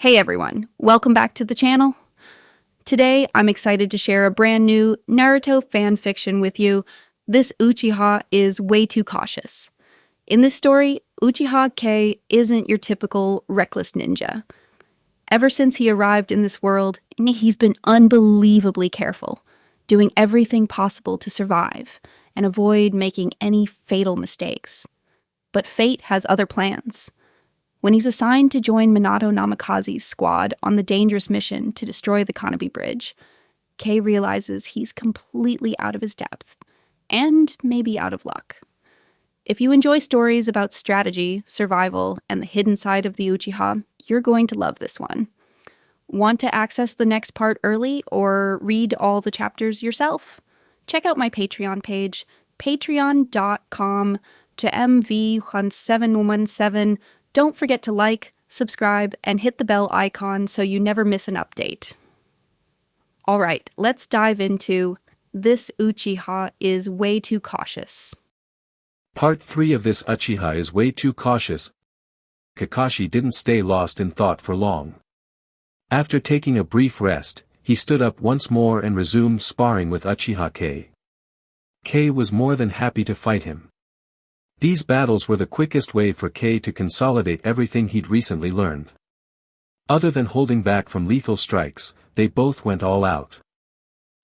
Hey everyone, welcome back to the channel. Today, I'm excited to share a brand new Naruto fanfiction with you. This Uchiha is way too cautious. In this story, Uchiha Kei isn't your typical reckless ninja. Ever since he arrived in this world, he's been unbelievably careful, doing everything possible to survive and avoid making any fatal mistakes. But fate has other plans. When he's assigned to join Minato Namikaze's squad on the dangerous mission to destroy the Kannabi Bridge, Kei realizes he's completely out of his depth, and maybe out of luck. If you enjoy stories about strategy, survival, and the hidden side of the Uchiha, you're going to love this one. Want to access the next part early or read all the chapters yourself? Check out my Patreon page, patreon.com/MV1717. Don't forget to like, subscribe, and hit the bell icon so you never miss an update. Alright, let's dive into This Uchiha is Way Too Cautious. Part 3 of This Uchiha is Way Too Cautious. Kakashi didn't stay lost in thought for long. After taking a brief rest, he stood up once more and resumed sparring with Uchiha Kei. Kei was more than happy to fight him. These battles were the quickest way for Kei to consolidate everything he'd recently learned. Other than holding back from lethal strikes, they both went all out.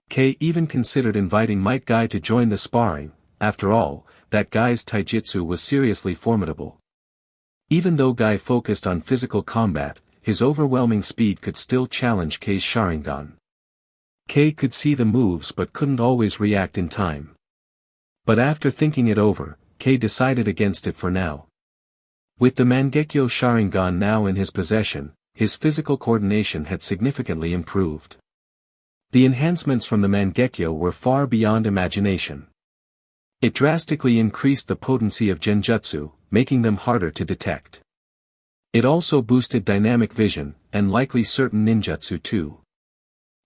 Kei even considered inviting Might Guy to join the sparring. After all, that guy's taijutsu was seriously formidable. Even though Guy focused on physical combat, his overwhelming speed could still challenge Kei's Sharingan. Kei could see the moves but couldn't always react in time. But after thinking it over, Kei decided against it for now. With the Mangekyo Sharingan now in his possession, his physical coordination had significantly improved. The enhancements from the Mangekyo were far beyond imagination. It drastically increased the potency of genjutsu, making them harder to detect. It also boosted dynamic vision, and likely certain ninjutsu too.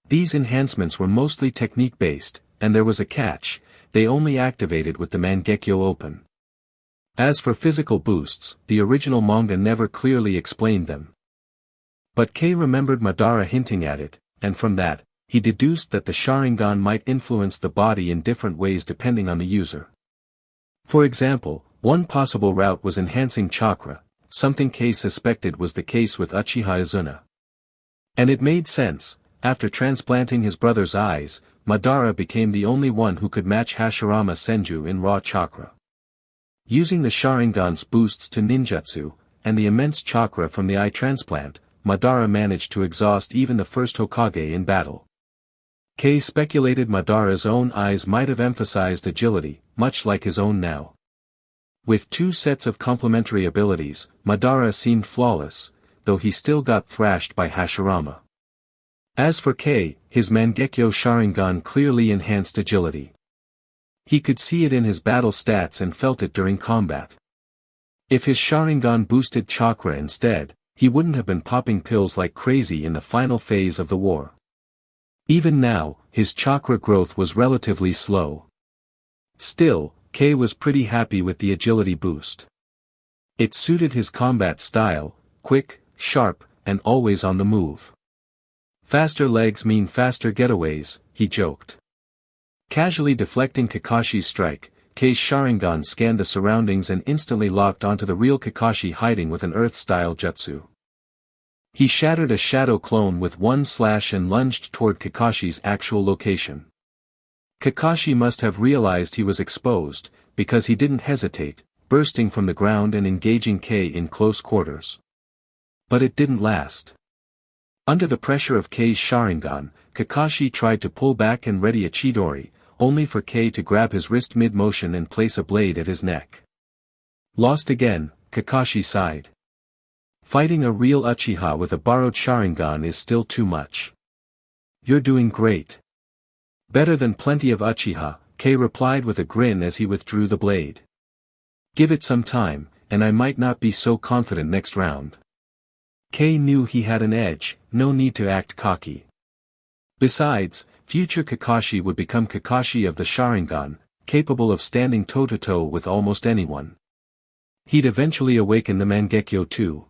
These enhancements were mostly technique-based, and there was a catch: they only activated with the Mangekyo open. As for physical boosts, the original manga never clearly explained them. But Kei remembered Madara hinting at it, and from that, he deduced that the Sharingan might influence the body in different ways depending on the user. For example, one possible route was enhancing chakra, something Kei suspected was the case with Uchiha Izuna. And it made sense. After transplanting his brother's eyes, Madara became the only one who could match Hashirama Senju in raw chakra. Using the Sharingan's boosts to ninjutsu, and the immense chakra from the eye transplant, Madara managed to exhaust even the first Hokage in battle. Kei speculated Madara's own eyes might have emphasized agility, much like his own now. With two sets of complementary abilities, Madara seemed flawless, though he still got thrashed by Hashirama. As for Kei, his Mangekyo Sharingan clearly enhanced agility. He could see it in his battle stats and felt it during combat. If his Sharingan boosted chakra instead, he wouldn't have been popping pills like crazy in the final phase of the war. Even now, his chakra growth was relatively slow. Still, Kei was pretty happy with the agility boost. It suited his combat style: quick, sharp, and always on the move. Faster legs mean faster getaways, he joked. Casually deflecting Kakashi's strike, Kei's Sharingan scanned the surroundings and instantly locked onto the real Kakashi hiding with an earth-style jutsu. He shattered a shadow clone with one slash and lunged toward Kakashi's actual location. Kakashi must have realized he was exposed, because he didn't hesitate, bursting from the ground and engaging Kei in close quarters. But it didn't last. Under the pressure of Kei's Sharingan, Kakashi tried to pull back and ready a Chidori, only for Kei to grab his wrist mid-motion and place a blade at his neck. Lost again, Kakashi sighed. Fighting a real Uchiha with a borrowed Sharingan is still too much. You're doing great. Better than plenty of Uchiha, Kei replied with a grin as he withdrew the blade. Give it some time, and I might not be so confident next round. Kei knew he had an edge, no need to act cocky. Besides, future Kakashi would become Kakashi of the Sharingan, capable of standing toe-to-toe with almost anyone. He'd eventually awaken the Mangekyo too.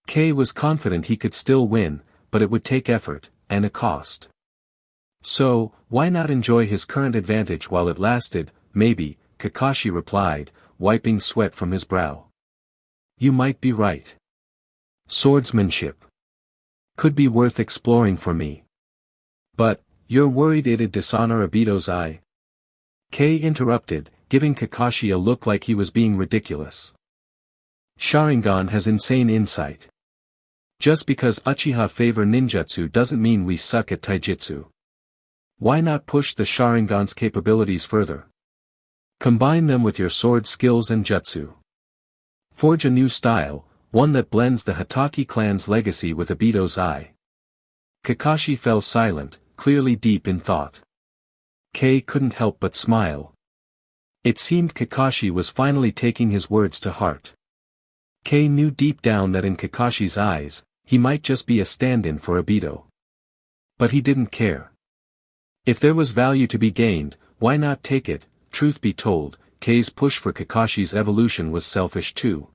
Kei was confident he could still win, but it would take effort, and a cost. So, why not enjoy his current advantage while it lasted? Maybe, Kakashi replied, wiping sweat from his brow. You might be right. Swordsmanship could be worth exploring for me. But, you're worried it'd dishonor Obito's eye? Kei interrupted, giving Kakashi a look like he was being ridiculous. Sharingan has insane insight. Just because Uchiha favor ninjutsu doesn't mean we suck at taijutsu. Why not push the Sharingan's capabilities further? Combine them with your sword skills and jutsu. Forge a new style, one that blends the Hatake clan's legacy with Obito's eye. Kakashi fell silent, clearly deep in thought. Kei couldn't help but smile. It seemed Kakashi was finally taking his words to heart. Kei knew deep down that in Kakashi's eyes, he might just be a stand-in for Obito. But he didn't care. If there was value to be gained, why not take it? Truth be told, Kei's push for Kakashi's evolution was selfish too.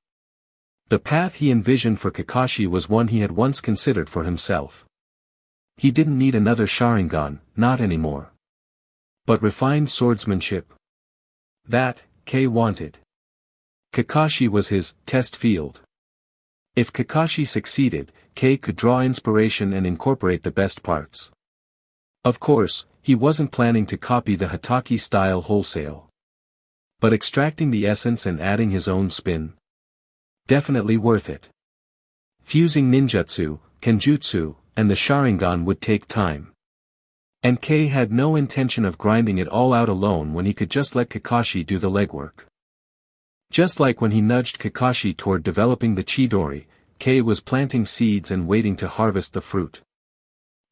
The path he envisioned for Kakashi was one he had once considered for himself. He didn't need another Sharingan, not anymore. But refined swordsmanship? That, Kei wanted. Kakashi was his test field. If Kakashi succeeded, Kei could draw inspiration and incorporate the best parts. Of course, he wasn't planning to copy the Hatake style wholesale. But extracting the essence and adding his own spin? Definitely worth it. Fusing ninjutsu, kenjutsu, and the Sharingan would take time. And Kei had no intention of grinding it all out alone when he could just let Kakashi do the legwork. Just like when he nudged Kakashi toward developing the Chidori, Kei was planting seeds and waiting to harvest the fruit.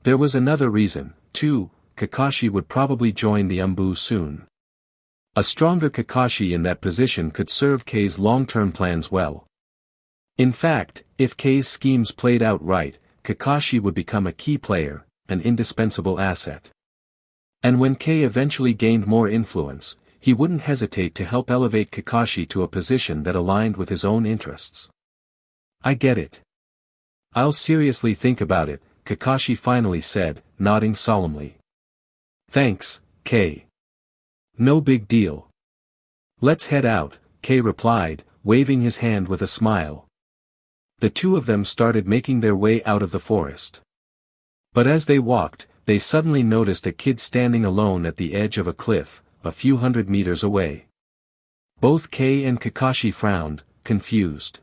There was another reason, too. Kakashi would probably join the Umbu soon. A stronger Kakashi in that position could serve Kei's long-term plans well. In fact, if Kei's schemes played out right, Kakashi would become a key player, an indispensable asset. And when Kei eventually gained more influence, he wouldn't hesitate to help elevate Kakashi to a position that aligned with his own interests. I get it. I'll seriously think about it, Kakashi finally said, nodding solemnly. Thanks, Kei. No big deal. Let's head out, Kei replied, waving his hand with a smile. The two of them started making their way out of the forest. But as they walked, they suddenly noticed a kid standing alone at the edge of a cliff, a few hundred meters away. Both Kei and Kakashi frowned, confused.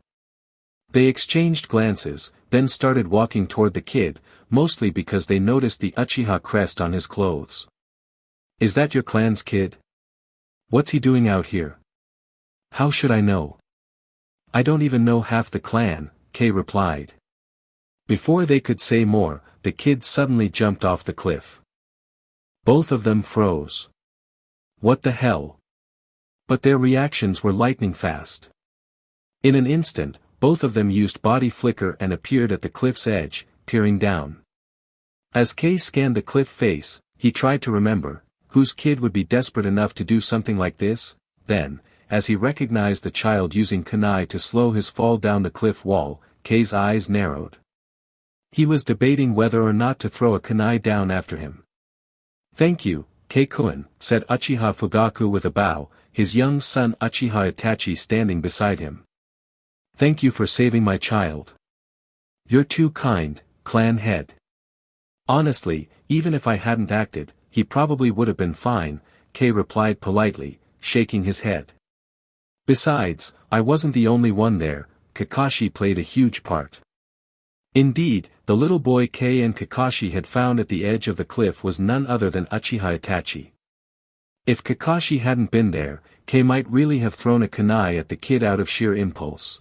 They exchanged glances, then started walking toward the kid, mostly because they noticed the Uchiha crest on his clothes. Is that your clan's kid? What's he doing out here? How should I know? I don't even know half the clan, Kei replied. Before they could say more, the kid suddenly jumped off the cliff. Both of them froze. What the hell? But their reactions were lightning fast. In an instant, both of them used body flicker and appeared at the cliff's edge, peering down. As Kei scanned the cliff face, he tried to remember, whose kid would be desperate enough to do something like this? Then, as he recognized the child using kunai to slow his fall down the cliff wall, Kei's eyes narrowed. He was debating whether or not to throw a kunai down after him. Thank you, Kei-kun, said Uchiha Fugaku with a bow, his young son Uchiha Itachi standing beside him. Thank you for saving my child. You're too kind, clan head. Honestly, even if I hadn't acted, he probably would have been fine, Kei replied politely, shaking his head. Besides, I wasn't the only one there, Kakashi played a huge part. Indeed, the little boy Kei and Kakashi had found at the edge of the cliff was none other than Uchiha Itachi. If Kakashi hadn't been there, Kei might really have thrown a kunai at the kid out of sheer impulse.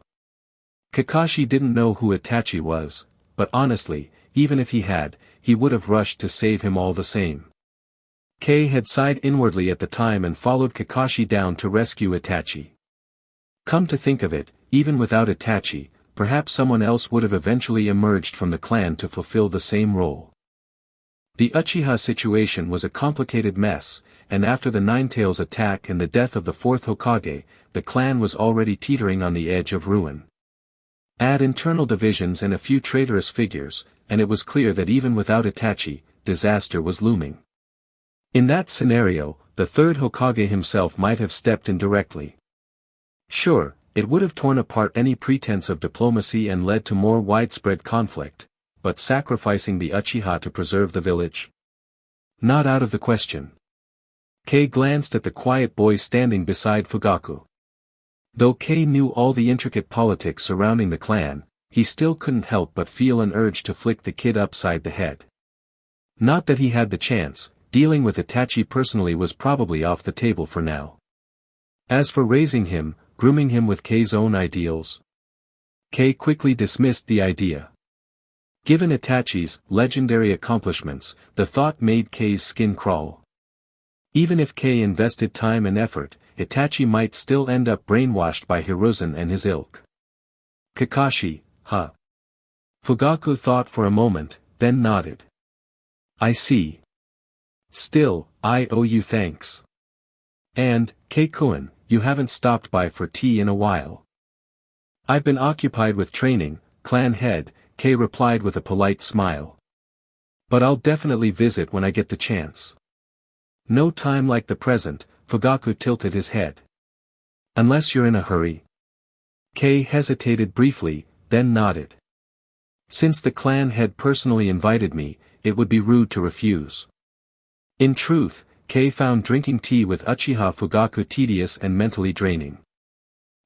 Kakashi didn't know who Itachi was, but honestly, even if he had, he would have rushed to save him all the same. Kei had sighed inwardly at the time and followed Kakashi down to rescue Itachi. Come to think of it, even without Itachi, perhaps someone else would have eventually emerged from the clan to fulfill the same role. The Uchiha situation was a complicated mess, and after the Ninetales attack and the death of the fourth Hokage, the clan was already teetering on the edge of ruin. Add internal divisions and a few traitorous figures, and it was clear that even without Itachi, disaster was looming. In that scenario, the third Hokage himself might have stepped in directly. Sure, it would have torn apart any pretense of diplomacy and led to more widespread conflict, but sacrificing the Uchiha to preserve the village? Not out of the question. Kei glanced at the quiet boy standing beside Fugaku. Though Kei knew all the intricate politics surrounding the clan, he still couldn't help but feel an urge to flick the kid upside the head. Not that he had the chance, dealing with Itachi personally was probably off the table for now. As for raising him, grooming him with Kei's own ideals, Kei quickly dismissed the idea. Given Itachi's legendary accomplishments, the thought made Kei's skin crawl. Even if Kei invested time and effort, Itachi might still end up brainwashed by Hiruzen and his ilk. Kakashi, huh? Fugaku thought for a moment, then nodded. I see. Still, I owe you thanks. And, Kei-kun, you haven't stopped by for tea in a while. I've been occupied with training, clan head, Kei replied with a polite smile. But I'll definitely visit when I get the chance. No time like the present, Fugaku tilted his head. Unless you're in a hurry. Kei hesitated briefly, then nodded. Since the clan head personally invited me, it would be rude to refuse. In truth, Kei found drinking tea with Uchiha Fugaku tedious and mentally draining.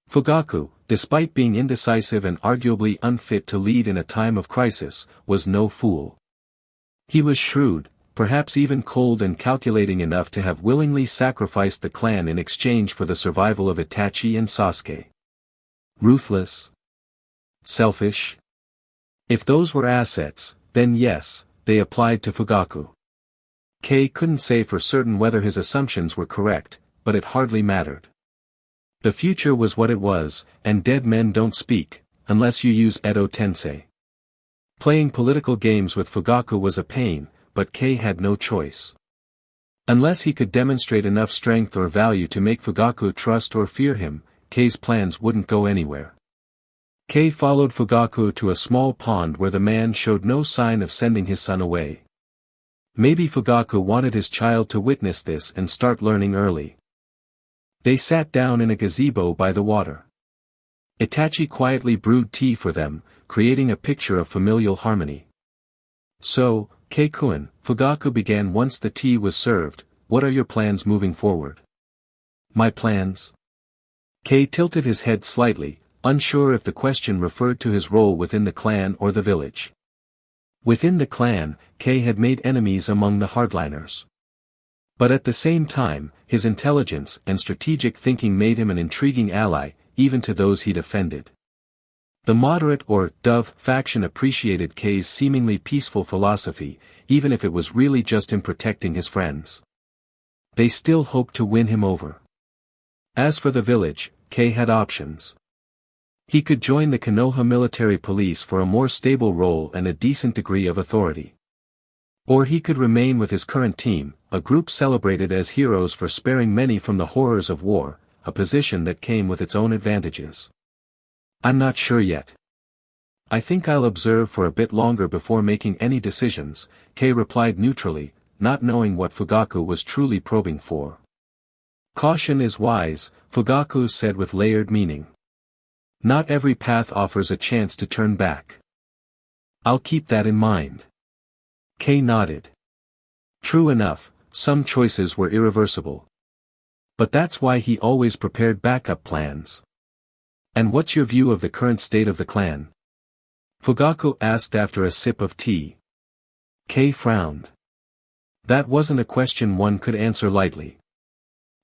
Fugaku, despite being indecisive and arguably unfit to lead in a time of crisis, was no fool. He was shrewd, perhaps even cold and calculating enough to have willingly sacrificed the clan in exchange for the survival of Itachi and Sasuke. Ruthless? Selfish? If those were assets, then yes, they applied to Fugaku. Kei couldn't say for certain whether his assumptions were correct, but it hardly mattered. The future was what it was, and dead men don't speak, unless you use Edo Tensei. Playing political games with Fugaku was a pain, but Kei had no choice. Unless he could demonstrate enough strength or value to make Fugaku trust or fear him, Kei's plans wouldn't go anywhere. Kei followed Fugaku to a small pond where the man showed no sign of sending his son away. Maybe Fugaku wanted his child to witness this and start learning early. They sat down in a gazebo by the water. Itachi quietly brewed tea for them, creating a picture of familial harmony. So, Kei-kun, Fugaku began once the tea was served, what are your plans moving forward? My plans? Kei tilted his head slightly, unsure if the question referred to his role within the clan or the village. Within the clan, Kei had made enemies among the hardliners. But at the same time, his intelligence and strategic thinking made him an intriguing ally, even to those he defended. The moderate or dove faction appreciated Kei's seemingly peaceful philosophy, even if it was really just him protecting his friends. They still hoped to win him over. As for the village, Kei had options. He could join the Konoha military police for a more stable role and a decent degree of authority. Or he could remain with his current team, a group celebrated as heroes for sparing many from the horrors of war, a position that came with its own advantages. I'm not sure yet. I think I'll observe for a bit longer before making any decisions, Kei replied neutrally, not knowing what Fugaku was truly probing for. Caution is wise, Fugaku said with layered meaning. Not every path offers a chance to turn back. I'll keep that in mind. Kei nodded. True enough, some choices were irreversible. But that's why he always prepared backup plans. And what's your view of the current state of the clan? Fugaku asked after a sip of tea. Kei frowned. That wasn't a question one could answer lightly.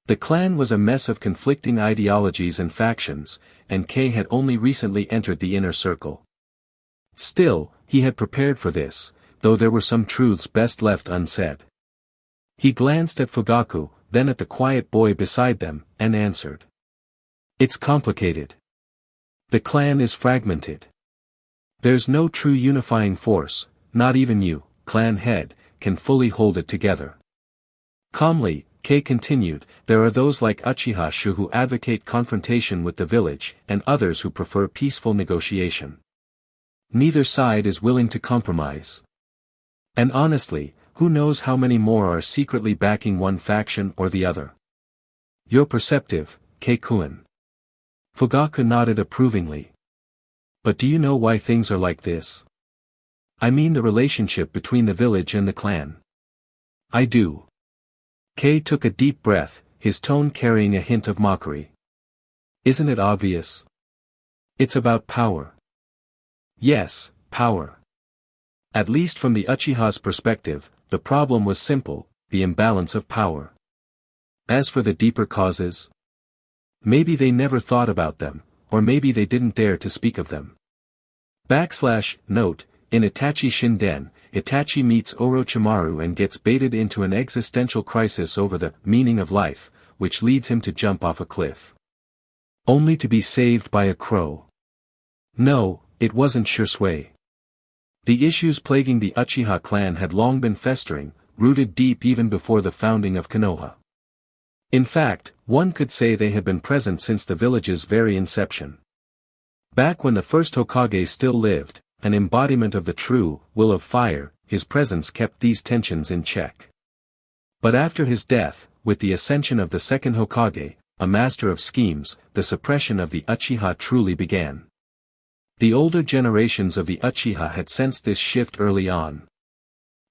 The clan was a mess of conflicting ideologies and factions, and Kei had only recently entered the inner circle. Still, he had prepared for this, though there were some truths best left unsaid. He glanced at Fugaku, then at the quiet boy beside them, and answered. It's complicated. The clan is fragmented. There's no true unifying force, not even you, clan head, can fully hold it together. Calmly, Kei continued, there are those like Uchiha Shu who advocate confrontation with the village, and others who prefer peaceful negotiation. Neither side is willing to compromise. And honestly, who knows how many more are secretly backing one faction or the other. You're perceptive, Kei-kun. Fugaku nodded approvingly. But do you know why things are like this? I mean the relationship between the village and the clan. I do. Kei took a deep breath, his tone carrying a hint of mockery. Isn't it obvious? It's about power. Yes, power. At least from the Uchiha's perspective, the problem was simple, the imbalance of power. As for the deeper causes, maybe they never thought about them, or maybe they didn't dare to speak of them. Note, in Itachi Shinden, Itachi meets Orochimaru and gets baited into an existential crisis over the meaning of life, which leads him to jump off a cliff. Only to be saved by a crow. No, it wasn't Shisui. The issues plaguing the Uchiha clan had long been festering, rooted deep even before the founding of Konoha. In fact, one could say they had been present since the village's very inception. Back when the first Hokage still lived, an embodiment of the true will of fire, his presence kept these tensions in check. But after his death, with the ascension of the second Hokage, a master of schemes, the suppression of the Uchiha truly began. The older generations of the Uchiha had sensed this shift early on.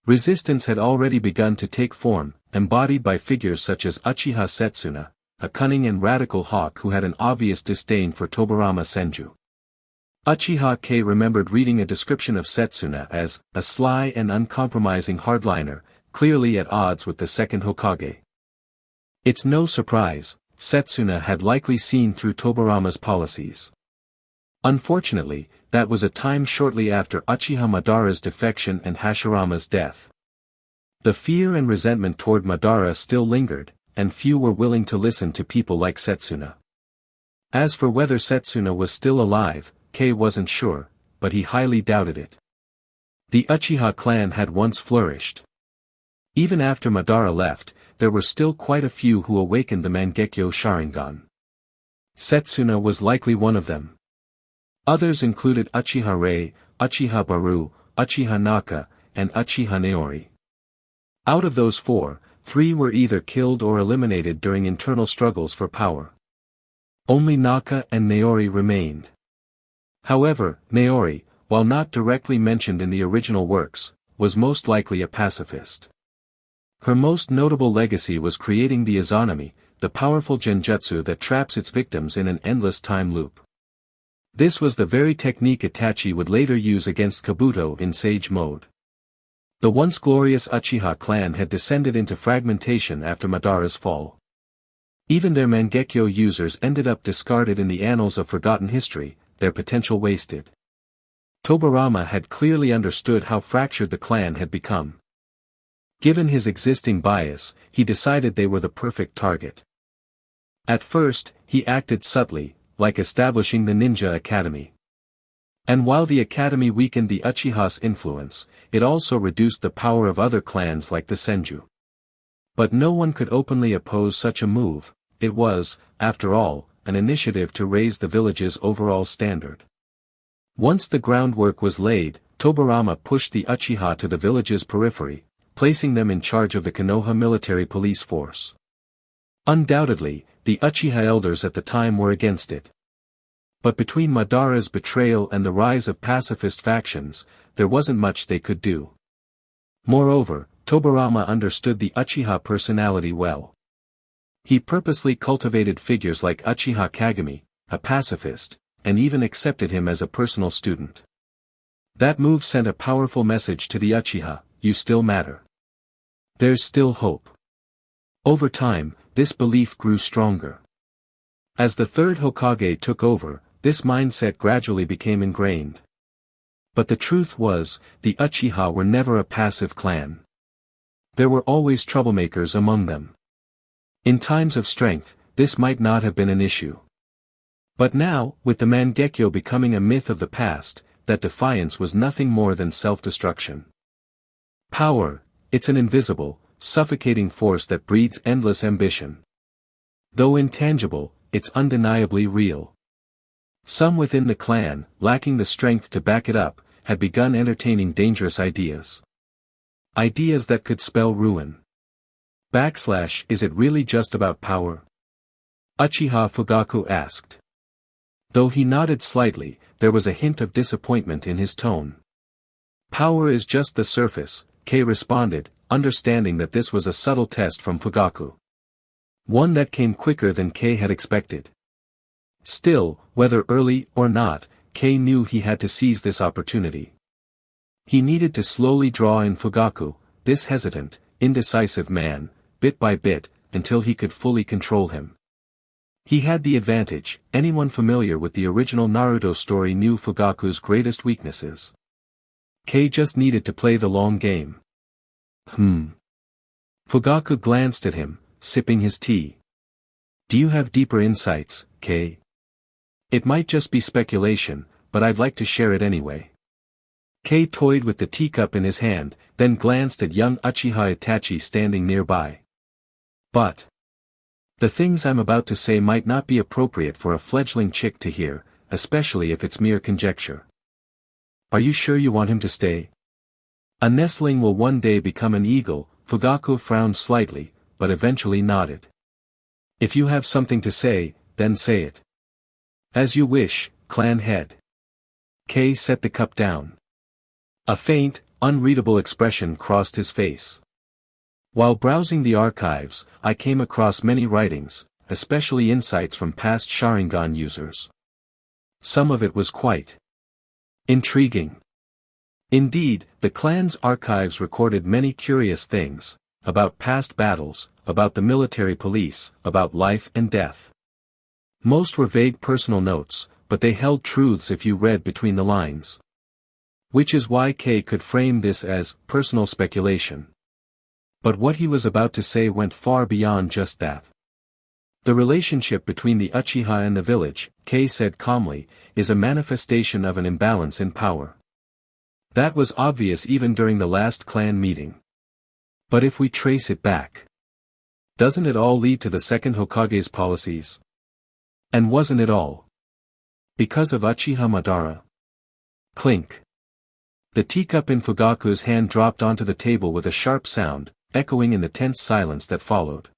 Resistance had already begun to take form, embodied by figures such as Uchiha Setsuna, a cunning and radical hawk who had an obvious disdain for Tobirama Senju. Uchiha Kei remembered reading a description of Setsuna as a sly and uncompromising hardliner, clearly at odds with the second Hokage. It's no surprise, Setsuna had likely seen through Tobirama's policies. Unfortunately, that was a time shortly after Uchiha Madara's defection and Hashirama's death. The fear and resentment toward Madara still lingered, and few were willing to listen to people like Setsuna. As for whether Setsuna was still alive, Kei wasn't sure, but he highly doubted it. The Uchiha clan had once flourished. Even after Madara left, there were still quite a few who awakened the Mangekyo Sharingan. Setsuna was likely one of them. Others included Uchiha Rei, Uchiha Baru, Uchiha Naka, and Uchiha Naori. Out of those four, 3 were either killed or eliminated during internal struggles for power. Only Naka and Naori remained. However, Naori, while not directly mentioned in the original works, was most likely a pacifist. Her most notable legacy was creating the Izanami, the powerful genjutsu that traps its victims in an endless time loop. This was the very technique Itachi would later use against Kabuto in Sage Mode. The once glorious Uchiha clan had descended into fragmentation after Madara's fall. Even their Mangekyo users ended up discarded in the annals of forgotten history, their potential wasted. Tobirama had clearly understood how fractured the clan had become. Given his existing bias, he decided they were the perfect target. At first, he acted subtly, like establishing the Ninja Academy. And while the academy weakened the Uchiha's influence, it also reduced the power of other clans like the Senju. But no one could openly oppose such a move. It was, after all, an initiative to raise the village's overall standard. Once the groundwork was laid, Tobirama pushed the Uchiha to the village's periphery, placing them in charge of the Konoha military police force. Undoubtedly, the Uchiha elders at the time were against it. But between Madara's betrayal and the rise of pacifist factions, there wasn't much they could do. Moreover, Tobirama understood the Uchiha personality well. He purposely cultivated figures like Uchiha Kagami, a pacifist, and even accepted him as a personal student. That move sent a powerful message to the Uchiha: you still matter. There's still hope. Over time, this belief grew stronger. As the third Hokage took over, this mindset gradually became ingrained. But the truth was, the Uchiha were never a passive clan. There were always troublemakers among them. In times of strength, this might not have been an issue. But now, with the Mangekyo becoming a myth of the past, that defiance was nothing more than self-destruction. Power, it's an invisible, suffocating force that breeds endless ambition. Though intangible, it's undeniably real. Some within the clan, lacking the strength to back it up, had begun entertaining dangerous ideas. Ideas that could spell ruin. Is it really just about power? Uchiha Fugaku asked. Though he nodded slightly, there was a hint of disappointment in his tone. Power is just the surface, Kei responded, understanding that this was a subtle test from Fugaku. One that came quicker than Kei had expected. Still, whether early or not, Kei knew he had to seize this opportunity. He needed to slowly draw in Fugaku, this hesitant, indecisive man, bit by bit, until he could fully control him. He had the advantage. Anyone familiar with the original Naruto story knew Fugaku's greatest weaknesses. Kei just needed to play the long game. Fugaku glanced at him, sipping his tea. Do you have deeper insights, Kei? It might just be speculation, but I'd like to share it anyway. Kei toyed with the teacup in his hand, then glanced at young Uchiha Itachi standing nearby. But the things I'm about to say might not be appropriate for a fledgling chick to hear, especially if it's mere conjecture. Are you sure you want him to stay? A nestling will one day become an eagle. Fugaku frowned slightly, but eventually nodded. If you have something to say, then say it. As you wish, clan head. Kei set the cup down. A faint, unreadable expression crossed his face. While browsing the archives, I came across many writings, especially insights from past Sharingan users. Some of it was quite intriguing. Indeed, the clan's archives recorded many curious things, about past battles, about the military police, about life and death. Most were vague personal notes, but they held truths if you read between the lines. Which is why Kei could frame this as personal speculation. But what he was about to say went far beyond just that. The relationship between the Uchiha and the village, Kei said calmly, is a manifestation of an imbalance in power. That was obvious even during the last clan meeting. But if we trace it back, doesn't it all lead to the second Hokage's policies? And wasn't it all because of Uchiha Madara? Clink. The teacup in Fugaku's hand dropped onto the table with a sharp sound, echoing in the tense silence that followed.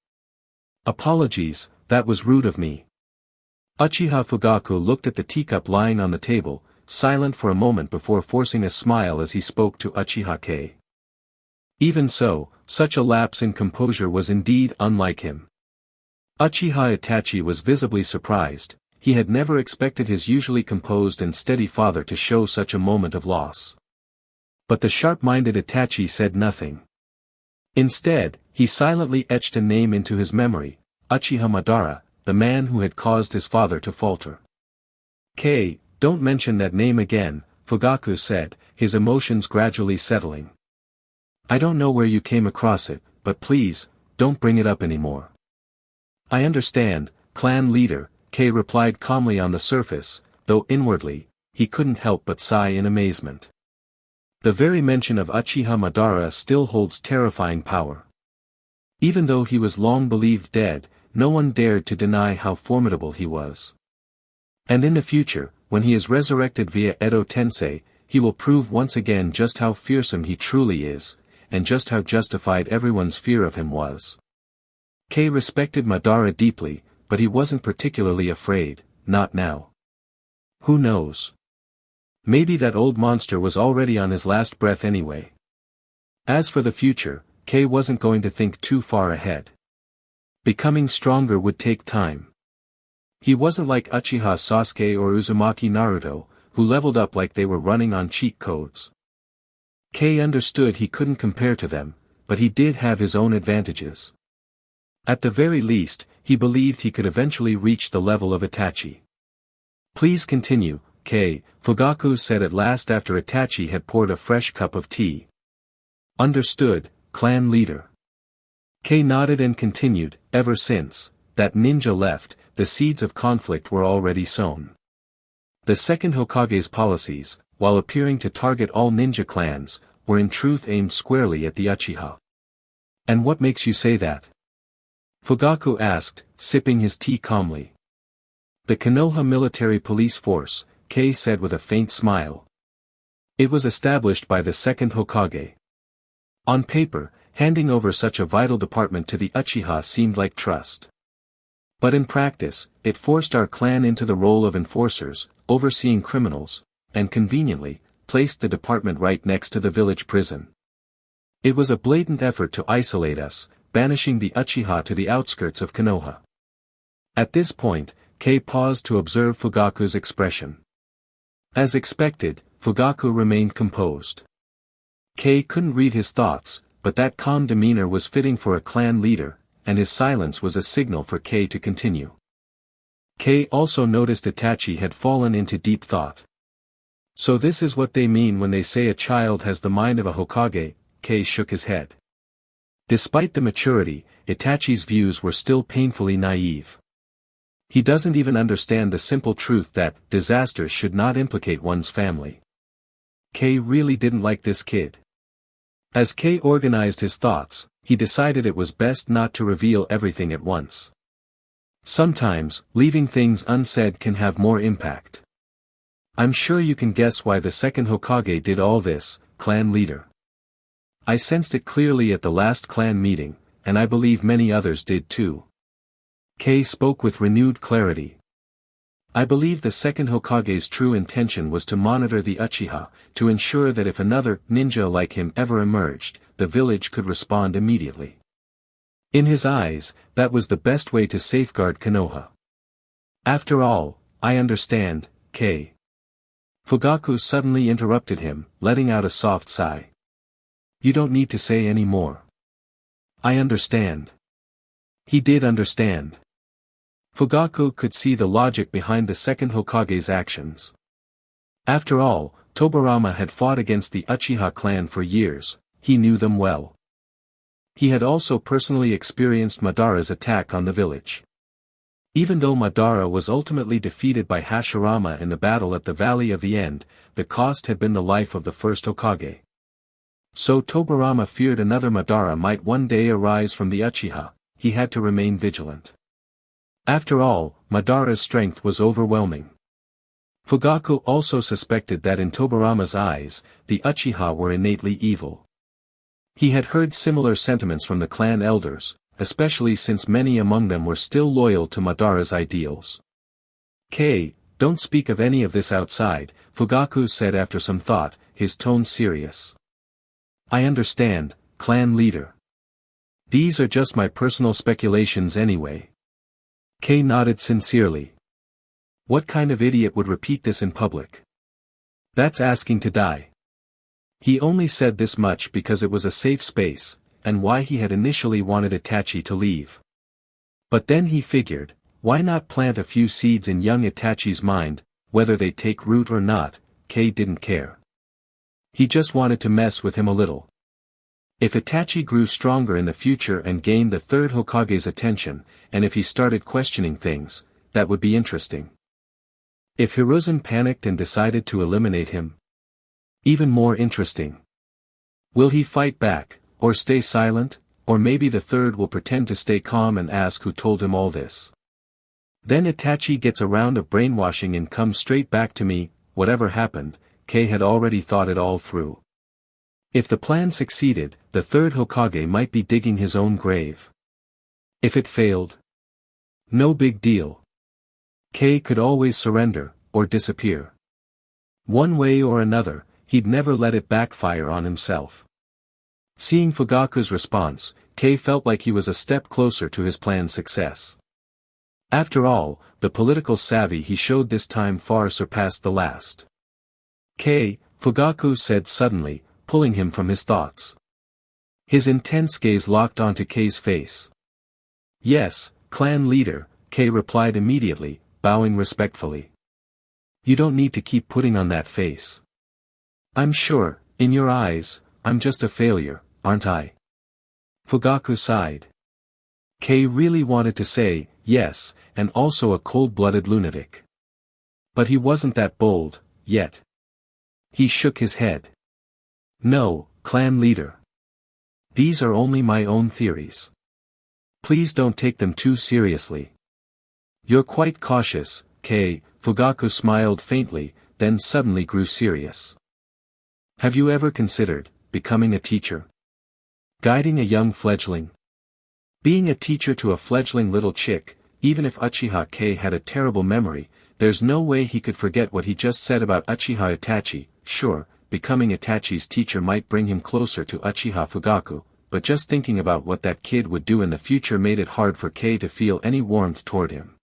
Apologies, that was rude of me. Uchiha Fugaku looked at the teacup lying on the table, silent for a moment before forcing a smile as he spoke to Uchiha Kei. Even so, such a lapse in composure was indeed unlike him. Uchiha Itachi was visibly surprised. He had never expected his usually composed and steady father to show such a moment of loss. But the sharp-minded Itachi said nothing. Instead, he silently etched a name into his memory, Uchiha Madara, the man who had caused his father to falter. Kei, don't mention that name again, Fugaku said, his emotions gradually settling. I don't know where you came across it, but please, don't bring it up anymore. I understand, clan leader, Kei replied calmly on the surface, though inwardly, he couldn't help but sigh in amazement. The very mention of Uchiha Madara still holds terrifying power. Even though he was long believed dead, no one dared to deny how formidable he was. And in the future, when he is resurrected via Edo Tensei, he will prove once again just how fearsome he truly is, and just how justified everyone's fear of him was. Kei respected Madara deeply, but he wasn't particularly afraid, not now. Who knows? Maybe that old monster was already on his last breath anyway. As for the future, Kei wasn't going to think too far ahead. Becoming stronger would take time. He wasn't like Uchiha Sasuke or Uzumaki Naruto, who leveled up like they were running on cheat codes. Kei understood he couldn't compare to them, but he did have his own advantages. At the very least, he believed he could eventually reach the level of Itachi. Please continue, Kei, Fugaku said at last after Itachi had poured a fresh cup of tea. Understood, clan leader. Kei nodded and continued, ever since that ninja left, the seeds of conflict were already sown. The second Hokage's policies, while appearing to target all ninja clans, were in truth aimed squarely at the Uchiha. And what makes you say that? Fugaku asked, sipping his tea calmly. The Konoha Military Police Force, Kei said with a faint smile. It was established by the second Hokage. On paper, handing over such a vital department to the Uchiha seemed like trust. But in practice, it forced our clan into the role of enforcers, overseeing criminals, and conveniently, placed the department right next to the village prison. It was a blatant effort to isolate us, banishing the Uchiha to the outskirts of Konoha. At this point, Kei paused to observe Fugaku's expression. As expected, Fugaku remained composed. Kei couldn't read his thoughts, but that calm demeanor was fitting for a clan leader, and his silence was a signal for Kei to continue. Kei also noticed Itachi had fallen into deep thought. So this is what they mean when they say a child has the mind of a Hokage. Kei shook his head. Despite the maturity, Itachi's views were still painfully naive. He doesn't even understand the simple truth that disasters should not implicate one's family. Kei really didn't like this kid. As Kei organized his thoughts, he decided it was best not to reveal everything at once. Sometimes, leaving things unsaid can have more impact. I'm sure you can guess why the second Hokage did all this, clan leader. I sensed it clearly at the last clan meeting, and I believe many others did too. Kei spoke with renewed clarity. I believe the second Hokage's true intention was to monitor the Uchiha, to ensure that if another ninja like him ever emerged, the village could respond immediately. In his eyes, that was the best way to safeguard Konoha. After all, I understand, Kei. Fugaku suddenly interrupted him, letting out a soft sigh. You don't need to say any more. I understand. He did understand. Fugaku could see the logic behind the second Hokage's actions. After all, Tobirama had fought against the Uchiha clan for years, he knew them well. He had also personally experienced Madara's attack on the village. Even though Madara was ultimately defeated by Hashirama in the battle at the Valley of the End, the cost had been the life of the first Hokage. So Tobirama feared another Madara might one day arise from the Uchiha, he had to remain vigilant. After all, Madara's strength was overwhelming. Fugaku also suspected that in Tobirama's eyes, the Uchiha were innately evil. He had heard similar sentiments from the clan elders, especially since many among them were still loyal to Madara's ideals. Kei, don't speak of any of this outside, Fugaku said after some thought, his tone serious. I understand, clan leader. These are just my personal speculations anyway. Kei nodded sincerely. What kind of idiot would repeat this in public? That's asking to die. He only said this much because it was a safe space, and why he had initially wanted Itachi to leave. But then he figured, why not plant a few seeds in young Itachi's mind, whether they take root or not, Kei didn't care. He just wanted to mess with him a little. If Itachi grew stronger in the future and gained the third Hokage's attention, and if he started questioning things, that would be interesting. If Hiruzen panicked and decided to eliminate him? Even more interesting. Will he fight back, or stay silent, or maybe the third will pretend to stay calm and ask who told him all this? Then Itachi gets a round of brainwashing and comes straight back to me. Whatever happened, Kei had already thought it all through. If the plan succeeded, the third Hokage might be digging his own grave. If it failed? No big deal. Kei could always surrender, or disappear. One way or another, he'd never let it backfire on himself. Seeing Fugaku's response, Kei felt like he was a step closer to his plan's success. After all, the political savvy he showed this time far surpassed the last. Kei, Fugaku said suddenly, pulling him from his thoughts. His intense gaze locked onto Kei's face. Yes, clan leader, Kei replied immediately, bowing respectfully. You don't need to keep putting on that face. I'm sure, in your eyes, I'm just a failure, aren't I? Fugaku sighed. Kei really wanted to say, yes, and also a cold-blooded lunatic. But he wasn't that bold, yet. He shook his head. No, clan leader. These are only my own theories. Please don't take them too seriously. You're quite cautious, Kei. Fugaku smiled faintly, then suddenly grew serious. Have you ever considered becoming a teacher? Guiding a young fledgling? Being a teacher to a fledgling little chick, even if Uchiha Kei had a terrible memory, there's no way he could forget what he just said about Uchiha Itachi. Sure, becoming Itachi's teacher might bring him closer to Uchiha Fugaku, but just thinking about what that kid would do in the future made it hard for Kei to feel any warmth toward him.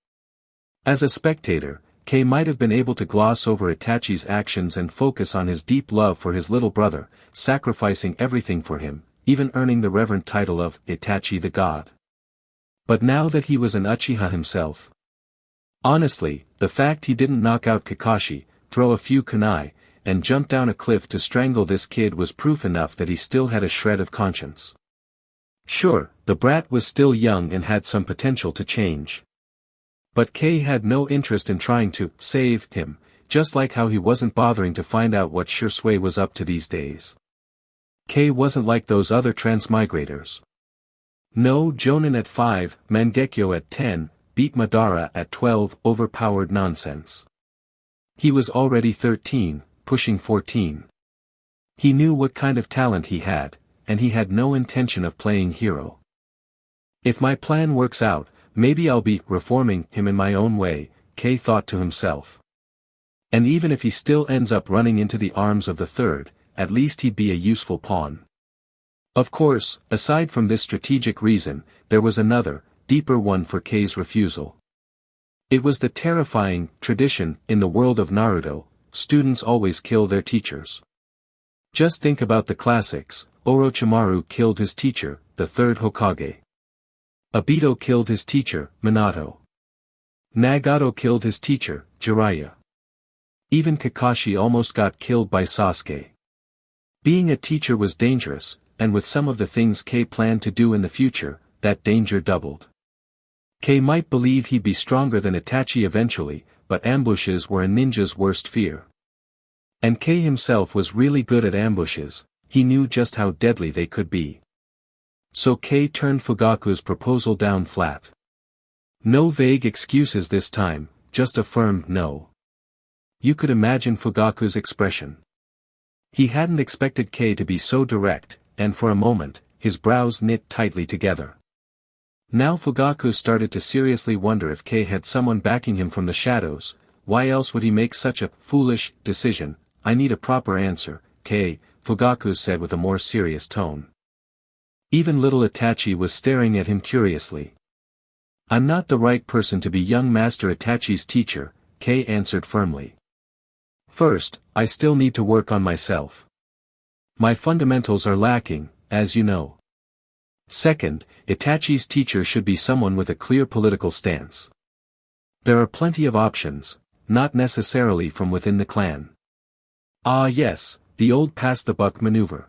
As a spectator, Kei might have been able to gloss over Itachi's actions and focus on his deep love for his little brother, sacrificing everything for him, even earning the reverent title of Itachi the God. But now that he was an Uchiha himself. Honestly, the fact he didn't knock out Kakashi, throw a few kunai, and jump down a cliff to strangle this kid was proof enough that he still had a shred of conscience. Sure, the brat was still young and had some potential to change. But Kei had no interest in trying to save him, just like how he wasn't bothering to find out what Shisui was up to these days. Kei wasn't like those other transmigrators. No Jonin at 5, Mangekyo at 10, beat Madara at 12, overpowered nonsense. He was already 13, pushing 14. He knew what kind of talent he had, and he had no intention of playing hero. If my plan works out, maybe I'll be reforming him in my own way, Kei thought to himself. And even if he still ends up running into the arms of the third, at least he'd be a useful pawn. Of course, aside from this strategic reason, there was another, deeper one for Kei's refusal. It was the terrifying tradition in the world of Naruto: students always kill their teachers. Just think about the classics. Orochimaru killed his teacher, the third Hokage. Obito killed his teacher, Minato. Nagato killed his teacher, Jiraiya. Even Kakashi almost got killed by Sasuke. Being a teacher was dangerous, and with some of the things Kei planned to do in the future, that danger doubled. Kei might believe he'd be stronger than Itachi eventually, but ambushes were a ninja's worst fear. And Kei himself was really good at ambushes, he knew just how deadly they could be. So Kei turned Fugaku's proposal down flat. No vague excuses this time, just a firm no. You could imagine Fugaku's expression. He hadn't expected Kei to be so direct, and for a moment, his brows knit tightly together. Now Fugaku started to seriously wonder if Kei had someone backing him from the shadows. Why else would he make such a foolish decision? I need a proper answer, Kei, Fugaku said with a more serious tone. Even little Itachi was staring at him curiously. I'm not the right person to be young Master Itachi's teacher, Kei answered firmly. First, I still need to work on myself. My fundamentals are lacking, as you know. Second, Itachi's teacher should be someone with a clear political stance. There are plenty of options, not necessarily from within the clan. Ah yes, the old pass-the-buck maneuver.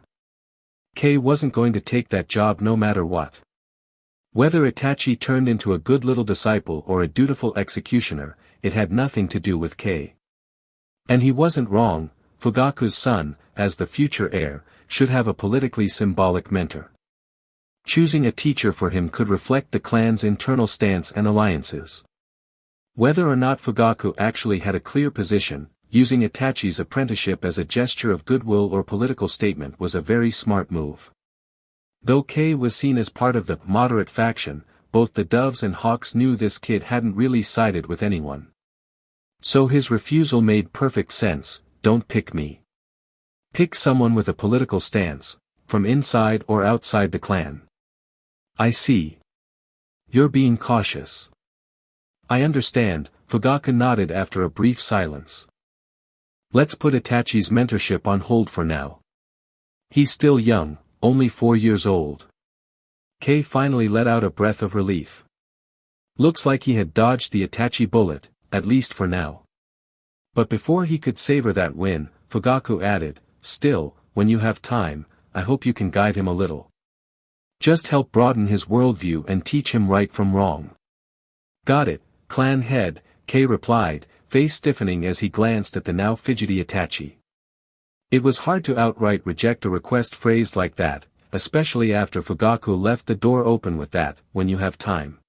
Kei wasn't going to take that job no matter what. Whether Itachi turned into a good little disciple or a dutiful executioner, it had nothing to do with Kei. And he wasn't wrong. Fugaku's son, as the future heir, should have a politically symbolic mentor. Choosing a teacher for him could reflect the clan's internal stance and alliances. Whether or not Fugaku actually had a clear position, using Itachi's apprenticeship as a gesture of goodwill or political statement was a very smart move. Though Kei was seen as part of the moderate faction, both the Doves and Hawks knew this kid hadn't really sided with anyone. So his refusal made perfect sense. Don't pick me. Pick someone with a political stance, from inside or outside the clan. I see. You're being cautious. I understand, Fugaku nodded after a brief silence. Let's put Itachi's mentorship on hold for now. He's still young, only 4 years old. Kei finally let out a breath of relief. Looks like he had dodged the Itachi bullet, at least for now. But before he could savor that win, Fugaku added, still, when you have time, I hope you can guide him a little. Just help broaden his worldview and teach him right from wrong. Got it, clan head, Kei replied, face stiffening as he glanced at the now fidgety Itachi. It was hard to outright reject a request phrased like that, especially after Fugaku left the door open with that, when you have time.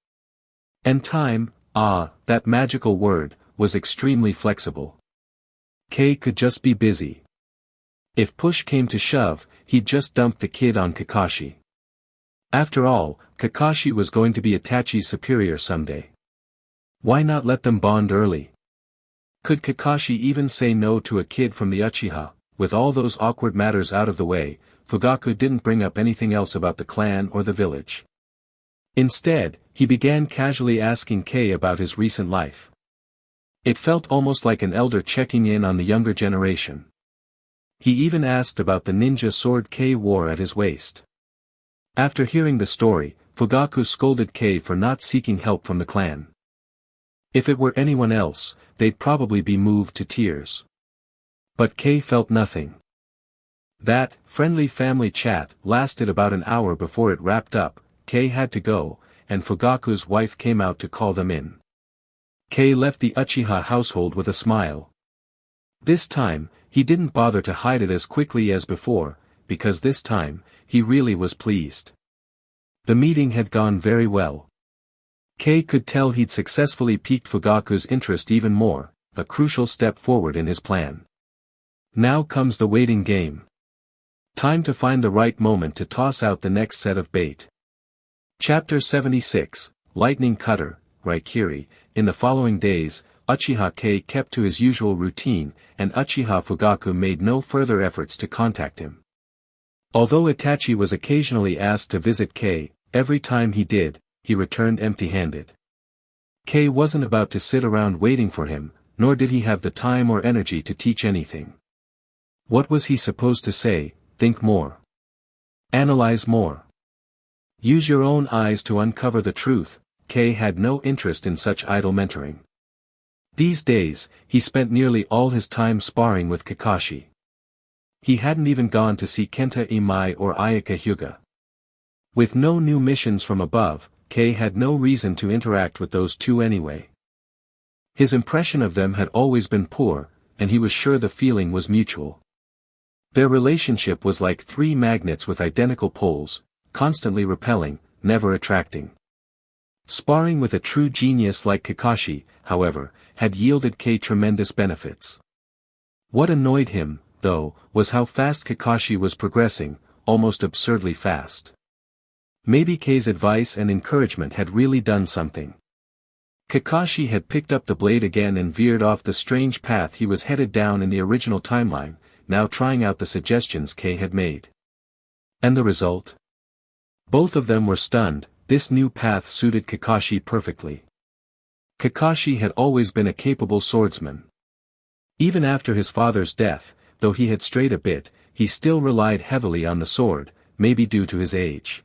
And time, that magical word, was extremely flexible. Kei could just be busy. If push came to shove, he'd just dump the kid on Kakashi. After all, Kakashi was going to be Itachi's superior someday. Why not let them bond early? Could Kakashi even say no to a kid from the Uchiha? With all those awkward matters out of the way, Fugaku didn't bring up anything else about the clan or the village. Instead, he began casually asking Kei about his recent life. It felt almost like an elder checking in on the younger generation. He even asked about the ninja sword Kei wore at his waist. After hearing the story, Fugaku scolded Kei for not seeking help from the clan. If it were anyone else, they'd probably be moved to tears. But Kei felt nothing. That friendly family chat lasted about an hour before it wrapped up. Kei had to go, and Fugaku's wife came out to call them in. Kei left the Uchiha household with a smile. This time, he didn't bother to hide it as quickly as before, because this time, he really was pleased. The meeting had gone very well. Kei could tell he'd successfully piqued Fugaku's interest even more, a crucial step forward in his plan. Now comes the waiting game. Time to find the right moment to toss out the next set of bait. Chapter 76, Lightning Cutter, Raikiri. In the following days, Uchiha Kei kept to his usual routine, and Uchiha Fugaku made no further efforts to contact him. Although Itachi was occasionally asked to visit Kei, every time he did, he returned empty-handed. Kei wasn't about to sit around waiting for him, nor did he have the time or energy to teach anything. What was he supposed to say? Think more. Analyze more. Use your own eyes to uncover the truth. Kei had no interest in such idle mentoring. These days, he spent nearly all his time sparring with Kakashi. He hadn't even gone to see Kenta Imai or Ayaka Hyuga. With no new missions from above, Kei had no reason to interact with those two anyway. His impression of them had always been poor, and he was sure the feeling was mutual. Their relationship was like three magnets with identical poles, constantly repelling, never attracting. Sparring with a true genius like Kakashi, however, had yielded Kei tremendous benefits. What annoyed him, though, was how fast Kakashi was progressing, almost absurdly fast. Maybe Kei's advice and encouragement had really done something. Kakashi had picked up the blade again and veered off the strange path he was headed down in the original timeline, now trying out the suggestions Kei had made. And the result? Both of them were stunned. This new path suited Kakashi perfectly. Kakashi had always been a capable swordsman. Even after his father's death, though he had strayed a bit, he still relied heavily on the sword, maybe due to his age.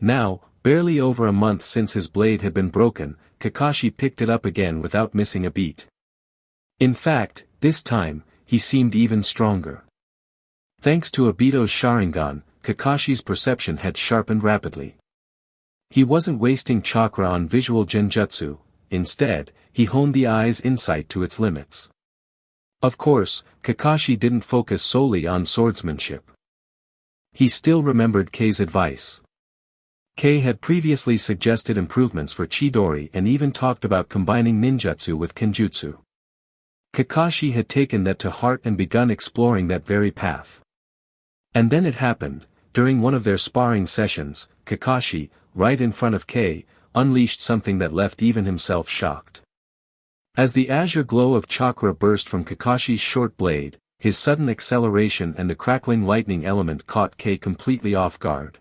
Now, barely over a month since his blade had been broken, Kakashi picked it up again without missing a beat. In fact, this time, he seemed even stronger. Thanks to Obito's Sharingan, Kakashi's perception had sharpened rapidly. He wasn't wasting chakra on visual genjutsu, instead, he honed the eye's insight to its limits. Of course, Kakashi didn't focus solely on swordsmanship. He still remembered Kei's advice. Kei had previously suggested improvements for Chidori and even talked about combining ninjutsu with kenjutsu. Kakashi had taken that to heart and begun exploring that very path. And then it happened, during one of their sparring sessions, Kakashi, right in front of Kei, unleashed something that left even himself shocked. As the azure glow of chakra burst from Kakashi's short blade, his sudden acceleration and the crackling lightning element caught Kei completely off guard.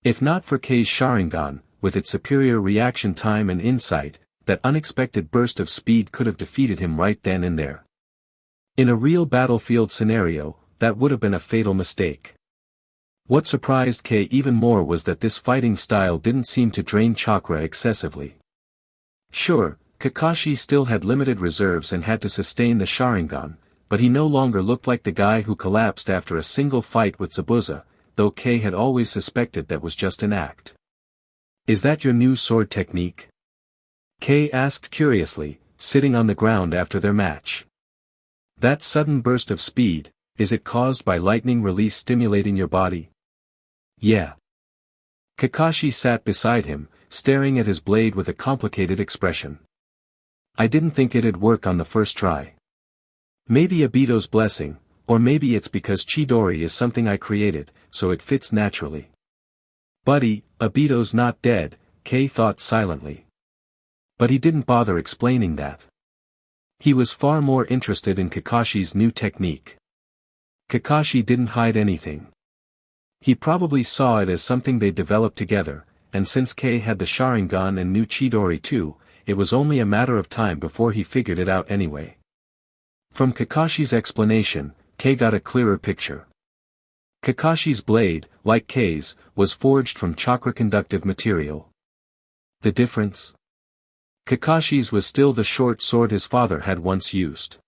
If not for Kei's Sharingan, with its superior reaction time and insight, that unexpected burst of speed could have defeated him right then and there. In a real battlefield scenario, that would have been a fatal mistake. What surprised Kei even more was that this fighting style didn't seem to drain chakra excessively. Sure, Kakashi still had limited reserves and had to sustain the Sharingan, but he no longer looked like the guy who collapsed after a single fight with Zabuza, though Kei had always suspected that was just an act. "Is that your new sword technique?" Kei asked curiously, sitting on the ground after their match. "That sudden burst of speed, is it caused by lightning release stimulating your body?" Yeah. Kakashi sat beside him, staring at his blade with a complicated expression. I didn't think it'd work on the first try. Maybe Obito's blessing, or maybe it's because Chidori is something I created, so it fits naturally. Buddy, Obito's not dead, Kei thought silently. But he didn't bother explaining that. He was far more interested in Kakashi's new technique. Kakashi didn't hide anything. He probably saw it as something they developed together, and since Kei had the Sharingan and knew Chidori too, it was only a matter of time before he figured it out anyway. From Kakashi's explanation, Kei got a clearer picture. Kakashi's blade, like Kei's, was forged from chakra-conductive material. The difference? Kakashi's was still the short sword his father had once used.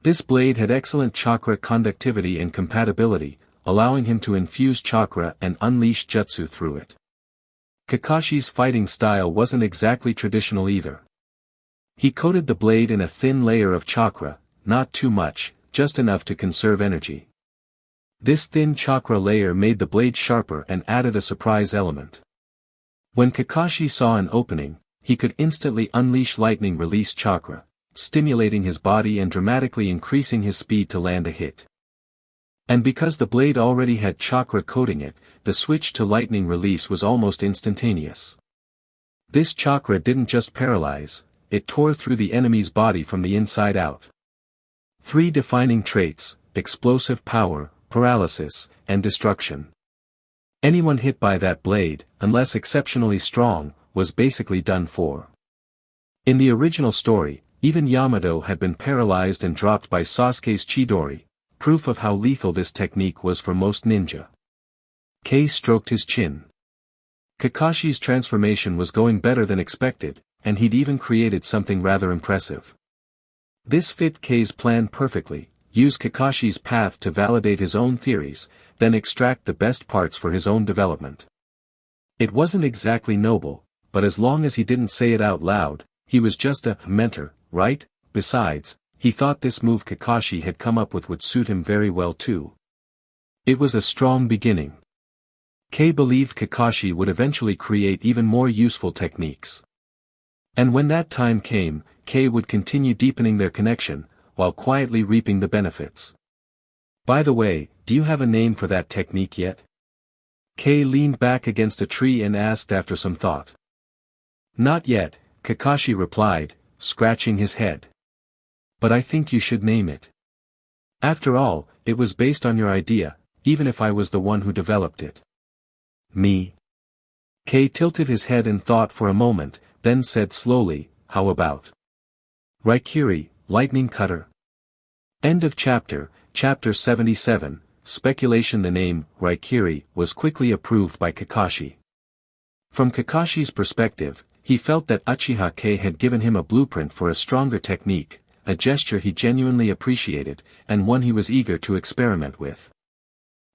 This blade had excellent chakra conductivity and compatibility, allowing him to infuse chakra and unleash jutsu through it. Kakashi's fighting style wasn't exactly traditional either. He coated the blade in a thin layer of chakra, not too much, just enough to conserve energy. This thin chakra layer made the blade sharper and added a surprise element. When Kakashi saw an opening, he could instantly unleash lightning release chakra, stimulating his body and dramatically increasing his speed to land a hit. And because the blade already had chakra coating it, the switch to lightning release was almost instantaneous. This chakra didn't just paralyze, it tore through the enemy's body from the inside out. 3 defining traits: explosive power, paralysis, and destruction. Anyone hit by that blade, unless exceptionally strong, was basically done for. In the original story, even Yamato had been paralyzed and dropped by Sasuke's Chidori, proof of how lethal this technique was for most ninja. Kei stroked his chin. Kakashi's transformation was going better than expected, and he'd even created something rather impressive. This fit Kei's plan perfectly: use Kakashi's path to validate his own theories, then extract the best parts for his own development. It wasn't exactly noble, but as long as he didn't say it out loud, he was just a mentor, right? Besides, he thought this move Kakashi had come up with would suit him very well too. It was a strong beginning. Kei believed Kakashi would eventually create even more useful techniques. And when that time came, Kei would continue deepening their connection, while quietly reaping the benefits. By the way, do you have a name for that technique yet? Kei leaned back against a tree and asked after some thought. Not yet, Kakashi replied, scratching his head. But I think you should name it. After all, it was based on your idea, even if I was the one who developed it. Me? Kei tilted his head and thought for a moment, then said slowly, how about Raikiri, lightning cutter? End of chapter. Chapter 77, speculation. The name, Raikiri, was quickly approved by Kakashi. From Kakashi's perspective, he felt that Uchiha Kei had given him a blueprint for a stronger technique, a gesture he genuinely appreciated, and one he was eager to experiment with.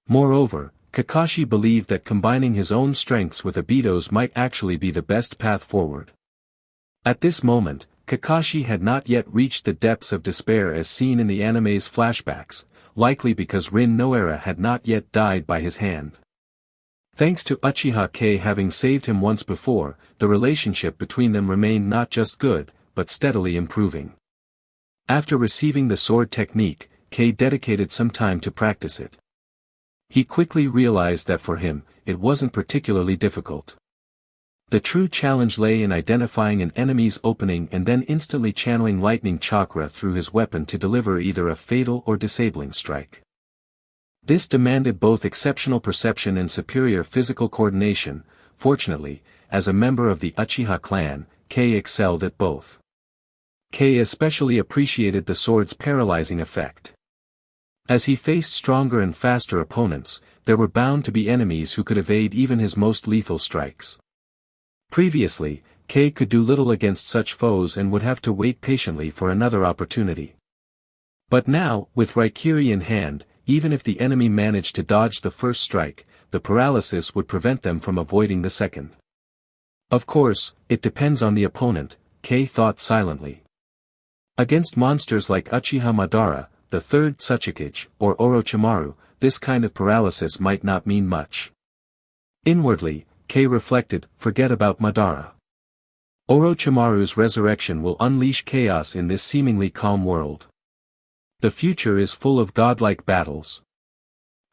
Moreover, Kakashi believed that combining his own strengths with Obito's might actually be the best path forward. At this moment, Kakashi had not yet reached the depths of despair as seen in the anime's flashbacks, likely because Rin Noara had not yet died by his hand. Thanks to Uchiha Kei having saved him once before, the relationship between them remained not just good, but steadily improving. After receiving the sword technique, Kei dedicated some time to practice it. He quickly realized that for him, it wasn't particularly difficult. The true challenge lay in identifying an enemy's opening and then instantly channeling lightning chakra through his weapon to deliver either a fatal or disabling strike. This demanded both exceptional perception and superior physical coordination. Fortunately, as a member of the Uchiha clan, Kei excelled at both. Kei especially appreciated the sword's paralyzing effect. As he faced stronger and faster opponents, there were bound to be enemies who could evade even his most lethal strikes. Previously, Kei could do little against such foes and would have to wait patiently for another opportunity. But now, with Raikiri in hand, even if the enemy managed to dodge the first strike, the paralysis would prevent them from avoiding the second. Of course, it depends on the opponent, Kei thought silently. Against monsters like Uchiha Madara, the third Tsuchikage, or Orochimaru, this kind of paralysis might not mean much. Inwardly, Kei reflected, forget about Madara. Orochimaru's resurrection will unleash chaos in this seemingly calm world. The future is full of godlike battles.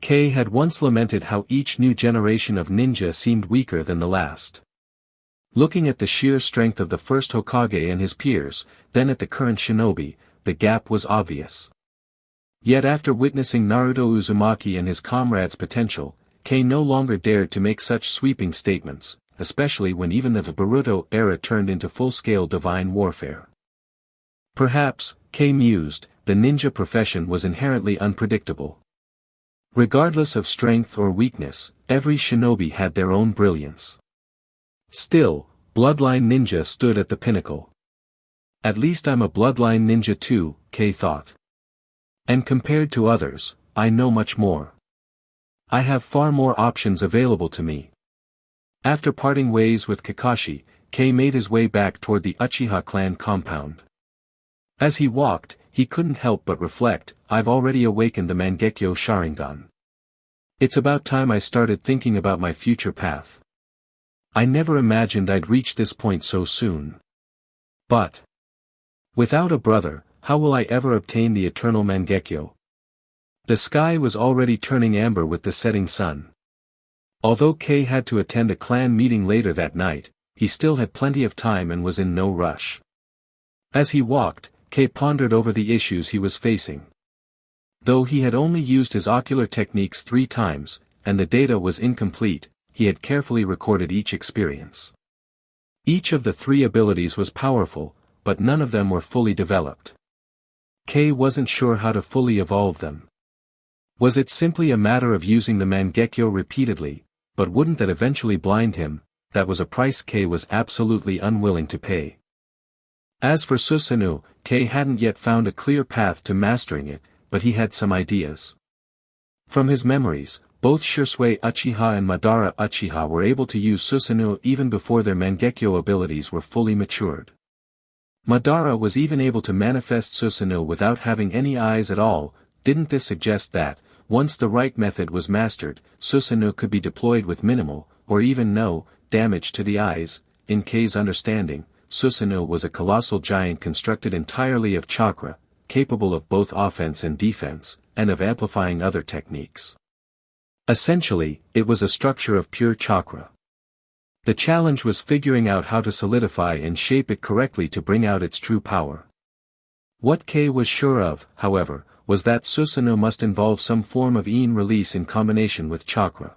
Kei had once lamented how each new generation of ninja seemed weaker than the last. Looking at the sheer strength of the first Hokage and his peers, then at the current shinobi, the gap was obvious. Yet after witnessing Naruto Uzumaki and his comrades' potential, Kei no longer dared to make such sweeping statements, especially when even the Boruto era turned into full-scale divine warfare. Perhaps, Kei mused, the ninja profession was inherently unpredictable. Regardless of strength or weakness, every shinobi had their own brilliance. Still, bloodline ninja stood at the pinnacle. At least I'm a bloodline ninja too, Kei thought. And compared to others, I know much more. I have far more options available to me. After parting ways with Kakashi, Kei made his way back toward the Uchiha clan compound. As he walked, he couldn't help but reflect, I've already awakened the Mangekyo Sharingan. It's about time I started thinking about my future path. I never imagined I'd reach this point so soon. But without a brother, how will I ever obtain the eternal Mangekyo? The sky was already turning amber with the setting sun. Although Kei had to attend a clan meeting later that night, he still had plenty of time and was in no rush. As he walked, Kei pondered over the issues he was facing. Though he had only used his ocular techniques 3 times, and the data was incomplete, he had carefully recorded each experience. Each of the 3 abilities was powerful, but none of them were fully developed. Kei wasn't sure how to fully evolve them. Was it simply a matter of using the Mangekyo repeatedly, but wouldn't that eventually blind him? That was a price Kei was absolutely unwilling to pay. As for Susanoo, Kei hadn't yet found a clear path to mastering it, but he had some ideas. From his memories, both Shisui Uchiha and Madara Uchiha were able to use Susanoo even before their Mangekyo abilities were fully matured. Madara was even able to manifest Susanoo without having any eyes at all. Didn't this suggest that, once the right method was mastered, Susanoo could be deployed with minimal, or even no, damage to the eyes? In Kei's understanding, Susanoo was a colossal giant constructed entirely of chakra, capable of both offense and defense, and of amplifying other techniques. Essentially, it was a structure of pure chakra. The challenge was figuring out how to solidify and shape it correctly to bring out its true power. What Kei was sure of, however, was that Susanoo must involve some form of yin release in combination with chakra.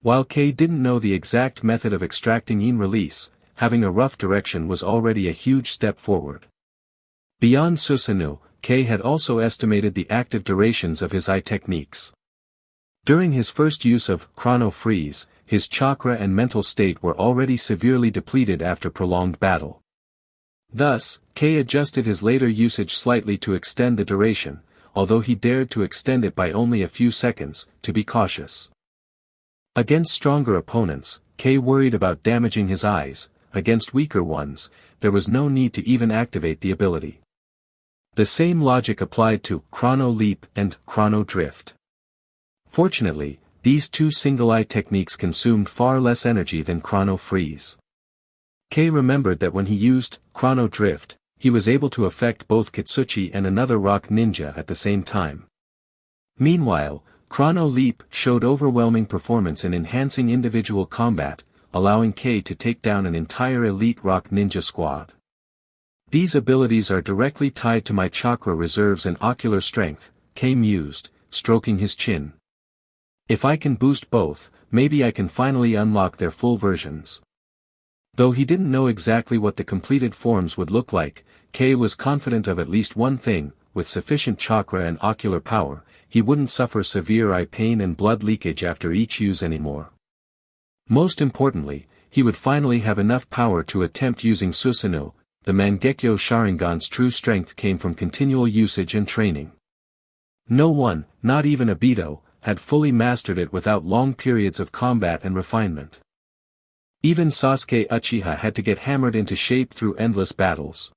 While Kei didn't know the exact method of extracting yin release, having a rough direction was already a huge step forward. Beyond Susanoo, Kei had also estimated the active durations of his eye techniques. During his first use of Chrono Freeze, his chakra and mental state were already severely depleted after prolonged battle. Thus, Kei adjusted his later usage slightly to extend the duration, although he dared to extend it by only a few seconds, to be cautious. Against stronger opponents, Kei worried about damaging his eyes. Against weaker ones, there was no need to even activate the ability. The same logic applied to Chrono Leap and Chrono Drift. Fortunately, these 2 single-eye techniques consumed far less energy than Chrono Freeze. Kei remembered that when he used Chrono Drift, he was able to affect both Kitsuchi and another rock ninja at the same time. Meanwhile, Chrono Leap showed overwhelming performance in enhancing individual combat, allowing Kei to take down an entire elite rock ninja squad. These abilities are directly tied to my chakra reserves and ocular strength, Kei mused, stroking his chin. If I can boost both, maybe I can finally unlock their full versions. Though he didn't know exactly what the completed forms would look like, Kei was confident of at least one thing: with sufficient chakra and ocular power, he wouldn't suffer severe eye pain and blood leakage after each use anymore. Most importantly, he would finally have enough power to attempt using Susanoo. The Mangekyo Sharingan's true strength came from continual usage and training. No one, not even Obito, had fully mastered it without long periods of combat and refinement. Even Sasuke Uchiha had to get hammered into shape through endless battles.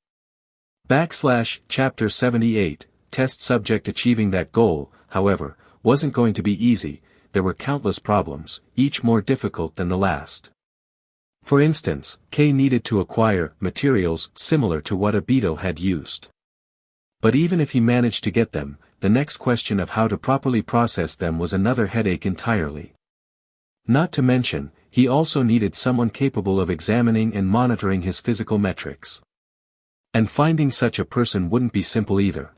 Chapter 78, Test subject achieving that goal, however, wasn't going to be easy. there were countless problems, each more difficult than the last. For instance, Kei needed to acquire materials similar to what Obito had used. But even if he managed to get them, the next question of how to properly process them was another headache entirely. Not to mention, he also needed someone capable of examining and monitoring his physical metrics. And finding such a person wouldn't be simple either.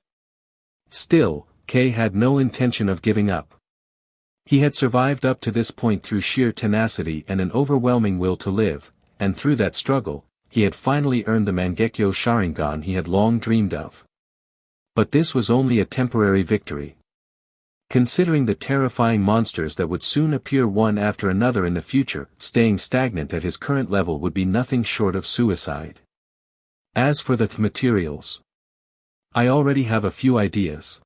Still, Kei had no intention of giving up. He had survived up to this point through sheer tenacity and an overwhelming will to live, and through that struggle, he had finally earned the Mangekyo Sharingan he had long dreamed of. But this was only a temporary victory. Considering the terrifying monsters that would soon appear one after another in the future, staying stagnant at his current level would be nothing short of suicide. As for the materials, I already have a few ideas.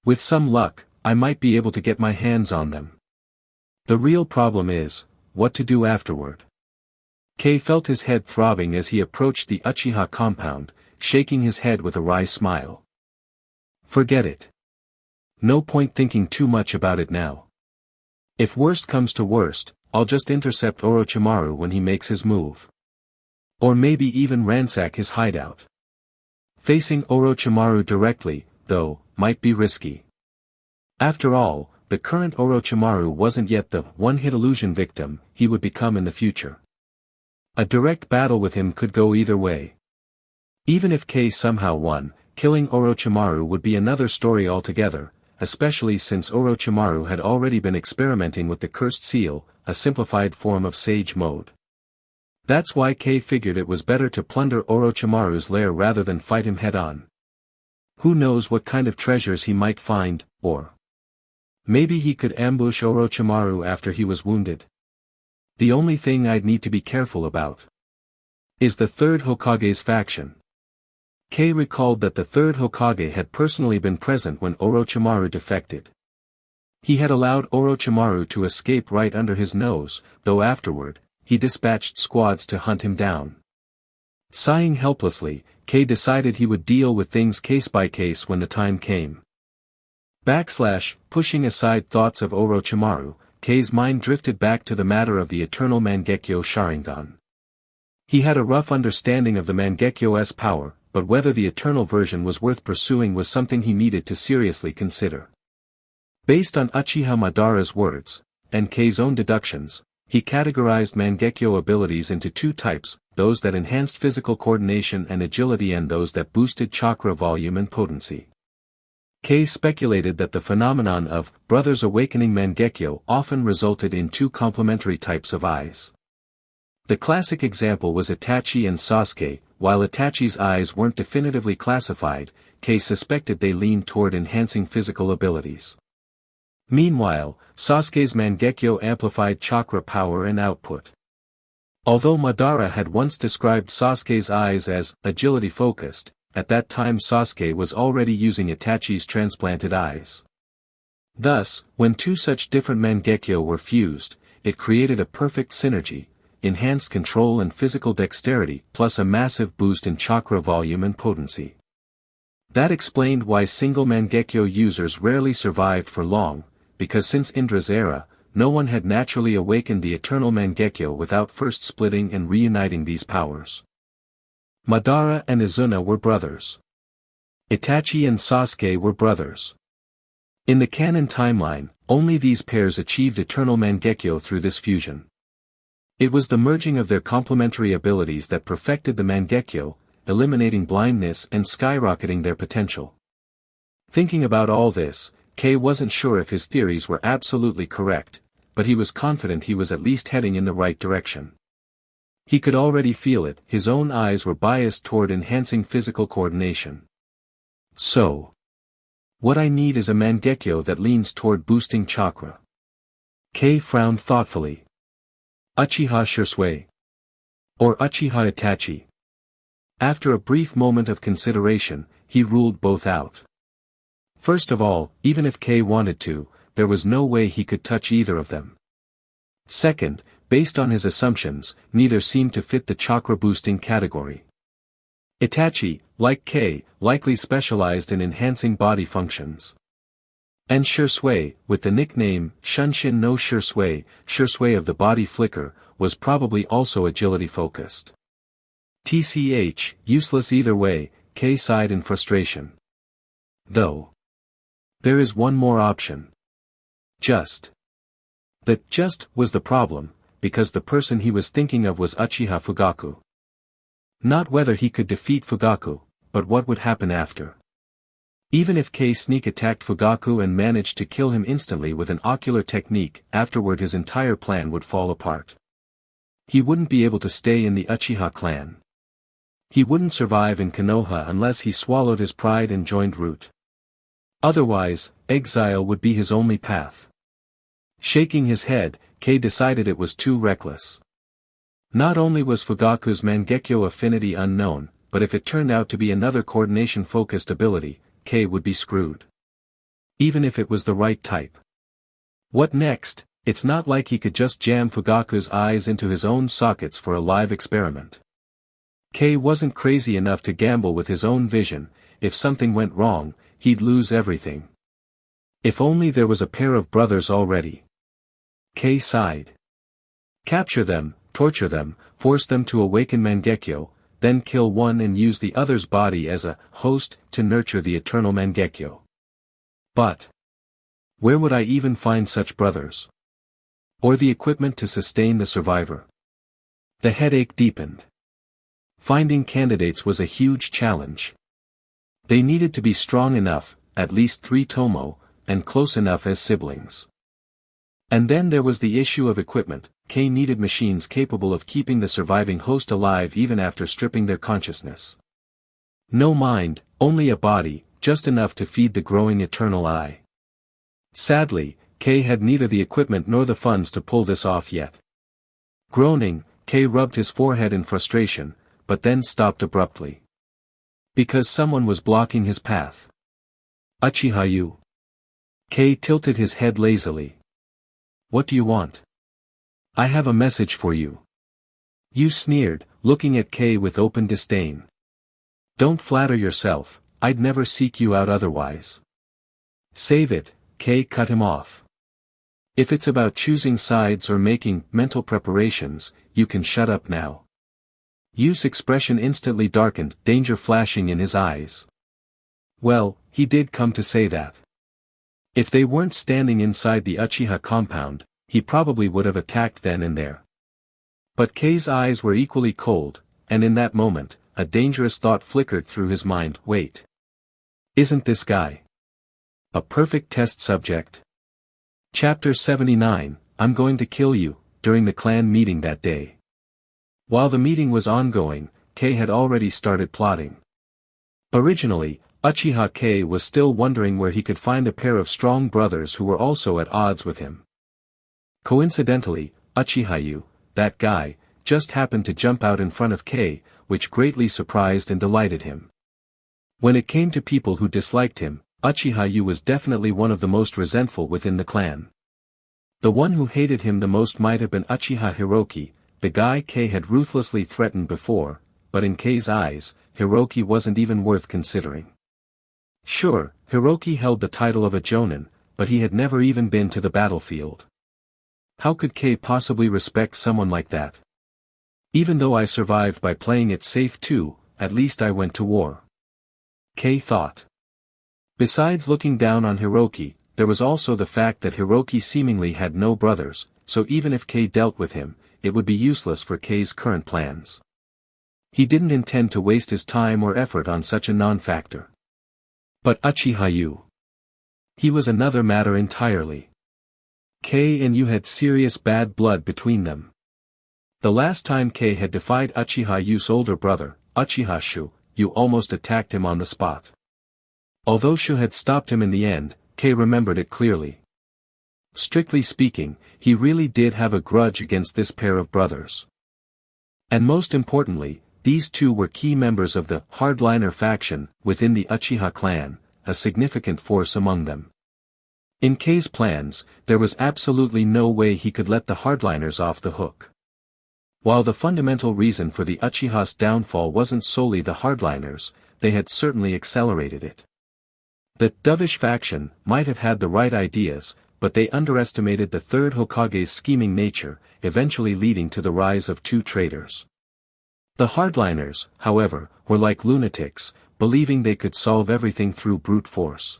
With some luck, I might be able to get my hands on them. The real problem is, what to do afterward. Kei felt his head throbbing as he approached the Uchiha compound, shaking his head with a wry smile. Forget it. No point thinking too much about it now. If worst comes to worst, I'll just intercept Orochimaru when he makes his move. Or maybe even ransack his hideout. Facing Orochimaru directly, though, might be risky. After all, the current Orochimaru wasn't yet the one-hit illusion victim he would become in the future. A direct battle with him could go either way. Even if Kei somehow won, killing Orochimaru would be another story altogether, especially since Orochimaru had already been experimenting with the cursed seal, a simplified form of Sage Mode. That's why Kei figured it was better to plunder Orochimaru's lair rather than fight him head-on. Who knows what kind of treasures he might find, or maybe he could ambush Orochimaru after he was wounded. The only thing I'd need to be careful about is the third Hokage's faction. Kei recalled that the third Hokage had personally been present when Orochimaru defected. He had allowed Orochimaru to escape right under his nose, though afterward, he dispatched squads to hunt him down. Sighing helplessly, Kei decided he would deal with things case by case when the time came. Pushing aside thoughts of Orochimaru, Kei's mind drifted back to the matter of the eternal Mangekyo Sharingan. He had a rough understanding of the Mangekyo's power, but whether the eternal version was worth pursuing was something he needed to seriously consider. Based on Uchiha Madara's words, and Kei's own deductions, he categorized Mangekyo abilities into two types, those that enhanced physical coordination and agility and those that boosted chakra volume and potency. Kei speculated that the phenomenon of brothers awakening Mangekyo often resulted in two complementary types of eyes. The classic example was Itachi and Sasuke. While Itachi's eyes weren't definitively classified, Kei suspected they leaned toward enhancing physical abilities. Meanwhile, Sasuke's Mangekyo amplified chakra power and output. Although Madara had once described Sasuke's eyes as agility-focused, at that time Sasuke was already using Itachi's transplanted eyes. Thus, when two such different Mangekyo were fused, it created a perfect synergy, enhanced control and physical dexterity plus a massive boost in chakra volume and potency. That explained why single Mangekyo users rarely survived for long, because since Indra's era, no one had naturally awakened the eternal Mangekyo without first splitting and reuniting these powers. Madara and Izuna were brothers. Itachi and Sasuke were brothers. In the canon timeline, only these pairs achieved eternal Mangekyo through this fusion. It was the merging of their complementary abilities that perfected the Mangekyo, eliminating blindness and skyrocketing their potential. Thinking about all this, Kei wasn't sure if his theories were absolutely correct, but he was confident he was at least heading in the right direction. He could already feel it, his own eyes were biased toward enhancing physical coordination. So, what I need is a Mangekyo that leans toward boosting chakra. Kei frowned thoughtfully. Uchiha Shisui. Or Uchiha Itachi. After a brief moment of consideration, he ruled both out. First of all, even if Kei wanted to, there was no way he could touch either of them. Second, based on his assumptions, neither seemed to fit the chakra-boosting category. Itachi, like Kei, likely specialized in enhancing body functions. And Shursui, with the nickname Shunshin no Shursui of the body flicker, was probably also agility-focused. TCH, useless either way, Kei sighed in frustration. Though. There is one more option. Just. That just was the problem, because the person he was thinking of was Uchiha Fugaku. Not whether he could defeat Fugaku, but what would happen after. Even if Kei sneak attacked Fugaku and managed to kill him instantly with an ocular technique, afterward his entire plan would fall apart. He wouldn't be able to stay in the Uchiha clan. He wouldn't survive in Konoha unless he swallowed his pride and joined Root. Otherwise, exile would be his only path. Shaking his head, Kei decided it was too reckless. Not only was Fugaku's Mangekyo affinity unknown, but if it turned out to be another coordination-focused ability, Kei would be screwed. Even if it was the right type. What next? It's not like he could just jam Fugaku's eyes into his own sockets for a live experiment. Kei wasn't crazy enough to gamble with his own vision. If something went wrong, he'd lose everything. If only there was a pair of brothers already. Kei sighed. Capture them, torture them, force them to awaken Mangekyo, then kill one and use the other's body as a host to nurture the eternal Mangekyo. But where would I even find such brothers? Or the equipment to sustain the survivor? The headache deepened. Finding candidates was a huge challenge. They needed to be strong enough, at least 3 tomo, and close enough as siblings. And then there was the issue of equipment. Kei needed machines capable of keeping the surviving host alive even after stripping their consciousness. No mind, only a body, just enough to feed the growing eternal eye. Sadly, Kei had neither the equipment nor the funds to pull this off yet. Groaning, Kei rubbed his forehead in frustration, but then stopped abruptly. Because someone was blocking his path. Uchiha Yu. Kei tilted his head lazily. What do you want? I have a message for you. Yu sneered, looking at Kei with open disdain. Don't flatter yourself, I'd never seek you out otherwise. Save it, Kei cut him off. If it's about choosing sides or making mental preparations, you can shut up now. Yu's expression instantly darkened, danger flashing in his eyes. Well, he did come to say that. If they weren't standing inside the Uchiha compound, he probably would have attacked then and there. But Kei's eyes were equally cold, and in that moment, a dangerous thought flickered through his mind. Wait. Isn't this guy a perfect test subject? Chapter 79, I'm going to kill you, during the clan meeting that day. While the meeting was ongoing, Kei had already started plotting. Originally, Uchiha Kei was still wondering where he could find a pair of strong brothers who were also at odds with him. Coincidentally, Uchiha Yu, that guy, just happened to jump out in front of Kei, which greatly surprised and delighted him. When it came to people who disliked him, Uchiha Yu was definitely one of the most resentful within the clan. The one who hated him the most might have been Uchiha Hiroki, the guy Kei had ruthlessly threatened before, but in Kei's eyes, Hiroki wasn't even worth considering. Sure, Hiroki held the title of a jonin, but he had never even been to the battlefield. How could Kei possibly respect someone like that? Even though I survived by playing it safe too, at least I went to war. Kei thought. Besides looking down on Hiroki, there was also the fact that Hiroki seemingly had no brothers, so even if Kei dealt with him, it would be useless for Kei's current plans. He didn't intend to waste his time or effort on such a non-factor. But Uchiha Yu. He was another matter entirely. Kei and Yu had serious bad blood between them. The last time Kei had defied Uchiha Yu's older brother, Uchiha Shu, Yu almost attacked him on the spot. Although Shu had stopped him in the end, Kei remembered it clearly. Strictly speaking, he really did have a grudge against this pair of brothers. And most importantly, these two were key members of the hardliner faction within the Uchiha clan, a significant force among them. In Kei's plans, there was absolutely no way he could let the hardliners off the hook. While the fundamental reason for the Uchiha's downfall wasn't solely the hardliners, they had certainly accelerated it. The dovish faction might have had the right ideas, but they underestimated the third Hokage's scheming nature, eventually leading to the rise of two traitors. The hardliners, however, were like lunatics, believing they could solve everything through brute force.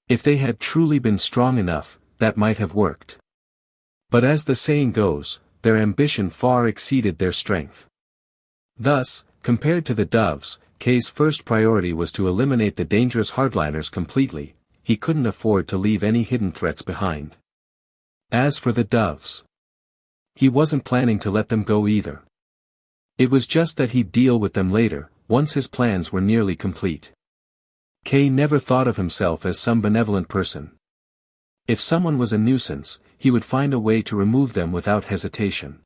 If they had truly been strong enough, that might have worked. But as the saying goes, their ambition far exceeded their strength. Thus, compared to the doves, Kei's first priority was to eliminate the dangerous hardliners completely. He couldn't afford to leave any hidden threats behind. As for the doves, he wasn't planning to let them go either. It was just that he'd deal with them later, once his plans were nearly complete. Kei never thought of himself as some benevolent person. If someone was a nuisance, he would find a way to remove them without hesitation.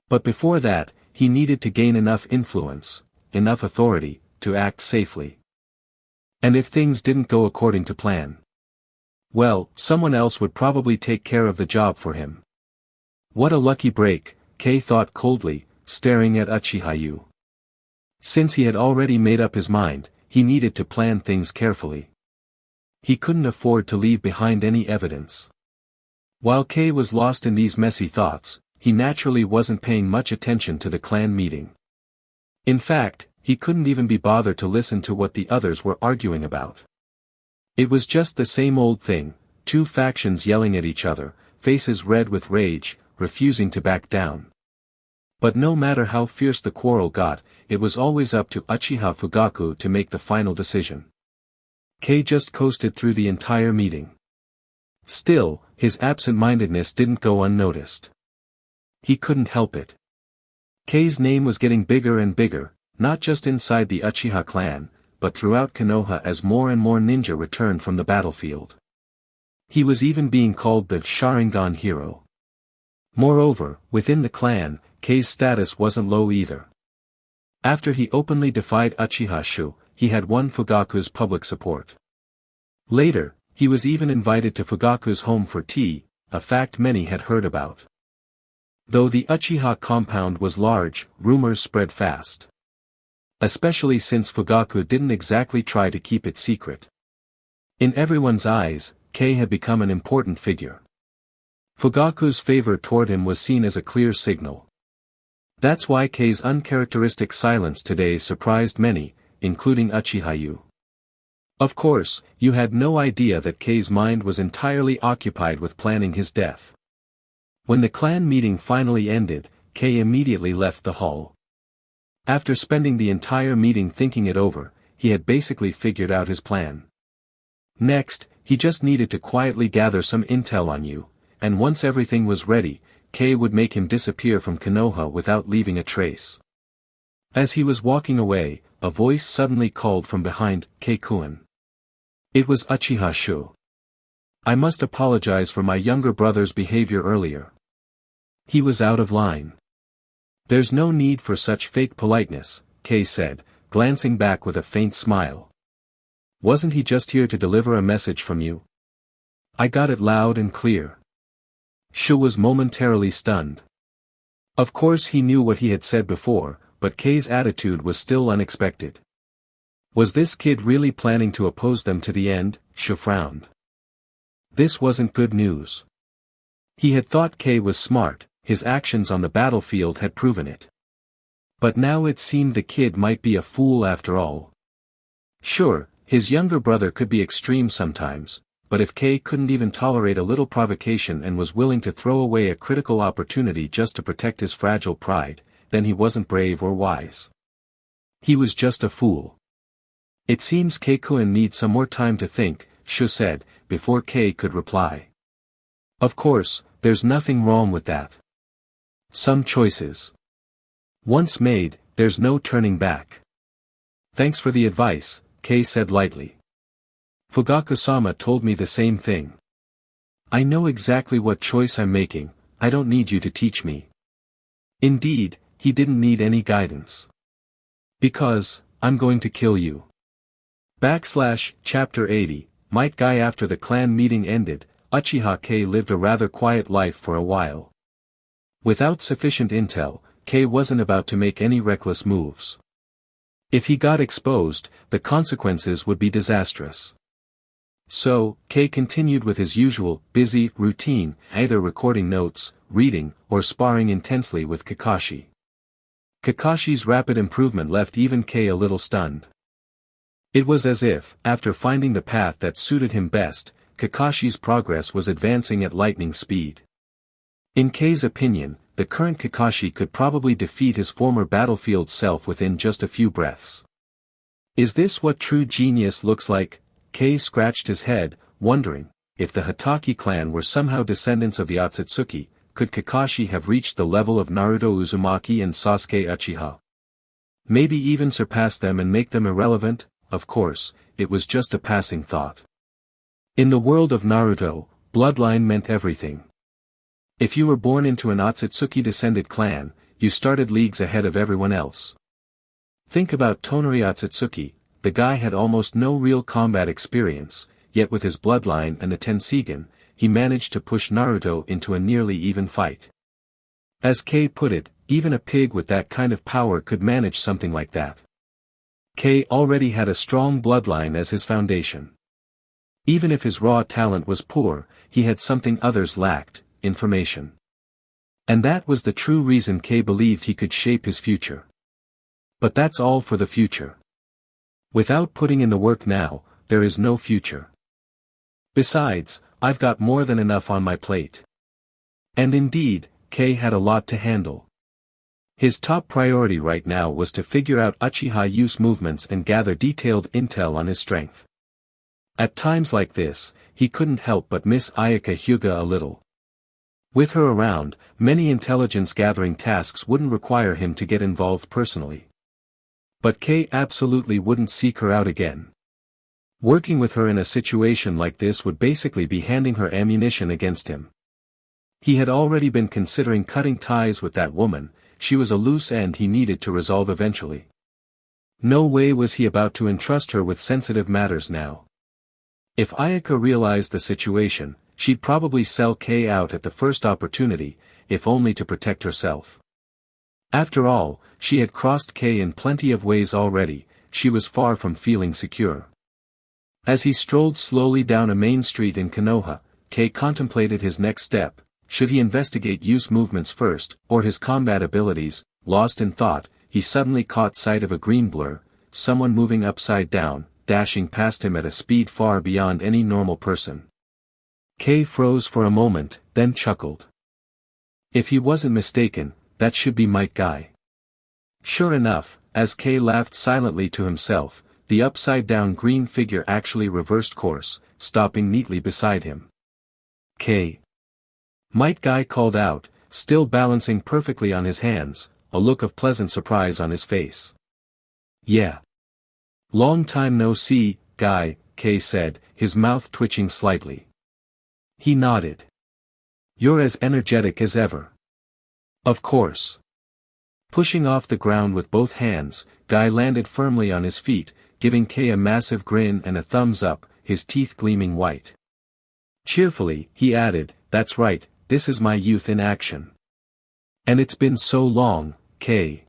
But before that, he needed to gain enough influence, enough authority, to act safely. And if things didn't go according to plan, well, someone else would probably take care of the job for him. What a lucky break, Kei thought coldly, staring at Uchiha. Since he had already made up his mind, he needed to plan things carefully. He couldn't afford to leave behind any evidence. While Kei was lost in these messy thoughts, he naturally wasn't paying much attention to the clan meeting. In fact, he couldn't even be bothered to listen to what the others were arguing about. It was just the same old thing, two factions yelling at each other, faces red with rage, refusing to back down. But no matter how fierce the quarrel got, it was always up to Uchiha Fugaku to make the final decision. Kei just coasted through the entire meeting. Still, his absent-mindedness didn't go unnoticed. He couldn't help it. Kei's name was getting bigger and bigger, not just inside the Uchiha clan, but throughout Konoha as more and more ninja returned from the battlefield. He was even being called the Sharingan hero. Moreover, within the clan, Kei's status wasn't low either. After he openly defied Uchiha Shu, he had won Fugaku's public support. Later, he was even invited to Fugaku's home for tea, a fact many had heard about. Though the Uchiha compound was large, rumors spread fast. Especially since Fugaku didn't exactly try to keep it secret. In everyone's eyes, Kei had become an important figure. Fugaku's favor toward him was seen as a clear signal. That's why Kei's uncharacteristic silence today surprised many, including Uchiha. Of course, you had no idea that Kei's mind was entirely occupied with planning his death. When the clan meeting finally ended, Kei immediately left the hall. After spending the entire meeting thinking it over, he had basically figured out his plan. Next, he just needed to quietly gather some intel on you, and once everything was ready, Kei would make him disappear from Konoha without leaving a trace. As he was walking away, a voice suddenly called from behind Kei-kun. It was Uchiha Shu. I must apologize for my younger brother's behavior earlier. He was out of line. There's no need for such fake politeness, Kei said, glancing back with a faint smile. Wasn't he just here to deliver a message from you? I got it loud and clear. Shu was momentarily stunned. Of course he knew what he had said before, but Kei's attitude was still unexpected. Was this kid really planning to oppose them to the end? Shu frowned. This wasn't good news. He had thought Kei was smart, his actions on the battlefield had proven it. But now it seemed the kid might be a fool after all. Sure, his younger brother could be extreme sometimes, but if Kei couldn't even tolerate a little provocation and was willing to throw away a critical opportunity just to protect his fragile pride, then he wasn't brave or wise. He was just a fool. It seems Kei-kun needs some more time to think, Shu said, before Kei could reply. Of course, there's nothing wrong with that. Some choices. Once made, there's no turning back. Thanks for the advice, Kei said lightly. Fugaku-sama told me the same thing. I know exactly what choice I'm making, I don't need you to teach me. Indeed, he didn't need any guidance. Because, I'm going to kill you. Chapter 80, Might Guy. After the clan meeting ended, Uchiha Kei lived a rather quiet life for a while. Without sufficient intel, Kei wasn't about to make any reckless moves. If he got exposed, the consequences would be disastrous. So, Kei continued with his usual, busy, routine, either recording notes, reading, or sparring intensely with Kakashi. Kakashi's rapid improvement left even Kei a little stunned. It was as if, after finding the path that suited him best, Kakashi's progress was advancing at lightning speed. In Kei's opinion, the current Kakashi could probably defeat his former battlefield self within just a few breaths. Is this what true genius looks like? Kei scratched his head, wondering, if the Hatake clan were somehow descendants of the Otsutsuki, could Kakashi have reached the level of Naruto Uzumaki and Sasuke Uchiha? Maybe even surpass them and make them irrelevant? Of course, it was just a passing thought. In the world of Naruto, bloodline meant everything. If you were born into an Otsutsuki-descended clan, you started leagues ahead of everyone else. Think about Tonari Otsutsuki. The guy had almost no real combat experience, yet with his bloodline and the Tenseigan, he managed to push Naruto into a nearly even fight. As Kei put it, even a pig with that kind of power could manage something like that. Kei already had a strong bloodline as his foundation. Even if his raw talent was poor, he had something others lacked, information. And that was the true reason Kei believed he could shape his future. But that's all for the future. Without putting in the work now, there is no future. Besides, I've got more than enough on my plate. And indeed, Kei had a lot to handle. His top priority right now was to figure out Uchiha use movements and gather detailed intel on his strength. At times like this, he couldn't help but miss Ayaka Hyuga a little. With her around, many intelligence-gathering tasks wouldn't require him to get involved personally. But Kei absolutely wouldn't seek her out again. Working with her in a situation like this would basically be handing her ammunition against him. He had already been considering cutting ties with that woman. She was a loose end he needed to resolve eventually. No way was he about to entrust her with sensitive matters now. If Ayaka realized the situation, she'd probably sell Kei out at the first opportunity, if only to protect herself. After all, she had crossed Kei in plenty of ways already. She was far from feeling secure. As he strolled slowly down a main street in Konoha, Kei contemplated his next step. Should he investigate use movements first, or his combat abilities? Lost in thought, he suddenly caught sight of a green blur, someone moving upside down, dashing past him at a speed far beyond any normal person. Kei froze for a moment, then chuckled. If he wasn't mistaken, that should be Might Guy. Sure enough, as Kei laughed silently to himself, the upside-down green figure actually reversed course, stopping neatly beside him. Kei. Might Guy called out, still balancing perfectly on his hands, a look of pleasant surprise on his face. Yeah. Long time no see, Guy, Kei said, his mouth twitching slightly. He nodded. You're as energetic as ever. Of course. Pushing off the ground with both hands, Guy landed firmly on his feet, giving Kei a massive grin and a thumbs up, his teeth gleaming white. Cheerfully, he added, that's right, this is my youth in action. And it's been so long, Kei.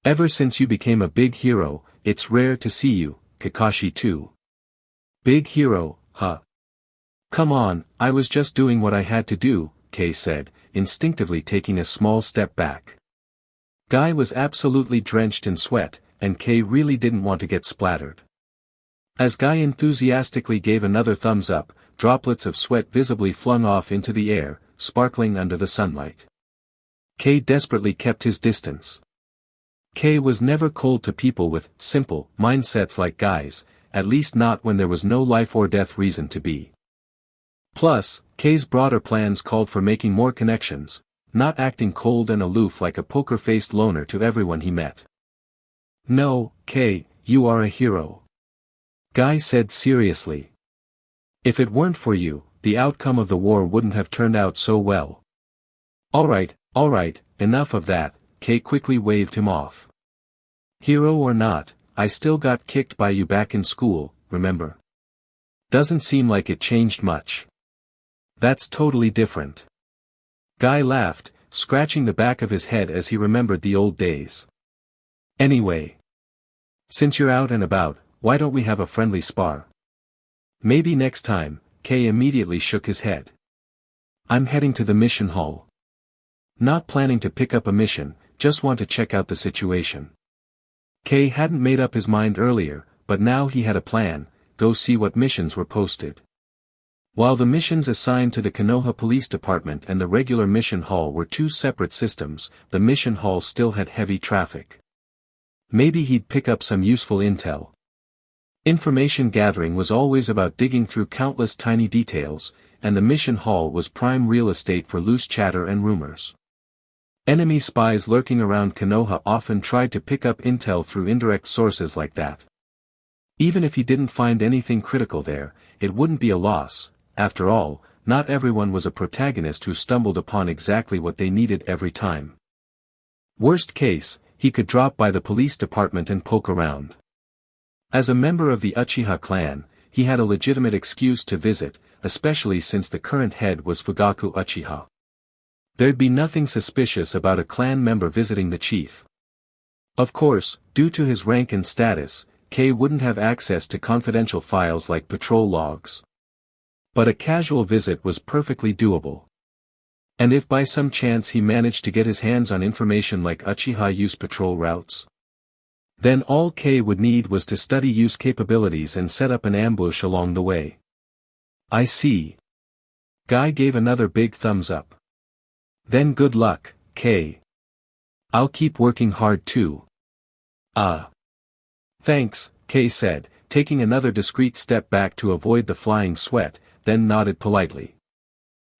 Ever since you became a big hero, it's rare to see you, Kakashi too. Big hero, huh? Come on, I was just doing what I had to do, Kei said, instinctively taking a small step back. Guy was absolutely drenched in sweat, and Kei really didn't want to get splattered. As Guy enthusiastically gave another thumbs up, droplets of sweat visibly flung off into the air, sparkling under the sunlight. Kei desperately kept his distance. Kei was never cold to people with simple mindsets like Guy's, at least not when there was no life or death reason to be. Plus, Kei's broader plans called for making more connections, not acting cold and aloof like a poker-faced loner to everyone he met. No, Kei, you are a hero. Guy said seriously. If it weren't for you, the outcome of the war wouldn't have turned out so well. Alright, enough of that, Kei quickly waved him off. Hero or not, I still got kicked by you back in school, remember? Doesn't seem like it changed much. That's totally different. Guy laughed, scratching the back of his head as he remembered the old days. Anyway. Since you're out and about, why don't we have a friendly spar? Maybe next time, Kei immediately shook his head. I'm heading to the mission hall. Not planning to pick up a mission, just want to check out the situation. Kei hadn't made up his mind earlier, but now he had a plan: go see what missions were posted. While the missions assigned to the Konoha Police Department and the regular mission hall were two separate systems, the mission hall still had heavy traffic. Maybe he'd pick up some useful intel. Information gathering was always about digging through countless tiny details, and the mission hall was prime real estate for loose chatter and rumors. Enemy spies lurking around Konoha often tried to pick up intel through indirect sources like that. Even if he didn't find anything critical there, it wouldn't be a loss. After all, not everyone was a protagonist who stumbled upon exactly what they needed every time. Worst case, he could drop by the police department and poke around. As a member of the Uchiha clan, he had a legitimate excuse to visit, especially since the current head was Fugaku Uchiha. There'd be nothing suspicious about a clan member visiting the chief. Of course, due to his rank and status, Kei wouldn't have access to confidential files like patrol logs. But a casual visit was perfectly doable. And if by some chance he managed to get his hands on information like Uchiha use patrol routes, then all Kei would need was to study use capabilities and set up an ambush along the way. I see. Guy gave another big thumbs up. Then good luck, Kei. I'll keep working hard too. Thanks, Kei said, taking another discreet step back to avoid the flying sweat, then nodded politely.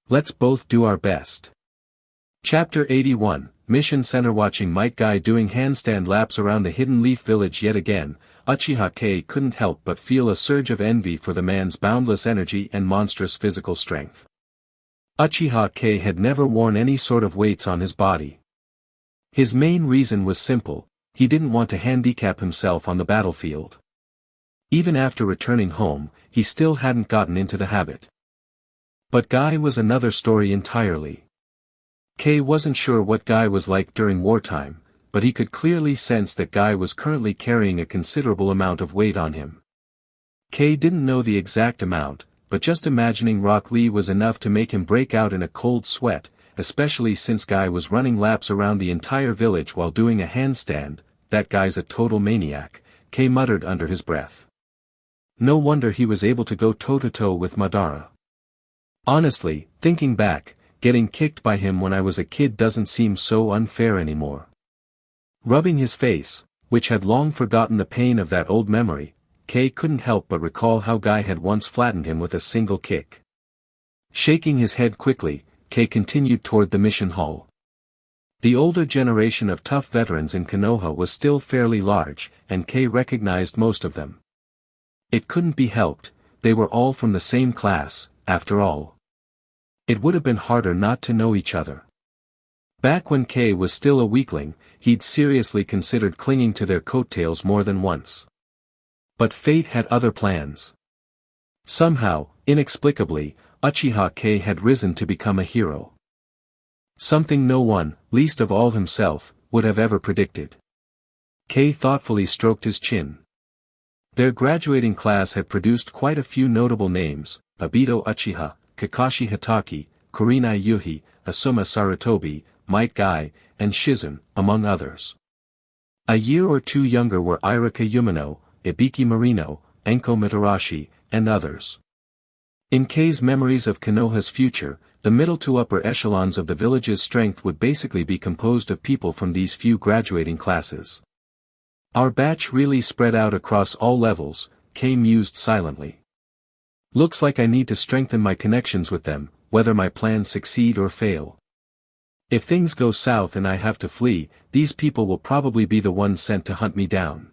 Let's both do our best. Chapter 81, Mission Center. Watching Might Guy doing handstand laps around the Hidden Leaf Village yet again, Uchiha Kei couldn't help but feel a surge of envy for the man's boundless energy and monstrous physical strength. Uchiha Kei had never worn any sort of weights on his body. His main reason was simple: he didn't want to handicap himself on the battlefield. Even after returning home, he still hadn't gotten into the habit. But Guy was another story entirely. Kei wasn't sure what Guy was like during wartime, but he could clearly sense that Guy was currently carrying a considerable amount of weight on him. Kei didn't know the exact amount, but just imagining Rock Lee was enough to make him break out in a cold sweat, especially since Guy was running laps around the entire village while doing a handstand. That guy's a total maniac, Kei muttered under his breath. No wonder he was able to go toe-to-toe with Madara. Honestly, thinking back, getting kicked by him when I was a kid doesn't seem so unfair anymore. Rubbing his face, which had long forgotten the pain of that old memory, Kei couldn't help but recall how Guy had once flattened him with a single kick. Shaking his head quickly, Kei continued toward the mission hall. The older generation of tough veterans in Konoha was still fairly large, and Kei recognized most of them. It couldn't be helped, they were all from the same class, after all. It would have been harder not to know each other. Back when Kei was still a weakling, he'd seriously considered clinging to their coattails more than once. But fate had other plans. Somehow, inexplicably, Uchiha Kei had risen to become a hero. Something no one, least of all himself, would have ever predicted. Kei thoughtfully stroked his chin. Their graduating class had produced quite a few notable names: Obito Uchiha, Kakashi Hatake, Kurenai Yuhi, Asuma Sarutobi, Might Guy, and Shizun, among others. A year or two younger were Irika Yumino, Ibiki Marino, Enko Mitarashi, and others. In Kei's memories of Konoha's future, the middle to upper echelons of the village's strength would basically be composed of people from these few graduating classes. Our batch really spread out across all levels, Kei mused silently. Looks like I need to strengthen my connections with them, whether my plans succeed or fail. If things go south and I have to flee, these people will probably be the ones sent to hunt me down.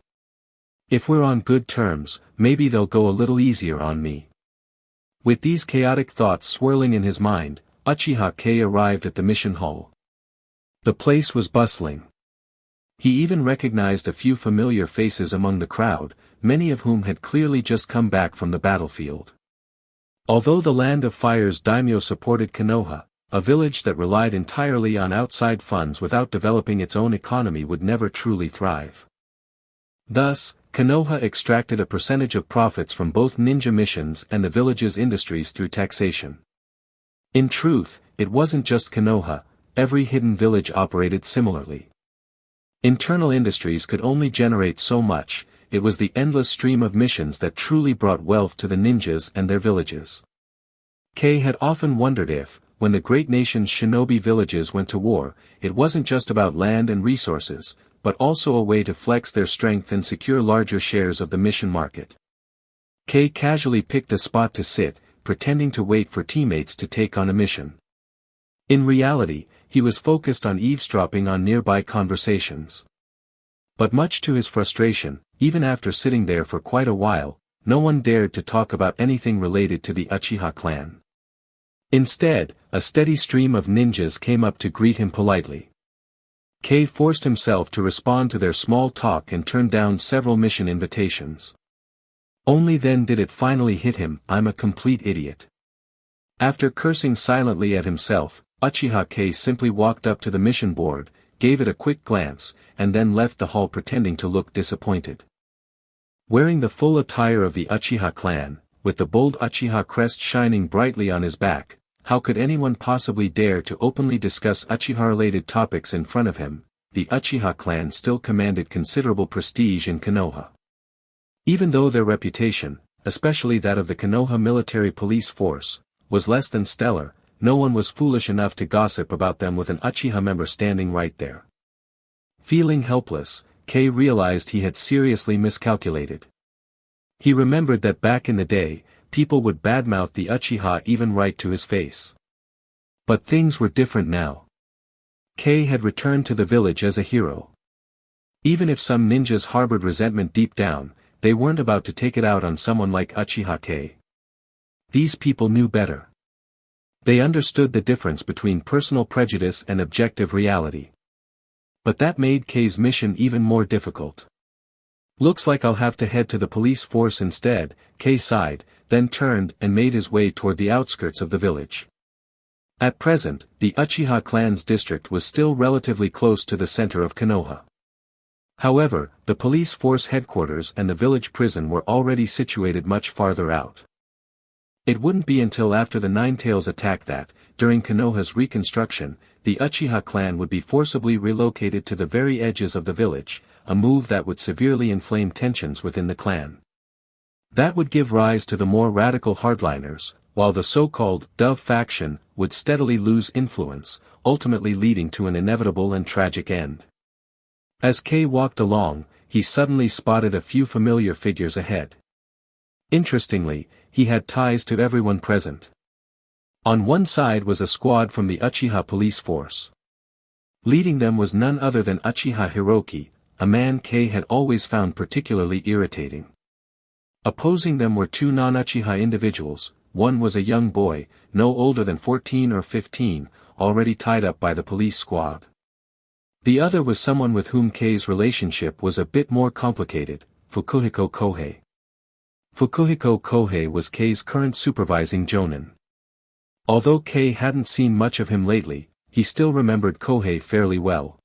If we're on good terms, maybe they'll go a little easier on me. With these chaotic thoughts swirling in his mind, Uchiha Kei arrived at the mission hall. The place was bustling. He even recognized a few familiar faces among the crowd, many of whom had clearly just come back from the battlefield. Although the Land of Fire's daimyo supported Konoha, a village that relied entirely on outside funds without developing its own economy would never truly thrive. Thus, Konoha extracted a percentage of profits from both ninja missions and the village's industries through taxation. In truth, it wasn't just Konoha, every hidden village operated similarly. Internal industries could only generate so much, it was the endless stream of missions that truly brought wealth to the ninjas and their villages. Kei had often wondered if, when the great nation's shinobi villages went to war, it wasn't just about land and resources, but also a way to flex their strength and secure larger shares of the mission market. Kei casually picked a spot to sit, pretending to wait for teammates to take on a mission. In reality, he was focused on eavesdropping on nearby conversations. But much to his frustration, even after sitting there for quite a while, no one dared to talk about anything related to the Uchiha clan. Instead, a steady stream of ninjas came up to greet him politely. Kei forced himself to respond to their small talk and turned down several mission invitations. Only then did it finally hit him, I'm a complete idiot. After cursing silently at himself, Uchiha Kei simply walked up to the mission board, gave it a quick glance, and then left the hall pretending to look disappointed. Wearing the full attire of the Uchiha clan, with the bold Uchiha crest shining brightly on his back, how could anyone possibly dare to openly discuss Uchiha-related topics in front of him? The Uchiha clan still commanded considerable prestige in Konoha. Even though their reputation, especially that of the Konoha military police force, was less than stellar, no one was foolish enough to gossip about them with an Uchiha member standing right there. Feeling helpless, Kei realized he had seriously miscalculated. He remembered that back in the day, people would badmouth the Uchiha even right to his face. But things were different now. Kei had returned to the village as a hero. Even if some ninjas harbored resentment deep down, they weren't about to take it out on someone like Uchiha Kei. These people knew better. They understood the difference between personal prejudice and objective reality. But that made Kei's mission even more difficult. Looks like I'll have to head to the police force instead, Kei sighed, then turned and made his way toward the outskirts of the village. At present, the Uchiha clan's district was still relatively close to the center of Konoha. However, the police force headquarters and the village prison were already situated much farther out. It wouldn't be until after the Ninetales attack that, during Konoha's reconstruction, the Uchiha clan would be forcibly relocated to the very edges of the village, a move that would severely inflame tensions within the clan. That would give rise to the more radical hardliners, while the so-called Dove faction would steadily lose influence, ultimately leading to an inevitable and tragic end. As Kei walked along, he suddenly spotted a few familiar figures ahead. Interestingly, he had ties to everyone present. On one side was a squad from the Uchiha police force. Leading them was none other than Uchiha Hiroki, a man Kei had always found particularly irritating. Opposing them were two non-Uchiha individuals. One was a young boy, no older than 14 or 15, already tied up by the police squad. The other was someone with whom Kei's relationship was a bit more complicated, Fukuhiko Kohei. Fukuhiko Kohei was Kei's current supervising jonin. Although Kei hadn't seen much of him lately, he still remembered Kohei fairly well.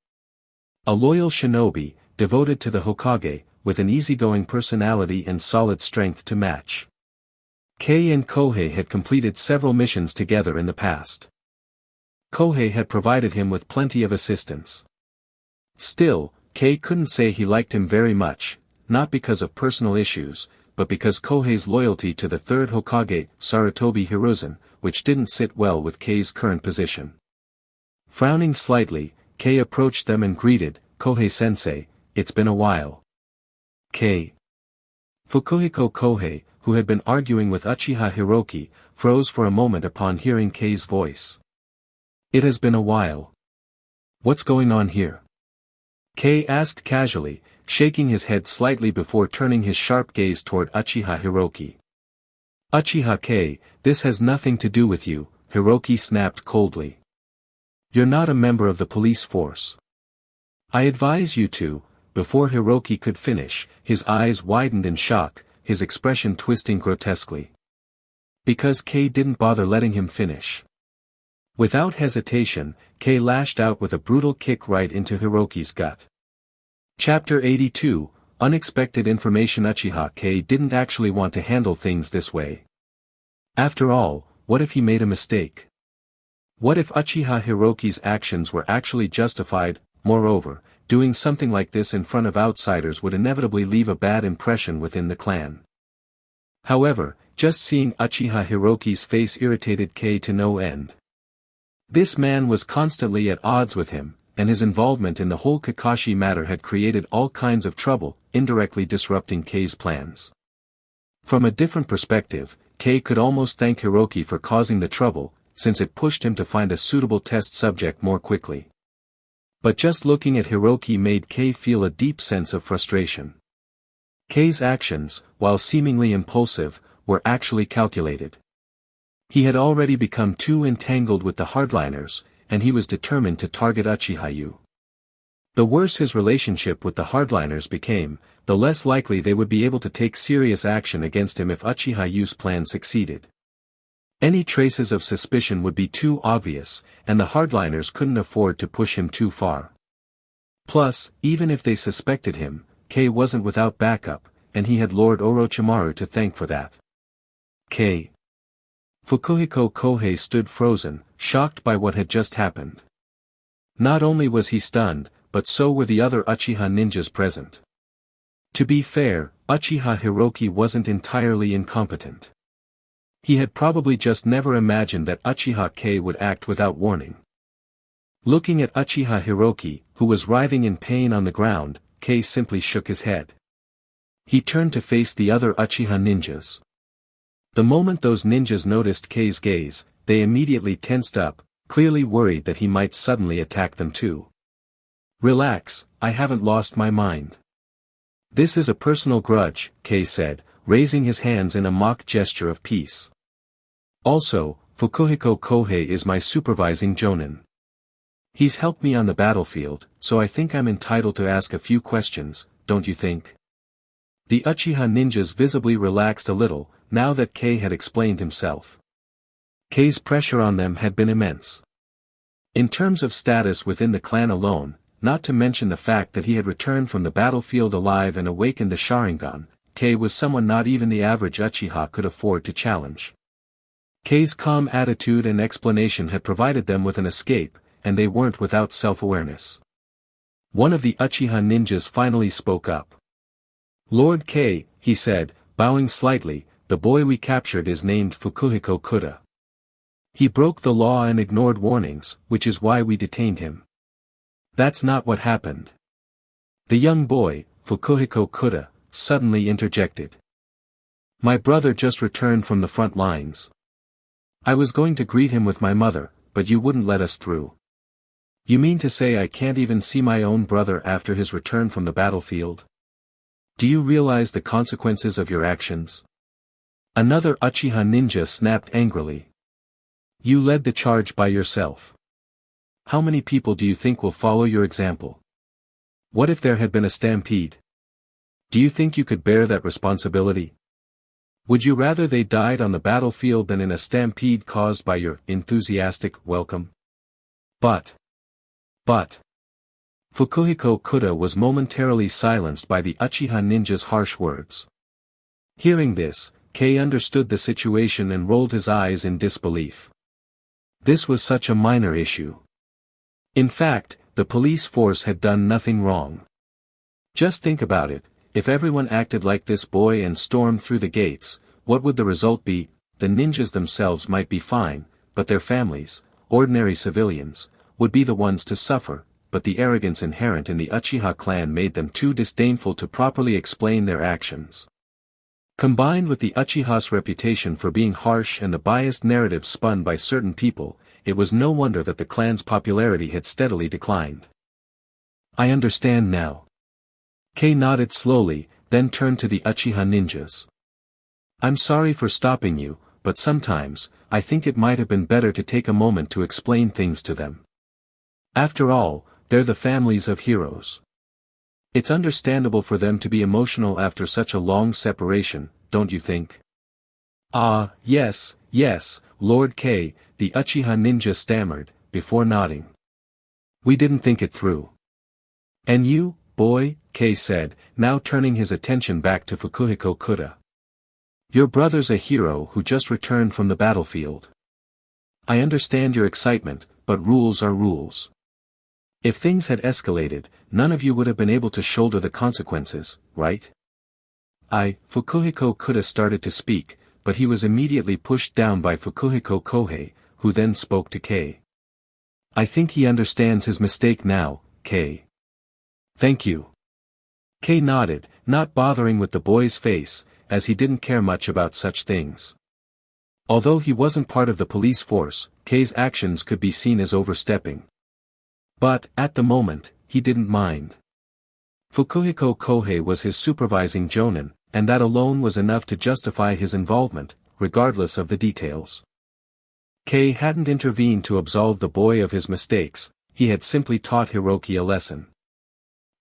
A loyal shinobi, devoted to the Hokage, with an easygoing personality and solid strength to match. Kei and Kohei had completed several missions together in the past. Kohei had provided him with plenty of assistance. Still, Kei couldn't say he liked him very much, not because of personal issues, but because Kohei's loyalty to the third Hokage, Sarutobi Hiruzen, which didn't sit well with Kei's current position. Frowning slightly, Kei approached them and greeted, Kohei-sensei, it's been a while. Kei. Fukuhiko Kohei, who had been arguing with Uchiha Hiroki, froze for a moment upon hearing Kei's voice. It has been a while. What's going on here? Kei asked casually, shaking his head slightly before turning his sharp gaze toward Uchiha Hiroki. Uchiha Kei, this has nothing to do with you, Hiroki snapped coldly. You're not a member of the police force. I advise you to. Before Hiroki could finish, his eyes widened in shock, his expression twisting grotesquely. Because Kei didn't bother letting him finish. Without hesitation, Kei lashed out with a brutal kick right into Hiroki's gut. Chapter 82, unexpected information. Uchiha Kei didn't actually want to handle things this way. After all, what if he made a mistake? What if Uchiha Hiroki's actions were actually justified? Moreover, doing something like this in front of outsiders would inevitably leave a bad impression within the clan. However, just seeing Uchiha Hiroki's face irritated Kei to no end. This man was constantly at odds with him, and his involvement in the whole Kakashi matter had created all kinds of trouble, indirectly disrupting Kei's plans. From a different perspective, Kei could almost thank Hiroki for causing the trouble, since it pushed him to find a suitable test subject more quickly. But just looking at Hiroki made Kei feel a deep sense of frustration. Kei's actions, while seemingly impulsive, were actually calculated. He had already become too entangled with the hardliners, and he was determined to target Uchiha Yu. The worse his relationship with the hardliners became, the less likely they would be able to take serious action against him if Uchiha Yu's plan succeeded. Any traces of suspicion would be too obvious, and the hardliners couldn't afford to push him too far. Plus, even if they suspected him, Kei wasn't without backup, and he had Lord Orochimaru to thank for that. Kei. Fukuhiko Kohei stood frozen, shocked by what had just happened. Not only was he stunned, but so were the other Uchiha ninjas present. To be fair, Uchiha Hiroki wasn't entirely incompetent. He had probably just never imagined that Uchiha Kei would act without warning. Looking at Uchiha Hiroki, who was writhing in pain on the ground, Kei simply shook his head. He turned to face the other Uchiha ninjas. The moment those ninjas noticed Kei's gaze, they immediately tensed up, clearly worried that he might suddenly attack them too. Relax, I haven't lost my mind. This is a personal grudge, Kei said, raising his hands in a mock gesture of peace. Also, Fukuhiko Kohei is my supervising jonin. He's helped me on the battlefield, so I think I'm entitled to ask a few questions, don't you think? The Uchiha ninjas visibly relaxed a little, now that Kei had explained himself. Kei's pressure on them had been immense. In terms of status within the clan alone, not to mention the fact that he had returned from the battlefield alive and awakened the Sharingan, Kei was someone not even the average Uchiha could afford to challenge. Kei's calm attitude and explanation had provided them with an escape, and they weren't without self-awareness. One of the Uchiha ninjas finally spoke up. Lord Kei, he said, bowing slightly, the boy we captured is named Fukuhiko Kuda. He broke the law and ignored warnings, which is why we detained him. That's not what happened. The young boy, Fukuhiko Kuda, suddenly interjected. My brother just returned from the front lines. I was going to greet him with my mother, but you wouldn't let us through. You mean to say I can't even see my own brother after his return from the battlefield? Do you realize the consequences of your actions? Another Uchiha ninja snapped angrily. You led the charge by yourself. How many people do you think will follow your example? What if there had been a stampede? Do you think you could bear that responsibility? Would you rather they died on the battlefield than in a stampede caused by your enthusiastic welcome? But. Fukuhiko Kuda was momentarily silenced by the Uchiha ninja's harsh words. Hearing this, Kei understood the situation and rolled his eyes in disbelief. This was such a minor issue. In fact, the police force had done nothing wrong. Just think about it, if everyone acted like this boy and stormed through the gates, what would the result be? The ninjas themselves might be fine, but their families, ordinary civilians, would be the ones to suffer, but the arrogance inherent in the Uchiha clan made them too disdainful to properly explain their actions. Combined with the Uchiha's reputation for being harsh and the biased narratives spun by certain people, it was no wonder that the clan's popularity had steadily declined. I understand now. Kei nodded slowly, then turned to the Uchiha ninjas. I'm sorry for stopping you, but sometimes, I think it might have been better to take a moment to explain things to them. After all, they're the families of heroes. It's understandable for them to be emotional after such a long separation, don't you think? Ah, yes, Lord Kei, the Uchiha ninja stammered, before nodding. We didn't think it through. And you, boy, Kei said, now turning his attention back to Fukuhiko Kuta. Your brother's a hero who just returned from the battlefield. I understand your excitement, but rules are rules. If things had escalated, none of you would have been able to shoulder the consequences, right? Fukuhiko Kuta started to speak, but he was immediately pushed down by Fukuhiko Kohei, who then spoke to Kei. I think he understands his mistake now, Kei. Thank you. Kei nodded, not bothering with the boy's face, as he didn't care much about such things. Although he wasn't part of the police force, Kei's actions could be seen as overstepping. But, at the moment, he didn't mind. Fukuhiko Kohei was his supervising jonin, and that alone was enough to justify his involvement, regardless of the details. Kei hadn't intervened to absolve the boy of his mistakes, he had simply taught Hiroki a lesson.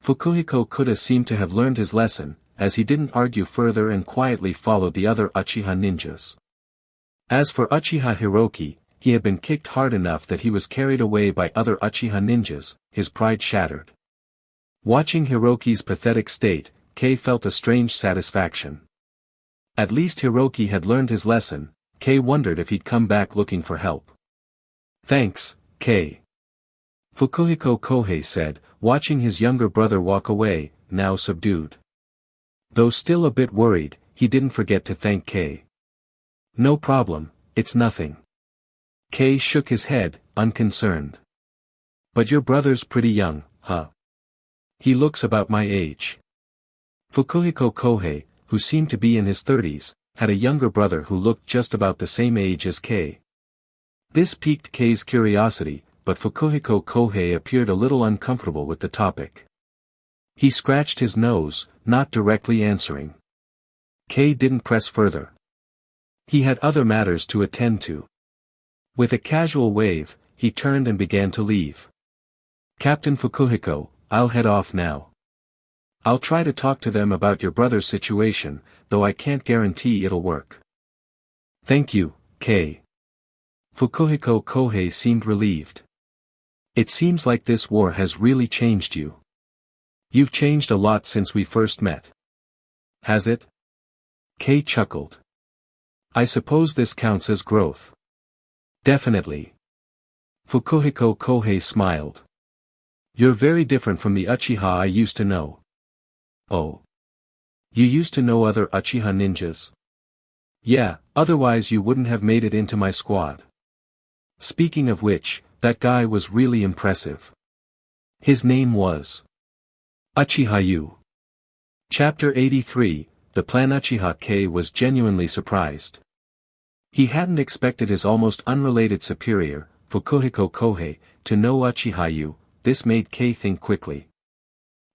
Fukuhiko Kuta seemed to have learned his lesson, as he didn't argue further and quietly followed the other Uchiha ninjas. As for Uchiha Hiroki, he had been kicked hard enough that he was carried away by other Uchiha ninjas, his pride shattered. Watching Hiroki's pathetic state, Kei felt a strange satisfaction. At least Hiroki had learned his lesson. Kei wondered if he'd come back looking for help. Thanks, Kei. Fukuhiko Kohei said, watching his younger brother walk away, now subdued. Though still a bit worried, he didn't forget to thank Kei. No problem, it's nothing. Kei shook his head, unconcerned. But your brother's pretty young, huh? He looks about my age. Fukuhiko Kohei, who seemed to be in his 30s, had a younger brother who looked just about the same age as Kei. This piqued Kei's curiosity, but Fukuhiko Kohei appeared a little uncomfortable with the topic. He scratched his nose, not directly answering. Kei didn't press further. He had other matters to attend to. With a casual wave, he turned and began to leave. Captain Fukuhiko, I'll head off now. I'll try to talk to them about your brother's situation, though I can't guarantee it'll work. Thank you, Kei. Fukuhiko Kohei seemed relieved. It seems like this war has really changed you. You've changed a lot since we first met. Has it? Kei chuckled. I suppose this counts as growth. Definitely. Fukuhiko Kohei smiled. You're very different from the Uchiha I used to know. Oh. You used to know other Uchiha ninjas? Yeah, otherwise you wouldn't have made it into my squad. Speaking of which, that guy was really impressive. His name was Uchiha Yu. Chapter 83, The Plan. Uchiha Kei was genuinely surprised. He hadn't expected his almost unrelated superior, Fukuhiko Kohei, to know Uchiha Yu. This made Kei think quickly.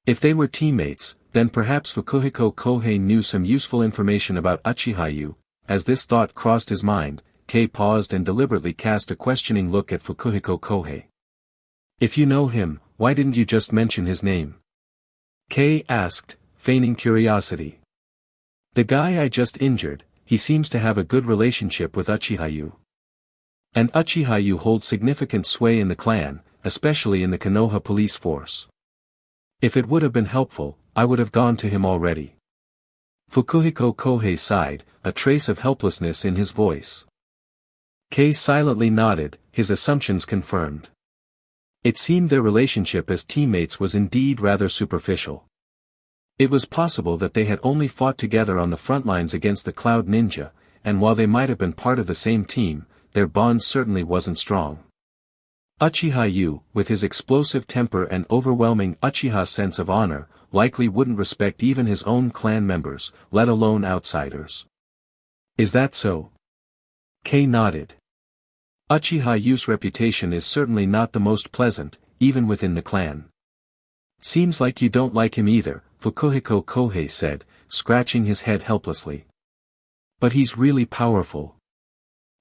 If they were teammates, then perhaps Fukuhiko Kohei knew some useful information about Uchiha Yu. As this thought crossed his mind, Kei paused and deliberately cast a questioning look at Fukuhiko Kohei. If you know him, why didn't you just mention his name? Kei asked, feigning curiosity. The guy I just injured, he seems to have a good relationship with Uchiha Yu. And Uchiha Yu holds significant sway in the clan, especially in the Konoha police force. If it would have been helpful, I would have gone to him already. Fukuhiko Kohei sighed, a trace of helplessness in his voice. Kei silently nodded, his assumptions confirmed. It seemed their relationship as teammates was indeed rather superficial. It was possible that they had only fought together on the front lines against the Cloud Ninja, and while they might have been part of the same team, their bond certainly wasn't strong. Uchiha Yu, with his explosive temper and overwhelming Uchiha sense of honor, likely wouldn't respect even his own clan members, let alone outsiders. Is that so? Kei nodded. Uchiha Yu's reputation is certainly not the most pleasant, even within the clan. Seems like you don't like him either, Fukuhiko Kohei said, scratching his head helplessly. But he's really powerful.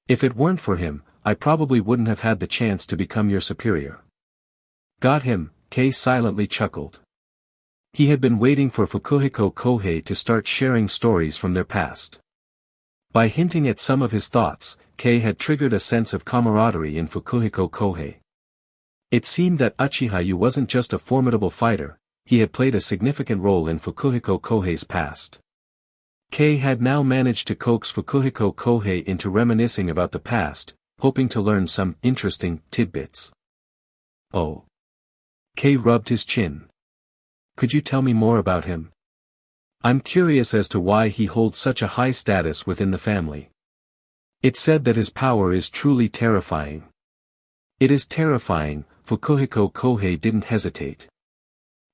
If it weren't for him, I probably wouldn't have had the chance to become your superior. Got him, Kei silently chuckled. He had been waiting for Fukuhiko Kohei to start sharing stories from their past. By hinting at some of his thoughts, Kei had triggered a sense of camaraderie in Fukuhiko Kohei. It seemed that Uchiha Yu wasn't just a formidable fighter, he had played a significant role in Fukuhiko Kohei's past. Kei had now managed to coax Fukuhiko Kohei into reminiscing about the past, hoping to learn some interesting tidbits. Oh. Kei rubbed his chin. Could you tell me more about him? I'm curious as to why he holds such a high status within the family. It's said that his power is truly terrifying. It is terrifying. Fukuhiko Kohei didn't hesitate.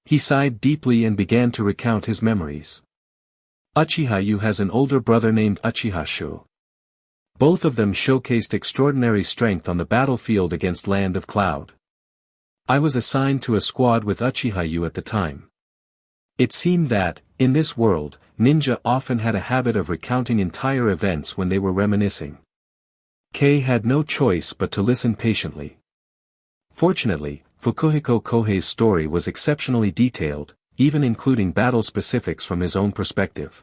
He sighed deeply and began to recount his memories. Uchiha Yu has an older brother named Uchiha Sho. Both of them showcased extraordinary strength on the battlefield against Land of Cloud. I was assigned to a squad with Uchiha Yu at the time. It seemed that, in this world, ninja often had a habit of recounting entire events when they were reminiscing. Kei had no choice but to listen patiently. Fortunately, Fukuhiko Kohei's story was exceptionally detailed, even including battle specifics from his own perspective.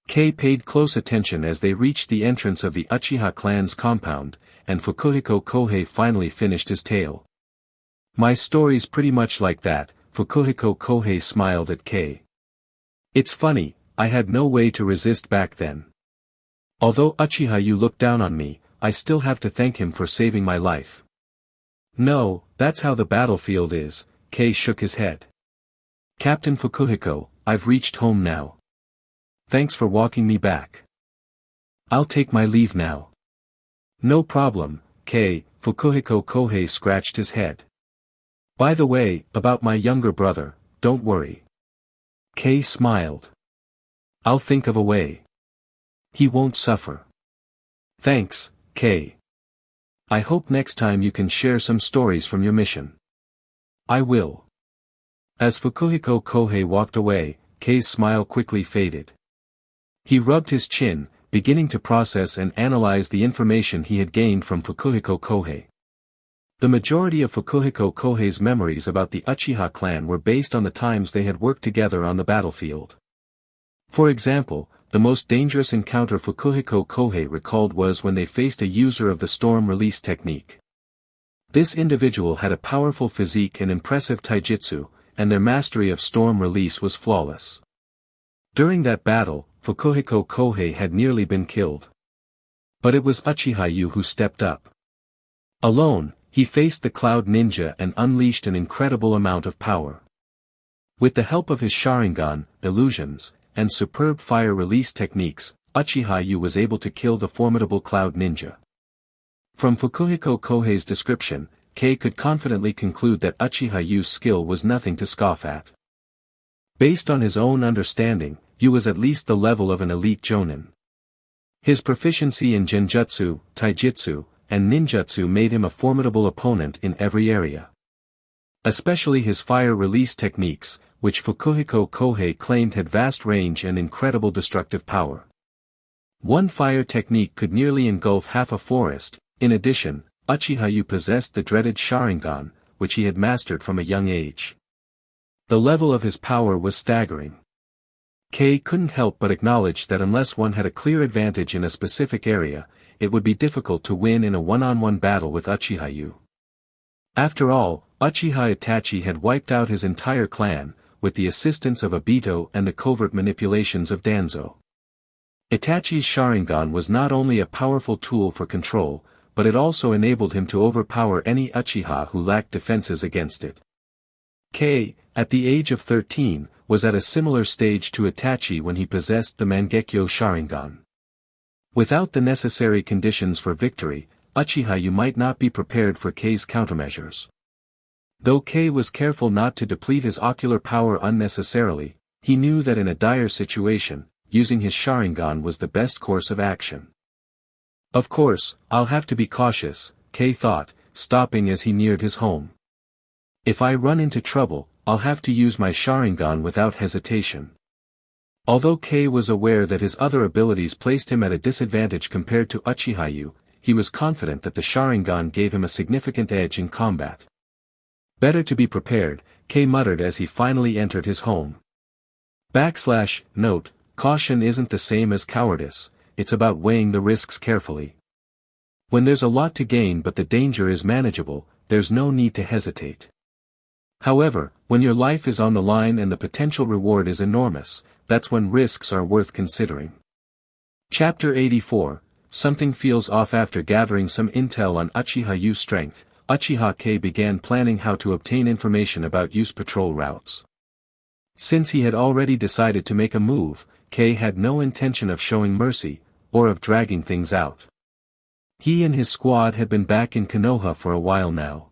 Kei paid close attention as they reached the entrance of the Uchiha clan's compound, and Fukuhiko Kohei finally finished his tale. My story's pretty much like that, Fukuhiko Kohei smiled at Kei. It's funny, I had no way to resist back then. Although Uchiha Yu looked down on me, I still have to thank him for saving my life. No, that's how the battlefield is. Kei shook his head. Captain Fukuhiko, I've reached home now. Thanks for walking me back. I'll take my leave now. No problem, Kei. Fukuhiko Kohei scratched his head. By the way, about my younger brother, don't worry. Kei smiled. I'll think of a way. He won't suffer. Thanks, Kei. I hope next time you can share some stories from your mission. I will. As Fukuhiko Kohei walked away, Kei's smile quickly faded. He rubbed his chin, beginning to process and analyze the information he had gained from Fukuhiko Kohei. The majority of Fukuhiko Kohei's memories about the Uchiha clan were based on the times they had worked together on the battlefield. For example, the most dangerous encounter Fukuhiko Kohei recalled was when they faced a user of the storm release technique. This individual had a powerful physique and impressive taijutsu, and their mastery of storm release was flawless. During that battle, Fukuhiko Kohei had nearly been killed. But it was Uchiha Yu who stepped up. Alone, he faced the Cloud Ninja and unleashed an incredible amount of power. With the help of his Sharingan, illusions, and superb fire release techniques, Uchiha Yu was able to kill the formidable Cloud Ninja. From Fukuhiko Kohei's description, Kei could confidently conclude that Uchiha Yu's skill was nothing to scoff at. Based on his own understanding, Yu was at least the level of an elite jonin. His proficiency in genjutsu, taijutsu, and ninjutsu made him a formidable opponent in every area. Especially his fire release techniques, which Fukuhiko Kohei claimed had vast range and incredible destructive power. One fire technique could nearly engulf half a forest. In addition, Uchiha Yu possessed the dreaded Sharingan, which he had mastered from a young age. The level of his power was staggering. Kei couldn't help but acknowledge that unless one had a clear advantage in a specific area, it would be difficult to win in a one-on-one battle with Uchiha Yu. After all, Uchiha Itachi had wiped out his entire clan, with the assistance of Obito and the covert manipulations of Danzo. Itachi's Sharingan was not only a powerful tool for control, but it also enabled him to overpower any Uchiha who lacked defenses against it. Kei, at the age of 13, was at a similar stage to Itachi when he possessed the Mangekyo Sharingan. Without the necessary conditions for victory, Uchiha Yu might not be prepared for Kei's countermeasures. Though Kei was careful not to deplete his ocular power unnecessarily, he knew that in a dire situation, using his Sharingan was the best course of action. Of course, I'll have to be cautious, Kei thought, stopping as he neared his home. If I run into trouble, I'll have to use my Sharingan without hesitation. Although Kei was aware that his other abilities placed him at a disadvantage compared to Uchiha Yu, he was confident that the Sharingan gave him a significant edge in combat. Better to be prepared, Kei muttered as he finally entered his home. Note, caution isn't the same as cowardice, it's about weighing the risks carefully. When there's a lot to gain but the danger is manageable, there's no need to hesitate. However, when your life is on the line and the potential reward is enormous, that's when risks are worth considering. Chapter 84, Something feels off. After gathering some intel on Uchiha Yu's strength, Uchiha Kei began planning how to obtain information about Yu's patrol routes. Since he had already decided to make a move, Kei had no intention of showing mercy, or of dragging things out. He and his squad had been back in Konoha for a while now.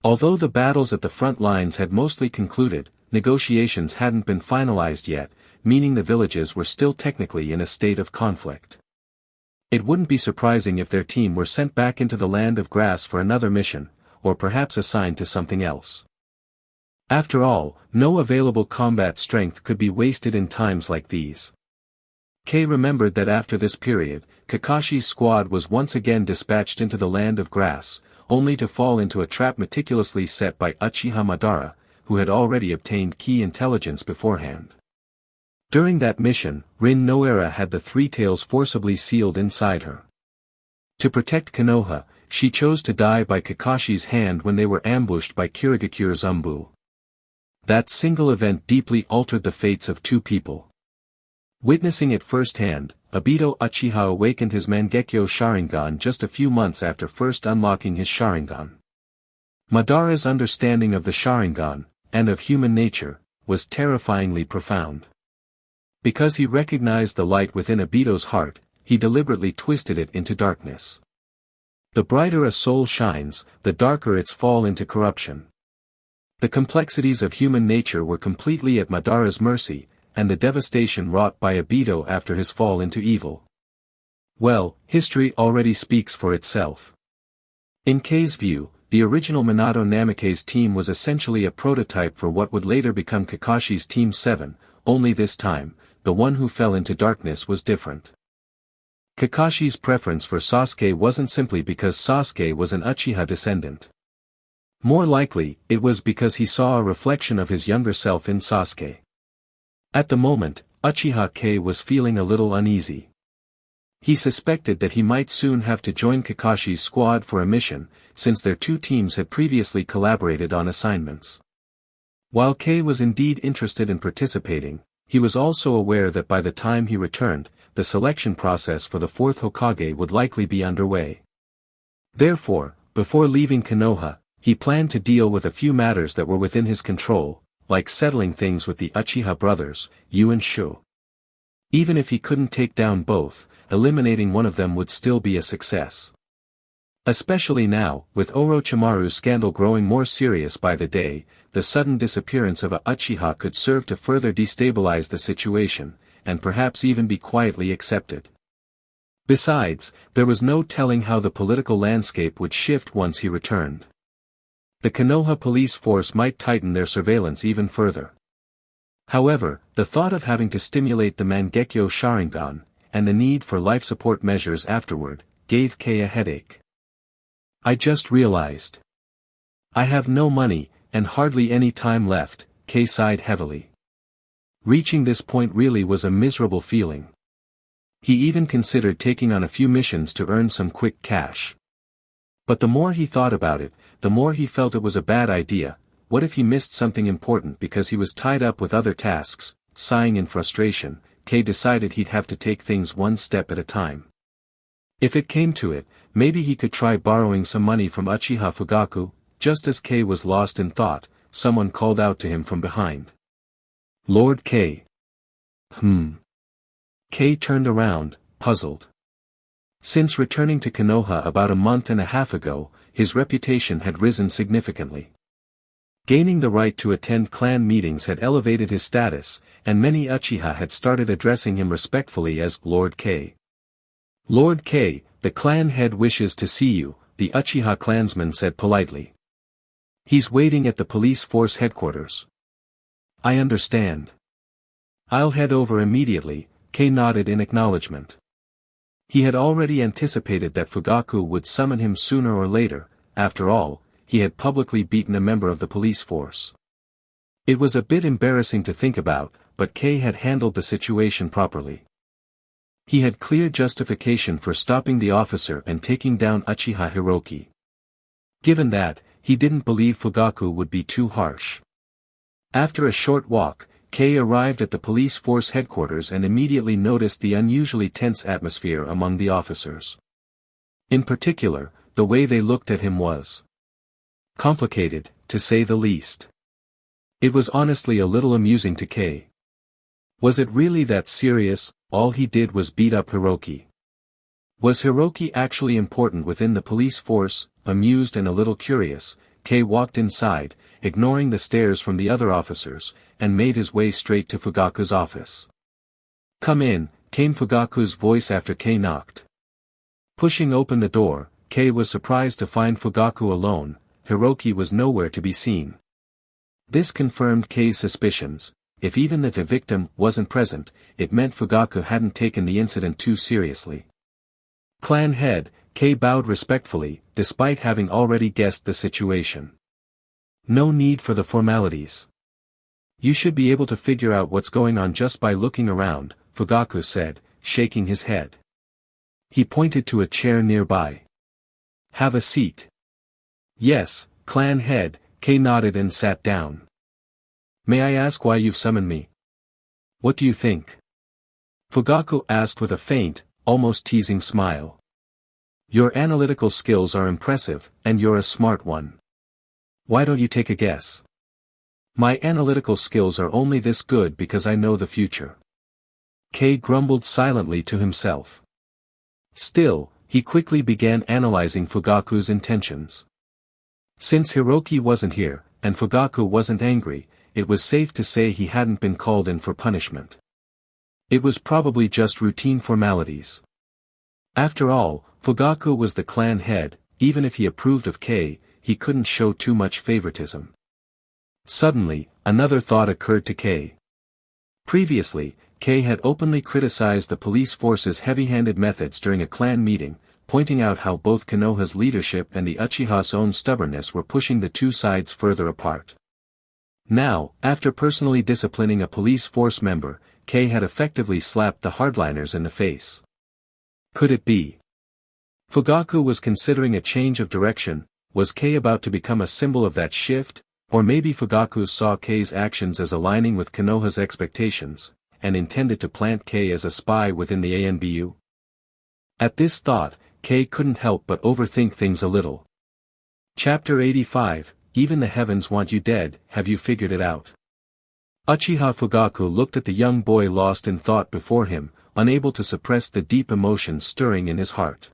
Although the battles at the front lines had mostly concluded, negotiations hadn't been finalized yet, meaning the villages were still technically in a state of conflict. It wouldn't be surprising if their team were sent back into the land of grass for another mission, or perhaps assigned to something else. After all, no available combat strength could be wasted in times like these. Kei remembered that after this period, Kakashi's squad was once again dispatched into the land of grass, only to fall into a trap meticulously set by Uchiha Madara, who had already obtained key intelligence beforehand. During that mission, Rin Noera had the Three Tails forcibly sealed inside her. To protect Konoha, she chose to die by Kakashi's hand when they were ambushed by Kirigakure Zumbu. That single event deeply altered the fates of two people. Witnessing it firsthand, Obito Uchiha awakened his Mangekyo Sharingan just a few months after first unlocking his Sharingan. Madara's understanding of the Sharingan, and of human nature, was terrifyingly profound. Because he recognized the light within Obito's heart, he deliberately twisted it into darkness. The brighter a soul shines, the darker its fall into corruption. The complexities of human nature were completely at Madara's mercy, and the devastation wrought by Obito after his fall into evil. Well, history already speaks for itself. In Kei's view, the original Minato Namikaze team was essentially a prototype for what would later become Kakashi's Team 7, only this time, the one who fell into darkness was different. Kakashi's preference for Sasuke wasn't simply because Sasuke was an Uchiha descendant. More likely, it was because he saw a reflection of his younger self in Sasuke. At the moment, Uchiha Kei was feeling a little uneasy. He suspected that he might soon have to join Kakashi's squad for a mission, since their two teams had previously collaborated on assignments. While Kei was indeed interested in participating, he was also aware that by the time he returned, the selection process for the fourth Hokage would likely be underway. Therefore, before leaving Konoha, he planned to deal with a few matters that were within his control, like settling things with the Uchiha brothers, Yu and Shu. Even if he couldn't take down both, eliminating one of them would still be a success. Especially now, with Orochimaru's scandal growing more serious by the day, the sudden disappearance of a Uchiha could serve to further destabilize the situation, and perhaps even be quietly accepted. Besides, there was no telling how the political landscape would shift once he returned. The Konoha police force might tighten their surveillance even further. However, the thought of having to stimulate the Mangekyo Sharingan, and the need for life support measures afterward, gave Kei a headache. I just realized. I have no money, and hardly any time left, Kei sighed heavily. Reaching this point really was a miserable feeling. He even considered taking on a few missions to earn some quick cash. But the more he thought about it, the more he felt it was a bad idea. What if he missed something important because he was tied up with other tasks? Sighing in frustration, Kei decided he'd have to take things one step at a time. If it came to it, maybe he could try borrowing some money from Uchiha Fugaku. Just as Kei was lost in thought, someone called out to him from behind. Lord Kei. Kei turned around, puzzled. Since returning to Konoha about a month and a half ago, his reputation had risen significantly. Gaining the right to attend clan meetings had elevated his status, and many Uchiha had started addressing him respectfully as Lord Kei. Lord Kei, the clan head wishes to see you, the Uchiha clansman said politely. He's waiting at the police force headquarters. I understand. I'll head over immediately, Kei nodded in acknowledgement. He had already anticipated that Fugaku would summon him sooner or later. After all, he had publicly beaten a member of the police force. It was a bit embarrassing to think about, but Kei had handled the situation properly. He had clear justification for stopping the officer and taking down Uchiha Hiroki. Given that, he didn't believe Fugaku would be too harsh. After a short walk, Kei arrived at the police force headquarters and immediately noticed the unusually tense atmosphere among the officers. In particular, the way they looked at him was complicated, to say the least. It was honestly a little amusing to Kei. Was it really that serious? All he did was beat up Hiroki. Was Hiroki actually important within the police force? Amused and a little curious, Kei walked inside, ignoring the stares from the other officers, and made his way straight to Fugaku's office. "Come in," came Fugaku's voice after Kei knocked. Pushing open the door, Kei was surprised to find Fugaku alone. Hiroki was nowhere to be seen. This confirmed Kei's suspicions. If even the victim wasn't present, it meant Fugaku hadn't taken the incident too seriously. "Clan head," Kei bowed respectfully, despite having already guessed the situation. "No need for the formalities. You should be able to figure out what's going on just by looking around," Fugaku said, shaking his head. He pointed to a chair nearby. "Have a seat." "Yes, clan head," Kei nodded and sat down. "May I ask why you've summoned me?" "What do you think?" Fugaku asked with a faint, almost teasing smile. "Your analytical skills are impressive, and you're a smart one. Why don't you take a guess?" "My analytical skills are only this good because I know the future." Kei grumbled silently to himself. Still, he quickly began analyzing Fugaku's intentions. Since Hiroki wasn't here, and Fugaku wasn't angry, it was safe to say he hadn't been called in for punishment. It was probably just routine formalities. After all, Fugaku was the clan head. Even if he approved of Kei, he couldn't show too much favoritism. Suddenly, another thought occurred to Kei. Previously, Kei had openly criticized the police force's heavy-handed methods during a clan meeting, pointing out how both Konoha's leadership and the Uchiha's own stubbornness were pushing the two sides further apart. Now, after personally disciplining a police force member, Kei had effectively slapped the hardliners in the face. Could it be? Fugaku was considering a change of direction. Was Kei about to become a symbol of that shift? Or maybe Fugaku saw Kei's actions as aligning with Konoha's expectations, and intended to plant Kei as a spy within the ANBU? At this thought, Kei couldn't help but overthink things a little. Chapter 85, Even the Heavens Want You Dead. Have you figured it out? Uchiha Fugaku looked at the young boy lost in thought before him, unable to suppress the deep emotions stirring in his heart.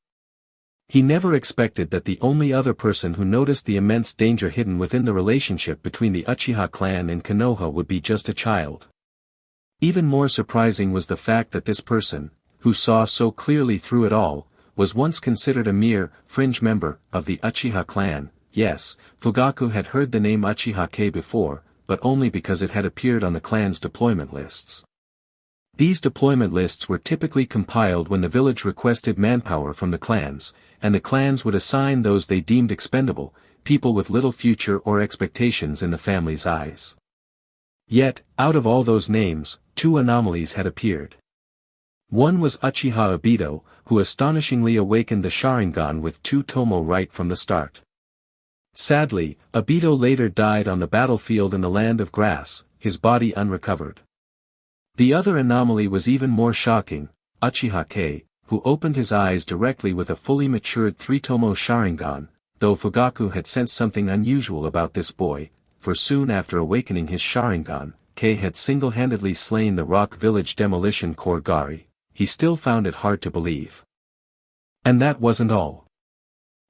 He never expected that the only other person who noticed the immense danger hidden within the relationship between the Uchiha clan and Konoha would be just a child. Even more surprising was the fact that this person, who saw so clearly through it all, was once considered a mere, fringe member, of the Uchiha clan. Yes, Fugaku had heard the name Uchiha Kei before, but only because it had appeared on the clan's deployment lists. These deployment lists were typically compiled when the village requested manpower from the clans, and the clans would assign those they deemed expendable, people with little future or expectations in the family's eyes. Yet, out of all those names, two anomalies had appeared. One was Uchiha Obito, who astonishingly awakened the Sharingan with 2 tomo right from the start. Sadly, Obito later died on the battlefield in the Land of Grass, his body unrecovered. The other anomaly was even more shocking, Uchiha Kei, who opened his eyes directly with a fully matured 3-tomo Sharingan, though Fugaku had sensed something unusual about this boy, for soon after awakening his Sharingan, Kei had single-handedly slain the Rock Village Demolition Corps Gari. He still found it hard to believe. And that wasn't all.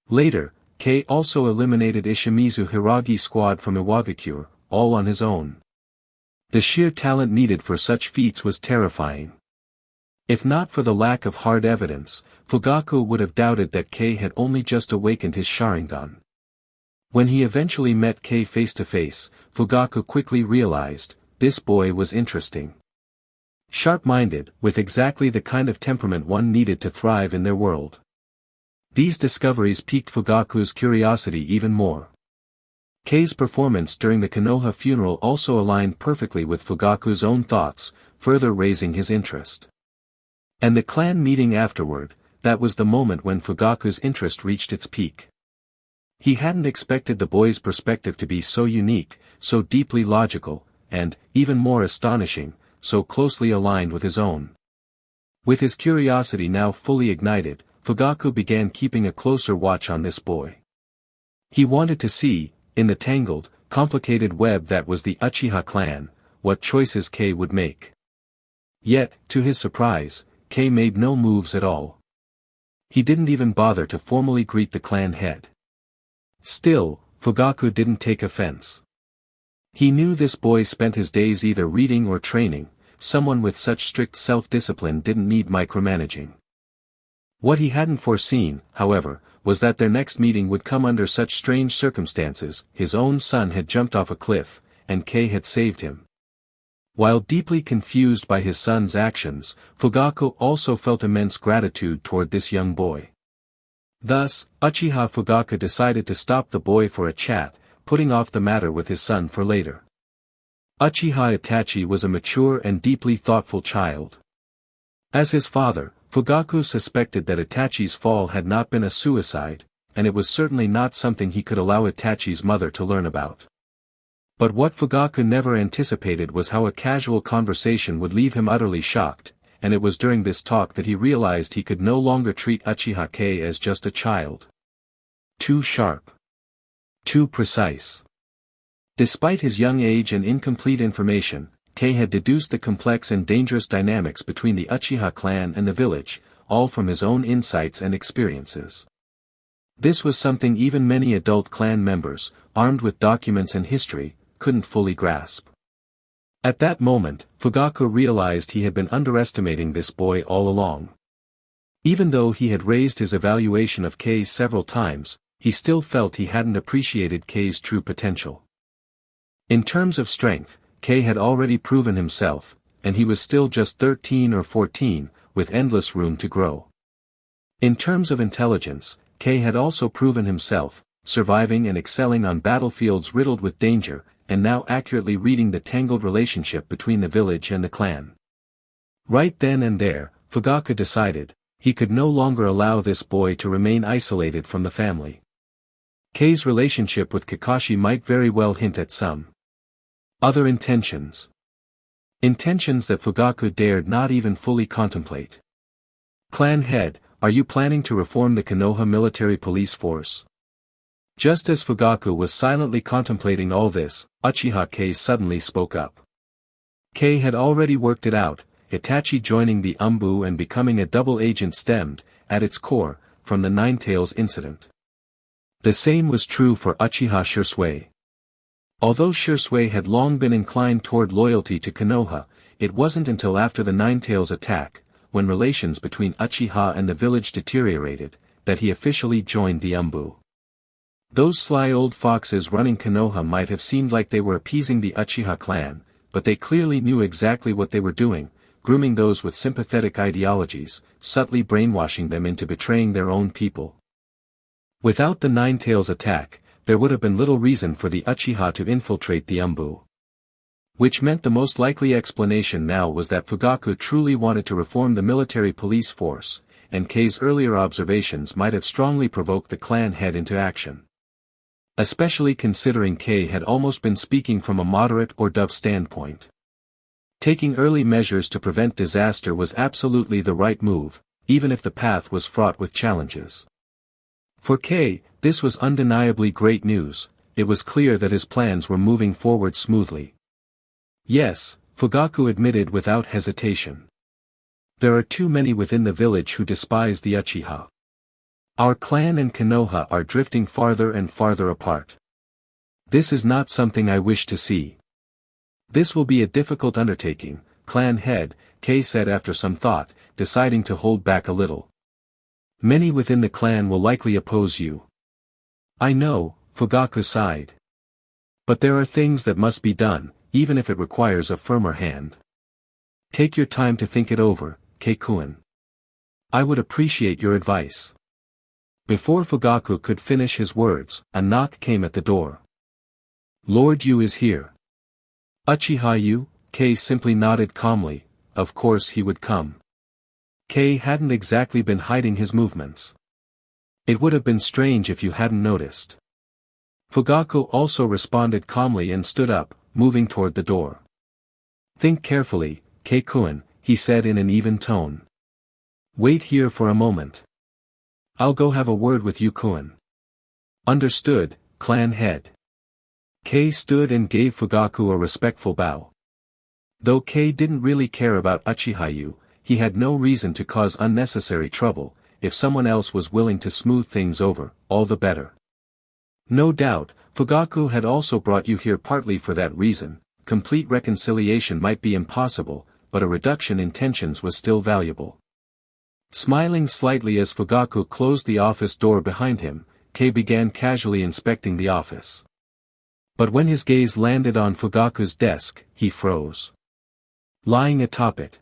Later, Kei also eliminated Ishimizu Hiragi's squad from Iwagakure, all on his own. The sheer talent needed for such feats was terrifying. If not for the lack of hard evidence, Fugaku would have doubted that Kei had only just awakened his Sharingan. When he eventually met Kei face to face, Fugaku quickly realized, this boy was interesting. Sharp-minded, with exactly the kind of temperament one needed to thrive in their world. These discoveries piqued Fugaku's curiosity even more. Kei's performance during the Konoha funeral also aligned perfectly with Fugaku's own thoughts, further raising his interest. And the clan meeting afterward, that was the moment when Fugaku's interest reached its peak. He hadn't expected the boy's perspective to be so unique, so deeply logical, and, even more astonishing, so closely aligned with his own. With his curiosity now fully ignited, Fugaku began keeping a closer watch on this boy. He wanted to see, in the tangled, complicated web that was the Uchiha clan, what choices Kei would make. Yet, to his surprise, Kei made no moves at all. He didn't even bother to formally greet the clan head. Still, Fugaku didn't take offense. He knew this boy spent his days either reading or training. Someone with such strict self-discipline didn't need micromanaging. What he hadn't foreseen, however, was that their next meeting would come under such strange circumstances. His own son had jumped off a cliff, and Kei had saved him. While deeply confused by his son's actions, Fugaku also felt immense gratitude toward this young boy. Thus, Uchiha Fugaku decided to stop the boy for a chat, putting off the matter with his son for later. Uchiha Itachi was a mature and deeply thoughtful child. As his father, Fugaku suspected that Itachi's fall had not been a suicide, and it was certainly not something he could allow Itachi's mother to learn about. But what Fugaku never anticipated was how a casual conversation would leave him utterly shocked, and it was during this talk that he realized he could no longer treat Uchiha Kei as just a child. Too sharp. Too precise. Despite his young age and incomplete information, Kei had deduced the complex and dangerous dynamics between the Uchiha clan and the village, all from his own insights and experiences. This was something even many adult clan members, armed with documents and history, couldn't fully grasp. At that moment, Fugaku realized he had been underestimating this boy all along. Even though he had raised his evaluation of Kei several times, he still felt he hadn't appreciated Kei's true potential. In terms of strength, Kei had already proven himself, and he was still just 13 or 14, with endless room to grow. In terms of intelligence, Kei had also proven himself, surviving and excelling on battlefields riddled with danger, and now accurately reading the tangled relationship between the village and the clan. Right then and there, Fugaku decided, he could no longer allow this boy to remain isolated from the family. Kei's relationship with Kakashi might very well hint at some other intentions. Intentions that Fugaku dared not even fully contemplate. Clan head, are you planning to reform the Konoha military police force? Just as Fugaku was silently contemplating all this, Uchiha Kei suddenly spoke up. Kei had already worked it out, Itachi joining the Umbu and becoming a double agent stemmed, at its core, from the Ninetales incident. The same was true for Uchiha Shisui. Although Shisui had long been inclined toward loyalty to Konoha, it wasn't until after the Ninetales attack, when relations between Uchiha and the village deteriorated, that he officially joined the Umbu. Those sly old foxes running Konoha might have seemed like they were appeasing the Uchiha clan, but they clearly knew exactly what they were doing, grooming those with sympathetic ideologies, subtly brainwashing them into betraying their own people. Without the Ninetales attack, there would have been little reason for the Uchiha to infiltrate the Umbu. Which meant the most likely explanation now was that Fugaku truly wanted to reform the military police force, and Kei's earlier observations might have strongly provoked the clan head into action. Especially considering Kei had almost been speaking from a moderate or dove standpoint. Taking early measures to prevent disaster was absolutely the right move, even if the path was fraught with challenges. For Kei, this was undeniably great news. It was clear that his plans were moving forward smoothly. Yes, Fugaku admitted without hesitation. There are too many within the village who despise the Uchiha. Our clan and Konoha are drifting farther and farther apart. This is not something I wish to see. This will be a difficult undertaking, clan head, Kei said after some thought, deciding to hold back a little. Many within the clan will likely oppose you. I know, Fugaku sighed. But there are things that must be done, even if it requires a firmer hand. Take your time to think it over, Kei-kun. I would appreciate your advice. Before Fugaku could finish his words, a knock came at the door. Lord Yu is here. Uchiha Yu, Kei simply nodded calmly, of course he would come. Kei hadn't exactly been hiding his movements. It would have been strange if you hadn't noticed. Fugaku also responded calmly and stood up, moving toward the door. "Think carefully, Kei-kun," he said in an even tone. "Wait here for a moment. I'll go have a word with you, Kun." "Understood, clan head." Kei stood and gave Fugaku a respectful bow. Though Kei didn't really care about Uchiha, he had no reason to cause unnecessary trouble. If someone else was willing to smooth things over, all the better. No doubt, Fugaku had also brought you here partly for that reason. Complete reconciliation might be impossible, but a reduction in tensions was still valuable. Smiling slightly as Fugaku closed the office door behind him, Kei began casually inspecting the office. But when his gaze landed on Fugaku's desk, he froze. Lying atop it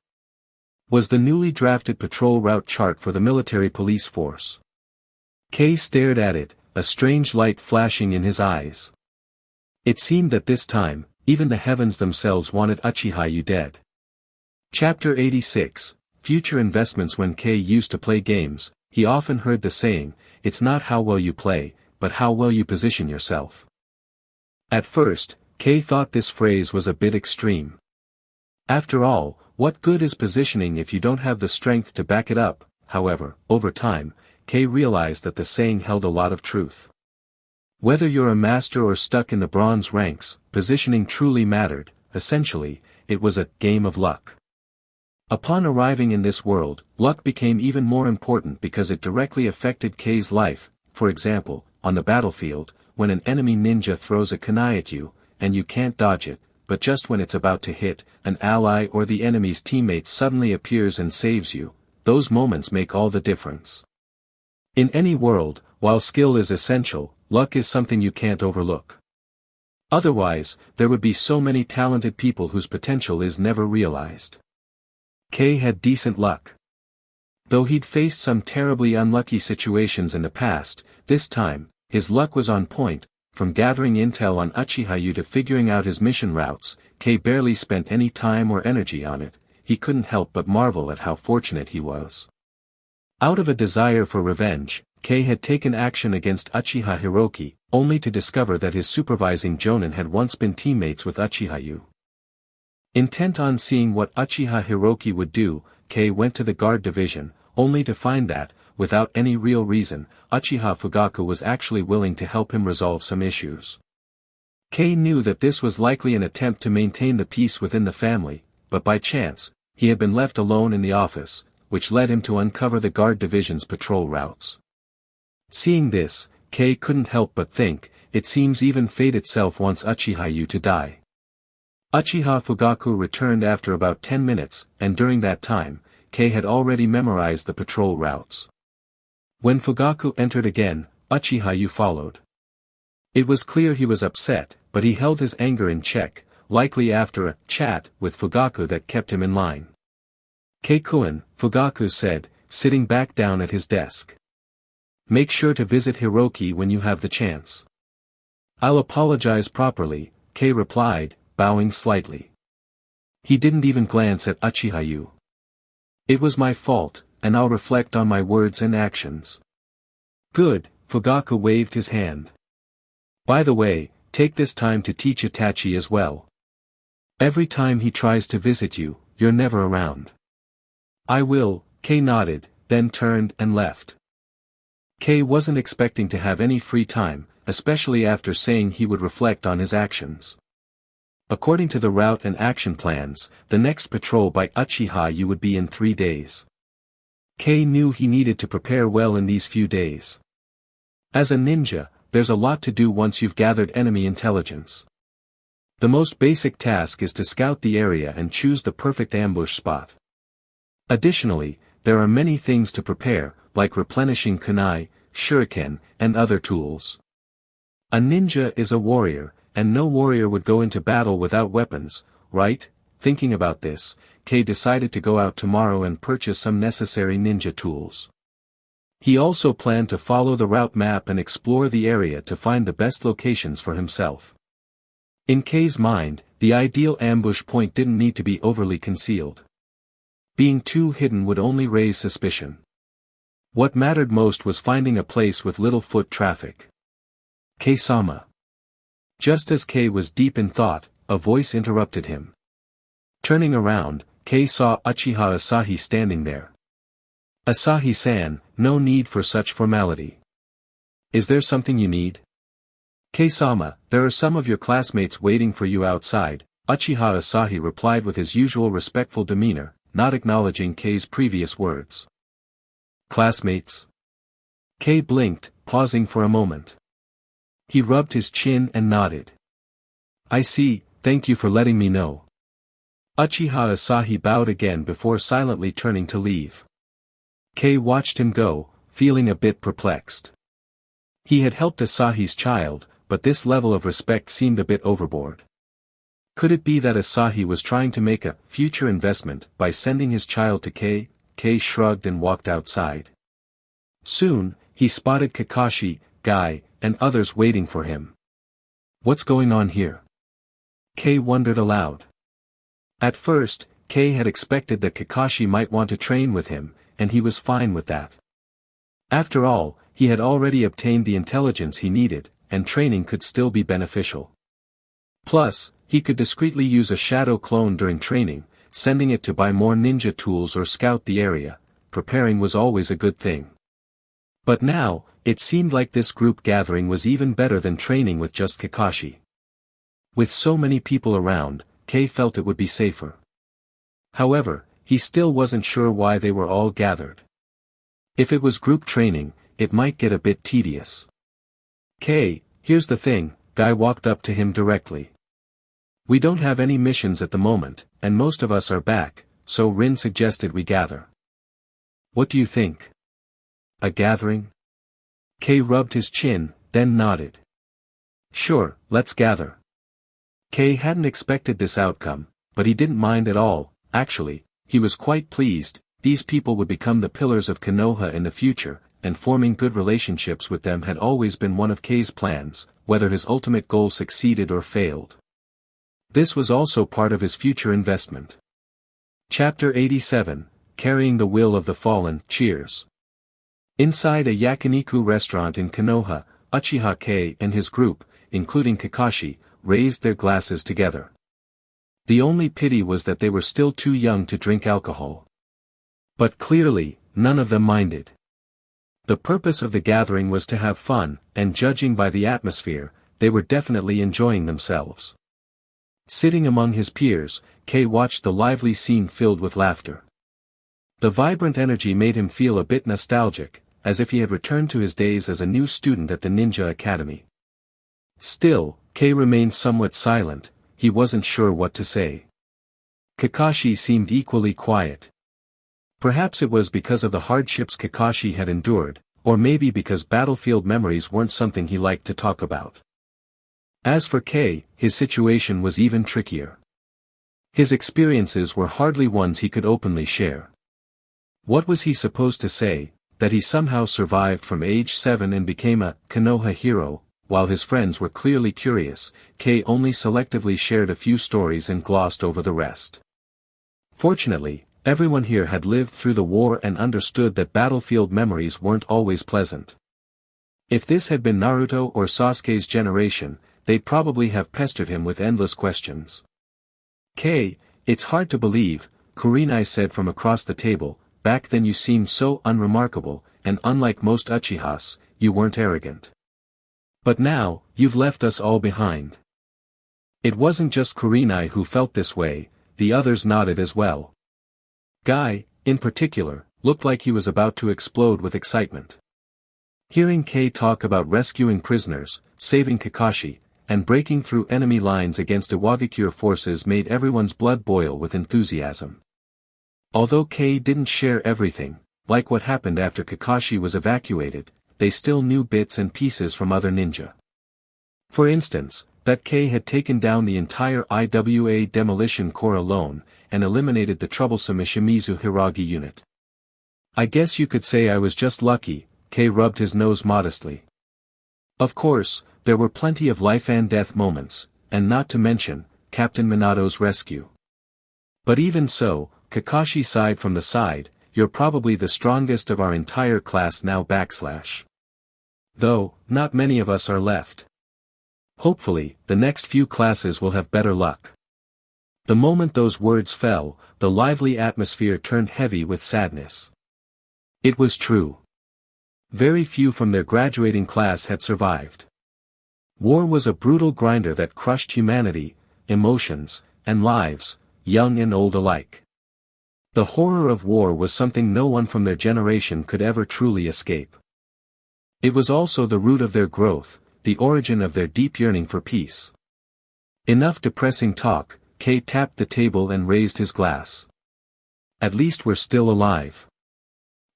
was the newly drafted patrol route chart for the military police force. Kei stared at it, a strange light flashing in his eyes. It seemed that this time, even the heavens themselves wanted Uchiha dead. Chapter 86, Future Investments. When Kei used to play games, he often heard the saying, "It's not how well you play, but how well you position yourself." At first, Kei thought this phrase was a bit extreme. After all, what good is positioning if you don't have the strength to back it up? However, over time, Kei realized that the saying held a lot of truth. Whether you're a master or stuck in the bronze ranks, positioning truly mattered. Essentially, it was a game of luck. Upon arriving in this world, luck became even more important because it directly affected Kei's life. For example, on the battlefield, when an enemy ninja throws a kunai at you, and you can't dodge it, but just when it's about to hit, an ally or the enemy's teammate suddenly appears and saves you, those moments make all the difference. In any world, while skill is essential, luck is something you can't overlook. Otherwise, there would be so many talented people whose potential is never realized. Kei had decent luck. Though he'd faced some terribly unlucky situations in the past, this time, his luck was on point. From gathering intel on Uchiha to figuring out his mission routes, Kei barely spent any time or energy on it. He couldn't help but marvel at how fortunate he was. Out of a desire for revenge, Kei had taken action against Uchiha Hiroki, only to discover that his supervising jonin had once been teammates with Uchiha. Intent on seeing what Uchiha Hiroki would do, Kei went to the guard division, only to find that, without any real reason, Uchiha Fugaku was actually willing to help him resolve some issues. Kei knew that this was likely an attempt to maintain the peace within the family, but by chance, he had been left alone in the office, which led him to uncover the guard division's patrol routes. Seeing this, Kei couldn't help but think, it seems even fate itself wants Uchiha to die. Uchiha Fugaku returned after about 10 minutes, and during that time, Kei had already memorized the patrol routes. When Fugaku entered again, Uchiha followed. It was clear he was upset, but he held his anger in check, likely after a chat with Fugaku that kept him in line. "Kei-kun," Fugaku said, sitting back down at his desk. "Make sure to visit Hiroki when you have the chance." "I'll apologize properly," Kei replied, bowing slightly. He didn't even glance at Uchiha. "It was my fault, and I'll reflect on my words and actions." "Good," Fugaku waved his hand. "By the way, take this time to teach Itachi as well. Every time he tries to visit you, you're never around." "I will," Kei nodded, then turned and left. Kei wasn't expecting to have any free time, especially after saying he would reflect on his actions. According to the route and action plans, the next patrol by Uchiha would be in 3 days. Kei knew he needed to prepare well in these few days. As a ninja, there's a lot to do once you've gathered enemy intelligence. The most basic task is to scout the area and choose the perfect ambush spot. Additionally, there are many things to prepare, like replenishing kunai, shuriken, and other tools. A ninja is a warrior, and no warrior would go into battle without weapons, right? Thinking about this, Kei decided to go out tomorrow and purchase some necessary ninja tools. He also planned to follow the route map and explore the area to find the best locations for himself. In Kei's mind, the ideal ambush point didn't need to be overly concealed. Being too hidden would only raise suspicion. What mattered most was finding a place with little foot traffic. "Kei-sama." Just as Kei was deep in thought, a voice interrupted him. Turning around, Kei saw Uchiha Asahi standing there. Asahi-san, no need for such formality. Is there something you need? Kei-sama, there are some of your classmates waiting for you outside, Uchiha Asahi replied with his usual respectful demeanor, not acknowledging Kei's previous words. Classmates? Kei blinked, pausing for a moment. He rubbed his chin and nodded. I see, thank you for letting me know. Uchiha Asahi bowed again before silently turning to leave. Kei watched him go, feeling a bit perplexed. He had helped Asahi's child, but this level of respect seemed a bit overboard. Could it be that Asahi was trying to make a future investment by sending his child to Kei? Kei shrugged and walked outside. Soon, he spotted Kakashi, Guy, and others waiting for him. What's going on here? Kei wondered aloud. At first, Kei had expected that Kakashi might want to train with him, and he was fine with that. After all, he had already obtained the intelligence he needed, and training could still be beneficial. Plus, he could discreetly use a shadow clone during training, sending it to buy more ninja tools or scout the area. Preparing was always a good thing. But now, it seemed like this group gathering was even better than training with just Kakashi. With so many people around, Kei felt it would be safer. However, he still wasn't sure why they were all gathered. If it was group training, it might get a bit tedious. Kei, here's the thing, Guy walked up to him directly. We don't have any missions at the moment, and most of us are back, so Rin suggested we gather. What do you think? A gathering? Kei rubbed his chin, then nodded. Sure, let's gather. Kei hadn't expected this outcome, but he didn't mind at all. Actually, he was quite pleased. These people would become the pillars of Konoha in the future, and forming good relationships with them had always been one of Kei's plans, whether his ultimate goal succeeded or failed. This was also part of his future investment. Chapter 87, Carrying the Will of the Fallen. Cheers. Inside a yakiniku restaurant in Konoha, Uchiha Kei and his group, including Kakashi, raised their glasses together. The only pity was that they were still too young to drink alcohol. But clearly, none of them minded. The purpose of the gathering was to have fun, and judging by the atmosphere, they were definitely enjoying themselves. Sitting among his peers, Kei watched the lively scene filled with laughter. The vibrant energy made him feel a bit nostalgic, as if he had returned to his days as a new student at the Ninja Academy. Still, Kei remained somewhat silent. He wasn't sure what to say. Kakashi seemed equally quiet. Perhaps it was because of the hardships Kakashi had endured, or maybe because battlefield memories weren't something he liked to talk about. As for Kei, his situation was even trickier. His experiences were hardly ones he could openly share. What was he supposed to say? That he somehow survived from age 7 and became a Konoha hero? While his friends were clearly curious, Kei only selectively shared a few stories and glossed over the rest. Fortunately, everyone here had lived through the war and understood that battlefield memories weren't always pleasant. If this had been Naruto or Sasuke's generation, they'd probably have pestered him with endless questions. Kei, it's hard to believe, Kurenai said from across the table, back then you seemed so unremarkable, and unlike most Uchihas, you weren't arrogant. But now, you've left us all behind. It wasn't just Kurenai who felt this way, the others nodded as well. Guy, in particular, looked like he was about to explode with excitement. Hearing Kei talk about rescuing prisoners, saving Kakashi, and breaking through enemy lines against Iwagakure forces made everyone's blood boil with enthusiasm. Although Kei didn't share everything, like what happened after Kakashi was evacuated, they still knew bits and pieces from other ninja. For instance, that Kei had taken down the entire IWA Demolition Corps alone, and eliminated the troublesome Ishimizu Hiragi unit. I guess you could say I was just lucky, Kei rubbed his nose modestly. Of course, there were plenty of life and death moments, and not to mention, Captain Minato's rescue. But even so, Kakashi sighed from the side, you're probably the strongest of our entire class now /. Though, not many of us are left. Hopefully, the next few classes will have better luck. The moment those words fell, the lively atmosphere turned heavy with sadness. It was true. Very few from their graduating class had survived. War was a brutal grinder that crushed humanity, emotions, and lives, young and old alike. The horror of war was something no one from their generation could ever truly escape. It was also the root of their growth, the origin of their deep yearning for peace. Enough depressing talk, Kei tapped the table and raised his glass. At least we're still alive.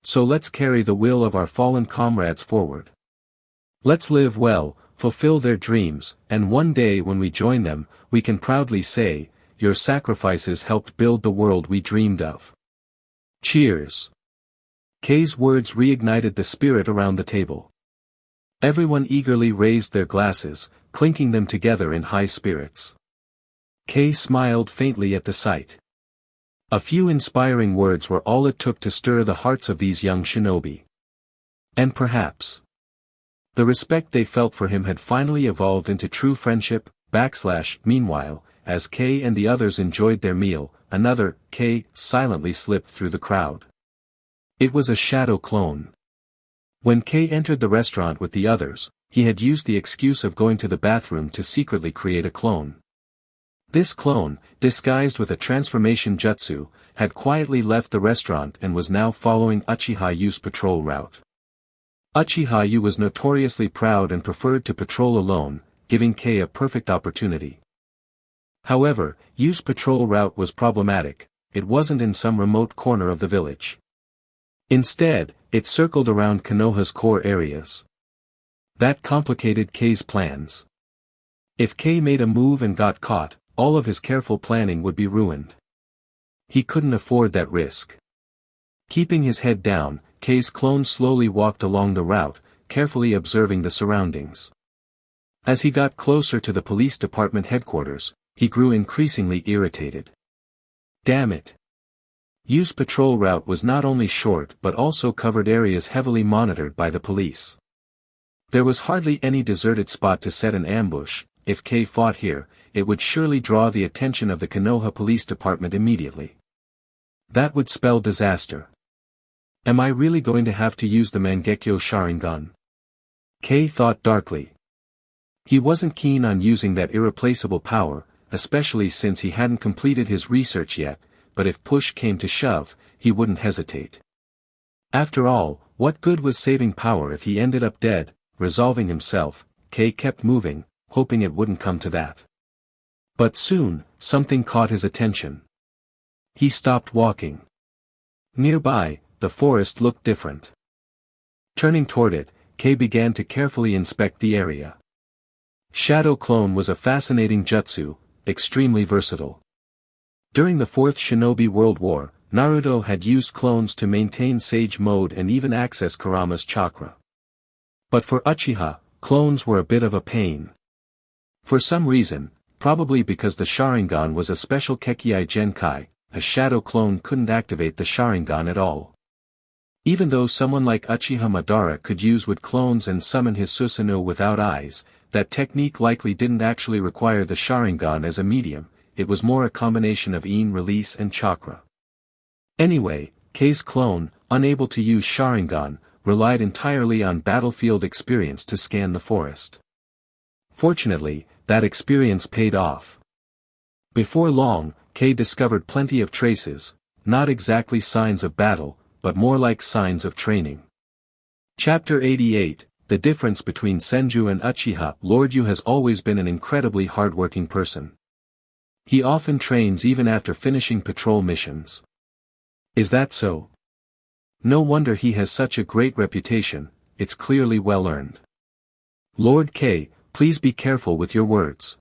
So let's carry the will of our fallen comrades forward. Let's live well, fulfill their dreams, and one day when we join them, we can proudly say, your sacrifices helped build the world we dreamed of. Cheers. Kei's words reignited the spirit around the table. Everyone eagerly raised their glasses, clinking them together in high spirits. Kei smiled faintly at the sight. A few inspiring words were all it took to stir the hearts of these young shinobi. And perhaps the respect they felt for him had finally evolved into true friendship. Meanwhile, as Kei and the others enjoyed their meal, another Kei silently slipped through the crowd. It was a shadow clone. When Kei entered the restaurant with the others, he had used the excuse of going to the bathroom to secretly create a clone. This clone, disguised with a transformation jutsu, had quietly left the restaurant and was now following Uchiha Yu's patrol route. Uchiha Yu was notoriously proud and preferred to patrol alone, giving Kei a perfect opportunity. However, Yu's patrol route was problematic. It wasn't in some remote corner of the village. Instead, it circled around Konoha's core areas. That complicated Kei's plans. If Kei made a move and got caught, all of his careful planning would be ruined. He couldn't afford that risk. Keeping his head down, Kei's clone slowly walked along the route, carefully observing the surroundings. As he got closer to the police department headquarters, he grew increasingly irritated. Damn it! Yu's patrol route was not only short but also covered areas heavily monitored by the police. There was hardly any deserted spot to set an ambush. If Kei fought here, it would surely draw the attention of the Konoha Police Department immediately. That would spell disaster. Am I really going to have to use the Mangekyo Sharingan? Kei thought darkly. He wasn't keen on using that irreplaceable power, especially since he hadn't completed his research yet, but if push came to shove, he wouldn't hesitate. After all, what good was saving power if he ended up dead? Resolving himself, Kei kept moving, hoping it wouldn't come to that. But soon, something caught his attention. He stopped walking. Nearby, the forest looked different. Turning toward it, Kei began to carefully inspect the area. Shadow Clone was a fascinating jutsu, extremely versatile. During the Fourth Shinobi World War, Naruto had used clones to maintain Sage Mode and even access Kurama's chakra. But for Uchiha, clones were a bit of a pain. For some reason, probably because the Sharingan was a special Kekkei Genkai, a shadow clone couldn't activate the Sharingan at all. Even though someone like Uchiha Madara could use wood clones and summon his Susanoo without eyes, that technique likely didn't actually require the Sharingan as a medium, it was more a combination of Yin release and chakra. Anyway, Kei's clone, unable to use Sharingan, relied entirely on battlefield experience to scan the forest. Fortunately, that experience paid off. Before long, Kei discovered plenty of traces, not exactly signs of battle, but more like signs of training. Chapter 88, The Difference Between Senju and Uchiha. Lord Yu has always been an incredibly hardworking person. He often trains even after finishing patrol missions. Is that so? No wonder he has such a great reputation, it's clearly well earned. Lord Kei, please be careful with your words.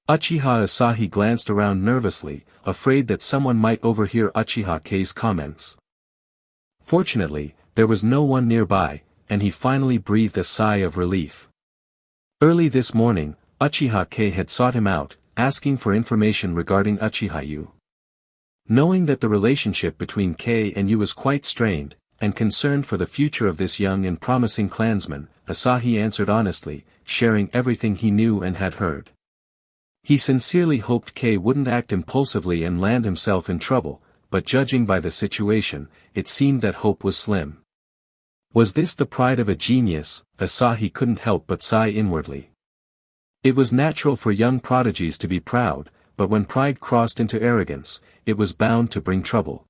Uchiha Asahi glanced around nervously, afraid that someone might overhear Uchiha Kei's comments. Fortunately, there was no one nearby, and he finally breathed a sigh of relief. Early this morning, Uchiha Kei had sought him out, asking for information regarding Uchiha Yu. Knowing that the relationship between Kei and Yu was quite strained, and concerned for the future of this young and promising clansman, Asahi answered honestly, sharing everything he knew and had heard. He sincerely hoped Kei wouldn't act impulsively and land himself in trouble, but judging by the situation, it seemed that hope was slim. Was this the pride of a genius? Asahi couldn't help but sigh inwardly. It was natural for young prodigies to be proud, but when pride crossed into arrogance, it was bound to bring trouble.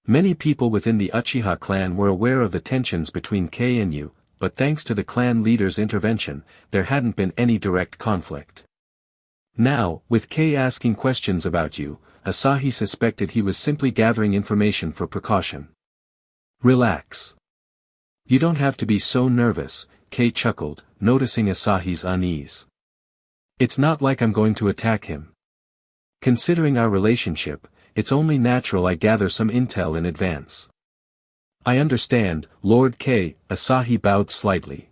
Many people within the Uchiha clan were aware of the tensions between Kei and Yu, but thanks to the clan leader's intervention, there hadn't been any direct conflict. Now, with Kei asking questions about Yu, Asahi suspected he was simply gathering information for precaution. Relax. You don't have to be so nervous, Kei chuckled, noticing Asahi's unease. It's not like I'm going to attack him. Considering our relationship, it's only natural I gather some intel in advance. I understand, Lord Kei. Asahi bowed slightly.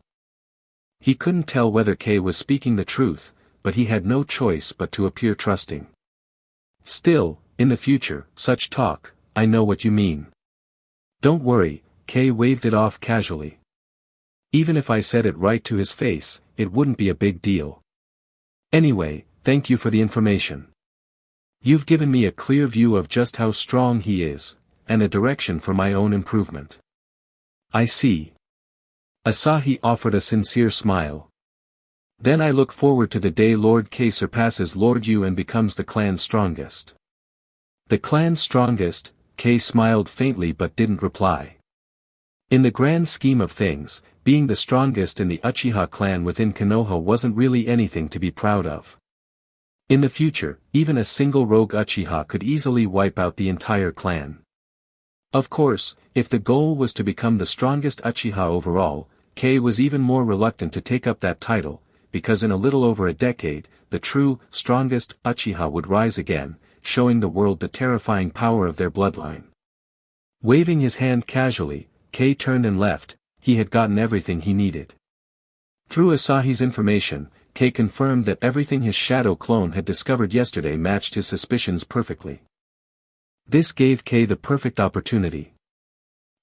He couldn't tell whether Kei was speaking the truth, but he had no choice but to appear trusting. Still, in the future, such talk, I know what you mean. Don't worry, Kei waved it off casually. Even if I said it right to his face, it wouldn't be a big deal. Anyway, thank you for the information. You've given me a clear view of just how strong he is, and a direction for my own improvement. I see. Asahi offered a sincere smile. Then I look forward to the day Lord Kei surpasses Lord Yu and becomes the clan's strongest. The clan's strongest? Kei smiled faintly but didn't reply. In the grand scheme of things, being the strongest in the Uchiha clan within Konoha wasn't really anything to be proud of. In the future, even a single rogue Uchiha could easily wipe out the entire clan. Of course, if the goal was to become the strongest Uchiha overall, Kei was even more reluctant to take up that title, because in a little over a decade, the true, strongest Uchiha would rise again, showing the world the terrifying power of their bloodline. Waving his hand casually, Kei turned and left. He had gotten everything he needed. Through Asahi's information, Kei confirmed that everything his shadow clone had discovered yesterday matched his suspicions perfectly. This gave Kei the perfect opportunity.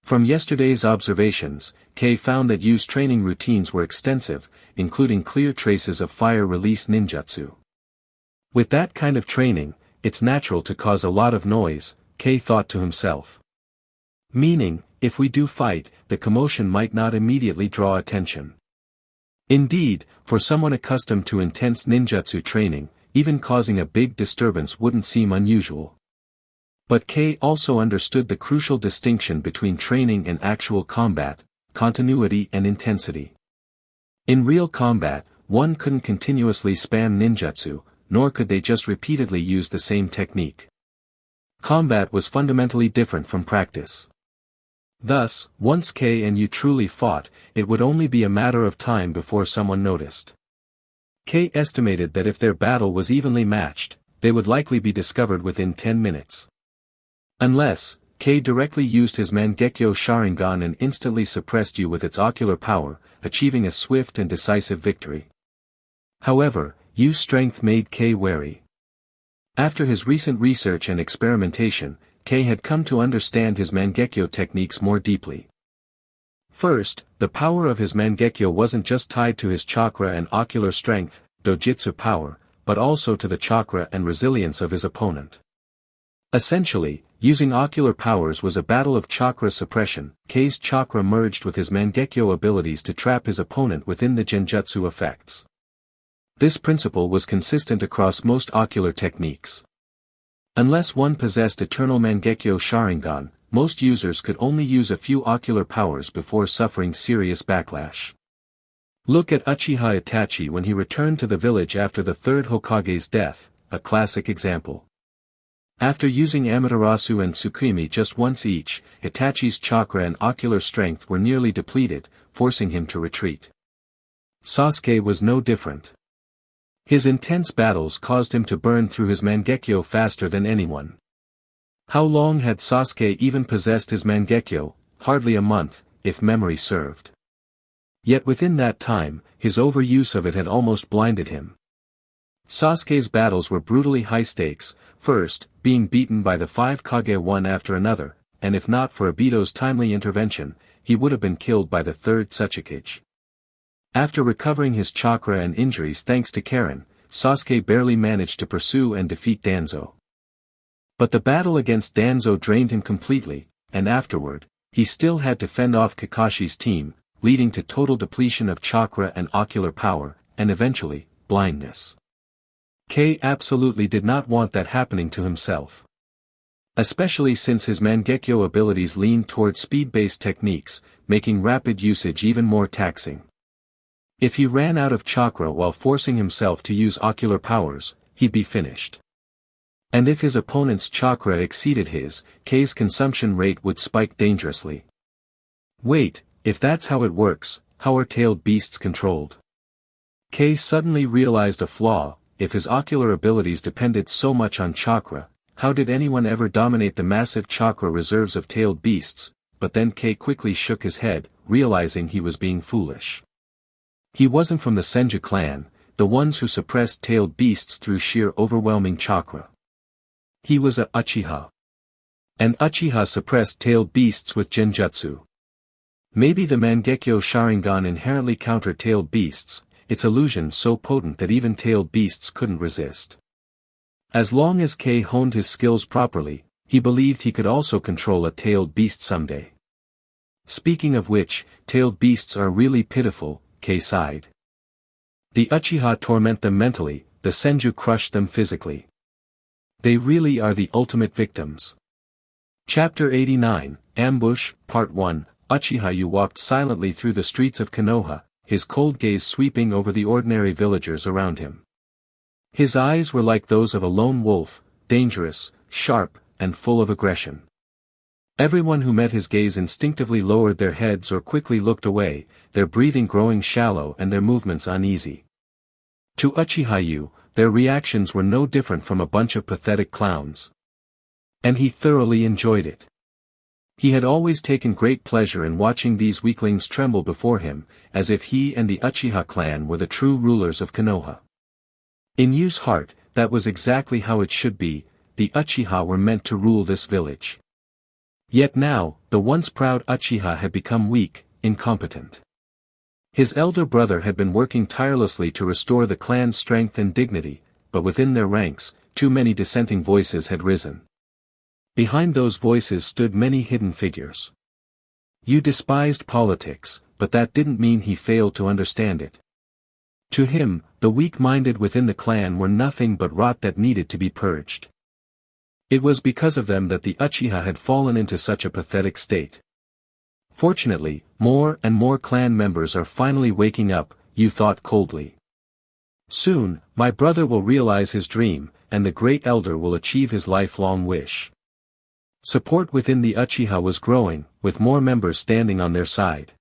From yesterday's observations, Kei found that Yu's training routines were extensive, including clear traces of fire release ninjutsu. With that kind of training, it's natural to cause a lot of noise, Kei thought to himself. Meaning, if we do fight, the commotion might not immediately draw attention. Indeed, for someone accustomed to intense ninjutsu training, even causing a big disturbance wouldn't seem unusual. But Kei also understood the crucial distinction between training and actual combat, continuity and intensity. In real combat, one couldn't continuously spam ninjutsu, nor could they just repeatedly use the same technique. Combat was fundamentally different from practice. Thus, once Kei and Yu truly fought, it would only be a matter of time before someone noticed. Kei estimated that if their battle was evenly matched, they would likely be discovered within 10 minutes. Unless, Kei directly used his Mangekyo Sharingan and instantly suppressed Yu with its ocular power, achieving a swift and decisive victory. However, Yu's strength made Kei wary. After his recent research and experimentation, Kei had come to understand his Mangekyo techniques more deeply. First, the power of his Mangekyo wasn't just tied to his chakra and ocular strength, dojutsu power, but also to the chakra and resilience of his opponent. Essentially, using ocular powers was a battle of chakra suppression. Kei's chakra merged with his Mangekyo abilities to trap his opponent within the genjutsu effects. This principle was consistent across most ocular techniques. Unless one possessed eternal Mangekyo Sharingan, most users could only use a few ocular powers before suffering serious backlash. Look at Uchiha Itachi when he returned to the village after the third Hokage's death, a classic example. After using Amaterasu and Tsukimi just once each, Itachi's chakra and ocular strength were nearly depleted, forcing him to retreat. Sasuke was no different. His intense battles caused him to burn through his Mangekyo faster than anyone. How long had Sasuke even possessed his Mangekyo? Hardly a month, if memory served. Yet within that time, his overuse of it had almost blinded him. Sasuke's battles were brutally high stakes, first, being beaten by the 5 Kage one after another, and if not for Obito's timely intervention, he would have been killed by the third Tsuchikage. After recovering his chakra and injuries thanks to Karen, Sasuke barely managed to pursue and defeat Danzo. But the battle against Danzo drained him completely, and afterward, he still had to fend off Kakashi's team, leading to total depletion of chakra and ocular power, and eventually, blindness. Kei absolutely did not want that happening to himself. Especially since his Mangekyo abilities leaned toward speed-based techniques, making rapid usage even more taxing. If he ran out of chakra while forcing himself to use ocular powers, he'd be finished. And if his opponent's chakra exceeded his, Kei's consumption rate would spike dangerously. Wait, if that's how it works, how are tailed beasts controlled? Kei suddenly realized a flaw. If his ocular abilities depended so much on chakra, how did anyone ever dominate the massive chakra reserves of tailed beasts? But then Kei quickly shook his head, realizing he was being foolish. He wasn't from the Senju clan, the ones who suppressed tailed beasts through sheer overwhelming chakra. He was a Uchiha. And Uchiha suppressed tailed beasts with genjutsu. Maybe the Mangekyo Sharingan inherently countered tailed beasts, its illusion so potent that even tailed beasts couldn't resist. As long as Kei honed his skills properly, he believed he could also control a tailed beast someday. Speaking of which, tailed beasts are really pitiful, Kei sighed. The Uchiha torment them mentally, the Senju crush them physically. They really are the ultimate victims. Chapter 89, Ambush, Part 1, Uchiha Yu walked silently through the streets of Konoha, his cold gaze sweeping over the ordinary villagers around him. His eyes were like those of a lone wolf, dangerous, sharp, and full of aggression. Everyone who met his gaze instinctively lowered their heads or quickly looked away, their breathing growing shallow and their movements uneasy. To Uchiha Yu, their reactions were no different from a bunch of pathetic clowns. And he thoroughly enjoyed it. He had always taken great pleasure in watching these weaklings tremble before him, as if he and the Uchiha clan were the true rulers of Konoha. In Yu's heart, that was exactly how it should be, the Uchiha were meant to rule this village. Yet now, the once proud Uchiha had become weak, incompetent. His elder brother had been working tirelessly to restore the clan's strength and dignity, but within their ranks, too many dissenting voices had risen. Behind those voices stood many hidden figures. Yu despised politics, but that didn't mean he failed to understand it. To him, the weak-minded within the clan were nothing but rot that needed to be purged. It was because of them that the Uchiha had fallen into such a pathetic state. Fortunately, more and more clan members are finally waking up, Yu thought coldly. Soon, my brother will realize his dream, and the great elder will achieve his lifelong wish. Support within the Uchiha was growing, with more members standing on their side.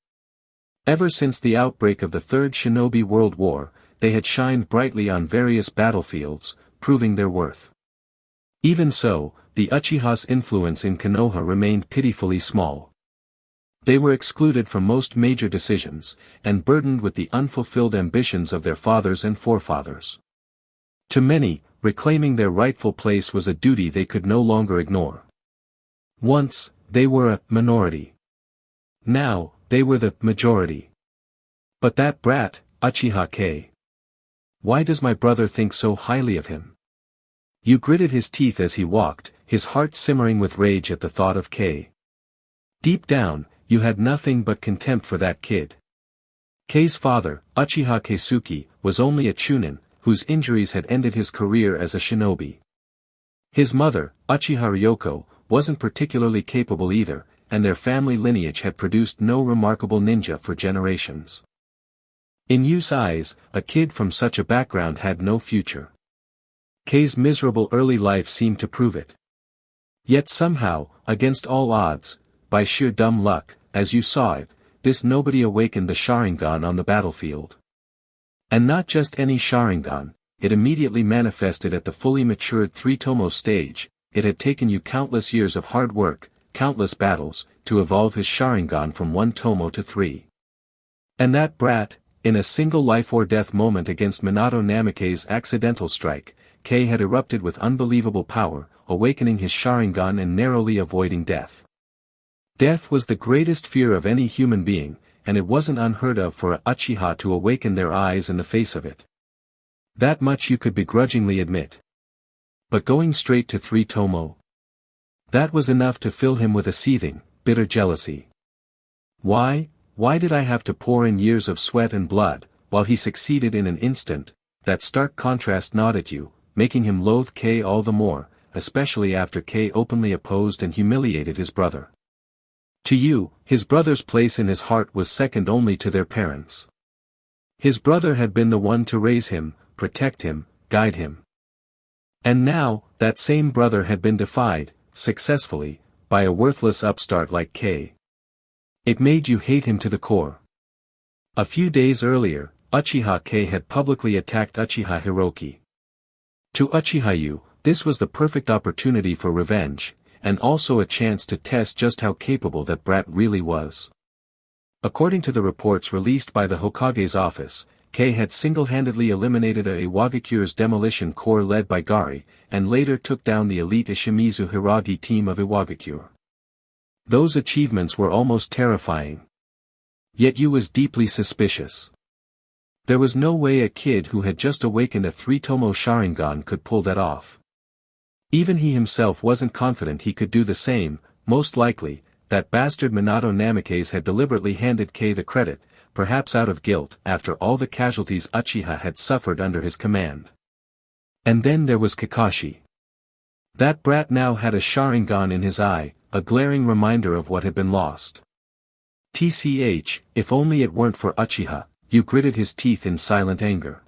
Ever since the outbreak of the Third Shinobi World War, they had shined brightly on various battlefields, proving their worth. Even so, the Uchiha's influence in Konoha remained pitifully small. They were excluded from most major decisions, and burdened with the unfulfilled ambitions of their fathers and forefathers. To many, reclaiming their rightful place was a duty they could no longer ignore. Once, they were a minority. Now, they were the majority. But that brat, Uchiha Kei. Why does my brother think so highly of him? Yu gritted his teeth as he walked, his heart simmering with rage at the thought of Kei. Deep down, Yu had nothing but contempt for that kid. Kei's father, Uchiha Keisuke, was only a chunin, whose injuries had ended his career as a shinobi. His mother, Uchiha Ryoko, wasn't particularly capable either, and their family lineage had produced no remarkable ninja for generations. In Yu's eyes, a kid from such a background had no future. Kei's miserable early life seemed to prove it. Yet somehow, against all odds, by sheer dumb luck, as Yu saw it, this nobody awakened the Sharingan on the battlefield. And not just any Sharingan, it immediately manifested at the fully matured 3-tomo stage. It had taken Yu countless years of hard work, countless battles, to evolve his Sharingan from 1 tomo to 3. And that brat, in a single life-or-death moment against Minato Namikaze's accidental strike, Kei had erupted with unbelievable power, awakening his Sharingan and narrowly avoiding death. Death was the greatest fear of any human being, and it wasn't unheard of for a Uchiha to awaken their eyes in the face of it. That much you could begrudgingly admit. But going straight to 3 tomo? That was enough to fill him with a seething, bitter jealousy. Why did I have to pour in years of sweat and blood, while he succeeded in an instant? That stark contrast gnawed at you, making him loathe Kei all the more, especially after Kei openly opposed and humiliated his brother. To you, his brother's place in his heart was second only to their parents. His brother had been the one to raise him, protect him, guide him. And now, that same brother had been defied, successfully, by a worthless upstart like Kei. It made you hate him to the core. A few days earlier, Uchiha Kei had publicly attacked Uchiha Hiroki. To Uchiha Yu, this was the perfect opportunity for revenge, and also a chance to test just how capable that brat really was. According to the reports released by the Hokage's office, Kei had single-handedly eliminated a Iwagakure's demolition corps led by Gari, and later took down the elite Ishimizu Hiragi team of Iwagakure. Those achievements were almost terrifying. Yet Yu was deeply suspicious. There was no way a kid who had just awakened a 3-tomo Sharingan could pull that off. Even he himself wasn't confident he could do the same. Most likely, that bastard Minato Namikaze had deliberately handed Kei the credit, perhaps out of guilt after all the casualties Uchiha had suffered under his command. And then there was Kakashi. That brat now had a Sharingan in his eye, a glaring reminder of what had been lost. TCH, if only it weren't for Uchiha, Yu gritted his teeth in silent anger.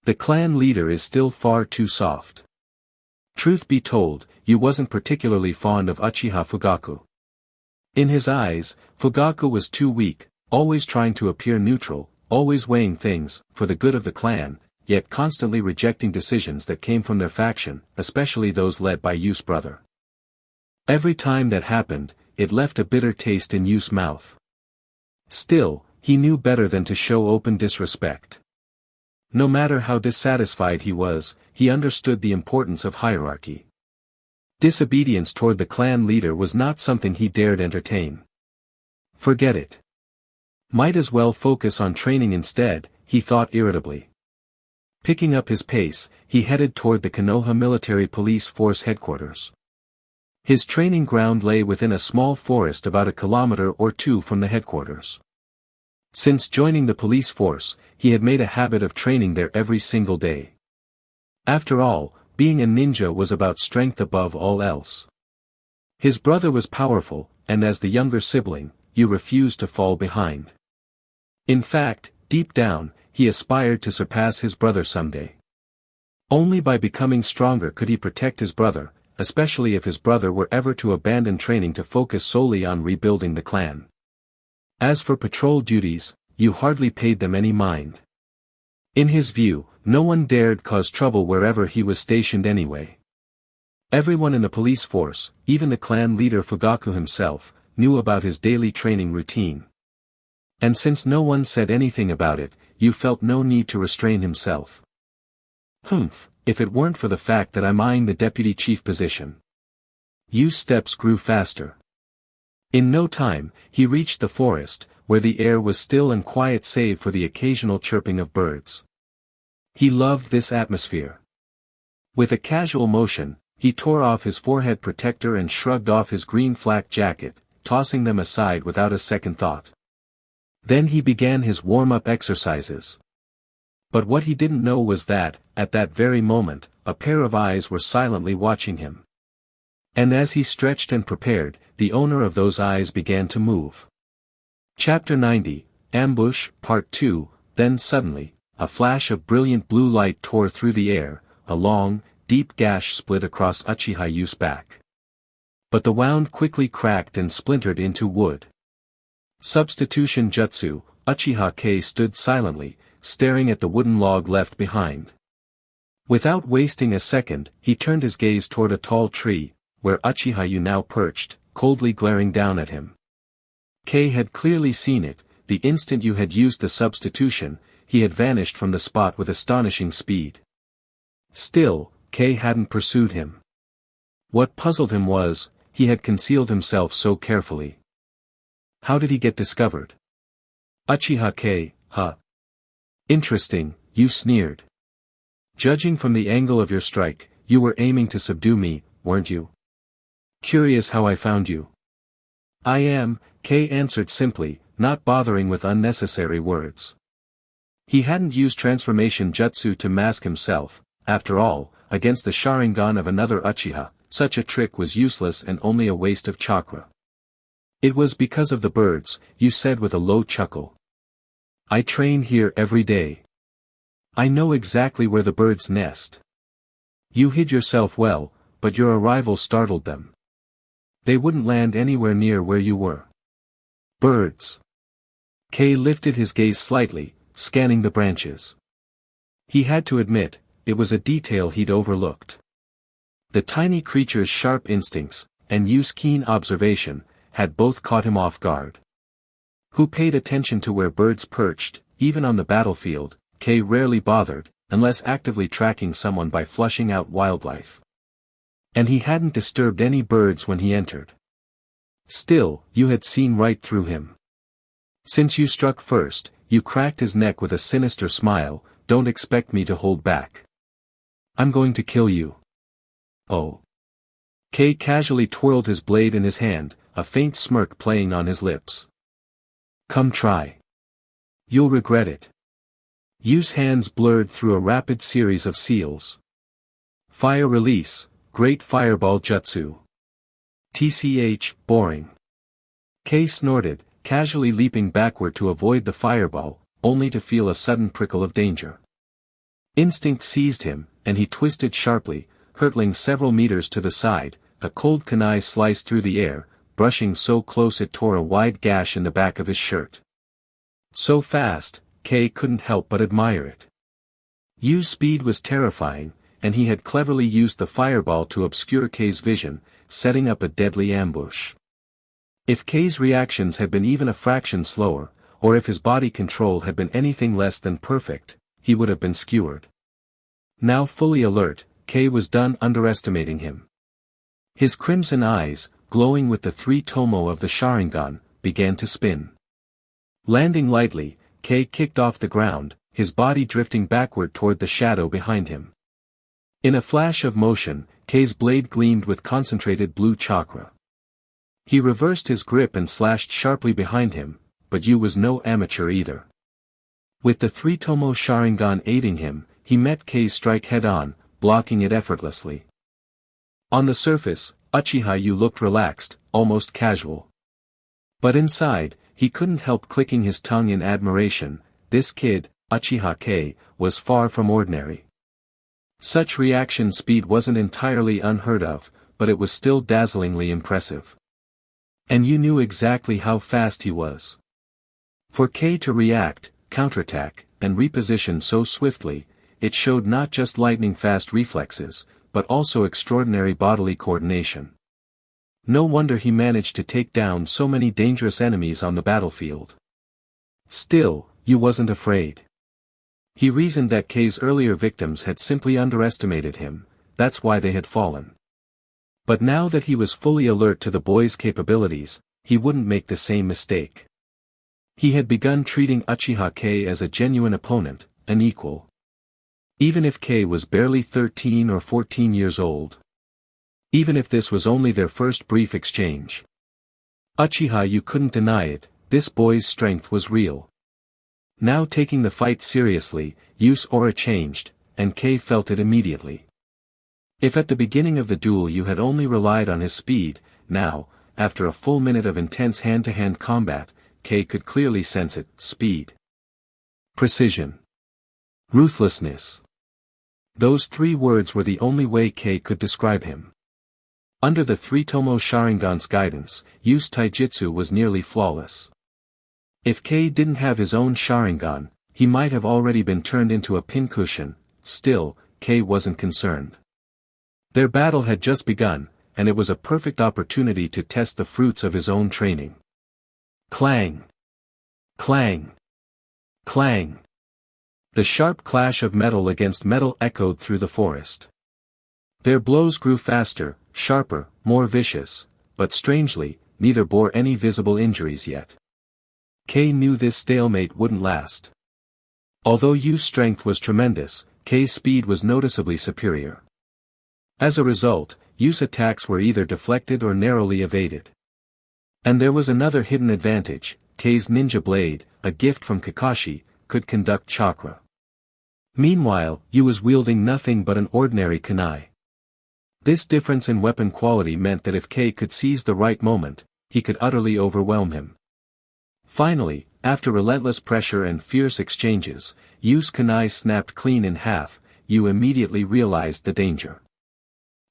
The clan leader is still far too soft. Truth be told, Yu wasn't particularly fond of Uchiha Fugaku. In his eyes, Fugaku was too weak, always trying to appear neutral, always weighing things, for the good of the clan, yet constantly rejecting decisions that came from their faction, especially those led by Yu's brother. Every time that happened, it left a bitter taste in Yu's mouth. Still, he knew better than to show open disrespect. No matter how dissatisfied he was, he understood the importance of hierarchy. Disobedience toward the clan leader was not something he dared entertain. Forget it. Might as well focus on training instead, he thought irritably. Picking up his pace, he headed toward the Konoha Military Police Force headquarters. His training ground lay within a small forest about 1 kilometer or 2 from the headquarters. Since joining the police force, he had made a habit of training there every single day. After all, being a ninja was about strength above all else. His brother was powerful, and as the younger sibling, Yu refused to fall behind. In fact, deep down, he aspired to surpass his brother someday. Only by becoming stronger could he protect his brother, especially if his brother were ever to abandon training to focus solely on rebuilding the clan. As for patrol duties, Yu hardly paid them any mind. In his view, no one dared cause trouble wherever he was stationed anyway. Everyone in the police force, even the clan leader Fugaku himself, knew about his daily training routine. And since no one said anything about it, Yu felt no need to restrain himself. If it weren't for the fact that I'm eyeing the deputy chief position. Yu's steps grew faster. In no time, he reached the forest, where the air was still and quiet save for the occasional chirping of birds. He loved this atmosphere. With a casual motion, he tore off his forehead protector and shrugged off his green flak jacket, tossing them aside without a second thought. Then he began his warm-up exercises. But what he didn't know was that, at that very moment, a pair of eyes were silently watching him. And as he stretched and prepared, the owner of those eyes began to move. Chapter 90, Ambush, Part 2, Then suddenly, a flash of brilliant blue light tore through the air, a long, deep gash split across Uchiha Yu's back. But the wound quickly cracked and splintered into wood. Substitution Jutsu, Uchiha Kei stood silently, staring at the wooden log left behind. Without wasting a second, he turned his gaze toward a tall tree, where Uchiha Yu now perched, coldly glaring down at him. Kei had clearly seen it. The instant Yu had used the substitution, he had vanished from the spot with astonishing speed. Still, Kei hadn't pursued him. What puzzled him was, he had concealed himself so carefully. How did he get discovered? Uchiha Kei, huh? Interesting, you sneered. Judging from the angle of your strike, you were aiming to subdue me, weren't you? Curious how I found you. I am, Kei answered simply, not bothering with unnecessary words. He hadn't used transformation jutsu to mask himself. After all, against the Sharingan of another Uchiha, such a trick was useless and only a waste of chakra. It was because of the birds, you said with a low chuckle. I train here every day. I know exactly where the birds nest. You hid yourself well, but your arrival startled them. They wouldn't land anywhere near where you were. Birds. Kei lifted his gaze slightly, scanning the branches. He had to admit, it was a detail he'd overlooked. The tiny creature's sharp instincts, and Yu's keen observation, had both caught him off guard. Who paid attention to where birds perched, even on the battlefield? Kei rarely bothered, unless actively tracking someone by flushing out wildlife. And he hadn't disturbed any birds when he entered. Still, you had seen right through him. Since you struck first, you cracked his neck with a sinister smile. Don't expect me to hold back. I'm going to kill you. Oh. Kei casually twirled his blade in his hand, a faint smirk playing on his lips. Come try. You'll regret it. Yu's hands blurred through a rapid series of seals. Fire release, Great Fireball Jutsu. TCH, boring. Kei snorted, casually leaping backward to avoid the fireball, only to feel a sudden prickle of danger. Instinct seized him, and he twisted sharply, hurtling several meters to the side. A cold kunai sliced through the air, brushing so close it tore a wide gash in the back of his shirt. So fast, Kei couldn't help but admire it. Yu's speed was terrifying, and he had cleverly used the fireball to obscure Kei's vision, setting up a deadly ambush. If Kei's reactions had been even a fraction slower, or if his body control had been anything less than perfect, he would have been skewered. Now fully alert, Kei was done underestimating him. His crimson eyes, glowing with the 3 tomo of the Sharingan, began to spin. Landing lightly, Kei kicked off the ground, his body drifting backward toward the shadow behind him. In a flash of motion, Kei's blade gleamed with concentrated blue chakra. He reversed his grip and slashed sharply behind him, but Yu was no amateur either. With the 3 tomo Sharingan aiding him, he met Kei's strike head-on, blocking it effortlessly. On the surface, Uchiha Yu looked relaxed, almost casual. But inside, he couldn't help clicking his tongue in admiration. This kid, Uchiha Kei, was far from ordinary. Such reaction speed wasn't entirely unheard of, but it was still dazzlingly impressive. And you knew exactly how fast he was. For Kei to react, counterattack, and reposition so swiftly, it showed not just lightning-fast reflexes, but also extraordinary bodily coordination. No wonder he managed to take down so many dangerous enemies on the battlefield. Still, Yu wasn't afraid. He reasoned that Kei's earlier victims had simply underestimated him, that's why they had fallen. But now that he was fully alert to the boy's capabilities, he wouldn't make the same mistake. He had begun treating Uchiha Kei as a genuine opponent, an equal. Even if Kei was barely 13 or 14 years old. Even if this was only their first brief exchange. Uchiha Yu couldn't deny it, this boy's strength was real. Now taking the fight seriously, Yu's aura changed, and Kei felt it immediately. If at the beginning of the duel you had only relied on his speed, now, after a full minute of intense hand-to-hand combat, Kei could clearly sense it: speed, precision, ruthlessness. Those 3 words were the only way Kei could describe him. Under the 3 tomo Sharingan's guidance, Yu's taijutsu was nearly flawless. If Kei didn't have his own Sharingan, he might have already been turned into a pincushion. Still, Kei wasn't concerned. Their battle had just begun, and it was a perfect opportunity to test the fruits of his own training. Clang! Clang! Clang! The sharp clash of metal against metal echoed through the forest. Their blows grew faster, sharper, more vicious, but strangely, neither bore any visible injuries yet. Kei knew this stalemate wouldn't last. Although Yu's strength was tremendous, Kei's speed was noticeably superior. As a result, Yu's attacks were either deflected or narrowly evaded. And there was another hidden advantage: Kei's ninja blade, a gift from Kakashi, could conduct chakra. Meanwhile, Yu was wielding nothing but an ordinary kunai. This difference in weapon quality meant that if Kei could seize the right moment, he could utterly overwhelm him. Finally, after relentless pressure and fierce exchanges, Yu's kunai snapped clean in half. Yu immediately realized the danger.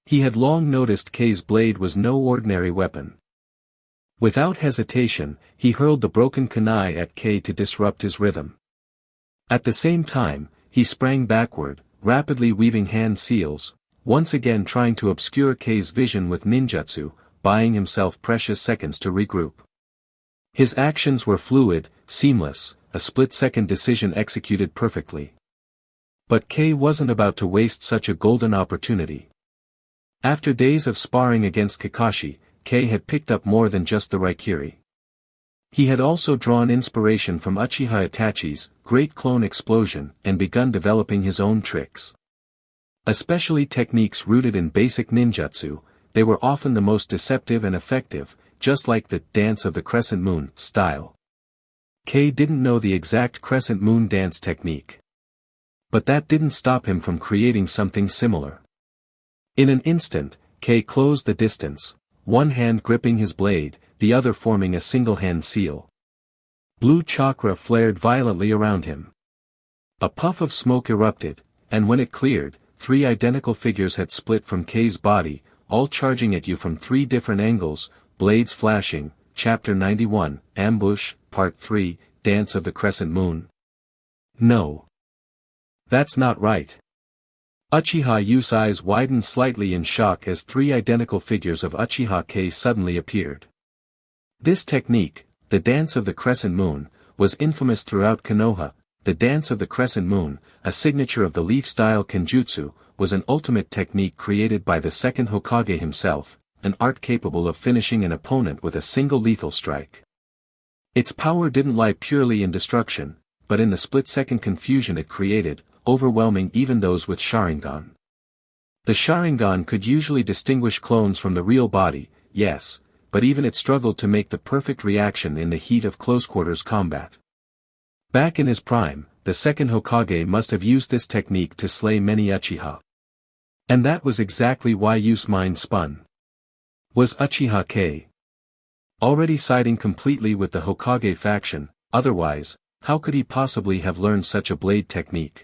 He had long noticed Kei's blade was no ordinary weapon. Without hesitation, he hurled the broken kunai at Kei to disrupt his rhythm. At the same time, he sprang backward, rapidly weaving hand seals, once again trying to obscure Kei's vision with ninjutsu, buying himself precious seconds to regroup. His actions were fluid, seamless, a split-second decision executed perfectly. But Kei wasn't about to waste such a golden opportunity. After days of sparring against Kakashi, Kei had picked up more than just the Raikiri. He had also drawn inspiration from Uchiha Itachi's Great Clone Explosion and begun developing his own tricks. Especially techniques rooted in basic ninjutsu, they were often the most deceptive and effective, just like the Dance of the Crescent Moon style. Kei didn't know the exact Crescent Moon dance technique. But that didn't stop him from creating something similar. In an instant, Kei closed the distance, one hand gripping his blade, the other forming a single-hand seal. Blue chakra flared violently around him. A puff of smoke erupted, and when it cleared, 3 identical figures had split from Kei's body, all charging at you from 3 different angles, blades flashing. Chapter 91, Ambush, Part 3, Dance of the Crescent Moon. No. That's not right. Uchiha Yu's eyes widened slightly in shock as 3 identical figures of Uchiha Kei suddenly appeared. This technique, the Dance of the Crescent Moon, was infamous throughout Konoha. The Dance of the Crescent Moon, a signature of the leaf-style kenjutsu, was an ultimate technique created by the second Hokage himself, an art capable of finishing an opponent with a single lethal strike. Its power didn't lie purely in destruction, but in the split-second confusion it created, overwhelming even those with Sharingan. The Sharingan could usually distinguish clones from the real body, yes, but even it struggled to make the perfect reaction in the heat of close-quarters combat. Back in his prime, the second Hokage must have used this technique to slay many Uchiha. And that was exactly why Yu's mind spun. Was Uchiha Kei already siding completely with the Hokage faction? Otherwise, how could he possibly have learned such a blade technique?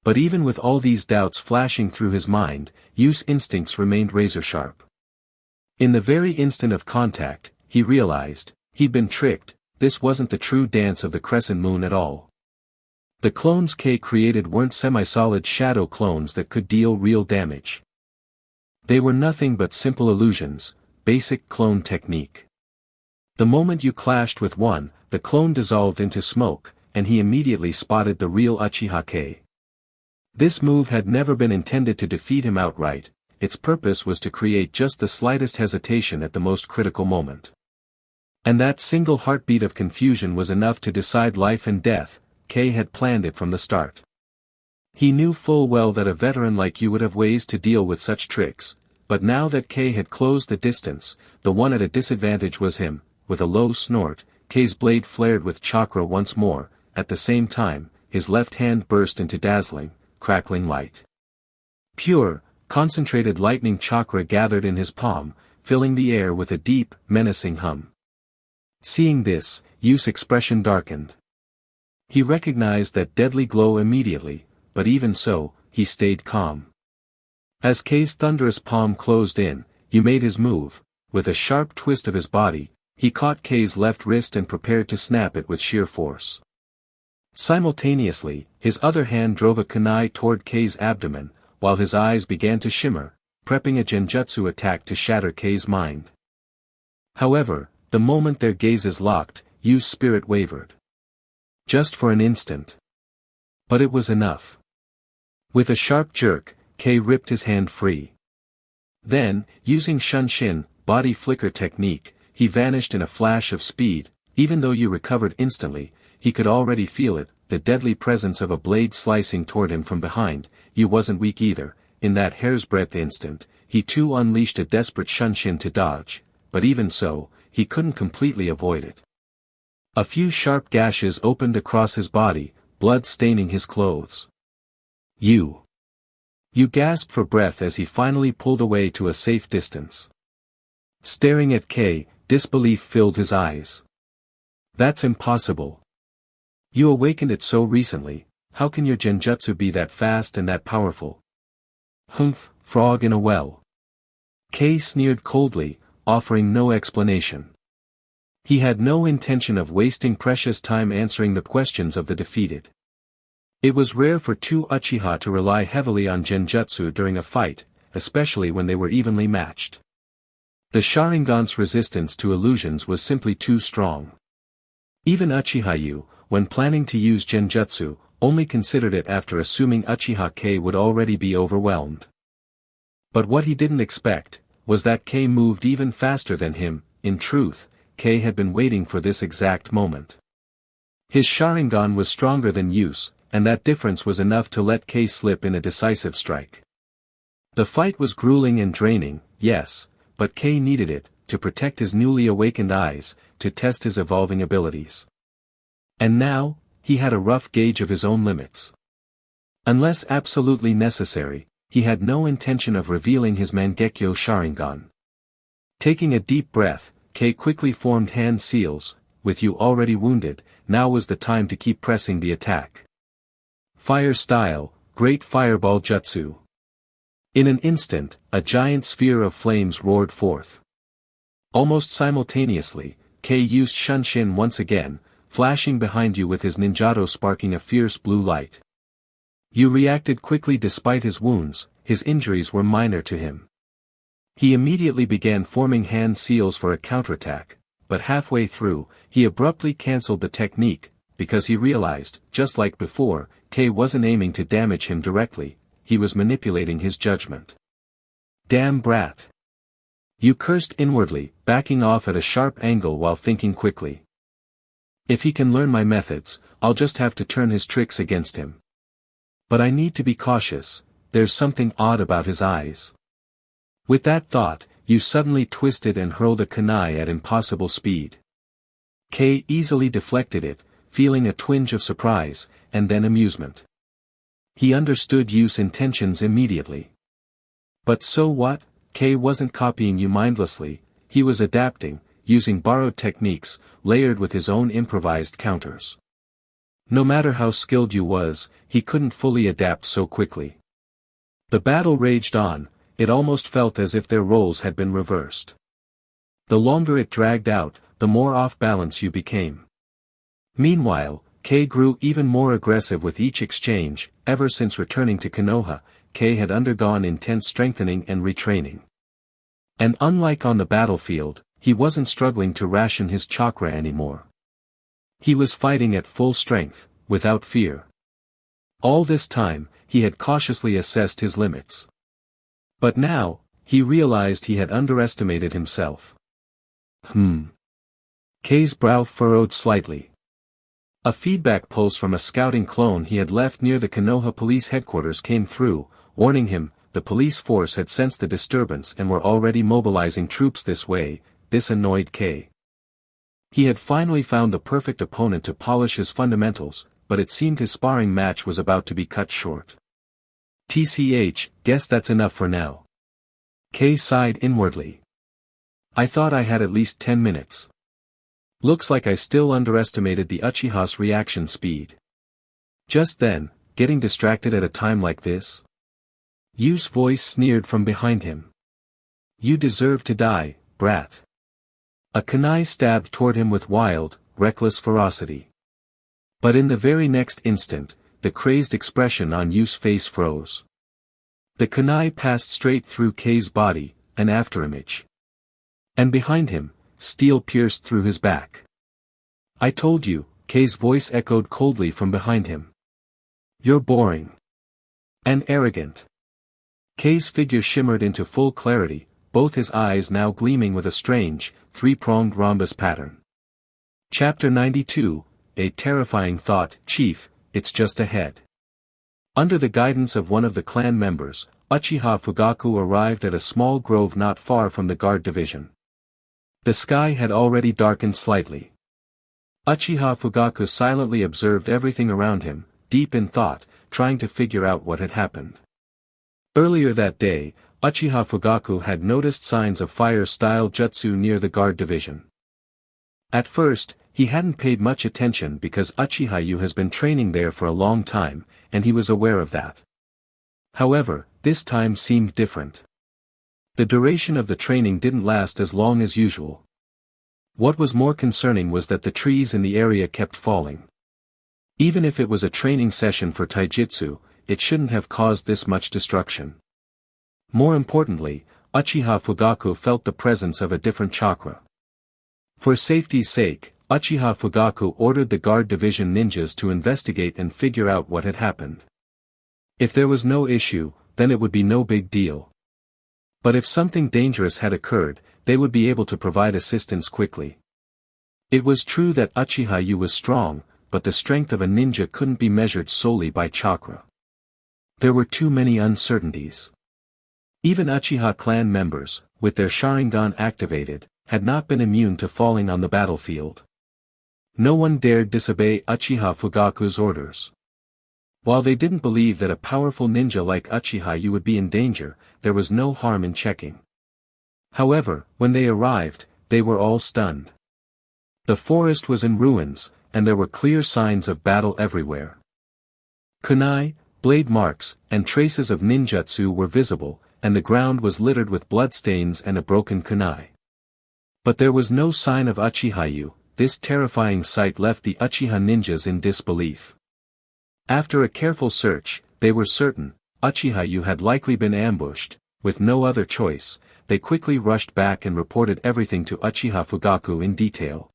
But even with all these doubts flashing through his mind, Yu's instincts remained razor-sharp. In the very instant of contact, he realized, he'd been tricked. This wasn't the true Dance of the Crescent Moon at all. The clones Kei created weren't semi-solid shadow clones that could deal real damage. They were nothing but simple illusions, basic clone technique. The moment you clashed with one, the clone dissolved into smoke, and he immediately spotted the real Uchiha Kei. This move had never been intended to defeat him outright, its purpose was to create just the slightest hesitation at the most critical moment. And that single heartbeat of confusion was enough to decide life and death. Kei had planned it from the start. He knew full well that a veteran like you would have ways to deal with such tricks, but now that Kei had closed the distance, the one at a disadvantage was him. With a low snort, Kei's blade flared with chakra once more. At the same time, his left hand burst into dazzling, crackling light. Pure, concentrated lightning chakra gathered in his palm, filling the air with a deep, menacing hum. Seeing this, Yu's expression darkened. He recognized that deadly glow immediately, but even so, he stayed calm. As Kei's thunderous palm closed in, Yu made his move. With a sharp twist of his body, he caught Kei's left wrist and prepared to snap it with sheer force. Simultaneously, his other hand drove a kunai toward Kei's abdomen, while his eyes began to shimmer, prepping a genjutsu attack to shatter Kei's mind. However, the moment their gazes locked, Yu's spirit wavered. Just for an instant. But it was enough. With a sharp jerk, Kei ripped his hand free. Then, using Shunshin, body flicker technique, he vanished in a flash of speed, even though you recovered instantly, he could already feel it, the deadly presence of a blade slicing toward him from behind. You wasn't weak either. In that hair's-breadth instant, he too unleashed a desperate shunshin to dodge, but even so, he couldn't completely avoid it. A few sharp gashes opened across his body, blood staining his clothes. You gasped for breath as he finally pulled away to a safe distance. Staring at Kei, disbelief filled his eyes. That's impossible. You awakened it so recently, how can your genjutsu be that fast and that powerful? Humph, frog in a well. Kei sneered coldly, offering no explanation. He had no intention of wasting precious time answering the questions of the defeated. It was rare for two Uchiha to rely heavily on genjutsu during a fight, especially when they were evenly matched. The Sharingan's resistance to illusions was simply too strong. Even Uchiha Yu, when planning to use genjutsu, only considered it after assuming Uchiha Kei would already be overwhelmed. But what he didn't expect, was that Kei moved even faster than him. In truth, Kei had been waiting for this exact moment. His Sharingan was stronger than Yu's, and that difference was enough to let Kei slip in a decisive strike. The fight was grueling and draining, yes, but Kei needed it, to protect his newly awakened eyes, to test his evolving abilities. And now, he had a rough gauge of his own limits. Unless absolutely necessary, he had no intention of revealing his Mangekyo Sharingan. Taking a deep breath, Kei quickly formed hand seals. With you already wounded, now was the time to keep pressing the attack. Fire style, Great Fireball Jutsu. In an instant, a giant sphere of flames roared forth. Almost simultaneously, Kei used Shunshin once again, flashing behind you with his ninjato sparking a fierce blue light. You reacted quickly despite his wounds. His injuries were minor to him. He immediately began forming hand seals for a counterattack, but halfway through, he abruptly cancelled the technique, because he realized, just like before, Kei wasn't aiming to damage him directly, he was manipulating his judgment. Damn brat! You cursed inwardly, backing off at a sharp angle while thinking quickly. If he can learn my methods, I'll just have to turn his tricks against him. But I need to be cautious, there's something odd about his eyes. With that thought, you suddenly twisted and hurled a kunai at impossible speed. Kei easily deflected it, feeling a twinge of surprise, and then amusement. He understood Yu's intentions immediately. But so what? Kei wasn't copying you mindlessly, he was adapting, using borrowed techniques, layered with his own improvised counters. No matter how skilled Yu was, he couldn't fully adapt so quickly. The battle raged on, it almost felt as if their roles had been reversed. The longer it dragged out, the more off balance Yu became. Meanwhile, Kei grew even more aggressive with each exchange. Ever since returning to Konoha, Kei had undergone intense strengthening and retraining. And unlike on the battlefield, he wasn't struggling to ration his chakra anymore. He was fighting at full strength, without fear. All this time, he had cautiously assessed his limits. But now, he realized he had underestimated himself. Kei's brow furrowed slightly. A feedback pulse from a scouting clone he had left near the Konoha police headquarters came through, warning him, the police force had sensed the disturbance and were already mobilizing troops this way. This annoyed Kei. He had finally found the perfect opponent to polish his fundamentals, but it seemed his sparring match was about to be cut short. TCH, guess that's enough for now. Kei sighed inwardly. I thought I had at least 10 minutes. Looks like I still underestimated the Uchiha's reaction speed. Just then, getting distracted at a time like this? Yu's voice sneered from behind him. You deserve to die, brat. A kunai stabbed toward him with wild, reckless ferocity. But in the very next instant, the crazed expression on Yu's face froze. The kunai passed straight through Kei's body, an afterimage. And behind him, steel pierced through his back. I told you, Kei's voice echoed coldly from behind him. You're boring. And arrogant. Kei's figure shimmered into full clarity, both his eyes now gleaming with a strange, three-pronged rhombus pattern. Chapter 92, A Terrifying Thought. Chief, it's just ahead. Under the guidance of one of the clan members, Uchiha Fugaku arrived at a small grove not far from the guard division. The sky had already darkened slightly. Uchiha Fugaku silently observed everything around him, deep in thought, trying to figure out what had happened. Earlier that day, Uchiha Fugaku had noticed signs of fire-style jutsu near the guard division. At first, he hadn't paid much attention because Uchiha has been training there for a long time, and he was aware of that. However, this time seemed different. The duration of the training didn't last as long as usual. What was more concerning was that the trees in the area kept falling. Even if it was a training session for taijutsu, it shouldn't have caused this much destruction. More importantly, Uchiha Fugaku felt the presence of a different chakra. For safety's sake, Uchiha Fugaku ordered the guard division ninjas to investigate and figure out what had happened. If there was no issue, then it would be no big deal. But if something dangerous had occurred, they would be able to provide assistance quickly. It was true that Uchiha was strong, but the strength of a ninja couldn't be measured solely by chakra. There were too many uncertainties. Even Uchiha clan members, with their Sharingan activated, had not been immune to falling on the battlefield. No one dared disobey Uchiha Fugaku's orders. While they didn't believe that a powerful ninja like Uchiha would be in danger, there was no harm in checking. However, when they arrived, they were all stunned. The forest was in ruins, and there were clear signs of battle everywhere. Kunai, blade marks, and traces of ninjutsu were visible, and the ground was littered with bloodstains and a broken kunai. But there was no sign of Uchiha. This terrifying sight left the Uchiha ninjas in disbelief. After a careful search, they were certain, Uchiha had likely been ambushed. With no other choice, they quickly rushed back and reported everything to Uchiha Fugaku in detail.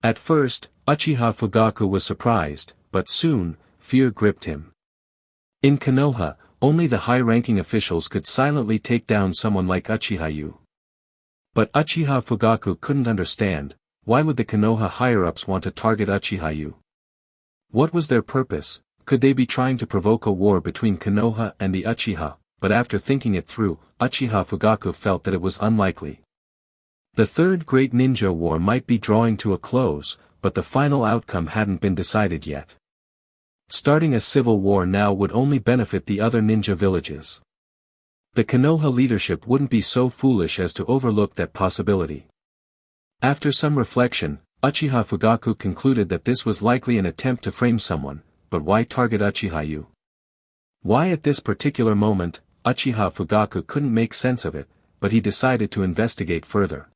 At first, Uchiha Fugaku was surprised, but soon, fear gripped him. In Konoha, only the high-ranking officials could silently take down someone like Uchiha. But Uchiha Fugaku couldn't understand, why would the Konoha higher-ups want to target Uchiha? What was their purpose? Could they be trying to provoke a war between Konoha and the Uchiha? But after thinking it through, Uchiha Fugaku felt that it was unlikely. The Third Great Ninja War might be drawing to a close, but the final outcome hadn't been decided yet. Starting a civil war now would only benefit the other ninja villages. The Konoha leadership wouldn't be so foolish as to overlook that possibility. After some reflection, Uchiha Fugaku concluded that this was likely an attempt to frame someone, but why target Uchiha? Why at this particular moment? Uchiha Fugaku couldn't make sense of it, but he decided to investigate further.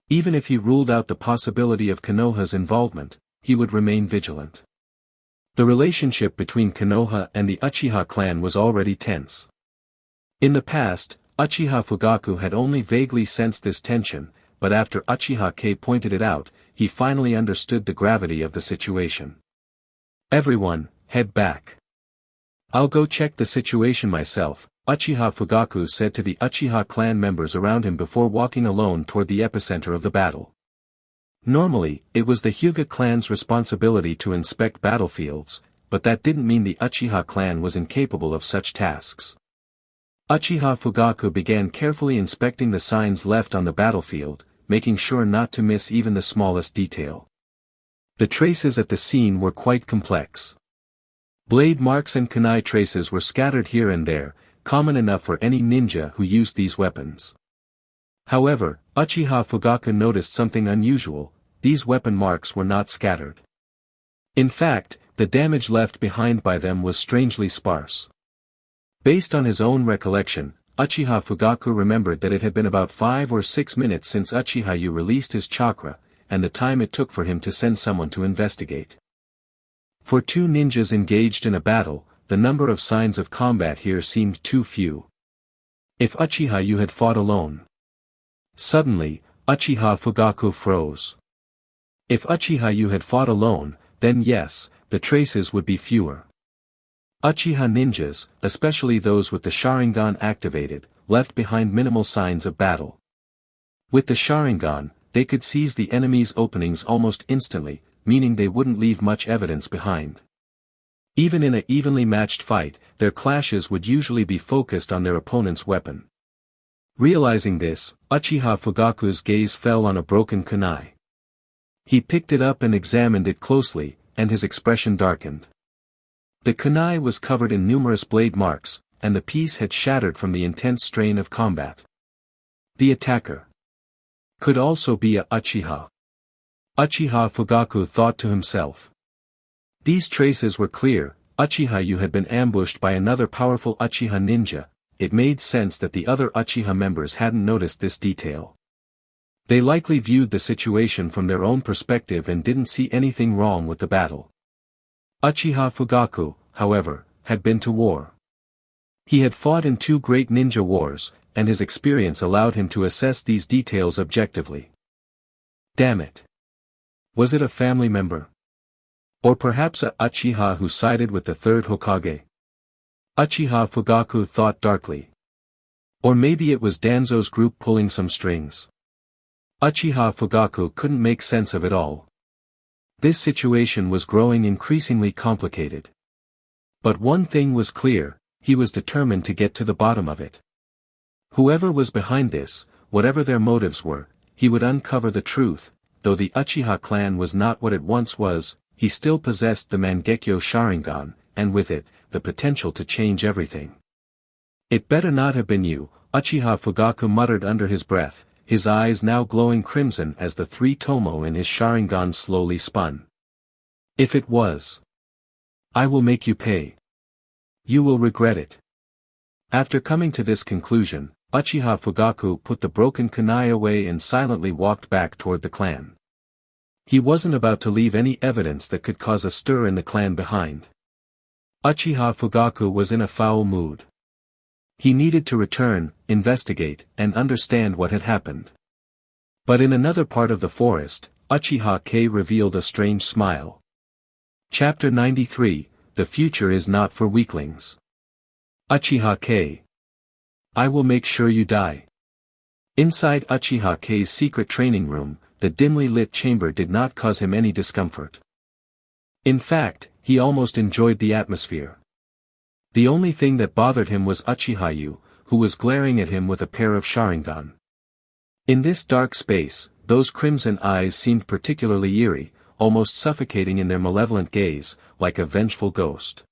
Even if he ruled out the possibility of Konoha's involvement, he would remain vigilant. The relationship between Konoha and the Uchiha clan was already tense. In the past, Uchiha Fugaku had only vaguely sensed this tension, but after Uchiha Kei pointed it out, he finally understood the gravity of the situation. Everyone, head back. I'll go check the situation myself, Uchiha Fugaku said to the Uchiha clan members around him before walking alone toward the epicenter of the battle. Normally, it was the Hyuga clan's responsibility to inspect battlefields, but that didn't mean the Uchiha clan was incapable of such tasks. Uchiha Fugaku began carefully inspecting the signs left on the battlefield, making sure not to miss even the smallest detail. The traces at the scene were quite complex. Blade marks and kunai traces were scattered here and there, common enough for any ninja who used these weapons. However, Uchiha Fugaku noticed something unusual: these weapon marks were not scattered. In fact, the damage left behind by them was strangely sparse. Based on his own recollection, Uchiha Fugaku remembered that it had been about 5 or 6 minutes since Uchiha released his chakra, and the time it took for him to send someone to investigate. For two ninjas engaged in a battle, the number of signs of combat here seemed too few. If Uchiha had fought alone. Suddenly, Uchiha Fugaku froze. If Uchiha had fought alone, then yes, the traces would be fewer. Uchiha ninjas, especially those with the Sharingan activated, left behind minimal signs of battle. With the Sharingan, they could seize the enemy's openings almost instantly, meaning they wouldn't leave much evidence behind. Even in an evenly matched fight, their clashes would usually be focused on their opponent's weapon. Realizing this, Uchiha Fugaku's gaze fell on a broken kunai. He picked it up and examined it closely, and his expression darkened. The kunai was covered in numerous blade marks, and the piece had shattered from the intense strain of combat. The attacker could also be a Uchiha. Uchiha Fugaku thought to himself. These traces were clear. Uchiha Yu had been ambushed by another powerful Uchiha ninja. It made sense that the other Uchiha members hadn't noticed this detail. They likely viewed the situation from their own perspective and didn't see anything wrong with the battle. Uchiha Fugaku, however, had been to war. He had fought in 2 great ninja wars, and his experience allowed him to assess these details objectively. Damn it! Was it a family member? Or perhaps a Uchiha who sided with the 3rd Hokage? Uchiha Fugaku thought darkly. Or maybe it was Danzo's group pulling some strings. Uchiha Fugaku couldn't make sense of it all. This situation was growing increasingly complicated. But one thing was clear, he was determined to get to the bottom of it. Whoever was behind this, whatever their motives were, he would uncover the truth. Though the Uchiha clan was not what it once was, he still possessed the Mangekyo Sharingan, and with it, the potential to change everything. It better not have been you, Uchiha Fugaku muttered under his breath, his eyes now glowing crimson as the 3 tomo in his Sharingan slowly spun. If it was, I will make you pay. You will regret it. After coming to this conclusion, Uchiha Fugaku put the broken kunai away and silently walked back toward the clan. He wasn't about to leave any evidence that could cause a stir in the clan behind. Uchiha Fugaku was in a foul mood. He needed to return, investigate, and understand what had happened. But in another part of the forest, Uchiha Kei revealed a strange smile. Chapter 93, The Future is Not for Weaklings. Uchiha Kei. I will make sure you die. Inside Uchiha Kei's secret training room, the dimly lit chamber did not cause him any discomfort. In fact, he almost enjoyed the atmosphere. The only thing that bothered him was Uchiha Yu, who was glaring at him with a pair of Sharingan. In this dark space, those crimson eyes seemed particularly eerie, almost suffocating in their malevolent gaze, like a vengeful ghost.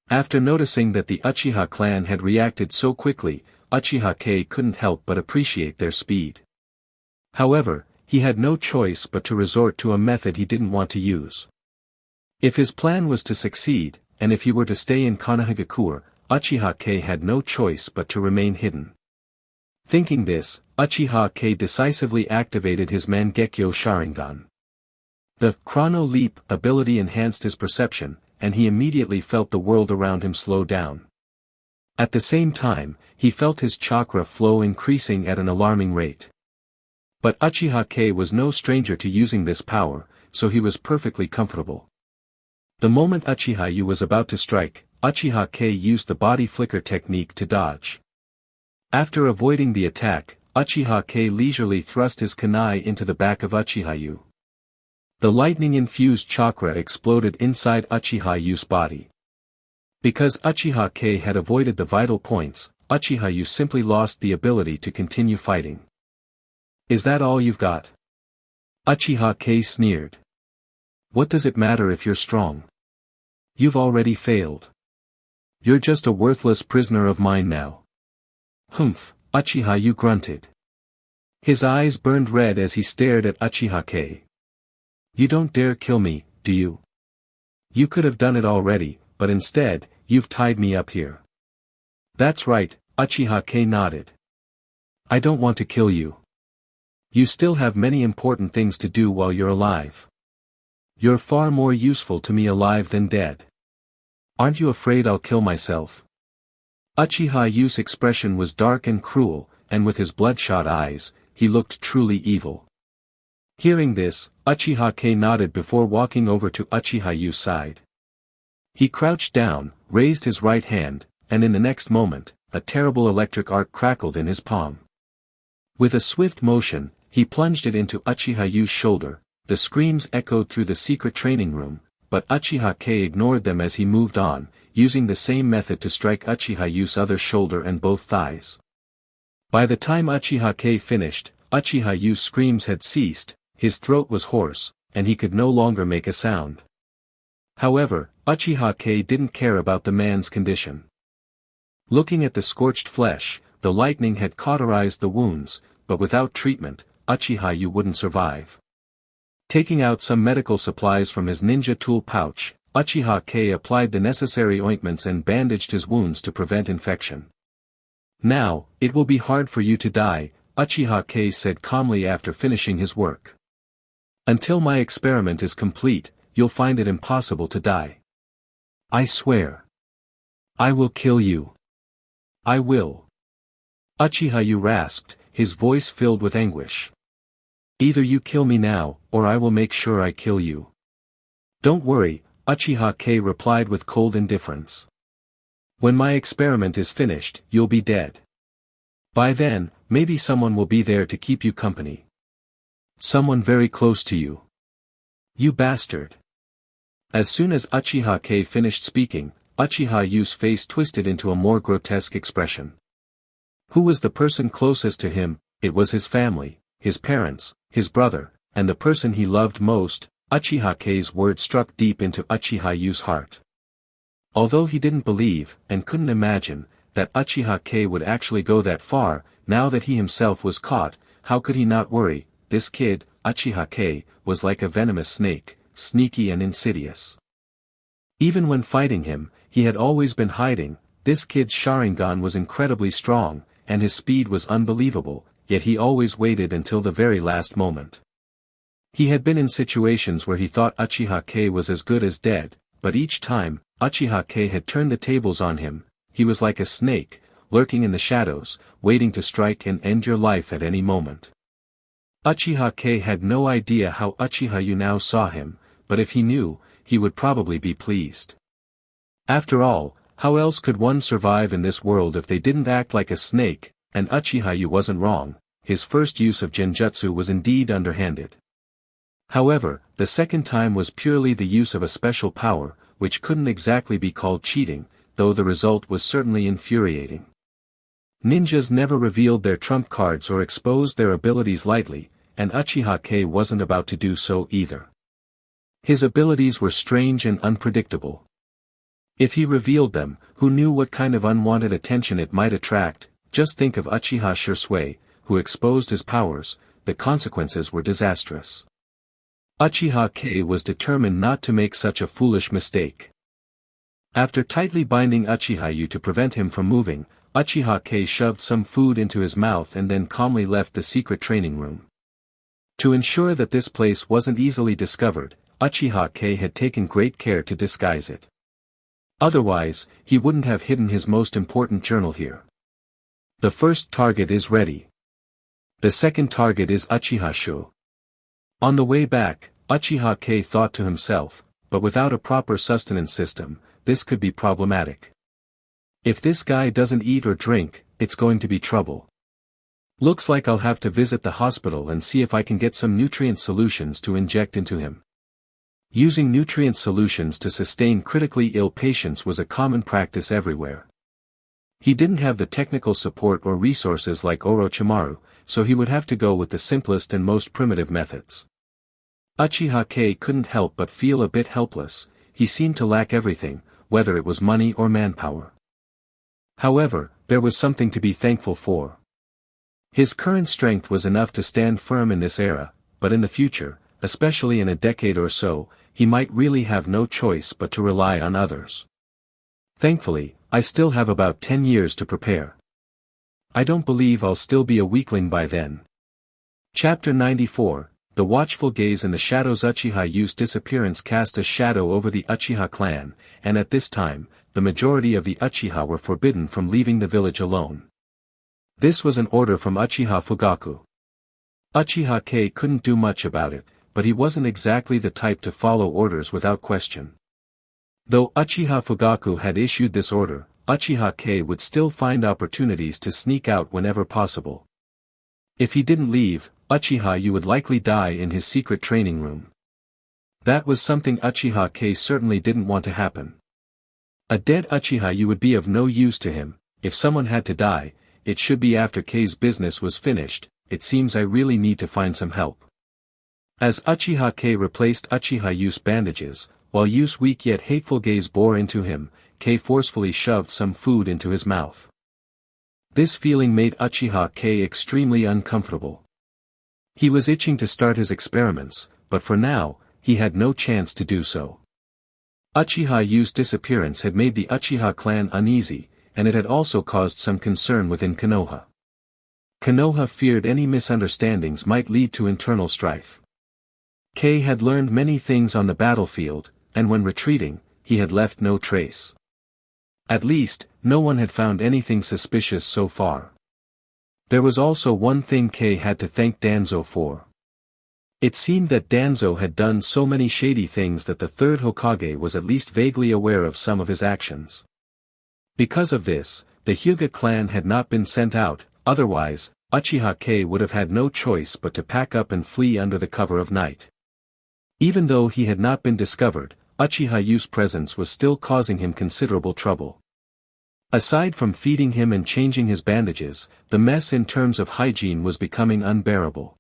After noticing that the Uchiha clan had reacted so quickly, Uchiha Kei couldn't help but appreciate their speed. However, he had no choice but to resort to a method he didn't want to use. If his plan was to succeed, and if he were to stay in Konohagakure, Uchiha Kei had no choice but to remain hidden. Thinking this, Uchiha Kei decisively activated his Mangekyo Sharingan. The Chrono Leap ability enhanced his perception, and he immediately felt the world around him slow down. At the same time, he felt his chakra flow increasing at an alarming rate. But Uchiha Kei was no stranger to using this power, so he was perfectly comfortable. The moment Uchiha Yu was about to strike, Uchiha Kei used the body flicker technique to dodge. After avoiding the attack, Uchiha Kei leisurely thrust his kunai into the back of Uchiha Yu. The lightning-infused chakra exploded inside Uchiha Yu's body. Because Uchiha Kei had avoided the vital points, Uchiha Yu simply lost the ability to continue fighting. Is that all you've got? Uchiha Kei sneered. What does it matter if you're strong? You've already failed. You're just a worthless prisoner of mine now. Humph, Uchiha Yu grunted. His eyes burned red as he stared at Uchiha Kei. You don't dare kill me, do you? You could have done it already, but instead, you've tied me up here. That's right, Uchiha Kei nodded. I don't want to kill you. You still have many important things to do while you're alive. You're far more useful to me alive than dead. Aren't you afraid I'll kill myself? Uchiha Yu's expression was dark and cruel, and with his bloodshot eyes, he looked truly evil. Hearing this, Uchiha Kei nodded before walking over to Uchiha Yu's side. He crouched down, raised his right hand, and in the next moment, a terrible electric arc crackled in his palm. With a swift motion, he plunged it into Uchiha Yu's shoulder. The screams echoed through the secret training room, but Uchiha Kei ignored them as he moved on, using the same method to strike Uchiha Yu's other shoulder and both thighs. By the time Uchiha Kei finished, Uchiha Yu's screams had ceased, his throat was hoarse, and he could no longer make a sound. However, Uchiha Kei didn't care about the man's condition. Looking at the scorched flesh, the lightning had cauterized the wounds, but without treatment, Uchiha Yu wouldn't survive. Taking out some medical supplies from his ninja tool pouch, Uchiha Kei applied the necessary ointments and bandaged his wounds to prevent infection. "Now, it will be hard for you to die," Uchiha Kei said calmly after finishing his work. "Until my experiment is complete, you'll find it impossible to die. I swear. I will kill you. I will." Uchiha Yu rasped, his voice filled with anguish. "Either you kill me now, or I will make sure I kill you." "Don't worry," Uchiha Kei replied with cold indifference. "When my experiment is finished, you'll be dead. By then, maybe someone will be there to keep you company. Someone very close to you. You bastard." As soon as Uchiha Kei finished speaking, Uchiha Yu's face twisted into a more grotesque expression. Who was the person closest to him? It was his family, his parents, his brother, and the person he loved most. Uchiha Kei's word struck deep into Uchiha Yu's heart. Although he didn't believe, and couldn't imagine, that Uchiha Kei would actually go that far, now that he himself was caught, how could he not worry? This kid, Uchiha Kei, was like a venomous snake, sneaky and insidious. Even when fighting him, he had always been hiding. This kid's Sharingan was incredibly strong, and his speed was unbelievable, yet he always waited until the very last moment. He had been in situations where he thought Uchiha Kei was as good as dead, but each time, Uchiha Kei had turned the tables on him. He was like a snake, lurking in the shadows, waiting to strike and end your life at any moment. Uchiha Kei had no idea how Uchiha Yu now saw him, but if he knew, he would probably be pleased. After all, how else could one survive in this world if they didn't act like a snake? And Uchiha Yu wasn't wrong. His first use of genjutsu was indeed underhanded. However, the second time was purely the use of a special power, which couldn't exactly be called cheating, though the result was certainly infuriating. Ninjas never revealed their trump cards or exposed their abilities lightly, and Uchiha Kei wasn't about to do so either. His abilities were strange and unpredictable. If he revealed them, who knew what kind of unwanted attention it might attract? Just think of Uchiha Shisui, who exposed his powers. The consequences were disastrous. Uchiha Kei was determined not to make such a foolish mistake. After tightly binding Uchiha Yu to prevent him from moving, Uchiha Kei shoved some food into his mouth and then calmly left the secret training room. To ensure that this place wasn't easily discovered, Uchiha Kei had taken great care to disguise it. Otherwise, he wouldn't have hidden his most important journal here. The first target is ready. The second target is Uchiha Shu. On the way back, Uchiha Kei thought to himself, but without a proper sustenance system, this could be problematic. If this guy doesn't eat or drink, it's going to be trouble. Looks like I'll have to visit the hospital and see if I can get some nutrient solutions to inject into him. Using nutrient solutions to sustain critically ill patients was a common practice everywhere. He didn't have the technical support or resources like Orochimaru, so he would have to go with the simplest and most primitive methods. Uchiha Kei couldn't help but feel a bit helpless. He seemed to lack everything, whether it was money or manpower. However, there was something to be thankful for. His current strength was enough to stand firm in this era, but in the future, especially in a decade or so, he might really have no choice but to rely on others. Thankfully, I still have about 10 years to prepare. I don't believe I'll still be a weakling by then. Chapter 94, The Watchful Gaze in the Shadows. Uchiha Yu's disappearance cast a shadow over the Uchiha clan, and at this time, the majority of the Uchiha were forbidden from leaving the village alone. This was an order from Uchiha Fugaku. Uchiha Kei couldn't do much about it, but he wasn't exactly the type to follow orders without question. Though Uchiha Fugaku had issued this order, Uchiha Kei would still find opportunities to sneak out whenever possible. If he didn't leave, Uchiha, you would likely die in his secret training room. That was something Uchiha Kei certainly didn't want to happen. A dead Uchiha, you would be of no use to him. If someone had to die, it should be after Kei's business was finished. It seems I really need to find some help. As Uchiha Kei replaced Uchiha Yu's bandages, while Yu's weak yet hateful gaze bore into him, Kei forcefully shoved some food into his mouth. This feeling made Uchiha Kei extremely uncomfortable. He was itching to start his experiments, but for now, he had no chance to do so. Uchiha Yu's disappearance had made the Uchiha clan uneasy, and it had also caused some concern within Konoha. Konoha feared any misunderstandings might lead to internal strife. Kei had learned many things on the battlefield, and when retreating, he had left no trace. At least, no one had found anything suspicious so far. There was also one thing Kei had to thank Danzo for. It seemed that Danzo had done so many shady things that the third Hokage was at least vaguely aware of some of his actions. Because of this, the Hyuga clan had not been sent out, otherwise, Uchiha Kei would have had no choice but to pack up and flee under the cover of night. Even though he had not been discovered, Uchiha Yu's presence was still causing him considerable trouble. Aside from feeding him and changing his bandages, the mess in terms of hygiene was becoming unbearable.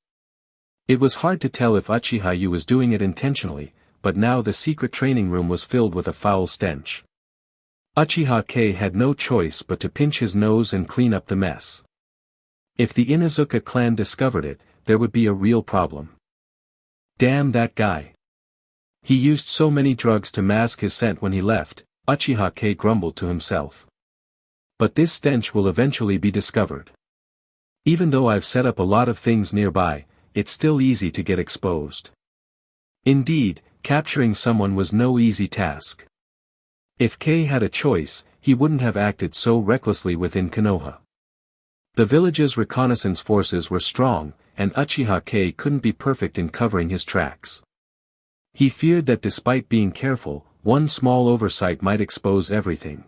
It was hard to tell if Uchiha Yu was doing it intentionally, but now the secret training room was filled with a foul stench. Uchiha Kei had no choice but to pinch his nose and clean up the mess. If the Inuzuka clan discovered it, there would be a real problem. Damn that guy. He used so many drugs to mask his scent when he left, Uchiha Kei grumbled to himself. But this stench will eventually be discovered. Even though I've set up a lot of things nearby, it's still easy to get exposed. Indeed, capturing someone was no easy task. If Kei had a choice, he wouldn't have acted so recklessly within Konoha. The village's reconnaissance forces were strong, and Uchiha Kei couldn't be perfect in covering his tracks. He feared that despite being careful, one small oversight might expose everything.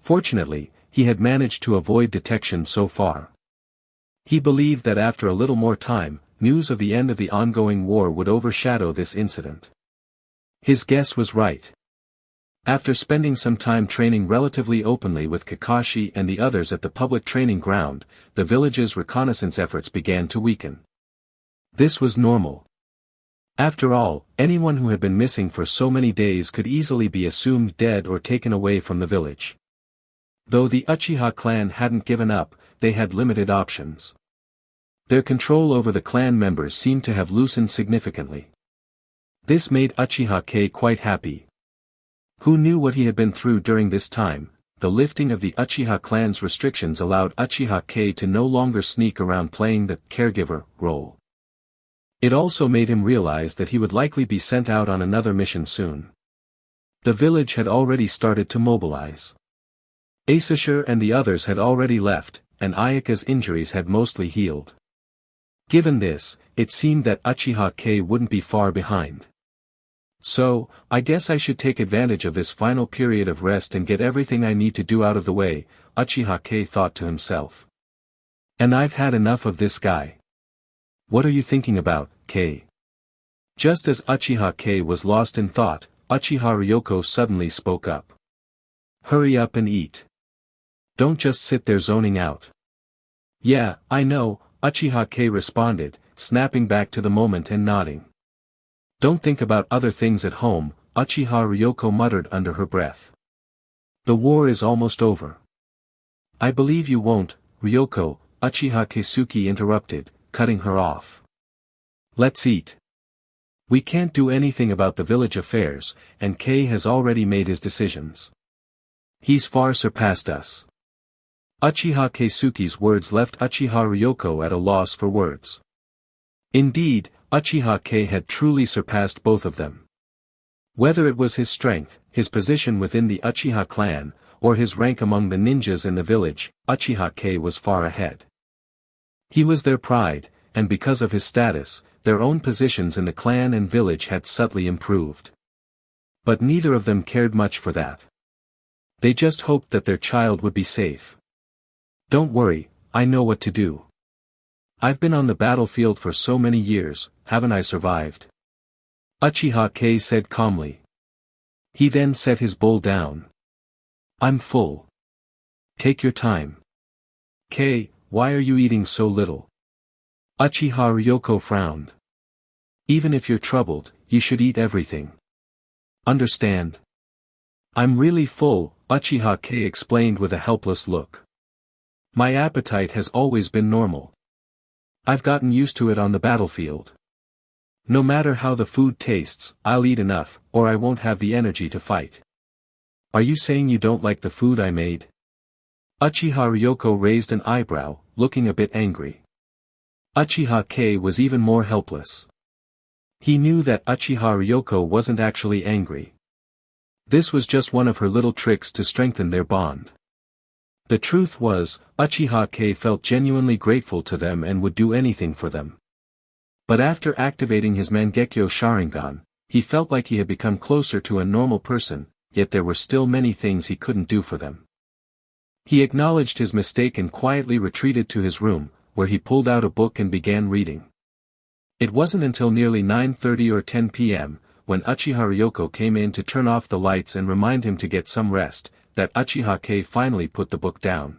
Fortunately, he had managed to avoid detection so far. He believed that after a little more time, news of the end of the ongoing war would overshadow this incident. His guess was right. After spending some time training relatively openly with Kakashi and the others at the public training ground, the village's reconnaissance efforts began to weaken. This was normal. After all, anyone who had been missing for so many days could easily be assumed dead or taken away from the village. Though the Uchiha clan hadn't given up, they had limited options. Their control over the clan members seemed to have loosened significantly. This made Uchiha Kei quite happy. Who knew what he had been through during this time? The lifting of the Uchiha clan's restrictions allowed Uchiha Kei to no longer sneak around playing the caregiver role. It also made him realize that he would likely be sent out on another mission soon. The village had already started to mobilize. Asusher and the others had already left, and Ayaka's injuries had mostly healed. Given this, it seemed that Uchiha Kei wouldn't be far behind. So, I guess I should take advantage of this final period of rest and get everything I need to do out of the way, Uchiha Kei thought to himself. And I've had enough of this guy. What are you thinking about, Kei? Just as Uchiha Kei was lost in thought, Uchiha Ryoko suddenly spoke up. Hurry up and eat. Don't just sit there zoning out. Yeah, I know, Uchiha Kei responded, snapping back to the moment and nodding. Don't think about other things at home, Uchiha Ryoko muttered under her breath. The war is almost over. I believe you won't, Ryoko, Uchiha Keisuke interrupted, cutting her off. Let's eat. We can't do anything about the village affairs, and Kei has already made his decisions. He's far surpassed us. Uchiha Keisuke's words left Uchiha Ryoko at a loss for words. Indeed, Uchiha Kei had truly surpassed both of them. Whether it was his strength, his position within the Uchiha clan, or his rank among the ninjas in the village, Uchiha Kei was far ahead. He was their pride, and because of his status, their own positions in the clan and village had subtly improved. But neither of them cared much for that. They just hoped that their child would be safe. Don't worry, I know what to do. I've been on the battlefield for so many years, haven't I survived? Uchiha Kei said calmly. He then set his bowl down. I'm full. Take your time. Kei, why are you eating so little? Uchiha Ryoko frowned. Even if you're troubled, you should eat everything. Understand? I'm really full, Uchiha Kei explained with a helpless look. My appetite has always been normal. I've gotten used to it on the battlefield. No matter how the food tastes, I'll eat enough, or I won't have the energy to fight. Are you saying you don't like the food I made? Uchiha Ryoko raised an eyebrow, looking a bit angry. Uchiha Kei was even more helpless. He knew that Uchiha Ryoko wasn't actually angry. This was just one of her little tricks to strengthen their bond. The truth was, Uchiha Kei felt genuinely grateful to them and would do anything for them. But after activating his Mangekyo Sharingan, he felt like he had become closer to a normal person, yet there were still many things he couldn't do for them. He acknowledged his mistake and quietly retreated to his room, where he pulled out a book and began reading. It wasn't until nearly 9:30 or 10 p.m., when Uchiha Ryoko came in to turn off the lights and remind him to get some rest, that Uchiha Kei finally put the book down.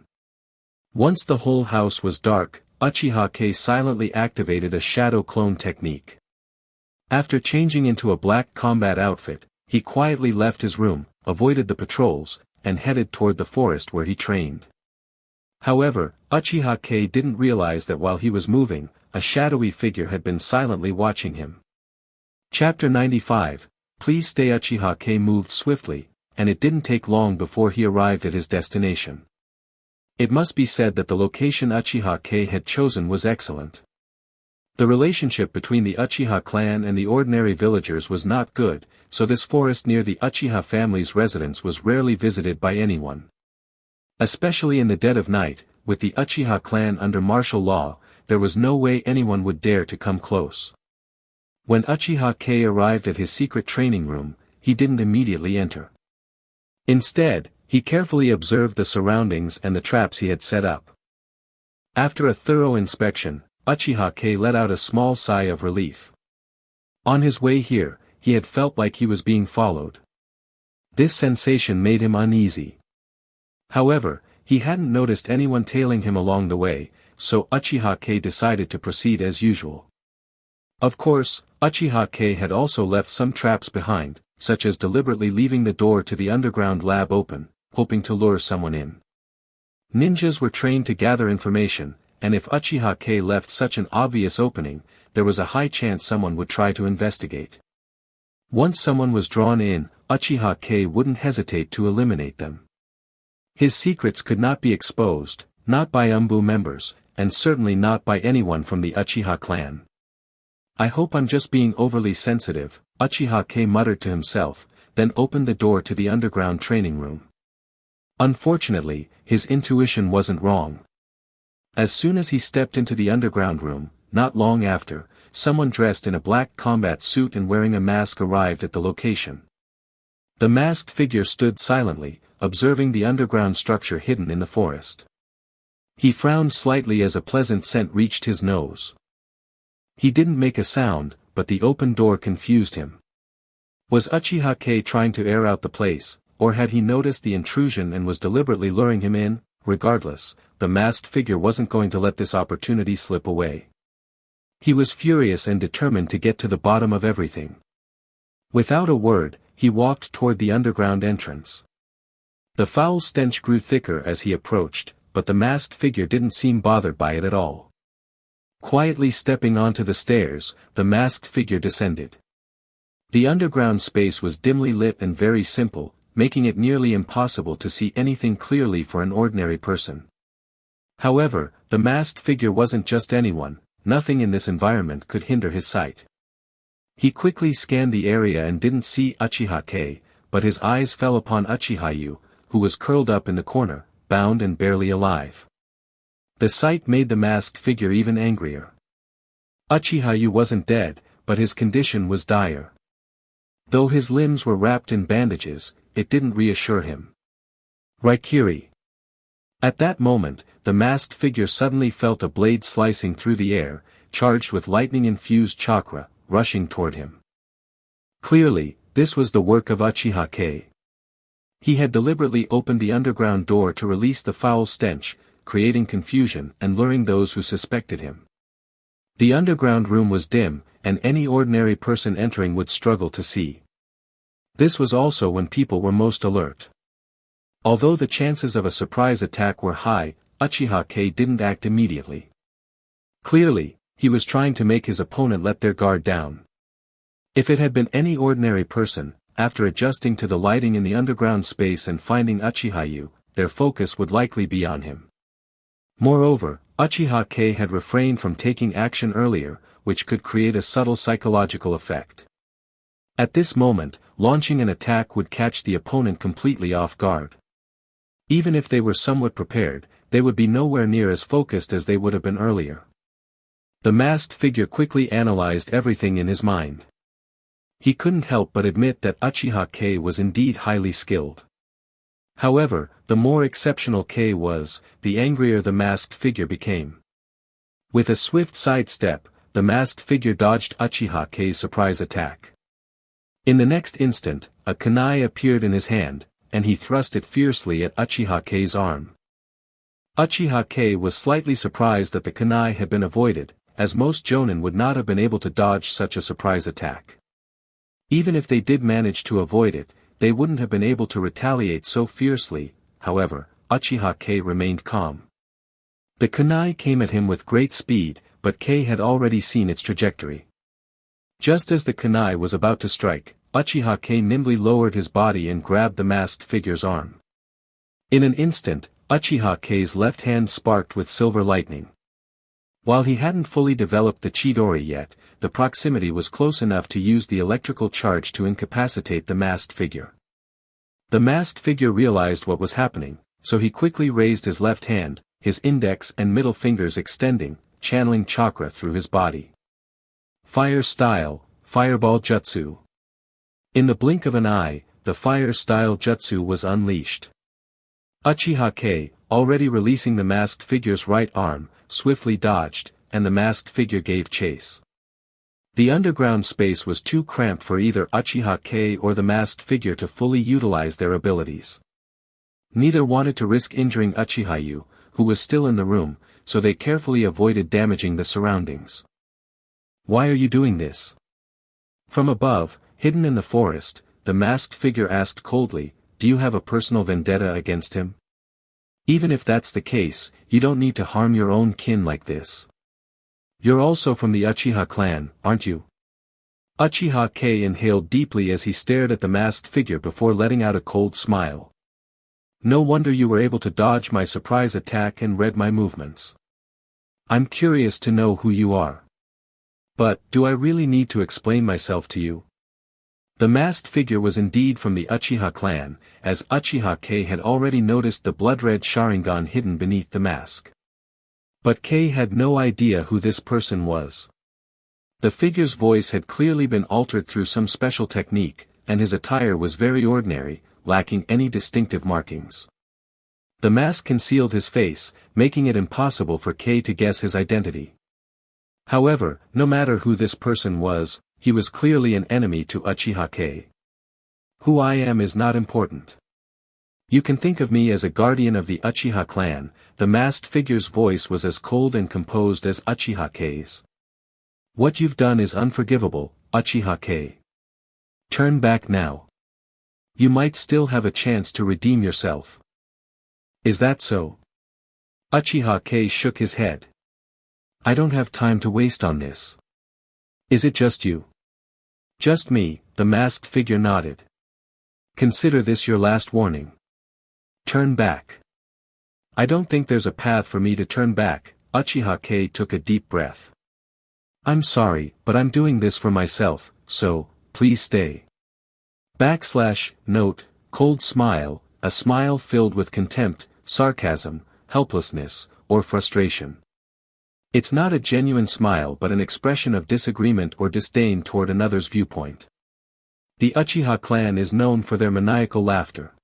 Once the whole house was dark, Uchiha Kei silently activated a shadow clone technique. After changing into a black combat outfit, he quietly left his room, avoided the patrols, and headed toward the forest where he trained. However, Uchiha Kei didn't realize that while he was moving, a shadowy figure had been silently watching him. Chapter 95, Please Stay. Uchiha Kei moved swiftly, and it didn't take long before he arrived at his destination. It must be said that the location Uchiha Kei had chosen was excellent. The relationship between the Uchiha clan and the ordinary villagers was not good, so this forest near the Uchiha family's residence was rarely visited by anyone. Especially in the dead of night, with the Uchiha clan under martial law, there was no way anyone would dare to come close. When Uchiha Kei arrived at his secret training room, he didn't immediately enter. Instead, he carefully observed the surroundings and the traps he had set up. After a thorough inspection, Uchiha Kei let out a small sigh of relief. On his way here, he had felt like he was being followed. This sensation made him uneasy. However, he hadn't noticed anyone tailing him along the way, so Uchiha Kei decided to proceed as usual. Of course, Uchiha Kei had also left some traps behind, such as deliberately leaving the door to the underground lab open, hoping to lure someone in. Ninjas were trained to gather information, and if Uchiha Kei left such an obvious opening, there was a high chance someone would try to investigate. Once someone was drawn in, Uchiha Kei wouldn't hesitate to eliminate them. His secrets could not be exposed, not by Umbu members, and certainly not by anyone from the Uchiha clan. I hope I'm just being overly sensitive, Uchiha Kei muttered to himself, then opened the door to the underground training room. Unfortunately, his intuition wasn't wrong. As soon as he stepped into the underground room, not long after, someone dressed in a black combat suit and wearing a mask arrived at the location. The masked figure stood silently, observing the underground structure hidden in the forest. He frowned slightly as a pleasant scent reached his nose. He didn't make a sound, but the open door confused him. Was Uchiha Kei trying to air out the place, or had he noticed the intrusion and was deliberately luring him in? Regardless, the masked figure wasn't going to let this opportunity slip away. He was furious and determined to get to the bottom of everything. Without a word, he walked toward the underground entrance. The foul stench grew thicker as he approached, but the masked figure didn't seem bothered by it at all. Quietly stepping onto the stairs, the masked figure descended. The underground space was dimly lit and very simple, making it nearly impossible to see anything clearly for an ordinary person. However, the masked figure wasn't just anyone, nothing in this environment could hinder his sight. He quickly scanned the area and didn't see Uchiha Kei, but his eyes fell upon Uchiha, who was curled up in the corner, bound and barely alive. The sight made the masked figure even angrier. Uchiha wasn't dead, but his condition was dire. Though his limbs were wrapped in bandages, it didn't reassure him. Raikiri. At that moment, the masked figure suddenly felt a blade slicing through the air, charged with lightning-infused chakra, rushing toward him. Clearly, this was the work of Uchiha Kei. He had deliberately opened the underground door to release the foul stench, creating confusion and luring those who suspected him. The underground room was dim, and any ordinary person entering would struggle to see. This was also when people were most alert. Although the chances of a surprise attack were high, Uchiha Kei didn't act immediately. Clearly, he was trying to make his opponent let their guard down. If it had been any ordinary person, after adjusting to the lighting in the underground space and finding Uchiha, their focus would likely be on him. Moreover, Uchiha Kei had refrained from taking action earlier, which could create a subtle psychological effect. At this moment, launching an attack would catch the opponent completely off guard. Even if they were somewhat prepared, they would be nowhere near as focused as they would have been earlier. The masked figure quickly analyzed everything in his mind. He couldn't help but admit that Uchiha Kei was indeed highly skilled. However, the more exceptional Kei was, the angrier the masked figure became. With a swift sidestep, the masked figure dodged Uchiha Kei's surprise attack. In the next instant, a kunai appeared in his hand, and he thrust it fiercely at Uchiha Kei's arm. Uchiha Kei was slightly surprised that the kunai had been avoided, as most jonin would not have been able to dodge such a surprise attack. Even if they did manage to avoid it, they wouldn't have been able to retaliate so fiercely. However, Uchiha Kei remained calm. The kunai came at him with great speed, but Kei had already seen its trajectory. Just as the kunai was about to strike, Uchiha Kei nimbly lowered his body and grabbed the masked figure's arm. In an instant, Uchiha Kei's left hand sparked with silver lightning. While he hadn't fully developed the Chidori yet, the proximity was close enough to use the electrical charge to incapacitate the masked figure. The masked figure realized what was happening, so he quickly raised his left hand, his index and middle fingers extending, channeling chakra through his body. Fire style, fireball jutsu. In the blink of an eye, the fire style jutsu was unleashed. Uchiha Kei, already releasing the masked figure's right arm, swiftly dodged, and the masked figure gave chase. The underground space was too cramped for either Uchiha Kei or the masked figure to fully utilize their abilities. Neither wanted to risk injuring Uchiha, who was still in the room, so they carefully avoided damaging the surroundings. "Why are you doing this?" From above, hidden in the forest, the masked figure asked coldly, "Do you have a personal vendetta against him? Even if that's the case, you don't need to harm your own kin like this. You're also from the Uchiha clan, aren't you?" Uchiha Kei inhaled deeply as he stared at the masked figure before letting out a cold smile. "No wonder you were able to dodge my surprise attack and read my movements. I'm curious to know who you are. But, do I really need to explain myself to you?" The masked figure was indeed from the Uchiha clan, as Uchiha Kei had already noticed the blood-red Sharingan hidden beneath the mask. But Kei had no idea who this person was. The figure's voice had clearly been altered through some special technique, and his attire was very ordinary, lacking any distinctive markings. The mask concealed his face, making it impossible for Kei to guess his identity. However, no matter who this person was, he was clearly an enemy to Uchiha Kei. "Who I am is not important. You can think of me as a guardian of the Uchiha clan." The masked figure's voice was as cold and composed as Uchiha Kei's. "What you've done is unforgivable, Uchiha Kei. Turn back now. You might still have a chance to redeem yourself." "Is that so?" Uchiha Kei shook his head. "I don't have time to waste on this. Is it just you?" "Just me," the masked figure nodded. "Consider this your last warning. Turn back." "I don't think there's a path for me to turn back." Uchiha Kei took a deep breath. "I'm sorry, but I'm doing this for myself, so, please stay." Note, cold smile, a smile filled with contempt, sarcasm, helplessness, or frustration. It's not a genuine smile but an expression of disagreement or disdain toward another's viewpoint. The Uchiha clan is known for their maniacal laughter.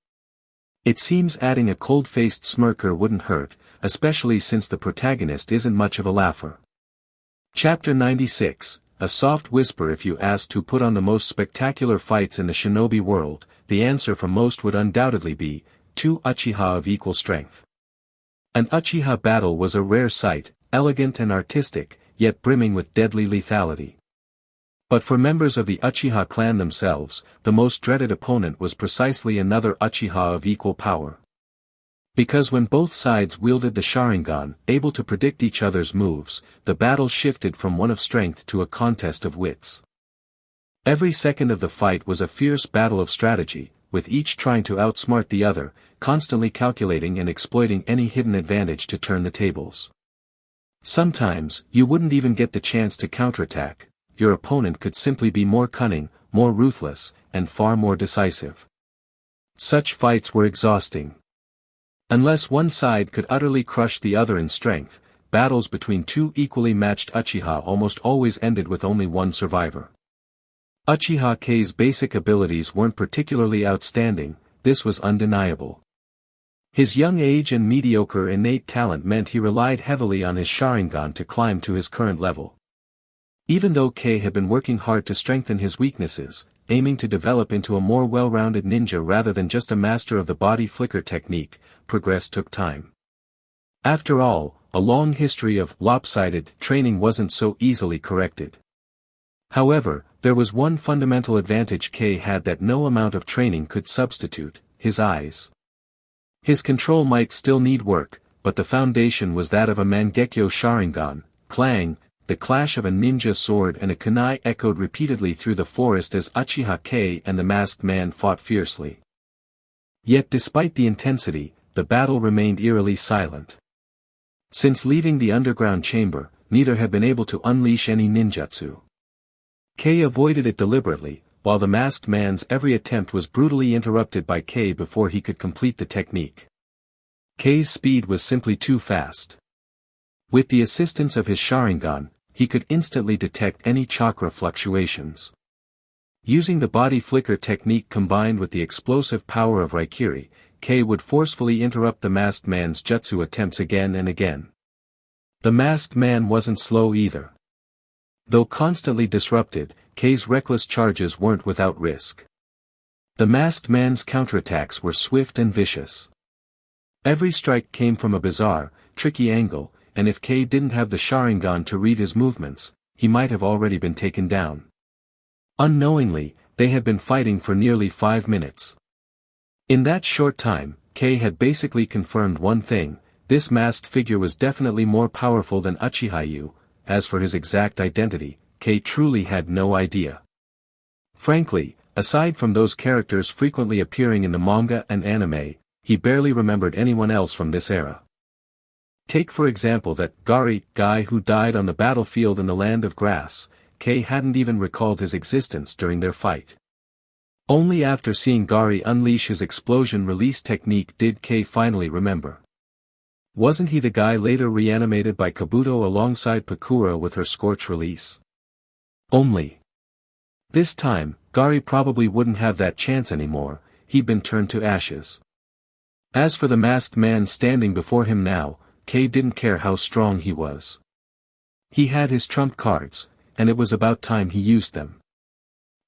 It seems adding a cold-faced smirker wouldn't hurt, especially since the protagonist isn't much of a laugher. Chapter 96, a soft whisper. If you asked who put on the most spectacular fights in the shinobi world, the answer from most would undoubtedly be, two Uchiha of equal strength. An Uchiha battle was a rare sight, elegant and artistic, yet brimming with deadly lethality. But for members of the Uchiha clan themselves, the most dreaded opponent was precisely another Uchiha of equal power. Because when both sides wielded the Sharingan, able to predict each other's moves, the battle shifted from one of strength to a contest of wits. Every second of the fight was a fierce battle of strategy, with each trying to outsmart the other, constantly calculating and exploiting any hidden advantage to turn the tables. Sometimes, you wouldn't even get the chance to counterattack. Your opponent could simply be more cunning, more ruthless, and far more decisive. Such fights were exhausting. Unless one side could utterly crush the other in strength, battles between two equally matched Uchiha almost always ended with only one survivor. Uchiha Kei's basic abilities weren't particularly outstanding, this was undeniable. His young age and mediocre innate talent meant he relied heavily on his Sharingan to climb to his current level. Even though Kei had been working hard to strengthen his weaknesses, aiming to develop into a more well-rounded ninja rather than just a master of the body flicker technique, progress took time. After all, a long history of lopsided training wasn't so easily corrected. However, there was one fundamental advantage Kei had that no amount of training could substitute: his eyes. His control might still need work, but the foundation was that of a Mangekyo Sharingan. Clang, the clash of a ninja sword and a kunai echoed repeatedly through the forest as Uchiha Kei and the masked man fought fiercely. Yet despite the intensity, the battle remained eerily silent. Since leaving the underground chamber, neither had been able to unleash any ninjutsu. Kei avoided it deliberately, while the masked man's every attempt was brutally interrupted by Kei before he could complete the technique. Kei's speed was simply too fast. With the assistance of his Sharingan, he could instantly detect any chakra fluctuations. Using the body flicker technique combined with the explosive power of Raikiri, Kei would forcefully interrupt the masked man's jutsu attempts again and again. The masked man wasn't slow either. Though constantly disrupted, Kei's reckless charges weren't without risk. The masked man's counterattacks were swift and vicious. Every strike came from a bizarre, tricky angle, and if Kei didn't have the Sharingan to read his movements, he might have already been taken down. Unknowingly, they had been fighting for nearly 5 minutes. In that short time, Kei had basically confirmed one thing: this masked figure was definitely more powerful than Uchiha. As for his exact identity, Kei truly had no idea. Frankly, aside from those characters frequently appearing in the manga and anime, he barely remembered anyone else from this era. Take for example that guy who died on the battlefield in the Land of Grass. Kei hadn't even recalled his existence during their fight. Only after seeing Gari unleash his explosion release technique did Kei finally remember. Wasn't he the guy later reanimated by Kabuto alongside Pakura with her scorch release? Only. This time, Gari probably wouldn't have that chance anymore, he'd been turned to ashes. As for the masked man standing before him now, Kei didn't care how strong he was. He had his trump cards, and it was about time he used them.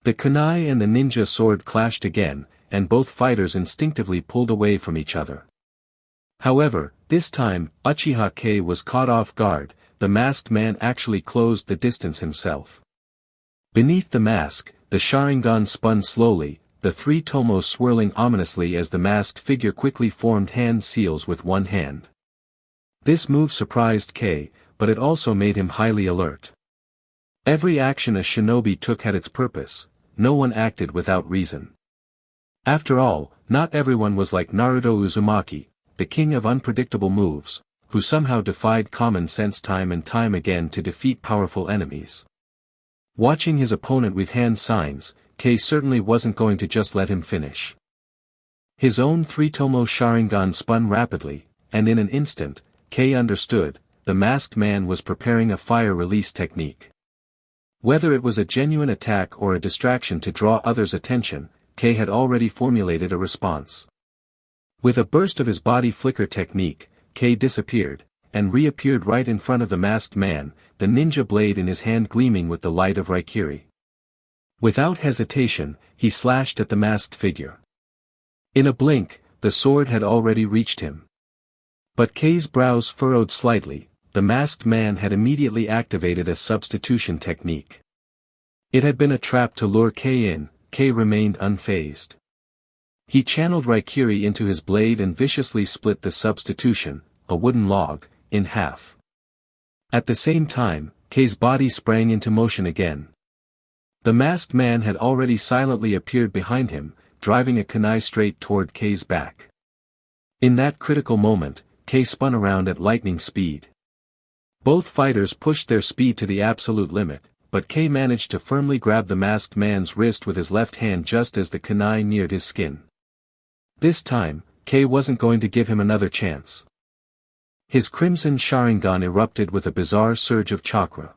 The kunai and the ninja sword clashed again, and both fighters instinctively pulled away from each other. However, this time, Uchiha Kei was caught off guard. The masked man actually closed the distance himself. Beneath the mask, the Sharingan spun slowly, the 3 tomos swirling ominously as the masked figure quickly formed hand seals with one hand. This move surprised Kei, but it also made him highly alert. Every action a shinobi took had its purpose, no one acted without reason. After all, not everyone was like Naruto Uzumaki, the king of unpredictable moves, who somehow defied common sense time and time again to defeat powerful enemies. Watching his opponent with hand signs, Kei certainly wasn't going to just let him finish. His own 3-tomo Sharingan spun rapidly, and in an instant, Kei understood, the masked man was preparing a fire release technique. Whether it was a genuine attack or a distraction to draw others' attention, Kei had already formulated a response. With a burst of his body flicker technique, Kei disappeared, and reappeared right in front of the masked man, the ninja blade in his hand gleaming with the light of Raikiri. Without hesitation, he slashed at the masked figure. In a blink, the sword had already reached him. But Kei's brows furrowed slightly. The masked man had immediately activated a substitution technique. It had been a trap to lure Kei in. Kei remained unfazed. He channeled Raikiri into his blade and viciously split the substitution, a wooden log, in half. At the same time, Kei's body sprang into motion again. The masked man had already silently appeared behind him, driving a kunai straight toward Kei's back. In that critical moment, Kei spun around at lightning speed. Both fighters pushed their speed to the absolute limit, but Kei managed to firmly grab the masked man's wrist with his left hand just as the kunai neared his skin. This time, Kei wasn't going to give him another chance. His crimson Sharingan erupted with a bizarre surge of chakra.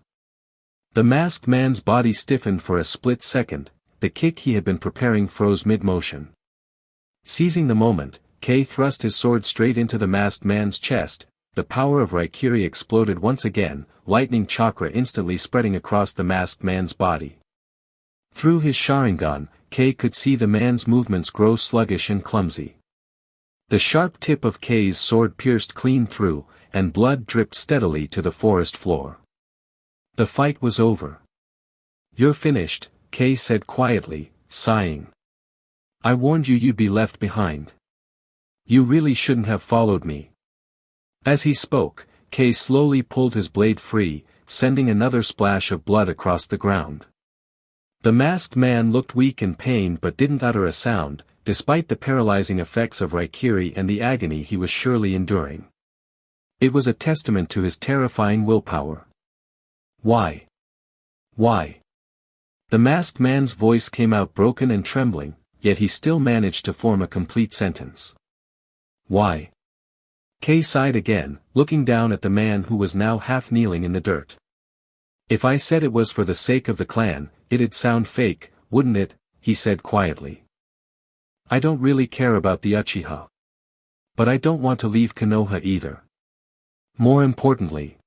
The masked man's body stiffened for a split second, the kick he had been preparing froze mid-motion. Seizing the moment, Kei thrust his sword straight into the masked man's chest. The power of Raikiri exploded once again, lightning chakra instantly spreading across the masked man's body. Through his Sharingan, Kei could see the man's movements grow sluggish and clumsy. The sharp tip of Kei's sword pierced clean through, and blood dripped steadily to the forest floor. The fight was over. "You're finished," Kei said quietly, sighing. "I warned you you'd be left behind. You really shouldn't have followed me." As he spoke, Kei slowly pulled his blade free, sending another splash of blood across the ground. The masked man looked weak and pained but didn't utter a sound, despite the paralyzing effects of Raikiri and the agony he was surely enduring. It was a testament to his terrifying willpower. "Why? Why?" The masked man's voice came out broken and trembling, yet he still managed to form a complete sentence. "Why?" Kei sighed again, looking down at the man who was now half kneeling in the dirt. "If I said it was for the sake of the clan, it'd sound fake, wouldn't it?" he said quietly. "I don't really care about the Uchiha. But I don't want to leave Konoha either. More importantly,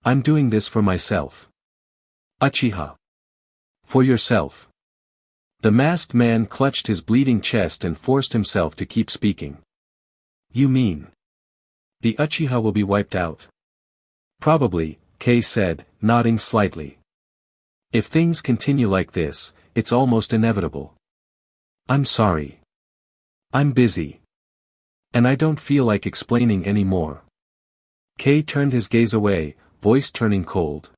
I'm doing this for myself." "Uchiha. For yourself." The masked man clutched his bleeding chest and forced himself to keep speaking. "You mean the Uchiha will be wiped out?" "Probably," Kei said, nodding slightly. "If things continue like this, it's almost inevitable. I'm sorry. I'm busy. And I don't feel like explaining any more." Kei turned his gaze away, voice turning cold.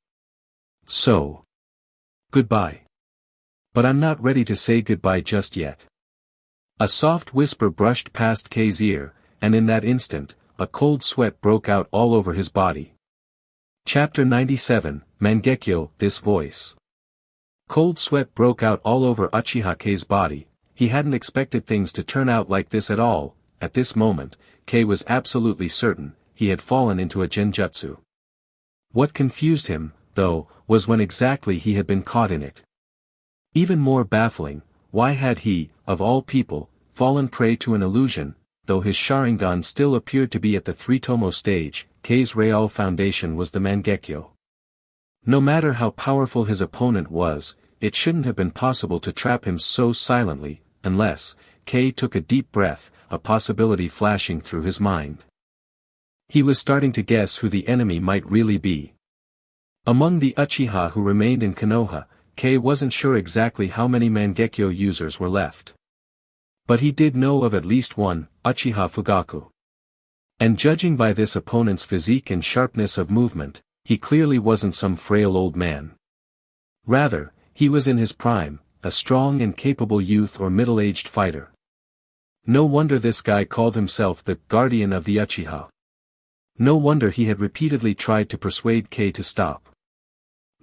"So. Goodbye. But I'm not ready to say goodbye just yet." A soft whisper brushed past Kei's ear, and in that instant, a cold sweat broke out all over his body. Chapter 97, Mangekyo, This Voice. Cold sweat broke out all over Uchiha Kei's body. He hadn't expected things to turn out like this at all. At this moment, Kei was absolutely certain, he had fallen into a genjutsu. What confused him, though, was when exactly he had been caught in it. Even more baffling, why had he, of all people, fallen prey to an illusion? Though his Sharingan still appeared to be at the three-tomo stage, Kei's real foundation was the Mangekyo. No matter how powerful his opponent was, it shouldn't have been possible to trap him so silently, unless, Kei took a deep breath, a possibility flashing through his mind. He was starting to guess who the enemy might really be. Among the Uchiha who remained in Konoha, Kei wasn't sure exactly how many Mangekyo users were left. But he did know of at least one, Uchiha Fugaku. And judging by this opponent's physique and sharpness of movement, he clearly wasn't some frail old man. Rather, he was in his prime, a strong and capable youth or middle-aged fighter. No wonder this guy called himself the Guardian of the Uchiha. No wonder he had repeatedly tried to persuade Kei to stop.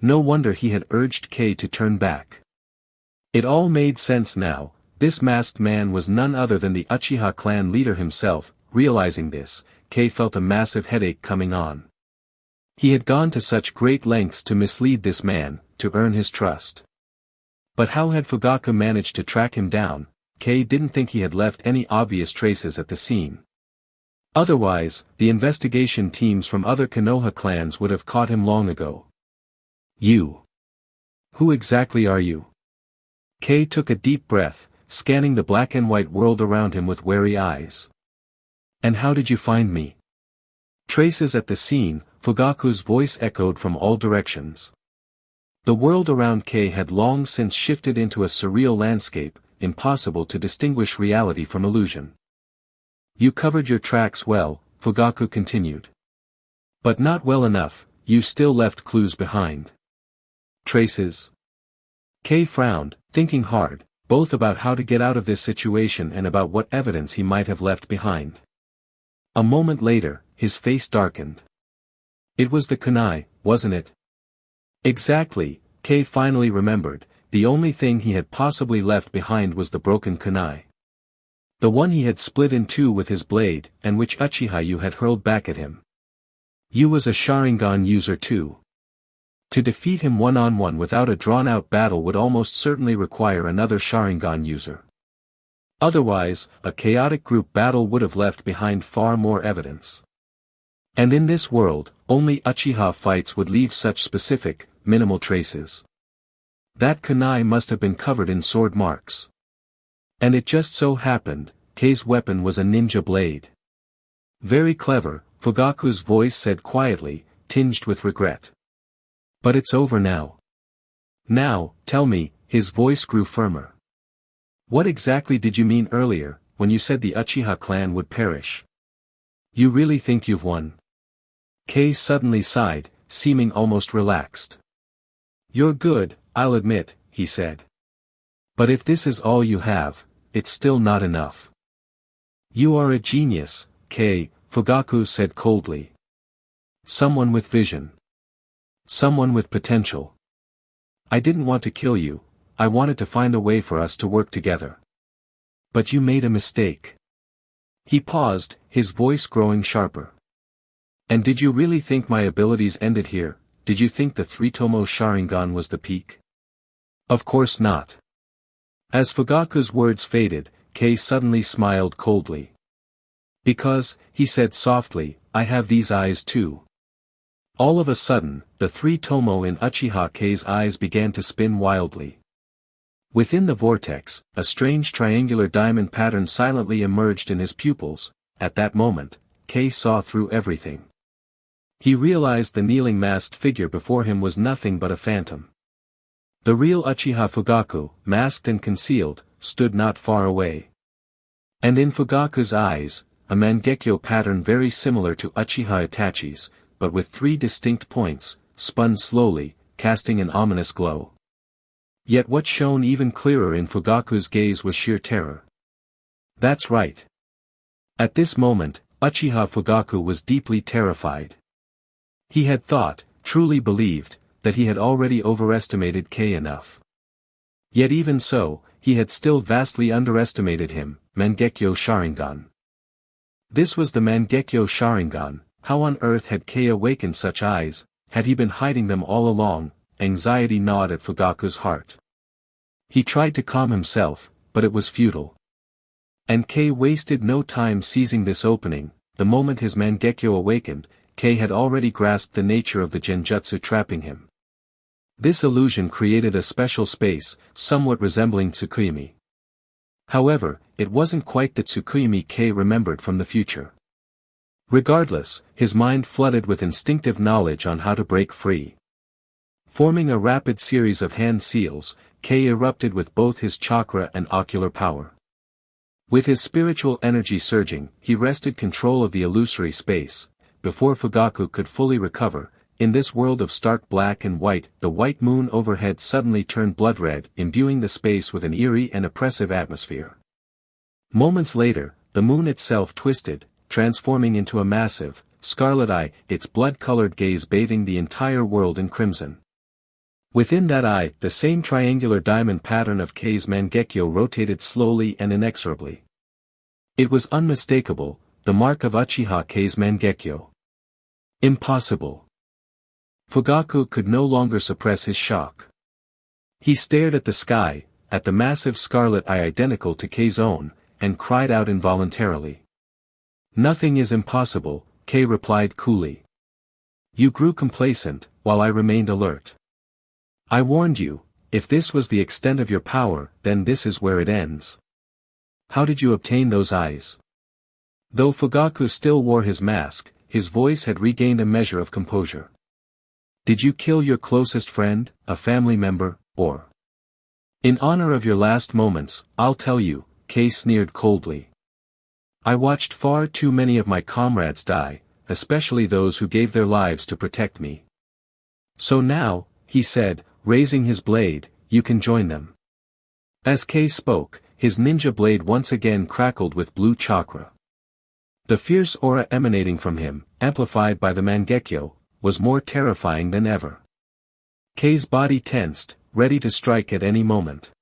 No wonder he had urged Kei to turn back. It all made sense now. This masked man was none other than the Uchiha clan leader himself. Realizing this, Kei felt a massive headache coming on. He had gone to such great lengths to mislead this man, to earn his trust. But how had Fugaku managed to track him down? Kei didn't think he had left any obvious traces at the scene. Otherwise, the investigation teams from other Konoha clans would have caught him long ago. You. Who exactly are you? Kei took a deep breath, scanning the black and white world around him with wary eyes. And how did you find me? Traces at the scene, Fugaku's voice echoed from all directions. The world around Kei had long since shifted into a surreal landscape, impossible to distinguish reality from illusion. You covered your tracks well, Fugaku continued. But not well enough, you still left clues behind. Traces? Kei frowned, thinking hard, both about how to get out of this situation and about what evidence he might have left behind. A moment later, his face darkened. It was the kunai, wasn't it? Exactly, Kei finally remembered, the only thing he had possibly left behind was the broken kunai. The one he had split in two with his blade, and which Uchiha had hurled back at him. Yu was a Sharingan user too. To defeat him one-on-one without a drawn-out battle would almost certainly require another Sharingan user. Otherwise, a chaotic group battle would have left behind far more evidence. And in this world, only Uchiha fights would leave such specific, minimal traces. That kunai must have been covered in sword marks. And it just so happened, Kei's weapon was a ninja blade. Very clever, Fugaku's voice said quietly, tinged with regret. But it's over now. Now, tell me, his voice grew firmer. What exactly did you mean earlier, when you said the Uchiha clan would perish? You really think you've won? Kei suddenly sighed, seeming almost relaxed. You're good, I'll admit, he said. But if this is all you have, it's still not enough. You are a genius, Kei, Fugaku said coldly. Someone with vision. Someone with potential. I didn't want to kill you, I wanted to find a way for us to work together. But you made a mistake. He paused, his voice growing sharper. And did you really think my abilities ended here? Did you think the three-tomo Sharingan was the peak? Of course not. As Fugaku's words faded, Kei suddenly smiled coldly. Because, he said softly, I have these eyes too. All of a sudden, the three-tomo in Uchiha Kei's eyes began to spin wildly. Within the vortex, a strange triangular diamond pattern silently emerged in his pupils. At that moment, Kei saw through everything. He realized the kneeling masked figure before him was nothing but a phantom. The real Uchiha Fugaku, masked and concealed, stood not far away. And in Fugaku's eyes, a Mangekyo pattern very similar to Uchiha Itachi's, but with three distinct points, spun slowly, casting an ominous glow. Yet what shone even clearer in Fugaku's gaze was sheer terror. That's right. At this moment, Uchiha Fugaku was deeply terrified. He had thought, truly believed, that he had already overestimated Kei enough. Yet even so, he had still vastly underestimated him, Mangekyo Sharingan. This was the Mangekyo Sharingan. How on earth had Kei awakened such eyes? Had he been hiding them all along? Anxiety gnawed at Fugaku's heart. He tried to calm himself, but it was futile. And Kei wasted no time seizing this opening. The moment his Mangekyo awakened, Kei had already grasped the nature of the genjutsu trapping him. This illusion created a special space, somewhat resembling Tsukuyomi. However, it wasn't quite the Tsukuyomi Kei remembered from the future. Regardless, his mind flooded with instinctive knowledge on how to break free. Forming a rapid series of hand seals, Kei erupted with both his chakra and ocular power. With his spiritual energy surging, he wrested control of the illusory space. Before Fugaku could fully recover, in this world of stark black and white, the white moon overhead suddenly turned blood-red, imbuing the space with an eerie and oppressive atmosphere. Moments later, the moon itself twisted, transforming into a massive, scarlet eye, its blood-colored gaze bathing the entire world in crimson. Within that eye, the same triangular diamond pattern of Kei's Mangekyo rotated slowly and inexorably. It was unmistakable, the mark of Uchiha Kei's Mangekyo. Impossible. Fugaku could no longer suppress his shock. He stared at the sky, at the massive scarlet eye identical to Kei's own, and cried out involuntarily. "Nothing is impossible," Kei replied coolly. "You grew complacent, while I remained alert. I warned you, if this was the extent of your power, then this is where it ends. How did you obtain those eyes?" Though Fugaku still wore his mask, his voice had regained a measure of composure. "Did you kill your closest friend, a family member, or? In honor of your last moments, I'll tell you," Kei sneered coldly. "I watched far too many of my comrades die, especially those who gave their lives to protect me. So now," he said, raising his blade, "you can join them." As Kei spoke, his ninja blade once again crackled with blue chakra. The fierce aura emanating from him, amplified by the Mangekyo, was more terrifying than ever. Kei's body tensed, ready to strike at any moment.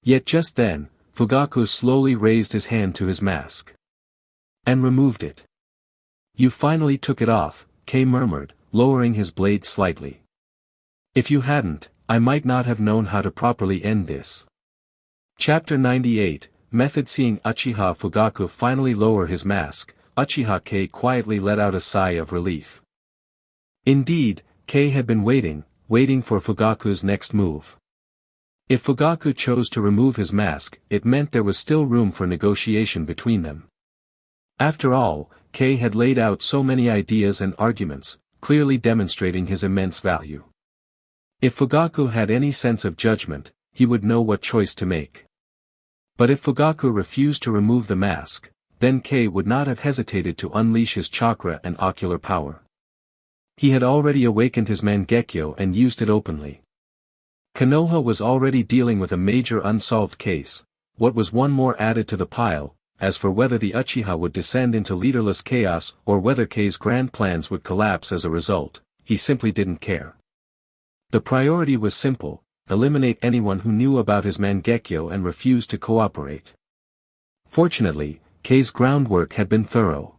Yet just then, Fugaku slowly raised his hand to his mask. "And removed it. You finally took it off," Kei murmured, lowering his blade slightly. "If you hadn't, I might not have known how to properly end this." Chapter 98, Method. Seeing Uchiha Fugaku finally lower his mask, Uchiha Kei quietly let out a sigh of relief. Indeed, Kei had been waiting for Fugaku's next move. If Fugaku chose to remove his mask, it meant there was still room for negotiation between them. After all, Kei had laid out so many ideas and arguments, clearly demonstrating his immense value. If Fugaku had any sense of judgment, he would know what choice to make. But if Fugaku refused to remove the mask, then Kei would not have hesitated to unleash his chakra and ocular power. He had already awakened his Mangekyo and used it openly. Konoha was already dealing with a major unsolved case, what was one more added to the pile. As for whether the Uchiha would descend into leaderless chaos or whether Kei's grand plans would collapse as a result, he simply didn't care. The priority was simple: eliminate anyone who knew about his Mangekyo and refused to cooperate. Fortunately, Kei's groundwork had been thorough.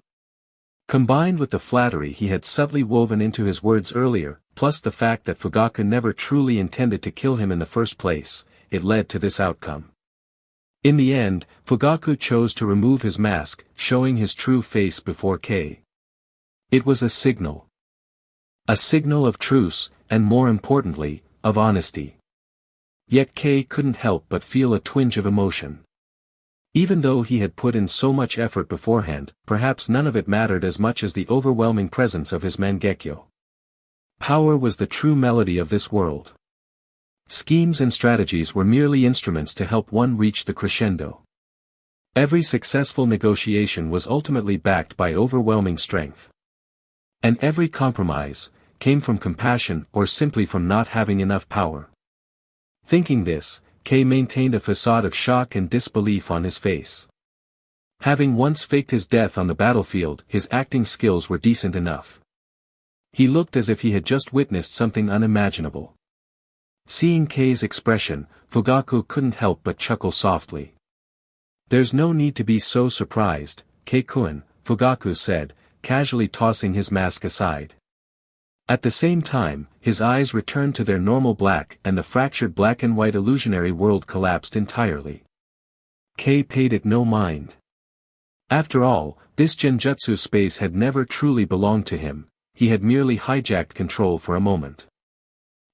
Combined with the flattery he had subtly woven into his words earlier, plus the fact that Fugaku never truly intended to kill him in the first place, it led to this outcome. In the end, Fugaku chose to remove his mask, showing his true face before Kei. It was a signal. A signal of truce, and more importantly, of honesty. Yet Kei couldn't help but feel a twinge of emotion. Even though he had put in so much effort beforehand, perhaps none of it mattered as much as the overwhelming presence of his Mangekyo. Power was the true melody of this world. Schemes and strategies were merely instruments to help one reach the crescendo. Every successful negotiation was ultimately backed by overwhelming strength. And every compromise came from compassion or simply from not having enough power. Thinking this, Kei maintained a facade of shock and disbelief on his face. Having once faked his death on the battlefield, his acting skills were decent enough. He looked as if he had just witnessed something unimaginable. Seeing Kei's expression, Fugaku couldn't help but chuckle softly. "There's no need to be so surprised, Kei-kun," Fugaku said, casually tossing his mask aside. At the same time, his eyes returned to their normal black and the fractured black and white illusionary world collapsed entirely. Kei paid it no mind. After all, this genjutsu space had never truly belonged to him, he had merely hijacked control for a moment.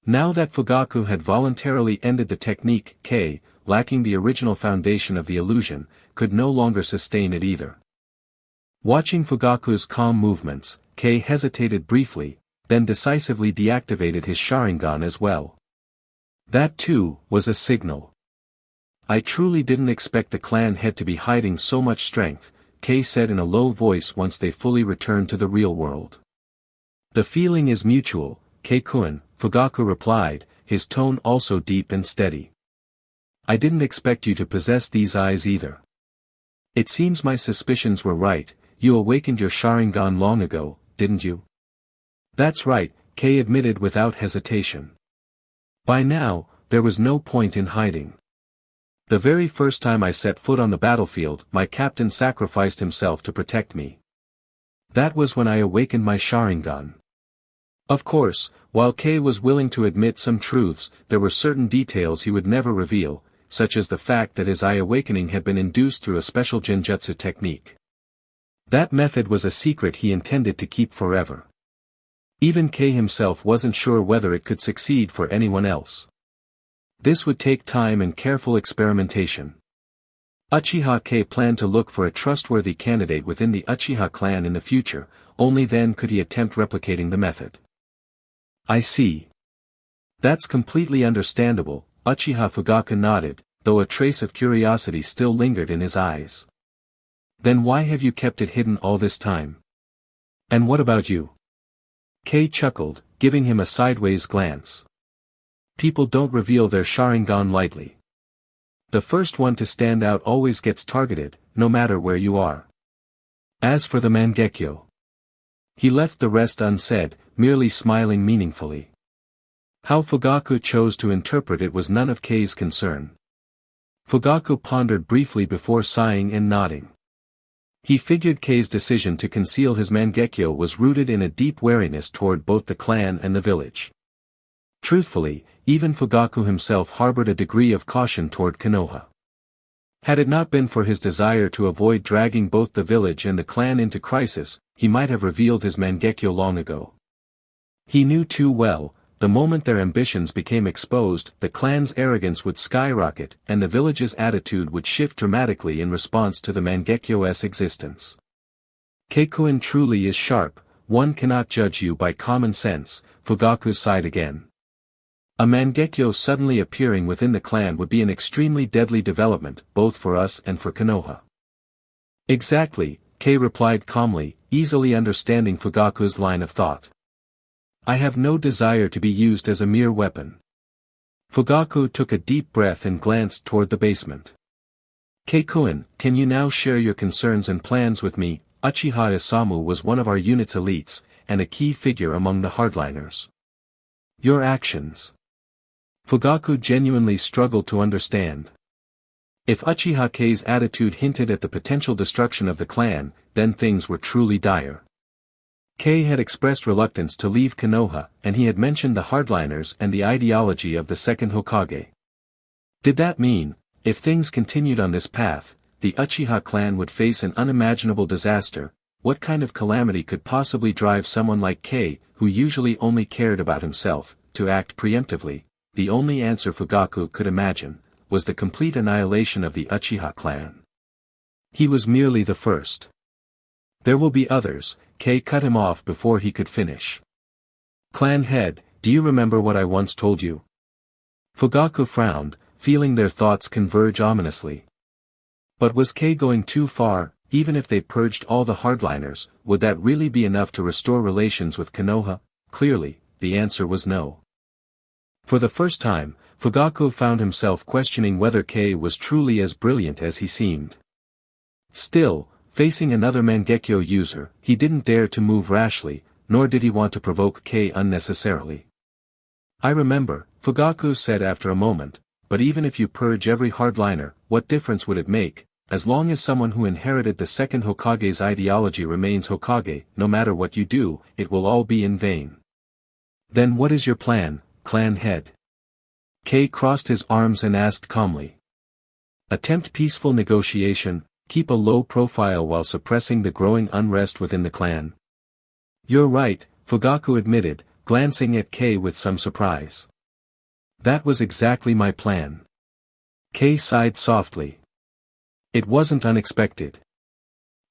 Now that Fugaku had voluntarily ended the technique, Kei, lacking the original foundation of the illusion, could no longer sustain it either. Watching Fugaku's calm movements, Kei hesitated briefly, then decisively deactivated his Sharingan as well. That too, was a signal. "I truly didn't expect the clan head to be hiding so much strength," Kei said in a low voice once they fully returned to the real world. "The feeling is mutual, Kei-kun," Fugaku replied, his tone also deep and steady. "I didn't expect you to possess these eyes either. It seems my suspicions were right, you awakened your Sharingan long ago, didn't you?" "That's right," Kei admitted without hesitation. "By now, there was no point in hiding. The very first time I set foot on the battlefield, my captain sacrificed himself to protect me. That was when I awakened my Sharingan." Of course, while Kei was willing to admit some truths, there were certain details he would never reveal, such as the fact that his eye awakening had been induced through a special genjutsu technique. That method was a secret he intended to keep forever. Even Kei himself wasn't sure whether it could succeed for anyone else. This would take time and careful experimentation. Uchiha Kei planned to look for a trustworthy candidate within the Uchiha clan in the future, only then could he attempt replicating the method. I see. That's completely understandable, Uchiha Fugaku nodded, though a trace of curiosity still lingered in his eyes. Then why have you kept it hidden all this time? And what about you? Kei chuckled, giving him a sideways glance. People don't reveal their Sharingan lightly. The first one to stand out always gets targeted, no matter where you are. As for the Mangekyo, he left the rest unsaid, merely smiling meaningfully. How Fugaku chose to interpret it was none of Kei's concern. Fugaku pondered briefly before sighing and nodding. He figured Kei's decision to conceal his Mangekyo was rooted in a deep wariness toward both the clan and the village. Truthfully, even Fugaku himself harbored a degree of caution toward Konoha. Had it not been for his desire to avoid dragging both the village and the clan into crisis, he might have revealed his Mangekyo long ago. He knew too well, the moment their ambitions became exposed, the clan's arrogance would skyrocket and the village's attitude would shift dramatically in response to the Mangekyo's existence. Keikuin truly is sharp, one cannot judge you by common sense, Fugaku sighed again. A Mangekyo suddenly appearing within the clan would be an extremely deadly development, both for us and for Konoha. Exactly, Kei replied calmly, easily understanding Fugaku's line of thought. I have no desire to be used as a mere weapon. Fugaku took a deep breath and glanced toward the basement. Keikuin, can you now share your concerns and plans with me? Uchiha Isamu was one of our unit's elites, and a key figure among the hardliners. Your actions. Fugaku genuinely struggled to understand. If Uchiha Kei's attitude hinted at the potential destruction of the clan, then things were truly dire. Kei had expressed reluctance to leave Konoha, and he had mentioned the hardliners and the ideology of the second Hokage. Did that mean, if things continued on this path, the Uchiha clan would face an unimaginable disaster? What kind of calamity could possibly drive someone like Kei, who usually only cared about himself, to act preemptively? The only answer Fugaku could imagine was the complete annihilation of the Uchiha clan. He was merely the first. There will be others. Kei cut him off before he could finish. Clan head, do you remember what I once told you? Fugaku frowned, feeling their thoughts converge ominously. But was Kei going too far? Even if they purged all the hardliners, would that really be enough to restore relations with Konoha? Clearly, the answer was no. For the first time, Fugaku found himself questioning whether Kei was truly as brilliant as he seemed. Still, facing another Mangekyo user, he didn't dare to move rashly, nor did he want to provoke Kei unnecessarily. I remember, Fugaku said after a moment, but even if you purge every hardliner, what difference would it make? As long as someone who inherited the second Hokage's ideology remains Hokage, no matter what you do, it will all be in vain. Then what is your plan, clan head? Kei crossed his arms and asked calmly. Attempt peaceful negotiation, keep a low profile while suppressing the growing unrest within the clan. You're right, Fugaku admitted, glancing at Kei with some surprise. That was exactly my plan. Kei sighed softly. It wasn't unexpected.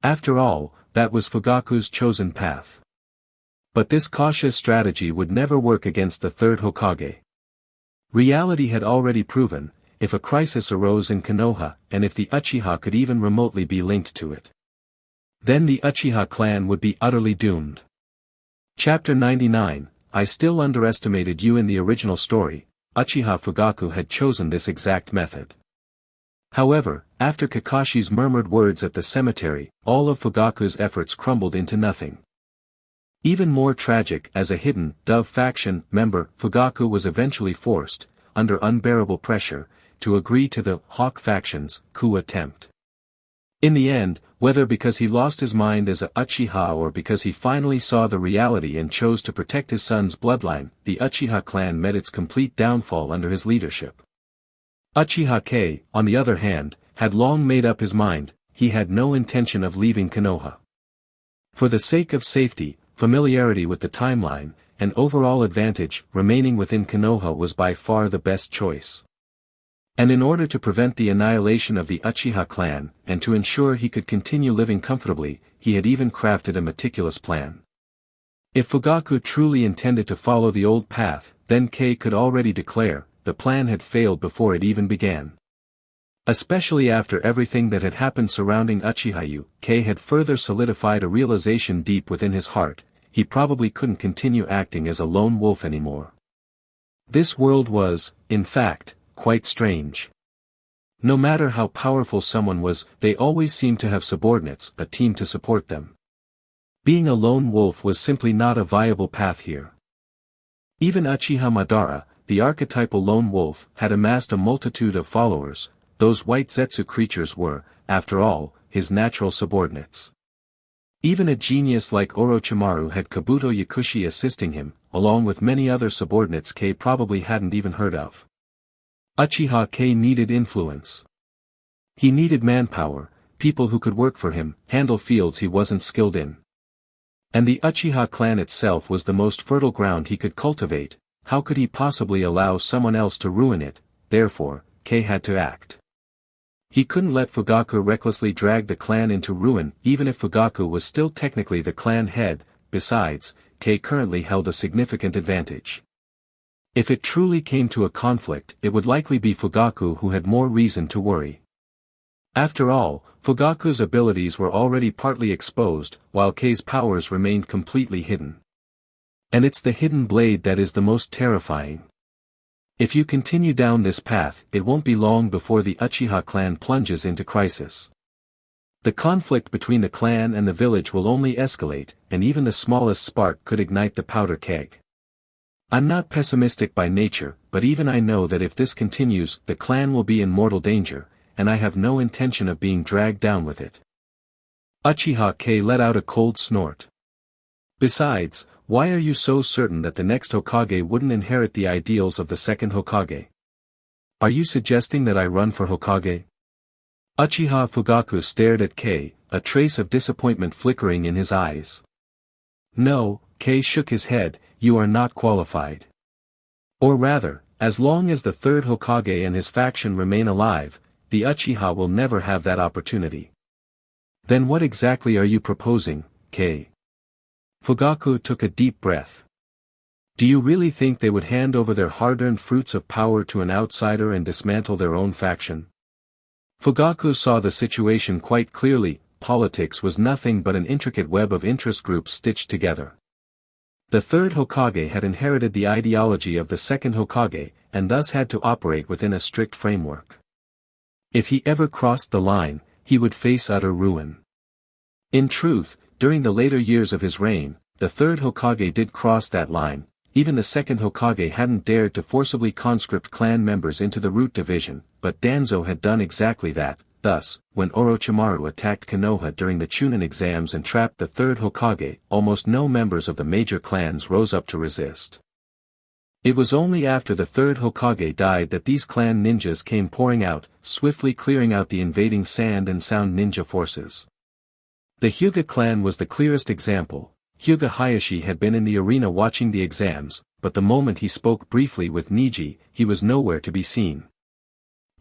After all, that was Fugaku's chosen path. But this cautious strategy would never work against the third Hokage. Reality had already proven, if a crisis arose in Konoha, and if the Uchiha could even remotely be linked to it, then the Uchiha clan would be utterly doomed. Chapter 99, I still underestimated you in the original story. Uchiha Fugaku had chosen this exact method. However, after Kakashi's murmured words at the cemetery, all of Fugaku's efforts crumbled into nothing. Even more tragic, as a hidden Dove faction member, Fugaku was eventually forced, under unbearable pressure, to agree to the Hawk faction's coup attempt. In the end, whether because he lost his mind as a Uchiha or because he finally saw the reality and chose to protect his son's bloodline, the Uchiha clan met its complete downfall under his leadership. Uchiha Kei, on the other hand, had long made up his mind, he had no intention of leaving Konoha. For the sake of safety, familiarity with the timeline, and overall advantage, remaining within Konoha was by far the best choice. And in order to prevent the annihilation of the Uchiha clan, and to ensure he could continue living comfortably, he had even crafted a meticulous plan. If Fugaku truly intended to follow the old path, then Kei could already declare, the plan had failed before it even began. Especially after everything that had happened surrounding Uchiha, Kei had further solidified a realization deep within his heart, he probably couldn't continue acting as a lone wolf anymore. This world was, in fact, quite strange. No matter how powerful someone was, they always seemed to have subordinates, a team to support them. Being a lone wolf was simply not a viable path here. Even Uchiha Madara, the archetypal lone wolf, had amassed a multitude of followers. Those white Zetsu creatures were, after all, his natural subordinates. Even a genius like Orochimaru had Kabuto Yakushi assisting him, along with many other subordinates Kei probably hadn't even heard of. Uchiha Kei needed influence. He needed manpower, people who could work for him, handle fields he wasn't skilled in. And the Uchiha clan itself was the most fertile ground he could cultivate. How could he possibly allow someone else to ruin it? Therefore, Kei had to act. He couldn't let Fugaku recklessly drag the clan into ruin, even if Fugaku was still technically the clan head. Besides, Kei currently held a significant advantage. If it truly came to a conflict, it would likely be Fugaku who had more reason to worry. After all, Fugaku's abilities were already partly exposed, while Kei's powers remained completely hidden. And it's the hidden blade that is the most terrifying. If you continue down this path, it won't be long before the Uchiha clan plunges into crisis. The conflict between the clan and the village will only escalate, and even the smallest spark could ignite the powder keg. I'm not pessimistic by nature, but even I know that if this continues, the clan will be in mortal danger, and I have no intention of being dragged down with it. Uchiha Kei let out a cold snort. Besides, why are you so certain that the next Hokage wouldn't inherit the ideals of the second Hokage? Are you suggesting that I run for Hokage? Uchiha Fugaku stared at Kei, a trace of disappointment flickering in his eyes. No, Kei shook his head, you are not qualified. Or rather, as long as the third Hokage and his faction remain alive, the Uchiha will never have that opportunity. Then what exactly are you proposing, Kei? Fugaku took a deep breath. Do you really think they would hand over their hard-earned fruits of power to an outsider and dismantle their own faction? Fugaku saw the situation quite clearly. Politics was nothing but an intricate web of interest groups stitched together. The third Hokage had inherited the ideology of the second Hokage, and thus had to operate within a strict framework. If he ever crossed the line, he would face utter ruin. In truth, during the later years of his reign, the third Hokage did cross that line. Even the second Hokage hadn't dared to forcibly conscript clan members into the root division, but Danzo had done exactly that. Thus, when Orochimaru attacked Konoha during the Chunin exams and trapped the third Hokage, almost no members of the major clans rose up to resist. It was only after the third Hokage died that these clan ninjas came pouring out, swiftly clearing out the invading sand and sound ninja forces. The Hyuga clan was the clearest example. Hyuga Hayashi had been in the arena watching the exams, but the moment he spoke briefly with Niji, he was nowhere to be seen.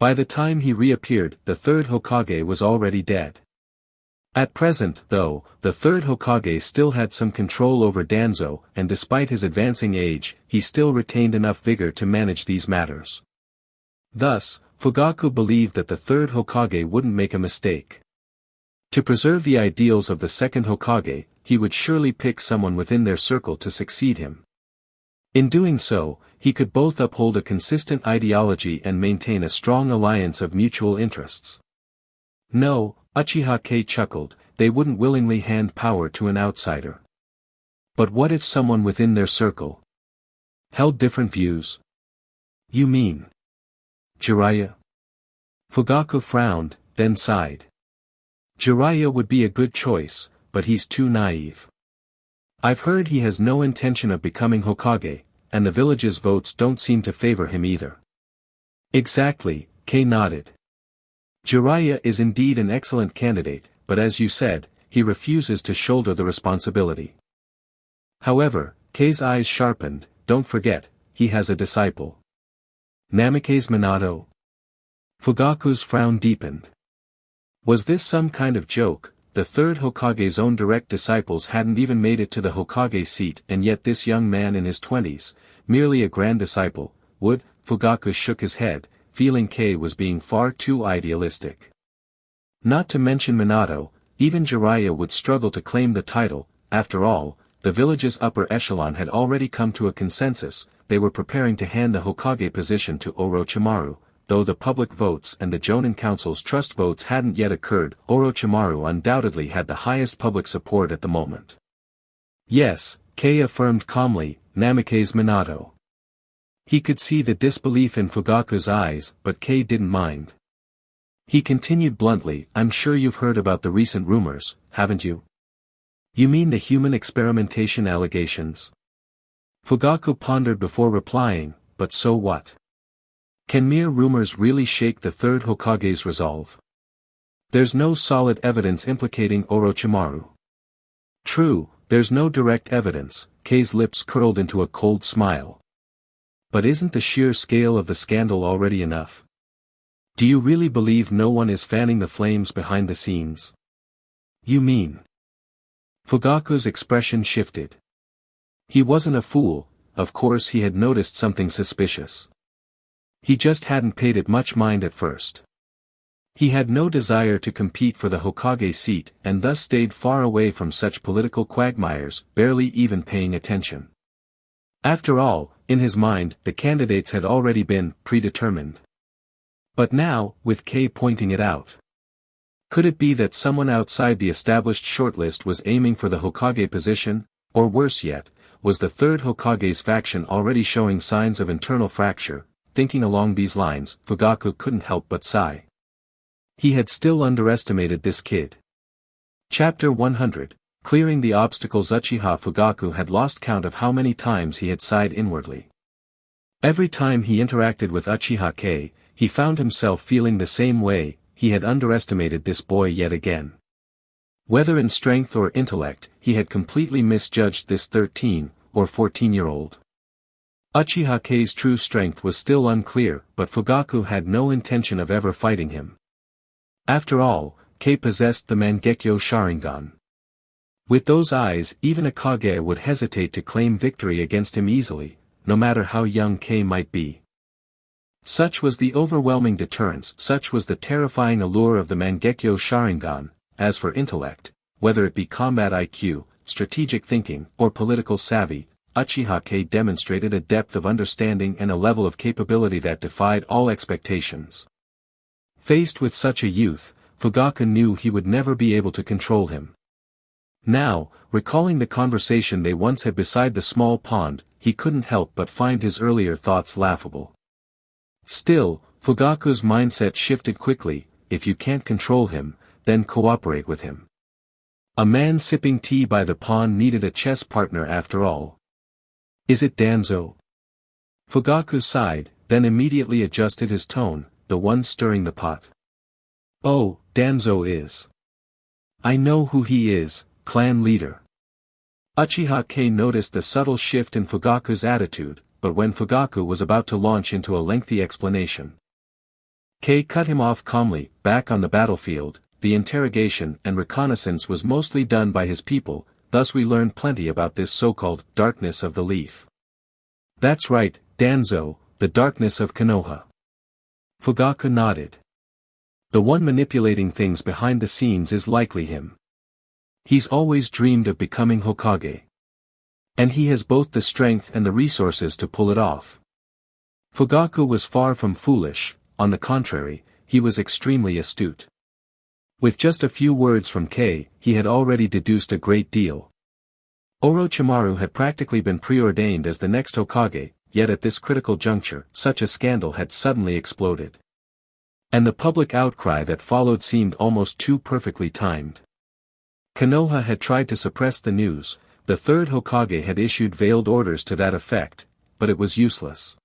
By the time he reappeared, the third Hokage was already dead. At present, though, the third Hokage still had some control over Danzo, and despite his advancing age, he still retained enough vigor to manage these matters. Thus, Fugaku believed that the third Hokage wouldn't make a mistake. To preserve the ideals of the second Hokage, he would surely pick someone within their circle to succeed him. In doing so, he could both uphold a consistent ideology and maintain a strong alliance of mutual interests. No, Uchiha Kei chuckled, they wouldn't willingly hand power to an outsider. But what if someone within their circle held different views? You mean Jiraiya? Fugaku frowned, then sighed. Jiraiya would be a good choice, but he's too naive. I've heard he has no intention of becoming Hokage, and the village's votes don't seem to favor him either. Exactly, Kei nodded. Jiraiya is indeed an excellent candidate, but as you said, he refuses to shoulder the responsibility. However, Kei's eyes sharpened, don't forget, he has a disciple. Namikaze Minato. Fugaku's frown deepened. Was this some kind of joke? The third Hokage's own direct disciples hadn't even made it to the Hokage seat, and yet this young man in his 20s, merely a grand disciple, would? Fugaku shook his head, feeling Kei was being far too idealistic. Not to mention Minato, even Jiraiya would struggle to claim the title. After all, the village's upper echelon had already come to a consensus. They were preparing to hand the Hokage position to Orochimaru. Though the public votes and the Jonin Council's trust votes hadn't yet occurred, Orochimaru undoubtedly had the highest public support at the moment. Yes, Kei affirmed calmly, Namikaze Minato. He could see the disbelief in Fugaku's eyes, but Kei didn't mind. He continued bluntly, I'm sure you've heard about the recent rumors, haven't you? You mean the human experimentation allegations? Fugaku pondered before replying, but so what? Can mere rumors really shake the third Hokage's resolve? There's no solid evidence implicating Orochimaru. True, there's no direct evidence. Kei's lips curled into a cold smile. But isn't the sheer scale of the scandal already enough? Do you really believe no one is fanning the flames behind the scenes? You mean? Fugaku's expression shifted. He wasn't a fool, of course he had noticed something suspicious. He just hadn't paid it much mind at first. He had no desire to compete for the Hokage seat and thus stayed far away from such political quagmires, barely even paying attention. After all, in his mind, the candidates had already been predetermined. But now, with Kei pointing it out. Could it be that someone outside the established shortlist was aiming for the Hokage position, or worse yet, was the third Hokage's faction already showing signs of internal fracture? Thinking along these lines, Fugaku couldn't help but sigh. He had still underestimated this kid. Chapter 100, Clearing the Obstacles. Uchiha Fugaku had lost count of how many times he had sighed inwardly. Every time he interacted with Uchiha Kei, he found himself feeling the same way. He had underestimated this boy yet again. Whether in strength or intellect, he had completely misjudged this 13 or 14-year-old. Uchiha Kei's true strength was still unclear, but Fugaku had no intention of ever fighting him. After all, Kei possessed the Mangekyo Sharingan. With those eyes, even a Kage would hesitate to claim victory against him easily, no matter how young Kei might be. Such was the overwhelming deterrence, such was the terrifying allure of the Mangekyo Sharingan. As for intellect, whether it be combat IQ, strategic thinking, or political savvy, Uchiha Kei demonstrated a depth of understanding and a level of capability that defied all expectations. Faced with such a youth, Fugaku knew he would never be able to control him. Now, recalling the conversation they once had beside the small pond, he couldn't help but find his earlier thoughts laughable. Still, Fugaku's mindset shifted quickly. If you can't control him, then cooperate with him. A man sipping tea by the pond needed a chess partner after all. Is it Danzo? Fugaku sighed, then immediately adjusted his tone, the one stirring the pot. Oh, Danzo is. I know who he is, clan leader. Uchiha Kei noticed the subtle shift in Fugaku's attitude, but when Fugaku was about to launch into a lengthy explanation, Kei cut him off calmly. Back on the battlefield, the interrogation and reconnaissance was mostly done by his people, thus we learned plenty about this so-called darkness of the leaf. That's right, Danzo, the darkness of Konoha. Fugaku nodded. The one manipulating things behind the scenes is likely him. He's always dreamed of becoming Hokage. And he has both the strength and the resources to pull it off. Fugaku was far from foolish, on the contrary, he was extremely astute. With just a few words from Kei, he had already deduced a great deal. Orochimaru had practically been preordained as the next Hokage, yet at this critical juncture, such a scandal had suddenly exploded. And the public outcry that followed seemed almost too perfectly timed. Konoha had tried to suppress the news, the third Hokage had issued veiled orders to that effect, but it was useless.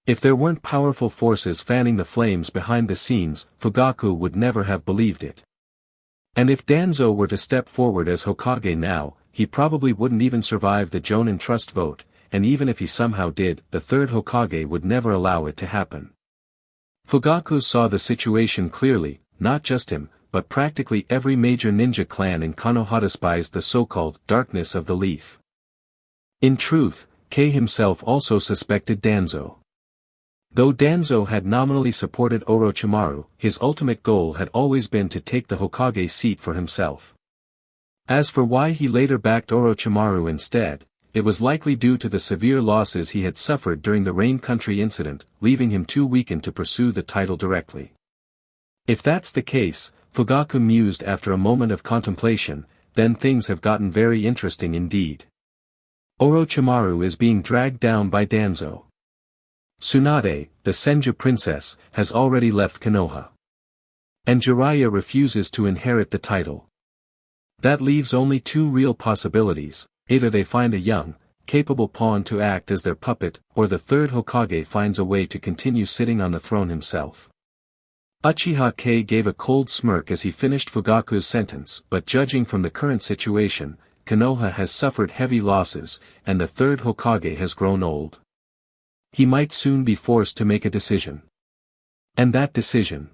If there weren't powerful forces fanning the flames behind the scenes, Fugaku would never have believed it. And if Danzo were to step forward as Hokage now, he probably wouldn't even survive the Jonin trust vote, and even if he somehow did, the third Hokage would never allow it to happen. Fugaku saw the situation clearly, not just him, but practically every major ninja clan in Konoha despised the so-called darkness of the leaf. In truth, Kei himself also suspected Danzo. Though Danzo had nominally supported Orochimaru, his ultimate goal had always been to take the Hokage seat for himself. As for why he later backed Orochimaru instead, it was likely due to the severe losses he had suffered during the Rain Country incident, leaving him too weakened to pursue the title directly. If that's the case, Fugaku mused after a moment of contemplation, then things have gotten very interesting indeed. Orochimaru is being dragged down by Danzo. Tsunade, the Senju princess, has already left Konoha. And Jiraiya refuses to inherit the title. That leaves only two real possibilities: either they find a young, capable pawn to act as their puppet, or the third Hokage finds a way to continue sitting on the throne himself. Uchiha Kei gave a cold smirk as he finished Fugaku's sentence, but judging from the current situation, Konoha has suffered heavy losses, and the third Hokage has grown old. He might soon be forced to make a decision. And that decision.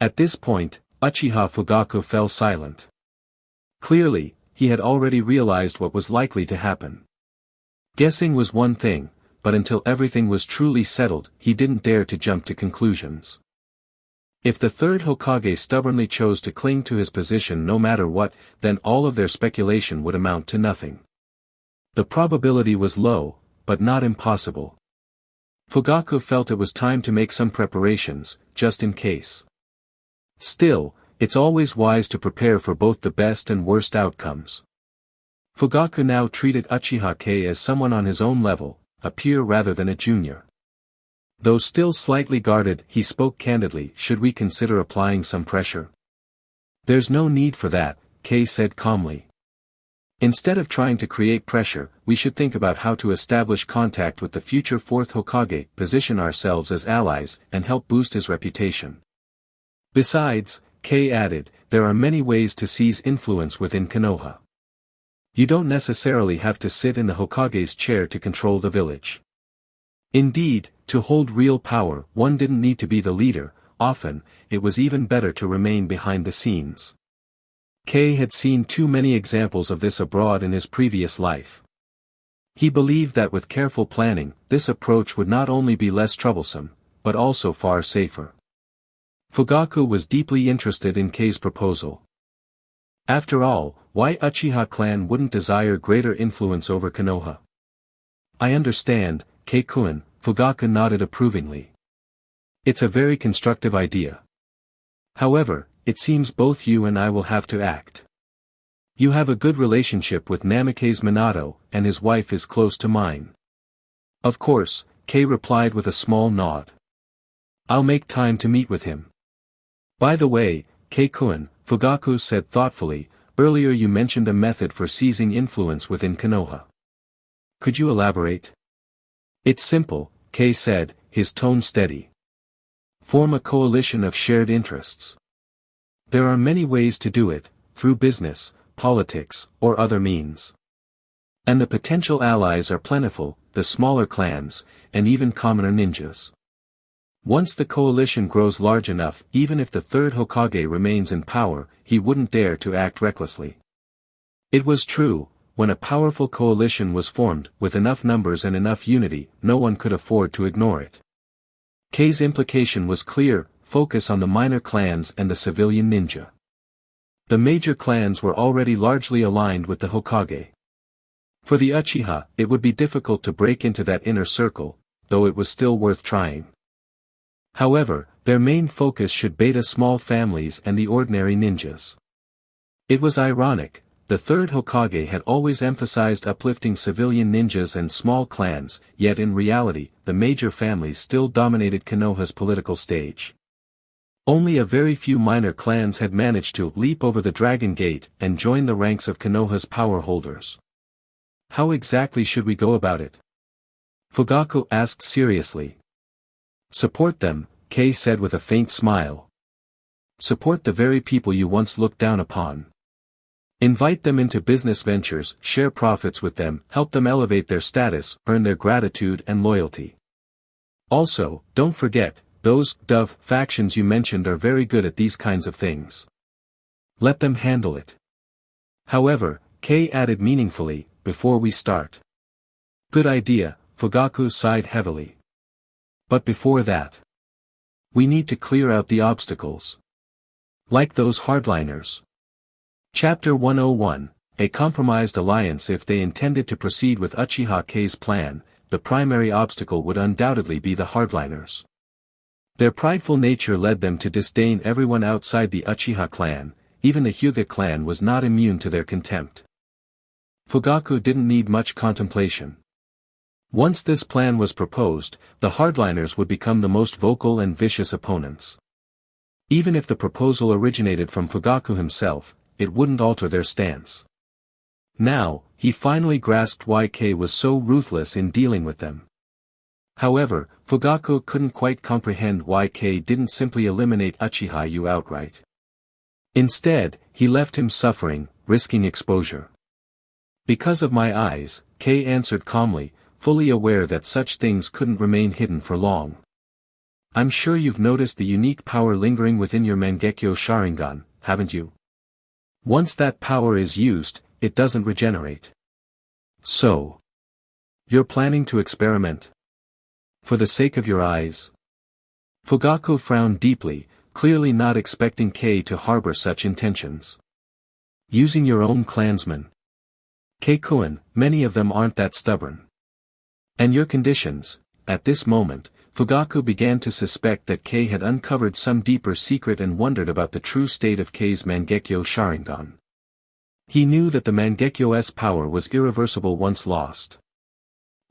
At this point, Uchiha Fugaku fell silent. Clearly, he had already realized what was likely to happen. Guessing was one thing, but until everything was truly settled, he didn't dare to jump to conclusions. If the third Hokage stubbornly chose to cling to his position no matter what, then all of their speculation would amount to nothing. The probability was low, but not impossible. Fugaku felt it was time to make some preparations, just in case. Still, it's always wise to prepare for both the best and worst outcomes. Fugaku now treated Uchiha Kei as someone on his own level, a peer rather than a junior. Though still slightly guarded, he spoke candidly. Should we consider applying some pressure? There's no need for that, Kei said calmly. Instead of trying to create pressure, we should think about how to establish contact with the future fourth Hokage, position ourselves as allies, and help boost his reputation. Besides, Kei added, there are many ways to seize influence within Konoha. You don't necessarily have to sit in the Hokage's chair to control the village. Indeed, to hold real power, one didn't need to be the leader. Often, it was even better to remain behind the scenes. Kei had seen too many examples of this abroad in his previous life. He believed that with careful planning, this approach would not only be less troublesome, but also far safer. Fugaku was deeply interested in Kei's proposal. After all, why Uchiha clan wouldn't desire greater influence over Konoha? I understand, Kei-kun, Fugaku nodded approvingly. It's a very constructive idea. However, it seems both you and I will have to act. You have a good relationship with Namikaze Minato, and his wife is close to mine. Of course, Kei replied with a small nod. I'll make time to meet with him. By the way, Kei-kun, Fugaku said thoughtfully, earlier you mentioned a method for seizing influence within Konoha. Could you elaborate? It's simple, Kei said, his tone steady. Form a coalition of shared interests. There are many ways to do it, through business, politics, or other means. And the potential allies are plentiful, the smaller clans, and even commoner ninjas. Once the coalition grows large enough, even if the third Hokage remains in power, he wouldn't dare to act recklessly. It was true, when a powerful coalition was formed, with enough numbers and enough unity, no one could afford to ignore it. Kei's implication was clear: focus on the minor clans and the civilian ninja. The major clans were already largely aligned with the Hokage. For the Uchiha, it would be difficult to break into that inner circle, though it was still worth trying. However, their main focus should beta small families and the ordinary ninjas. It was ironic, the third Hokage had always emphasized uplifting civilian ninjas and small clans, yet in reality, the major families still dominated Konoha's political stage. Only a very few minor clans had managed to leap over the Dragon Gate and join the ranks of Konoha's power holders. How exactly should we go about it? Fugaku asked seriously. Support them, Kei said with a faint smile. Support the very people you once looked down upon. Invite them into business ventures, share profits with them, help them elevate their status, earn their gratitude and loyalty. Also, don't forget, those dove factions you mentioned are very good at these kinds of things. Let them handle it. However, Kei added meaningfully, before we start. Good idea, Fugaku sighed heavily. But before that, we need to clear out the obstacles. Like those hardliners. Chapter 101, A Compromised Alliance. If they intended to proceed with Uchiha Kei's plan, the primary obstacle would undoubtedly be the hardliners. Their prideful nature led them to disdain everyone outside the Uchiha clan. Even the Hyuga clan was not immune to their contempt. Fugaku didn't need much contemplation. Once this plan was proposed, the hardliners would become the most vocal and vicious opponents. Even if the proposal originated from Fugaku himself, it wouldn't alter their stance. Now, he finally grasped why Kei was so ruthless in dealing with them. However, Fugaku couldn't quite comprehend why Kei didn't simply eliminate Uchiha Yu outright. Instead, he left him suffering, risking exposure. Because of my eyes, Kei answered calmly, fully aware that such things couldn't remain hidden for long. I'm sure you've noticed the unique power lingering within your Mangekyo Sharingan, haven't you? Once that power is used, it doesn't regenerate. So, you're planning to experiment? For the sake of your eyes? Fugaku frowned deeply, clearly not expecting Kei to harbor such intentions. Using your own clansmen. Kei-kun, many of them aren't that stubborn. And your conditions. At this moment, Fugaku began to suspect that Kei had uncovered some deeper secret and wondered about the true state of Kei's Mangekyo Sharingan. He knew that the Mangekyo's power was irreversible once lost.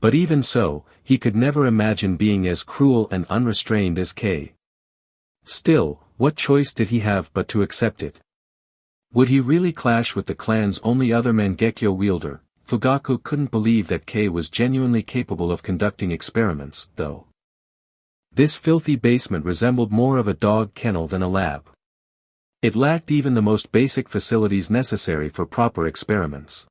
But even so, he could never imagine being as cruel and unrestrained as Kei. Still, what choice did he have but to accept it? Would he really clash with the clan's only other Mangekyo wielder? Fugaku couldn't believe that Kei was genuinely capable of conducting experiments, though. This filthy basement resembled more of a dog kennel than a lab. It lacked even the most basic facilities necessary for proper experiments.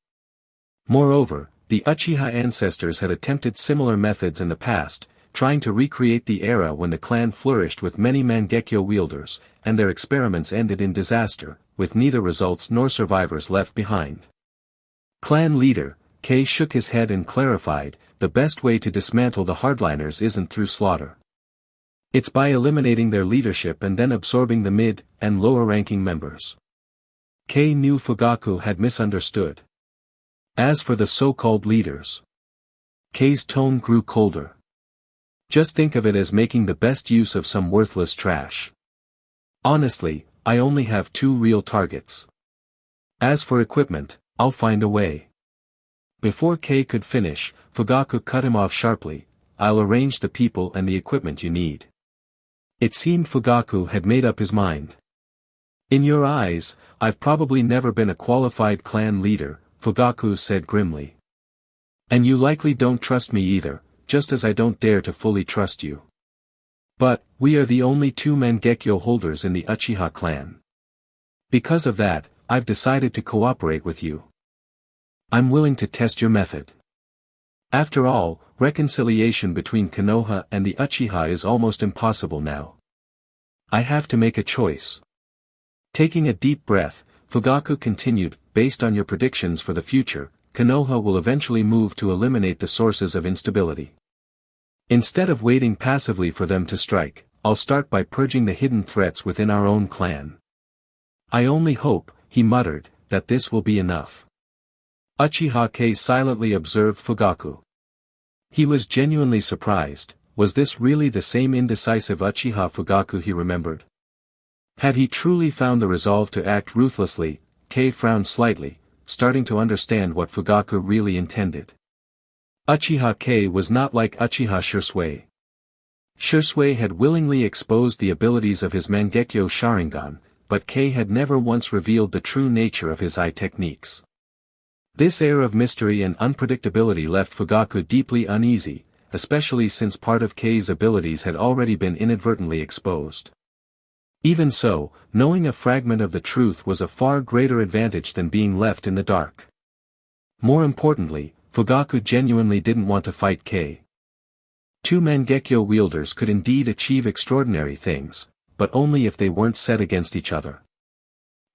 Moreover, the Uchiha ancestors had attempted similar methods in the past, trying to recreate the era when the clan flourished with many Mangekyo wielders, and their experiments ended in disaster, with neither results nor survivors left behind. Clan leader, Kei shook his head and clarified, the best way to dismantle the hardliners isn't through slaughter. It's by eliminating their leadership and then absorbing the mid- and lower-ranking members. Kei knew Fugaku had misunderstood. As for the so-called leaders, Kei's tone grew colder. Just think of it as making the best use of some worthless trash. Honestly, I only have 2 real targets. As for equipment, I'll find a way. Before Kei could finish, Fugaku cut him off sharply. I'll arrange the people and the equipment you need. It seemed Fugaku had made up his mind. In your eyes, I've probably never been a qualified clan leader, Fugaku said grimly. And you likely don't trust me either, just as I don't dare to fully trust you. But, we are the only 2 Mangekyo holders in the Uchiha clan. Because of that, I've decided to cooperate with you. I'm willing to test your method. After all, reconciliation between Konoha and the Uchiha is almost impossible now. I have to make a choice. Taking a deep breath, Fugaku continued, based on your predictions for the future, Konoha will eventually move to eliminate the sources of instability. Instead of waiting passively for them to strike, I'll start by purging the hidden threats within our own clan. I only hope, he muttered, that this will be enough. Uchiha Kei silently observed Fugaku. He was genuinely surprised. Was this really the same indecisive Uchiha Fugaku he remembered? Had he truly found the resolve to act ruthlessly? Kei frowned slightly, starting to understand what Fugaku really intended. Uchiha Kei was not like Uchiha Shisui. Shisui had willingly exposed the abilities of his Mangekyo Sharingan, but Kei had never once revealed the true nature of his eye techniques. This air of mystery and unpredictability left Fugaku deeply uneasy, especially since part of Kei's abilities had already been inadvertently exposed. Even so, knowing a fragment of the truth was a far greater advantage than being left in the dark. More importantly, Fugaku genuinely didn't want to fight Kei. Two Mangekyo wielders could indeed achieve extraordinary things, but only if they weren't set against each other.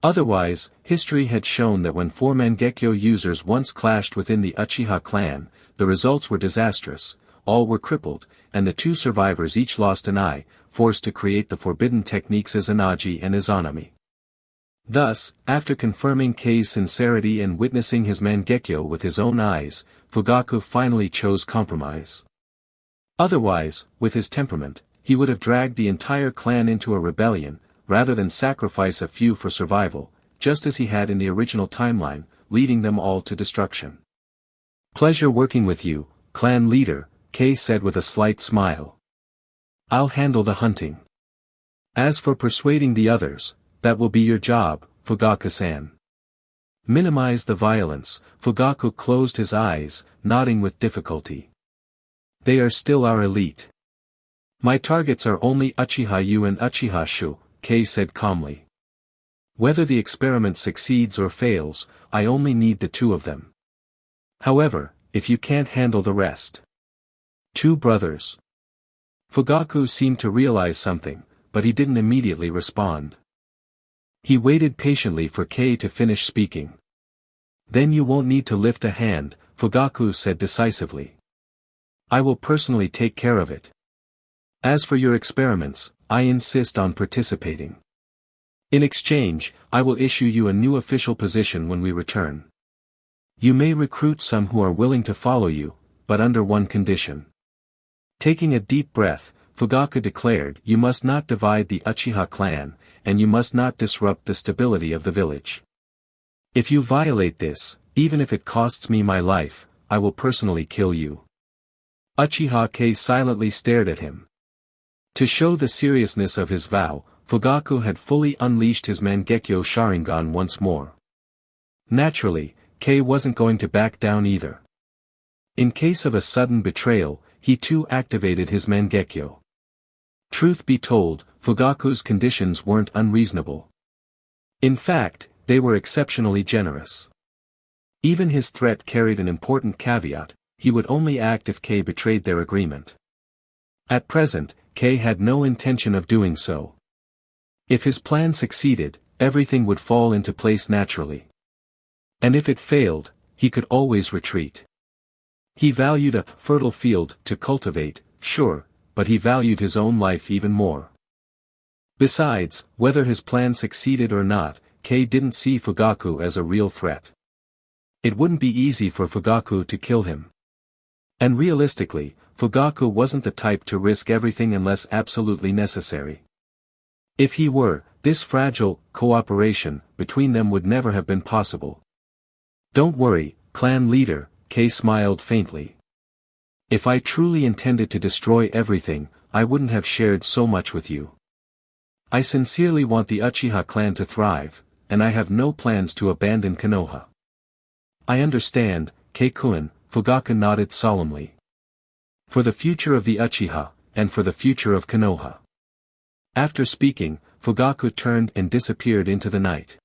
Otherwise, history had shown that when four Mangekyo users once clashed within the Uchiha clan, the results were disastrous, all were crippled, and the two survivors each lost an eye, forced to create the forbidden techniques Izanagi and Izanami. Thus, after confirming Kei's sincerity and witnessing his Mangekyo with his own eyes, Fugaku finally chose compromise. Otherwise, with his temperament, he would have dragged the entire clan into a rebellion, rather than sacrifice a few for survival, just as he had in the original timeline, leading them all to destruction. "Pleasure working with you, clan leader," Kei said with a slight smile. "I'll handle the hunting. As for persuading the others, that will be your job, Fugaku-san." Minimize the violence, Fugaku closed his eyes, nodding with difficulty. "They are still our elite. My targets are only Uchiha Yu and Uchiha Shu," Kei said calmly. "Whether the experiment succeeds or fails, I only need the two of them. However, if you can't handle the rest." "Two brothers." Fugaku seemed to realize something, but he didn't immediately respond. He waited patiently for Kei to finish speaking. "Then you won't need to lift a hand," Fugaku said decisively. "I will personally take care of it. As for your experiments, I insist on participating. In exchange, I will issue you a new official position when we return. You may recruit some who are willing to follow you, but under one condition." Taking a deep breath, Fugaku declared, "You must not divide the Uchiha clan, and you must not disrupt the stability of the village. If you violate this, even if it costs me my life, I will personally kill you." Uchiha Kei silently stared at him. To show the seriousness of his vow, Fugaku had fully unleashed his Mangekyo Sharingan once more. Naturally, Kei wasn't going to back down either. In case of a sudden betrayal, he too activated his Mangekyo. Truth be told, Fugaku's conditions weren't unreasonable. In fact, they were exceptionally generous. Even his threat carried an important caveat: he would only act if Kei betrayed their agreement. At present, Kei had no intention of doing so. If his plan succeeded, everything would fall into place naturally. And if it failed, he could always retreat. He valued a fertile field to cultivate, sure, but he valued his own life even more. Besides, whether his plan succeeded or not, Kei didn't see Fugaku as a real threat. It wouldn't be easy for Fugaku to kill him. And realistically, Fugaku wasn't the type to risk everything unless absolutely necessary. If he were, this fragile cooperation between them would never have been possible. "Don't worry, clan leader," Kei smiled faintly. "If I truly intended to destroy everything, I wouldn't have shared so much with you. I sincerely want the Uchiha clan to thrive, and I have no plans to abandon Konoha." "I understand, Kei-kun," Fugaku nodded solemnly. "For the future of the Uchiha, and for the future of Konoha." After speaking, Fugaku turned and disappeared into the night.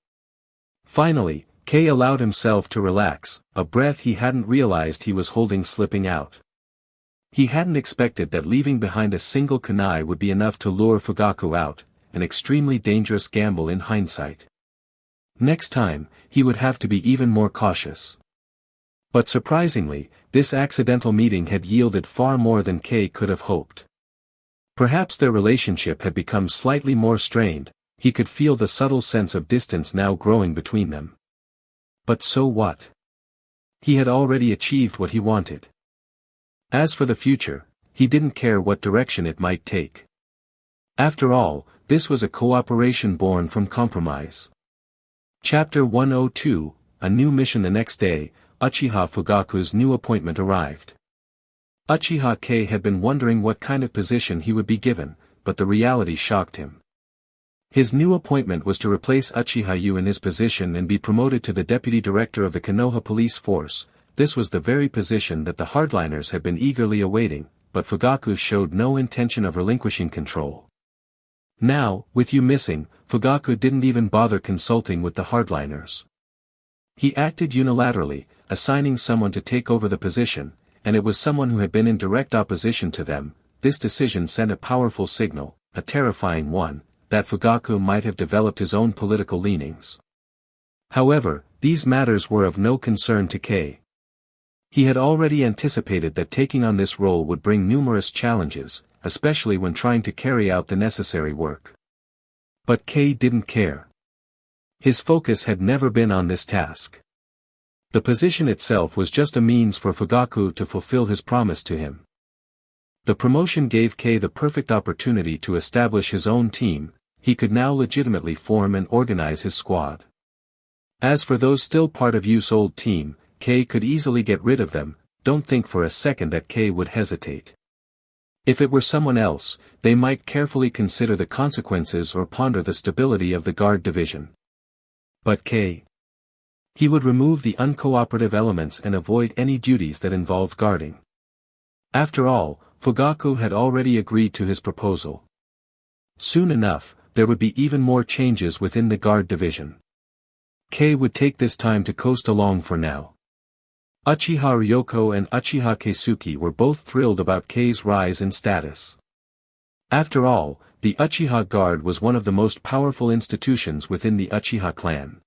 Finally, Kei allowed himself to relax, a breath he hadn't realized he was holding slipping out. He hadn't expected that leaving behind a single kunai would be enough to lure Fugaku out, an extremely dangerous gamble in hindsight. Next time, he would have to be even more cautious. But surprisingly, this accidental meeting had yielded far more than Kei could have hoped. Perhaps their relationship had become slightly more strained, he could feel the subtle sense of distance now growing between them. But so what? He had already achieved what he wanted. As for the future, he didn't care what direction it might take. After all, this was a cooperation born from compromise. Chapter 102, A New Mission. The next day, Uchiha Fugaku's new appointment arrived. Uchiha Kei had been wondering what kind of position he would be given, but the reality shocked him. His new appointment was to replace Uchiha Yu in his position and be promoted to the deputy director of the Konoha police force. This was the very position that the hardliners had been eagerly awaiting, but Fugaku showed no intention of relinquishing control. Now, with you missing, Fugaku didn't even bother consulting with the hardliners. He acted unilaterally, assigning someone to take over the position, and it was someone who had been in direct opposition to them. This decision sent a powerful signal, a terrifying one, that Fugaku might have developed his own political leanings. However, these matters were of no concern to Kei. He had already anticipated that taking on this role would bring numerous challenges, especially when trying to carry out the necessary work. But Kei didn't care. His focus had never been on this task. The position itself was just a means for Fugaku to fulfill his promise to him. The promotion gave Kei the perfect opportunity to establish his own team. He could now legitimately form and organize his squad. As for those still part of Yu's old team, Kei could easily get rid of them. Don't think for a second that Kei would hesitate. If it were someone else, they might carefully consider the consequences or ponder the stability of the guard division. But Kei, he would remove the uncooperative elements and avoid any duties that involved guarding. After all, Fugaku had already agreed to his proposal. Soon enough, there would be even more changes within the guard division. Kei would take this time to coast along for now. Uchiha Ryoko and Uchiha Keisuke were both thrilled about Kei's rise in status. After all, the Uchiha Guard was one of the most powerful institutions within the Uchiha clan.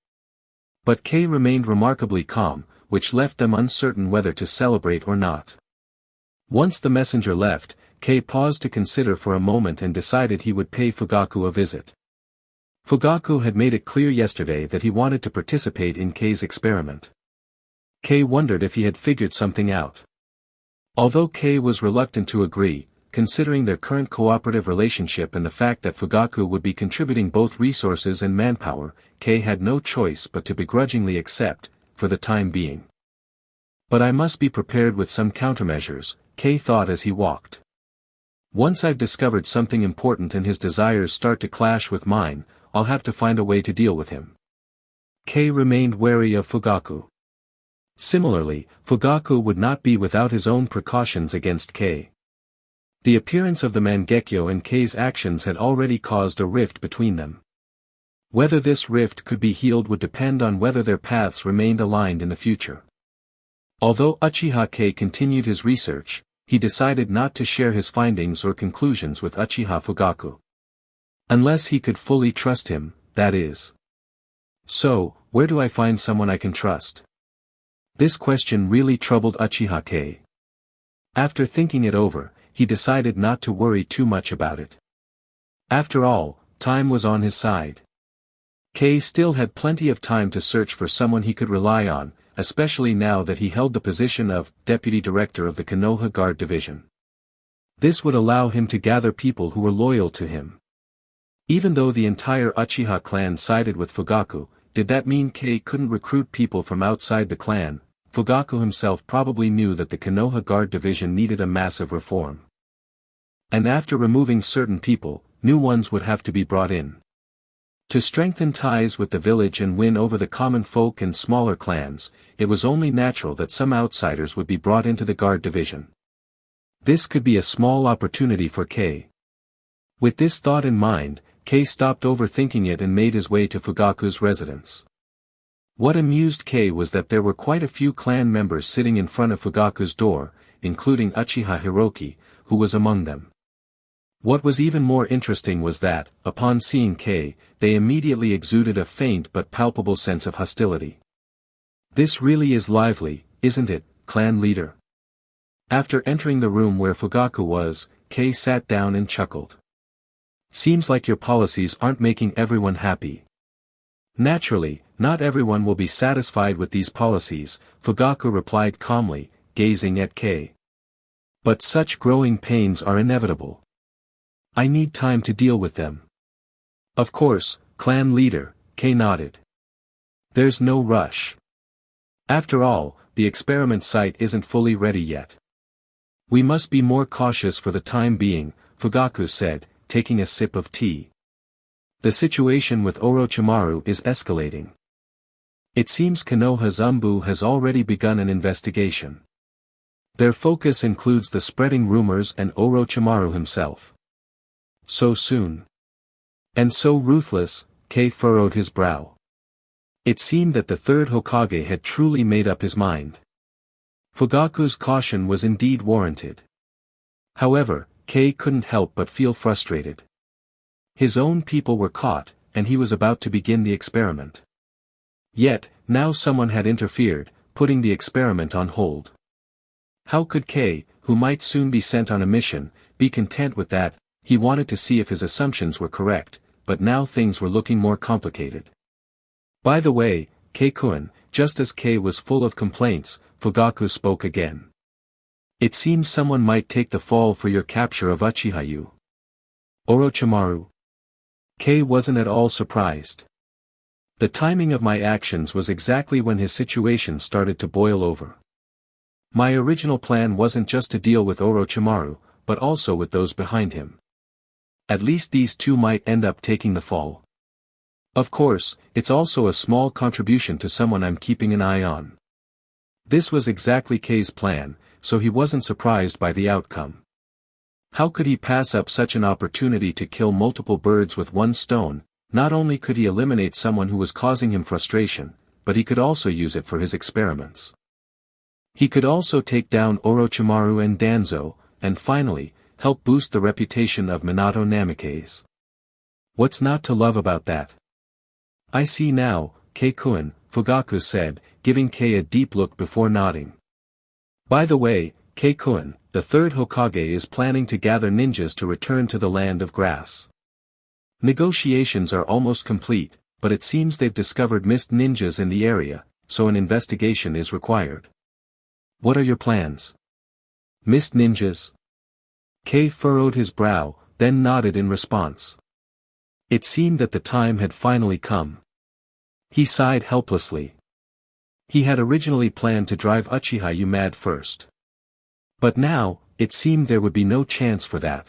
But Kei remained remarkably calm, which left them uncertain whether to celebrate or not. Once the messenger left, Kei paused to consider for a moment and decided he would pay Fugaku a visit. Fugaku had made it clear yesterday that he wanted to participate in Kei's experiment. Kei wondered if he had figured something out. Although Kei was reluctant to agree, considering their current cooperative relationship and the fact that Fugaku would be contributing both resources and manpower, Kei had no choice but to begrudgingly accept, for the time being. But I must be prepared with some countermeasures, Kei thought as he walked. Once I've discovered something important and his desires start to clash with mine, I'll have to find a way to deal with him. Kei remained wary of Fugaku. Similarly, Fugaku would not be without his own precautions against Kei. The appearance of the Mangekyo and Kei's actions had already caused a rift between them. Whether this rift could be healed would depend on whether their paths remained aligned in the future. Although Uchiha Kei continued his research, he decided not to share his findings or conclusions with Uchiha Fugaku. Unless he could fully trust him, that is. So, where do I find someone I can trust? This question really troubled Uchiha Kei. After thinking it over, he decided not to worry too much about it. After all, time was on his side. Kei still had plenty of time to search for someone he could rely on, especially now that he held the position of Deputy Director of the Konoha Guard Division. This would allow him to gather people who were loyal to him. Even though the entire Uchiha clan sided with Fugaku, did that mean Kei couldn't recruit people from outside the clan? Fugaku himself probably knew that the Konoha Guard Division needed a massive reform. And after removing certain people, new ones would have to be brought in. To strengthen ties with the village and win over the common folk and smaller clans, it was only natural that some outsiders would be brought into the Guard Division. This could be a small opportunity for Kei. With this thought in mind, Kei stopped overthinking it and made his way to Fugaku's residence. What amused Kei was that there were quite a few clan members sitting in front of Fugaku's door, including Uchiha Hiroki, who was among them. What was even more interesting was that, upon seeing Kei, they immediately exuded a faint but palpable sense of hostility. This really is lively, isn't it, clan leader? After entering the room where Fugaku was, Kei sat down and chuckled. Seems like your policies aren't making everyone happy. Naturally, not everyone will be satisfied with these policies, Fugaku replied calmly, gazing at Kei. But such growing pains are inevitable. I need time to deal with them. Of course, clan leader, Kei nodded. There's no rush. After all, the experiment site isn't fully ready yet. We must be more cautious for the time being, Fugaku said, taking a sip of tea. The situation with Orochimaru is escalating. It seems Konoha Zumbu has already begun an investigation. Their focus includes the spreading rumors and Orochimaru himself. So soon. And so ruthless, Kei furrowed his brow. It seemed that the third Hokage had truly made up his mind. Fugaku's caution was indeed warranted. However, Kei couldn't help but feel frustrated. His own people were caught, and he was about to begin the experiment. Yet, now someone had interfered, putting the experiment on hold. How could Kei, who might soon be sent on a mission, be content with that? He wanted to see if his assumptions were correct, but now things were looking more complicated. By the way, Kei-kun, just as Kei was full of complaints, Fugaku spoke again. It seems someone might take the fall for your capture of Uchiha. Orochimaru. Kei wasn't at all surprised. The timing of my actions was exactly when his situation started to boil over. My original plan wasn't just to deal with Orochimaru, but also with those behind him. At least these two might end up taking the fall. Of course, it's also a small contribution to someone I'm keeping an eye on. This was exactly Kei's plan, so he wasn't surprised by the outcome. How could he pass up such an opportunity to kill multiple birds with one stone? Not only could he eliminate someone who was causing him frustration, but he could also use it for his experiments. He could also take down Orochimaru and Danzo, and finally, help boost the reputation of Minato Namikaze. What's not to love about that? I see now, Kei-kun, Fugaku said, giving Kei a deep look before nodding. By the way, Kei-kun, the third Hokage is planning to gather ninjas to return to the land of grass. Negotiations are almost complete, but it seems they've discovered mist ninjas in the area, so an investigation is required. What are your plans? Mist ninjas? Kei furrowed his brow, then nodded in response. It seemed that the time had finally come. He sighed helplessly. He had originally planned to drive Uchiha mad first. But now, it seemed there would be no chance for that.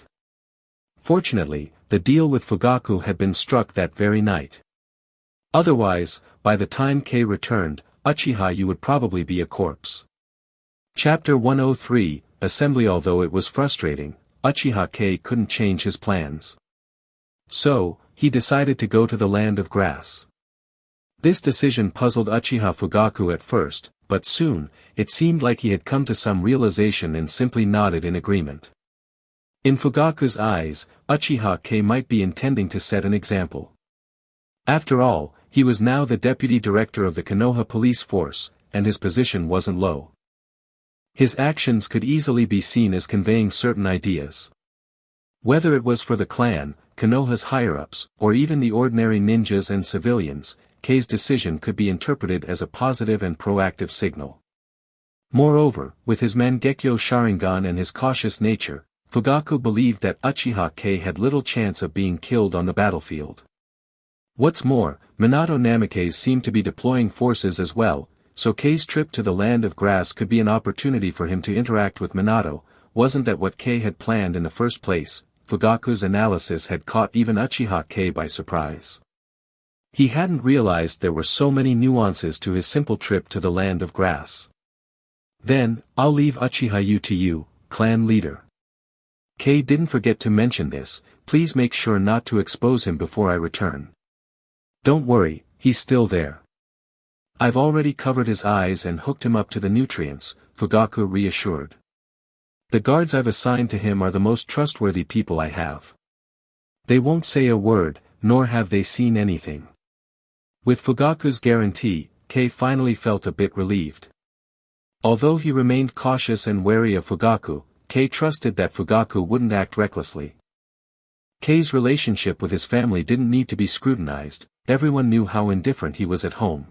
Fortunately, the deal with Fugaku had been struck that very night. Otherwise, by the time Kei returned, Uchiha would probably be a corpse. Chapter 103, Assembly. Although it was frustrating, Uchiha Kei couldn't change his plans. So, he decided to go to the land of grass. This decision puzzled Uchiha Fugaku at first, but soon, it seemed like he had come to some realization and simply nodded in agreement. In Fugaku's eyes, Uchiha Kei might be intending to set an example. After all, he was now the deputy director of the Konoha police force, and his position wasn't low. His actions could easily be seen as conveying certain ideas. Whether it was for the clan, Konoha's higher-ups, or even the ordinary ninjas and civilians, Kei's decision could be interpreted as a positive and proactive signal. Moreover, with his Mangekyo Sharingan and his cautious nature, Fugaku believed that Uchiha Kei had little chance of being killed on the battlefield. What's more, Minato Namikaze seemed to be deploying forces as well, so Kei's trip to the land of grass could be an opportunity for him to interact with Minato. Wasn't that what Kei had planned in the first place? Fugaku's analysis had caught even Uchiha Kei by surprise. He hadn't realized there were so many nuances to his simple trip to the land of grass. Then, I'll leave Uchiha to you, clan leader. Kei didn't forget to mention this. Please make sure not to expose him before I return. Don't worry, he's still there. I've already covered his eyes and hooked him up to the nutrients, Fugaku reassured. The guards I've assigned to him are the most trustworthy people I have. They won't say a word, nor have they seen anything. With Fugaku's guarantee, Kei finally felt a bit relieved. Although he remained cautious and wary of Fugaku, Kei trusted that Fugaku wouldn't act recklessly. Kei's relationship with his family didn't need to be scrutinized, everyone knew how indifferent he was at home.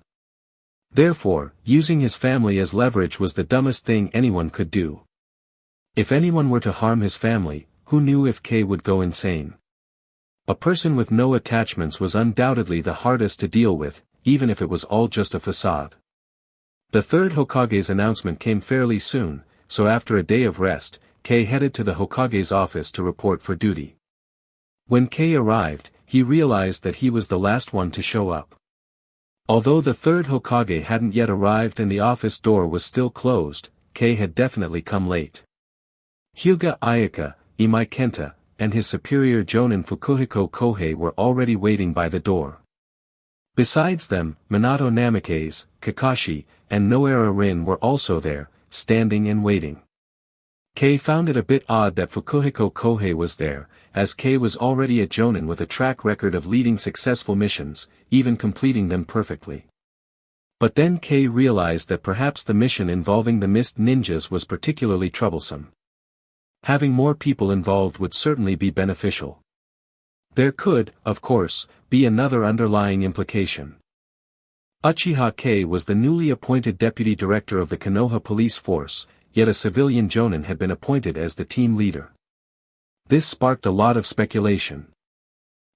Therefore, using his family as leverage was the dumbest thing anyone could do. If anyone were to harm his family, who knew if Kei would go insane? A person with no attachments was undoubtedly the hardest to deal with, even if it was all just a facade. The third Hokage's announcement came fairly soon, so after a day of rest, Kei headed to the Hokage's office to report for duty. When Kei arrived, he realized that he was the last one to show up. Although the third Hokage hadn't yet arrived and the office door was still closed, Kei had definitely come late. Hyuga Ayaka, Imai Kenta, and his superior Jonin Fukuhiko Kohei were already waiting by the door. Besides them, Minato Namikaze, Kakashi, and Noera Rin were also there, standing and waiting. Kei found it a bit odd that Fukuhiko Kohei was there, as Kei was already a Jonin with a track record of leading successful missions, even completing them perfectly. But then Kei realized that perhaps the mission involving the mist ninjas was particularly troublesome. Having more people involved would certainly be beneficial. There could, of course, be another underlying implication. Uchiha Kei was the newly appointed deputy director of the Konoha police force, yet a civilian Jonin had been appointed as the team leader. This sparked a lot of speculation.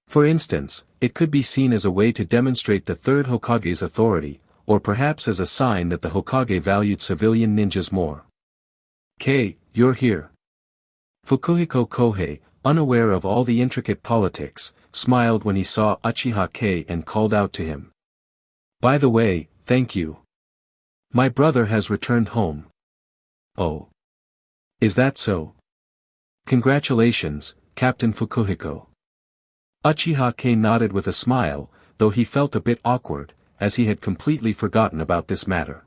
For instance, it could be seen as a way to demonstrate the third Hokage's authority, or perhaps as a sign that the Hokage valued civilian ninjas more. Kei, you're here. Fukuhiko Kohei, unaware of all the intricate politics, smiled when he saw Uchiha Kei and called out to him. By the way, thank you. My brother has returned home. Oh. Is that so? Congratulations, Captain Fukuhiko. Uchiha Kei nodded with a smile, though he felt a bit awkward, as he had completely forgotten about this matter.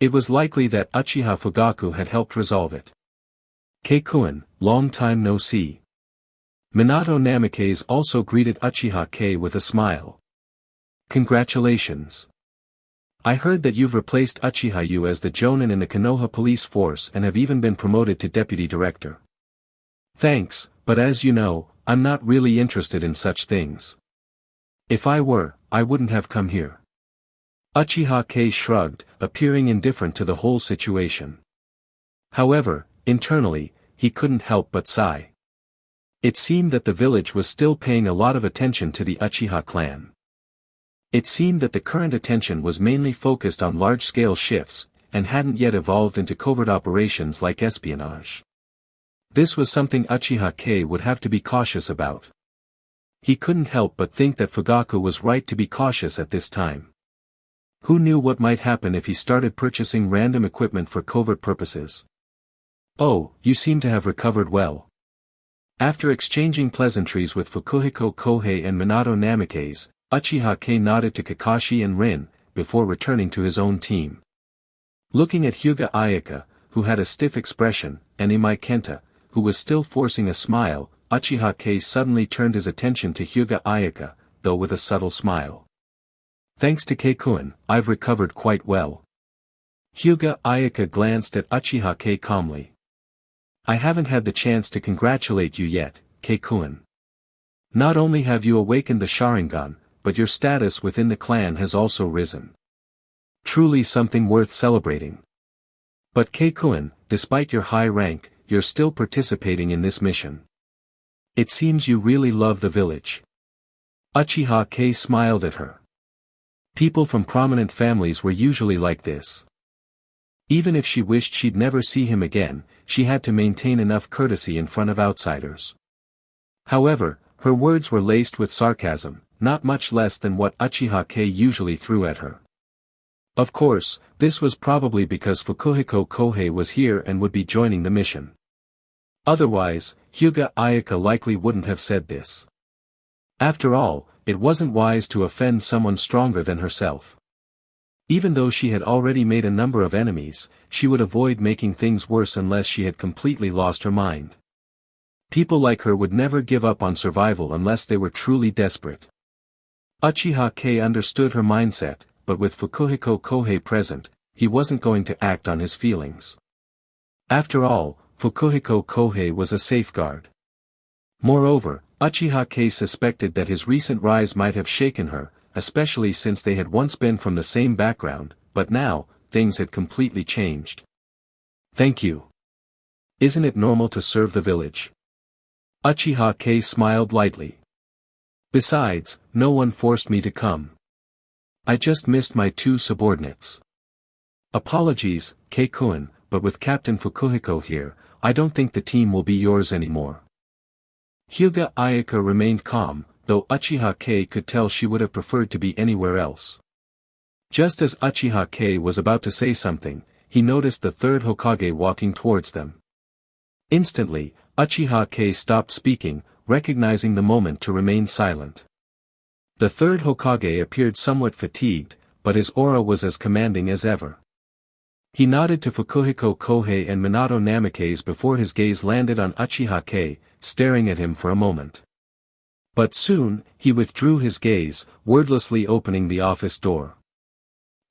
It was likely that Uchiha Fugaku had helped resolve it. Kei-kun, long time no see. Minato Namikaze also greeted Uchiha Kei with a smile. Congratulations. I heard that you've replaced Uchiha Yu as the Jonin in the Konoha police force and have even been promoted to deputy director. Thanks, but as you know, I'm not really interested in such things. If I were, I wouldn't have come here. Uchiha Kei shrugged, appearing indifferent to the whole situation. However, internally, he couldn't help but sigh. It seemed that the village was still paying a lot of attention to the Uchiha clan. It seemed that the current attention was mainly focused on large-scale shifts, and hadn't yet evolved into covert operations like espionage. This was something Uchiha Kei would have to be cautious about. He couldn't help but think that Fugaku was right to be cautious at this time. Who knew what might happen if he started purchasing random equipment for covert purposes? Oh, you seem to have recovered well. After exchanging pleasantries with Fukuhiko Kohei and Minato Namikaze, Uchiha Kei nodded to Kakashi and Rin, before returning to his own team. Looking at Hyuga Ayaka, who had a stiff expression, and Imai Kenta, who was still forcing a smile, Uchiha Kei suddenly turned his attention to Hyuga Ayaka, though with a subtle smile. Thanks to Kei-kun, I've recovered quite well. Hyuga Ayaka glanced at Uchiha Kei calmly. I haven't had the chance to congratulate you yet, Kei-kun. Not only have you awakened the Sharingan, but your status within the clan has also risen. Truly something worth celebrating. But Kei-kun, despite your high rank, you're still participating in this mission. It seems you really love the village. Uchiha Kei smiled at her. People from prominent families were usually like this. Even if she wished she'd never see him again, she had to maintain enough courtesy in front of outsiders. However, her words were laced with sarcasm, not much less than what Uchiha Kei usually threw at her. Of course, this was probably because Fukuhiko Kohei was here and would be joining the mission. Otherwise, Hyuga Ayaka likely wouldn't have said this. After all, it wasn't wise to offend someone stronger than herself. Even though she had already made a number of enemies, she would avoid making things worse unless she had completely lost her mind. People like her would never give up on survival unless they were truly desperate. Uchiha Kei understood her mindset, but with Fukuhiko Kohei present, he wasn't going to act on his feelings. After all, Fukuhiko Kohei was a safeguard. Moreover, Uchiha Kei suspected that his recent rise might have shaken her, especially since they had once been from the same background, but now, things had completely changed. Thank you. Isn't it normal to serve the village? Uchiha Kei smiled lightly. Besides, no one forced me to come. I just missed my two subordinates. Apologies, Kei-kun, but with Captain Fukuhiko here, I don't think the team will be yours anymore. Hyuga Ayaka remained calm, though Uchiha Kei could tell she would have preferred to be anywhere else. Just as Uchiha Kei was about to say something, he noticed the third Hokage walking towards them. Instantly, Uchiha Kei stopped speaking, recognizing the moment to remain silent. The third Hokage appeared somewhat fatigued, but his aura was as commanding as ever. He nodded to Fukuhiko Kohei and Minato Namikaze before his gaze landed on Uchiha Kei, staring at him for a moment. But soon, he withdrew his gaze, wordlessly opening the office door.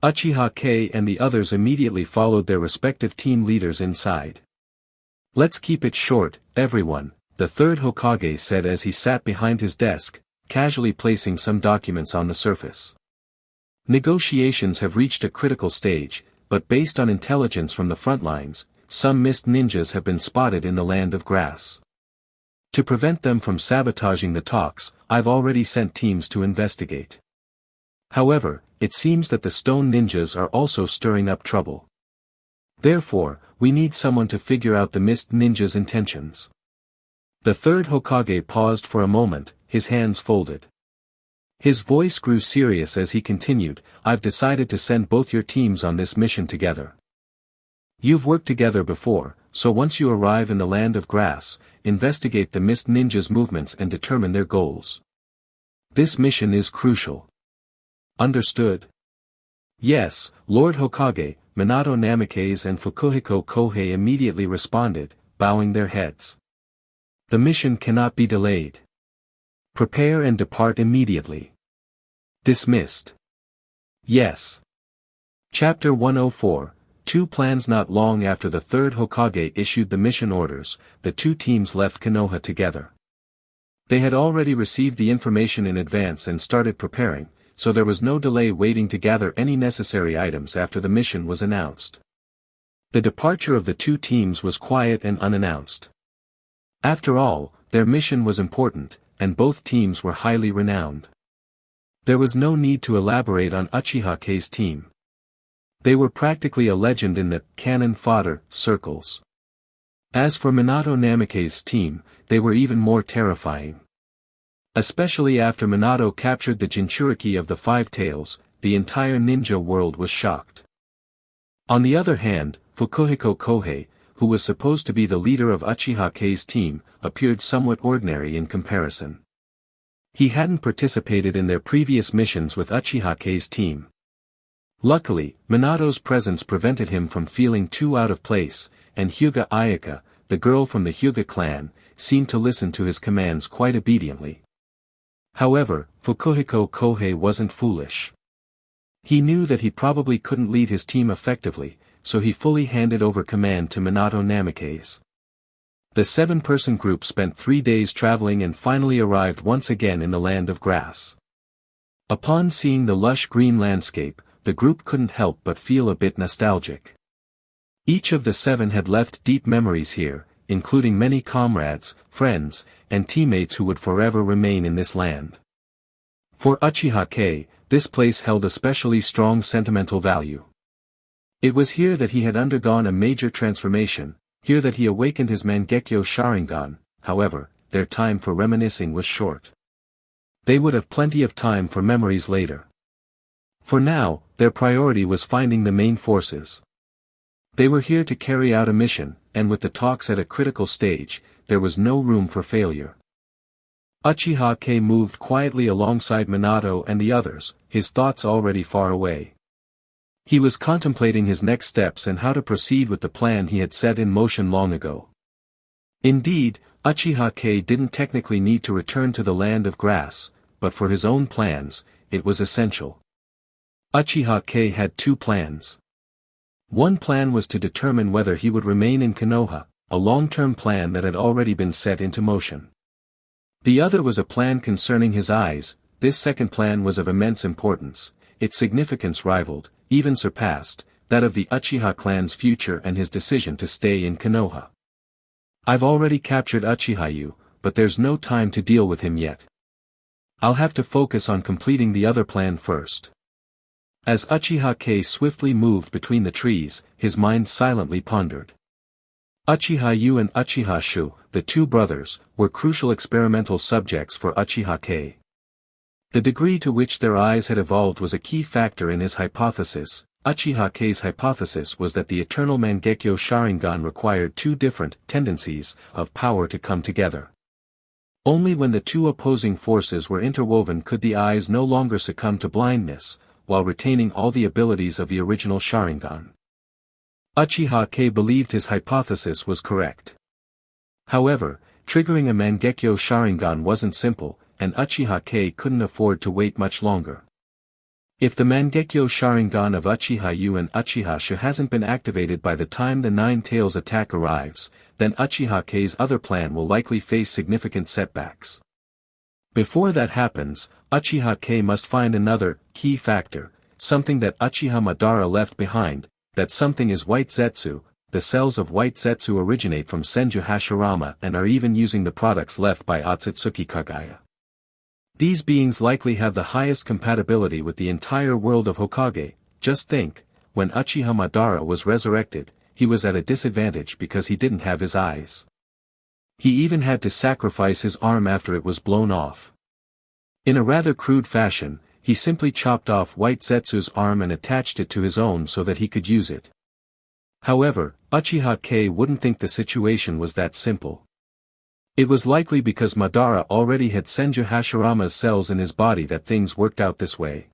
Uchiha Kei and the others immediately followed their respective team leaders inside. "Let's keep it short, everyone," the third Hokage said as he sat behind his desk, casually placing some documents on the surface. "Negotiations have reached a critical stage, but based on intelligence from the front lines, some mist ninjas have been spotted in the land of grass. To prevent them from sabotaging the talks, I've already sent teams to investigate. However, it seems that the stone ninjas are also stirring up trouble. Therefore, we need someone to figure out the mist ninjas' intentions." The third Hokage paused for a moment, his hands folded. His voice grew serious as he continued, "I've decided to send both your teams on this mission together. You've worked together before, so once you arrive in the land of grass, investigate the mist ninjas' movements and determine their goals. This mission is crucial. Understood?" "Yes, Lord Hokage," Minato Namikaze and Fukuhiko Kohei immediately responded, bowing their heads. "The mission cannot be delayed. Prepare and depart immediately." Dismissed. Yes. Chapter 104, Two plans. Not long after the third Hokage issued the mission orders, the two teams left Konoha together. They had already received the information in advance and started preparing, so there was no delay waiting to gather any necessary items after the mission was announced. The departure of the two teams was quiet and unannounced. After all, their mission was important, and both teams were highly renowned. There was no need to elaborate on Uchiha Kei's team. They were practically a legend in the cannon fodder circles. As for Minato Namikaze's team, they were even more terrifying. Especially after Minato captured the Jinchuriki of the Five Tails, the entire ninja world was shocked. On the other hand, Fukuhiko Kohei, who was supposed to be the leader of Uchiha Kei's team, appeared somewhat ordinary in comparison. He hadn't participated in their previous missions with Uchiha Kei's team. Luckily, Minato's presence prevented him from feeling too out of place, and Hyuga Ayaka, the girl from the Hyuga clan, seemed to listen to his commands quite obediently. However, Fukuhiko Kohei wasn't foolish. He knew that he probably couldn't lead his team effectively, so he fully handed over command to Minato Namikaze. The 7-person group spent 3 days traveling and finally arrived once again in the land of grass. Upon seeing the lush green landscape, the group couldn't help but feel a bit nostalgic. Each of the 7 had left deep memories here, including many comrades, friends, and teammates who would forever remain in this land. For Uchiha Kei, this place held especially strong sentimental value. It was here that he had undergone a major transformation, here that he awakened his Mangekyo Sharingan. However, their time for reminiscing was short. They would have plenty of time for memories later. For now, their priority was finding the main forces. They were here to carry out a mission, and with the talks at a critical stage, there was no room for failure. Uchiha Kei moved quietly alongside Minato and the others, his thoughts already far away. He was contemplating his next steps and how to proceed with the plan he had set in motion long ago. Indeed, Uchiha Kei didn't technically need to return to the land of grass, but for his own plans, it was essential. Uchiha Kei had 2 plans. One plan was to determine whether he would remain in Konoha, a long-term plan that had already been set into motion. The other was a plan concerning his eyes. This second plan was of immense importance. Its significance rivaled, even surpassed, that of the Uchiha clan's future and his decision to stay in Konoha. "I've already captured Uchiha-yu, but there's no time to deal with him yet. I'll have to focus on completing the other plan first." As Uchiha Kei swiftly moved between the trees, his mind silently pondered. Uchiha-yu and Uchiha-shu, the 2 brothers, were crucial experimental subjects for Uchiha Kei. The degree to which their eyes had evolved was a key factor in his hypothesis. Uchiha Kei's hypothesis was that the eternal Mangekyo Sharingan required two different tendencies of power to come together. Only when the two opposing forces were interwoven could the eyes no longer succumb to blindness, while retaining all the abilities of the original Sharingan. Uchiha Kei believed his hypothesis was correct. However, triggering a Mangekyo Sharingan wasn't simple, and Uchiha Kei couldn't afford to wait much longer. If the Mangekyo Sharingan of Uchiha Yu and Uchiha Shu hasn't been activated by the time the Nine Tails attack arrives, then Uchiha Kei's other plan will likely face significant setbacks. Before that happens, Uchiha Kei must find another key factor, something that Uchiha Madara left behind. That something is white Zetsu. The cells of white Zetsu originate from Senju Hashirama and are even using the products left by Otsutsuki Kagaya. These beings likely have the highest compatibility with the entire world of Hokage. Just think, when Uchiha Madara was resurrected, he was at a disadvantage because he didn't have his eyes. He even had to sacrifice his arm after it was blown off. In a rather crude fashion, he simply chopped off white Zetsu's arm and attached it to his own so that he could use it. However, Uchiha Kei wouldn't think the situation was that simple. It was likely because Madara already had Senju Hashirama's cells in his body that things worked out this way.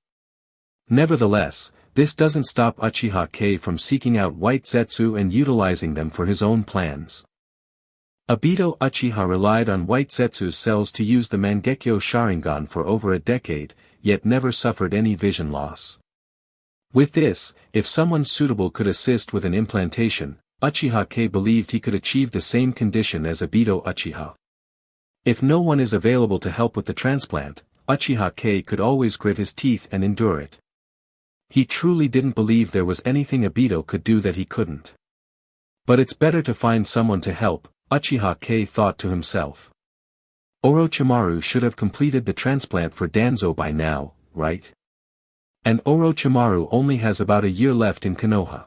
Nevertheless, this doesn't stop Uchiha Kei from seeking out white Zetsu and utilizing them for his own plans. Obito Uchiha relied on white Zetsu's cells to use the Mangekyo Sharingan for over a decade, yet never suffered any vision loss. With this, if someone suitable could assist with an implantation, Uchiha Kei believed he could achieve the same condition as Obito Uchiha. If no one is available to help with the transplant, Uchiha Kei could always grit his teeth and endure it. He truly didn't believe there was anything Obito could do that he couldn't. But it's better to find someone to help, Uchiha Kei thought to himself. Orochimaru should have completed the transplant for Danzo by now, right? And Orochimaru only has about a year left in Konoha.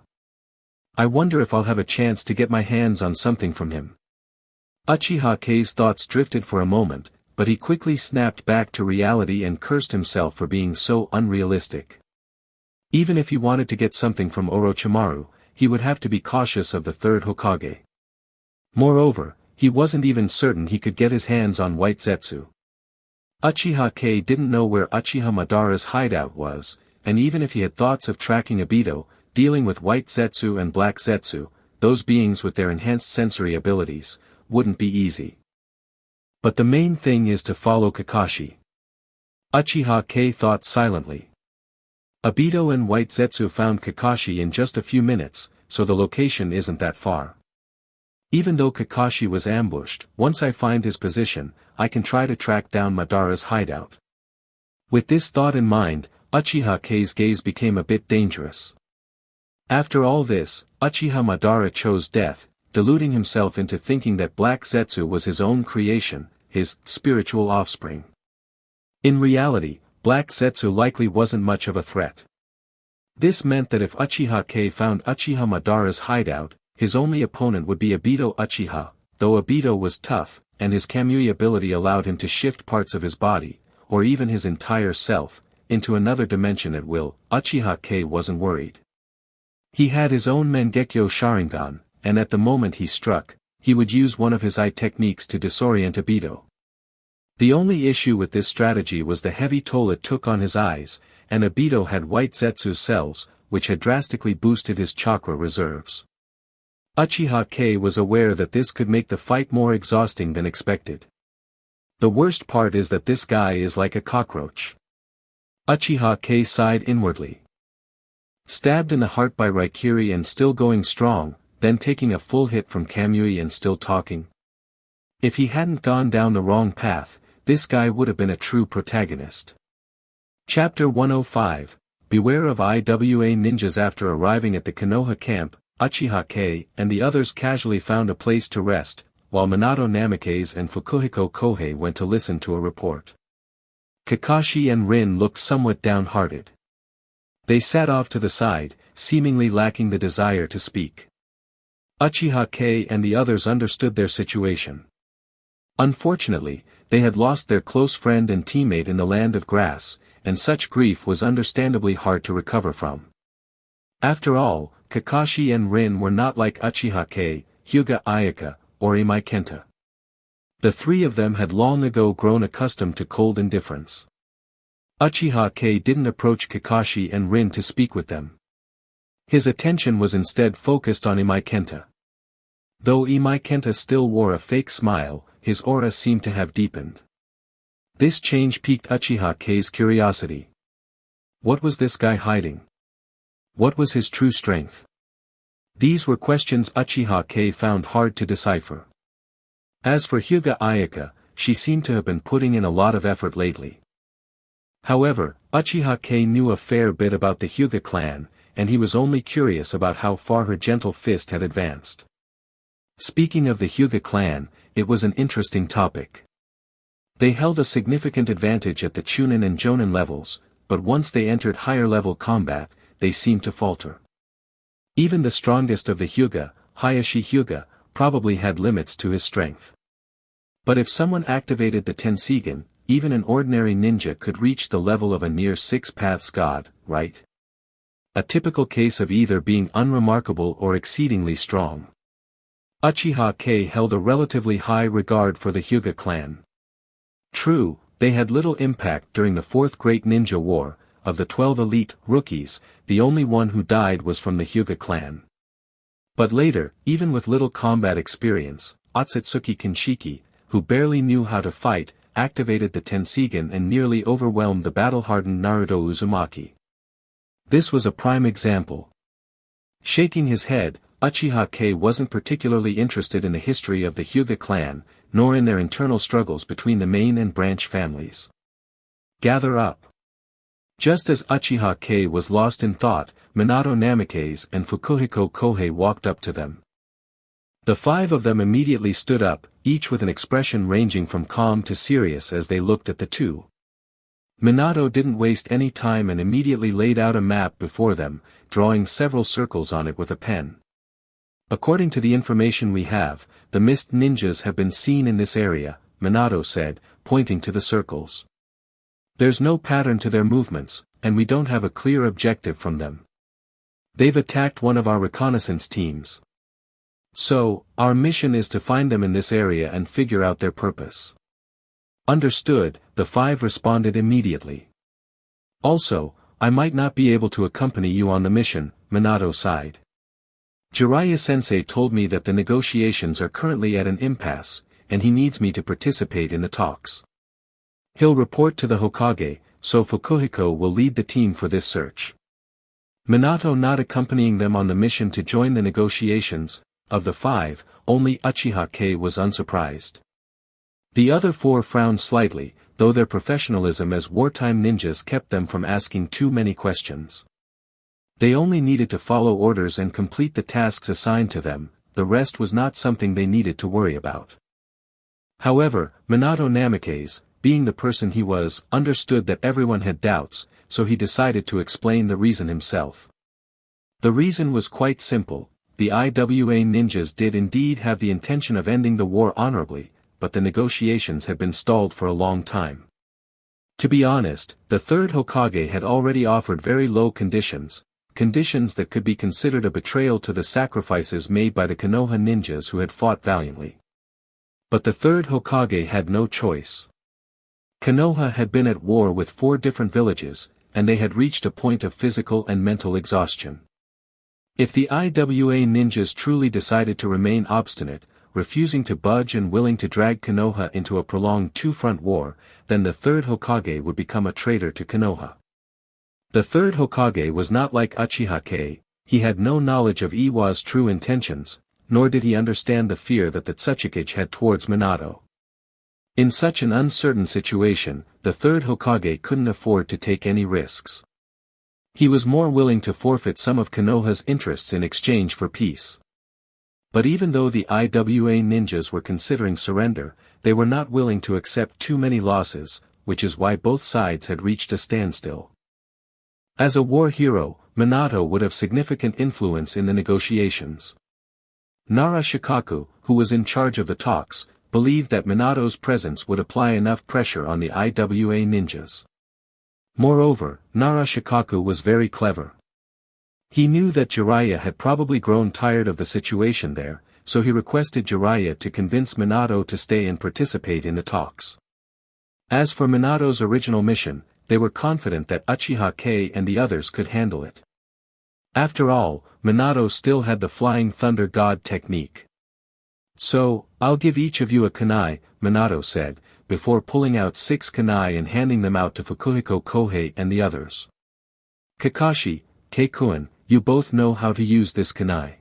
I wonder if I'll have a chance to get my hands on something from him. Uchiha Kei's thoughts drifted for a moment, but he quickly snapped back to reality and cursed himself for being so unrealistic. Even if he wanted to get something from Orochimaru, he would have to be cautious of the third Hokage. Moreover, he wasn't even certain he could get his hands on white Zetsu. Uchiha Kei didn't know where Uchiha Madara's hideout was, and even if he had thoughts of tracking Obito, dealing with white Zetsu and black Zetsu, those beings with their enhanced sensory abilities, wouldn't be easy. But the main thing is to follow Kakashi. Uchiha Kei thought silently. Obito and white Zetsu found Kakashi in just a few minutes, so the location isn't that far. Even though Kakashi was ambushed, once I find his position, I can try to track down Madara's hideout. With this thought in mind, Uchiha Kei's gaze became a bit dangerous. After all this, Uchiha Madara chose death, deluding himself into thinking that Black Zetsu was his own creation, his spiritual offspring. In reality, Black Zetsu likely wasn't much of a threat. This meant that if Uchiha Kei found Uchiha Madara's hideout, his only opponent would be Obito Uchiha, though Obito was tough, and his Kamui ability allowed him to shift parts of his body, or even his entire self, into another dimension at will. Uchiha Kei wasn't worried. He had his own Mangekyo Sharingan, and at the moment he struck, he would use one of his eye techniques to disorient Obito. The only issue with this strategy was the heavy toll it took on his eyes, and Obito had white Zetsu cells, which had drastically boosted his chakra reserves. Uchiha Kei was aware that this could make the fight more exhausting than expected. The worst part is that this guy is like a cockroach. Uchiha Kei sighed inwardly. Stabbed in the heart by Raikiri and still going strong, then taking a full hit from Kamui and still talking. If he hadn't gone down the wrong path, this guy would have been a true protagonist. Chapter 105, Beware of IWA ninjas. After arriving at the Konoha camp, Uchiha Kei and the others casually found a place to rest, while Minato Namikaze and Fukuhiko Kohei went to listen to a report. Kakashi and Rin looked somewhat downhearted. They sat off to the side, seemingly lacking the desire to speak. Uchiha Kei and the others understood their situation. Unfortunately, they had lost their close friend and teammate in the land of grass, and such grief was understandably hard to recover from. After all, Kakashi and Rin were not like Uchiha Kei, Hyuga Ayaka, or Imai Kenta. The three of them had long ago grown accustomed to cold indifference. Uchiha Kei didn't approach Kakashi and Rin to speak with them. His attention was instead focused on Imai Kenta. Though Imai Kenta still wore a fake smile, his aura seemed to have deepened. This change piqued Uchiha Kei's curiosity. What was this guy hiding? What was his true strength? These were questions Uchiha Kei found hard to decipher. As for Hyuga Ayaka, she seemed to have been putting in a lot of effort lately. However, Uchiha Kei knew a fair bit about the Hyuga clan, and he was only curious about how far her gentle fist had advanced. Speaking of the Hyuga clan, it was an interesting topic. They held a significant advantage at the Chunin and Jonin levels, but once they entered higher-level combat, they seemed to falter. Even the strongest of the Hyuga, Hayashi Hyuga, probably had limits to his strength. But if someone activated the Tensigen, even an ordinary ninja could reach the level of a near Six Paths god, right? A typical case of either being unremarkable or exceedingly strong. Uchiha Kei held a relatively high regard for the Hyuga clan. True, they had little impact during the Fourth Great Ninja War. Of the 12 elite rookies, the only one who died was from the Hyuga clan. But later, even with little combat experience, Otsutsuki Kinshiki, who barely knew how to fight, activated the Tensigen and nearly overwhelmed the battle-hardened Naruto Uzumaki. This was a prime example. Shaking his head, Uchiha Kei wasn't particularly interested in the history of the Hyuga clan, nor in their internal struggles between the main and branch families. Gather up. Just as Uchiha Kei was lost in thought, Minato Namikaze and Fukuhiko Kohei walked up to them. The five of them immediately stood up, each with an expression ranging from calm to serious as they looked at the two. Minato didn't waste any time and immediately laid out a map before them, drawing several circles on it with a pen. According to the information we have, the mist ninjas have been seen in this area, Minato said, pointing to the circles. There's no pattern to their movements, and we don't have a clear objective from them. They've attacked one of our reconnaissance teams. So, our mission is to find them in this area and figure out their purpose. Understood, the five responded immediately. Also, I might not be able to accompany you on the mission, Minato sighed. Jiraiya-sensei told me that the negotiations are currently at an impasse, and he needs me to participate in the talks. He'll report to the Hokage, so Fukuhiko will lead the team for this search. Minato not accompanying them on the mission to join the negotiations. Of the five, only Uchiha Kei was unsurprised. The other four frowned slightly, though their professionalism as wartime ninjas kept them from asking too many questions. They only needed to follow orders and complete the tasks assigned to them, the rest was not something they needed to worry about. However, Minato Namikaze, being the person he was, understood that everyone had doubts, so he decided to explain the reason himself. The reason was quite simple. The IWA ninjas did indeed have the intention of ending the war honorably, but the negotiations had been stalled for a long time. To be honest, the third Hokage had already offered very low conditions that could be considered a betrayal to the sacrifices made by the Konoha ninjas who had fought valiantly. But the third Hokage had no choice. Konoha had been at war with 4 different villages, and they had reached a point of physical and mental exhaustion. If the IWA ninjas truly decided to remain obstinate, refusing to budge and willing to drag Konoha into a prolonged two-front war, then the third Hokage would become a traitor to Konoha. The third Hokage was not like Uchiha Kei, he had no knowledge of Iwa's true intentions, nor did he understand the fear that the Tsuchikage had towards Minato. In such an uncertain situation, the third Hokage couldn't afford to take any risks. He was more willing to forfeit some of Konoha's interests in exchange for peace. But even though the IWA ninjas were considering surrender, they were not willing to accept too many losses, which is why both sides had reached a standstill. As a war hero, Minato would have significant influence in the negotiations. Nara Shikaku, who was in charge of the talks, believed that Minato's presence would apply enough pressure on the IWA ninjas. Moreover, Nara Shikaku was very clever. He knew that Jiraiya had probably grown tired of the situation there, so he requested Jiraiya to convince Minato to stay and participate in the talks. As for Minato's original mission, they were confident that Uchiha Kei and the others could handle it. After all, Minato still had the Flying Thunder God technique. So, I'll give each of you a kunai, Minato said, before pulling out 6 kunai and handing them out to Fukuhiko Kohei and the others. Kakashi, Kei-kun, you both know how to use this kunai.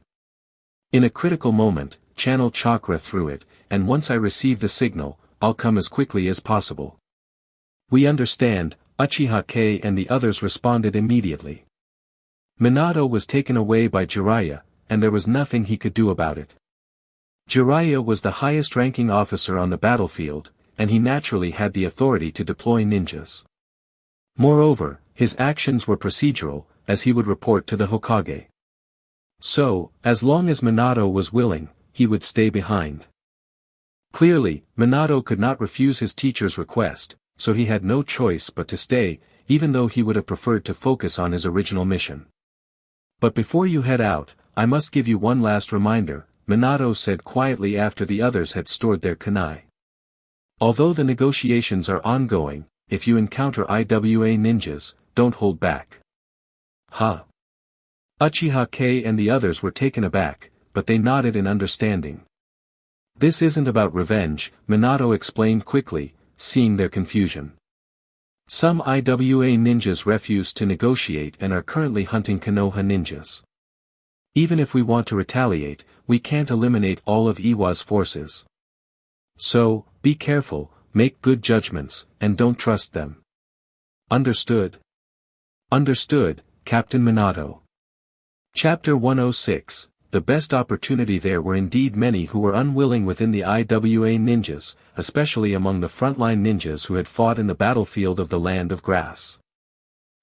In a critical moment, channel chakra through it, and once I receive the signal, I'll come as quickly as possible. We understand, Uchiha Kei and the others responded immediately. Minato was taken away by Jiraiya, and there was nothing he could do about it. Jiraiya was the highest-ranking officer on the battlefield, and he naturally had the authority to deploy ninjas. Moreover, his actions were procedural, as he would report to the Hokage. So, as long as Minato was willing, he would stay behind. Clearly, Minato could not refuse his teacher's request, so he had no choice but to stay, even though he would have preferred to focus on his original mission. But before you head out, I must give you one last reminder, Minato said quietly after the others had stored their kunai. Although the negotiations are ongoing, if you encounter IWA ninjas, don't hold back. Huh? Uchiha Kei and the others were taken aback, but they nodded in understanding. This isn't about revenge, Minato explained quickly, seeing their confusion. Some IWA ninjas refused to negotiate and are currently hunting Konoha ninjas. Even if we want to retaliate, we can't eliminate all of Iwa's forces. So, be careful, make good judgments, and don't trust them. Understood? Understood, Captain Minato. Chapter 106, The best opportunity. There were indeed many who were unwilling within the IWA ninjas, especially among the frontline ninjas who had fought in the battlefield of the Land of Grass.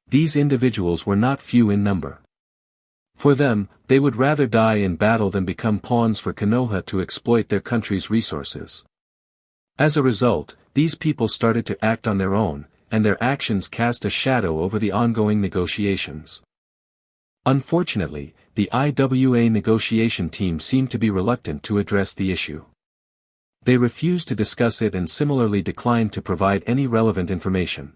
These individuals were not few in number. For them, they would rather die in battle than become pawns for Konoha to exploit their country's resources. As a result, these people started to act on their own, and their actions cast a shadow over the ongoing negotiations. Unfortunately, the IWA negotiation team seemed to be reluctant to address the issue. They refused to discuss it and similarly declined to provide any relevant information.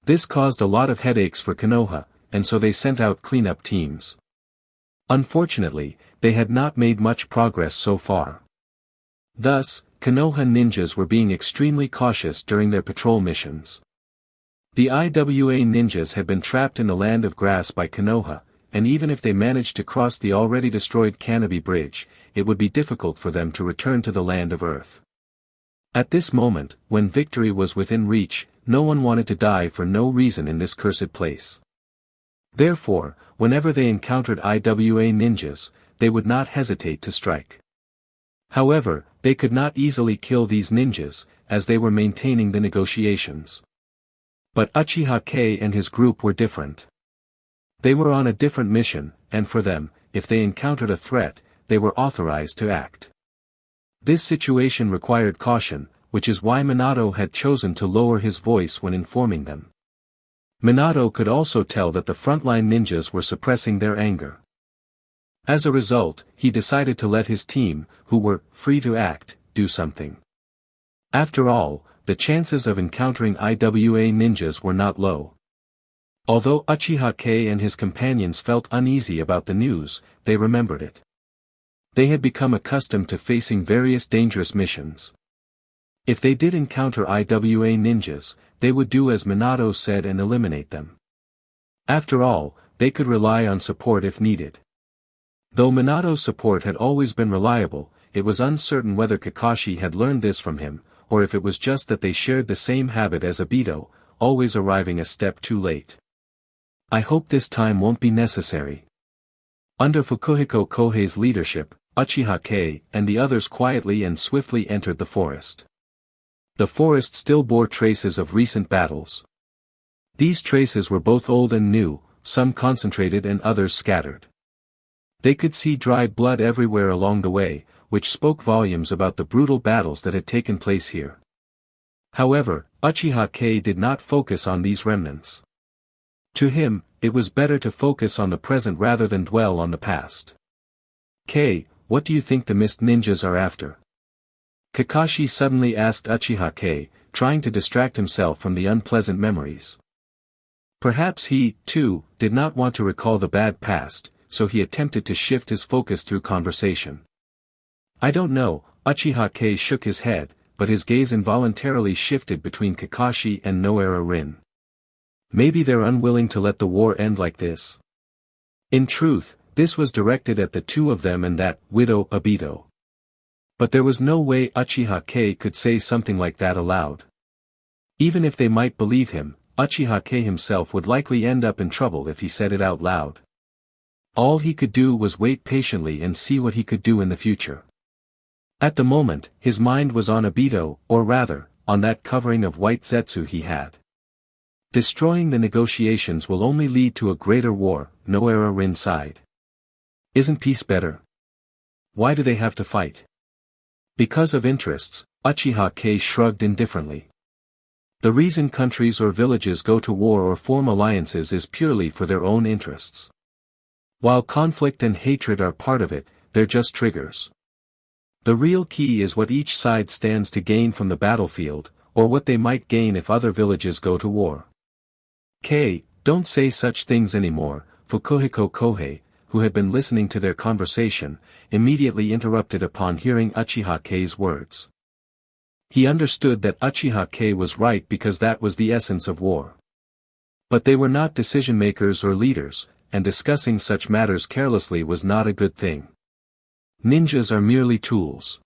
This caused a lot of headaches for Konoha, and so they sent out cleanup teams. Unfortunately, they had not made much progress so far. Thus, Konoha ninjas were being extremely cautious during their patrol missions. The IWA ninjas had been trapped in the Land of Grass by Konoha, and even if they managed to cross the already destroyed Kannabi Bridge, it would be difficult for them to return to the Land of Earth. At this moment, when victory was within reach, no one wanted to die for no reason in this cursed place. Therefore, whenever they encountered IWA ninjas, they would not hesitate to strike. However, they could not easily kill these ninjas, as they were maintaining the negotiations. But Uchiha Kei and his group were different. They were on a different mission, and for them, if they encountered a threat, they were authorized to act. This situation required caution, which is why Minato had chosen to lower his voice when informing them. Minato could also tell that the frontline ninjas were suppressing their anger. As a result, he decided to let his team, who were free to act, do something. After all, the chances of encountering IWA ninjas were not low. Although Uchiha Kei and his companions felt uneasy about the news, they remembered it. They had become accustomed to facing various dangerous missions. If they did encounter IWA ninjas, they would do as Minato said and eliminate them. After all, they could rely on support if needed. Though Minato's support had always been reliable, it was uncertain whether Kakashi had learned this from him, or if it was just that they shared the same habit as Obito, always arriving a step too late. I hope this time won't be necessary. Under Fukuhiko Kohei's leadership, Uchiha Kei and the others quietly and swiftly entered the forest. The forest still bore traces of recent battles. These traces were both old and new, some concentrated and others scattered. They could see dried blood everywhere along the way, which spoke volumes about the brutal battles that had taken place here. However, Uchiha Kei did not focus on these remnants. To him, it was better to focus on the present rather than dwell on the past. Kei, what do you think the mist ninjas are after? Kakashi suddenly asked Uchiha Kei, trying to distract himself from the unpleasant memories. Perhaps he, too, did not want to recall the bad past, so he attempted to shift his focus through conversation. I don't know, Uchiha Kei shook his head, but his gaze involuntarily shifted between Kakashi and Noara Rin. Maybe they're unwilling to let the war end like this. In truth, this was directed at the two of them and that widow Obito. But there was no way Uchiha Kei could say something like that aloud. Even if they might believe him, Uchiha Kei himself would likely end up in trouble if he said it out loud. All he could do was wait patiently and see what he could do in the future. At the moment, his mind was on Obito, or rather, on that covering of white zetsu he had. Destroying the negotiations will only lead to a greater war, Noara Rin sighed. Isn't peace better? Why do they have to fight? Because of interests, Uchiha Kei shrugged indifferently. The reason countries or villages go to war or form alliances is purely for their own interests. While conflict and hatred are part of it, they're just triggers. The real key is what each side stands to gain from the battlefield, or what they might gain if other villages go to war. Kei, don't say such things anymore, Fukuhiko Kohei, who had been listening to their conversation, immediately interrupted upon hearing Uchiha Kei's words. He understood that Uchiha Kei was right because that was the essence of war. But they were not decision-makers or leaders, and discussing such matters carelessly was not a good thing. Ninjas are merely tools.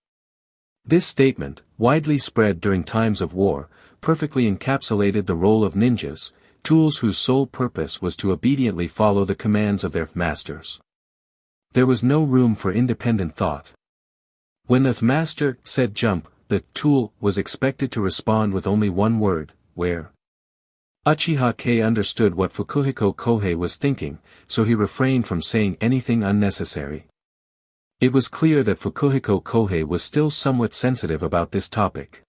This statement, widely spread during times of war, perfectly encapsulated the role of ninjas, tools whose sole purpose was to obediently follow the commands of their masters. There was no room for independent thought. When the master said jump, the tool was expected to respond with only one word, where. Uchiha Kei understood what Fukuhiko Kohei was thinking, so he refrained from saying anything unnecessary. It was clear that Fukuhiko Kohei was still somewhat sensitive about this topic.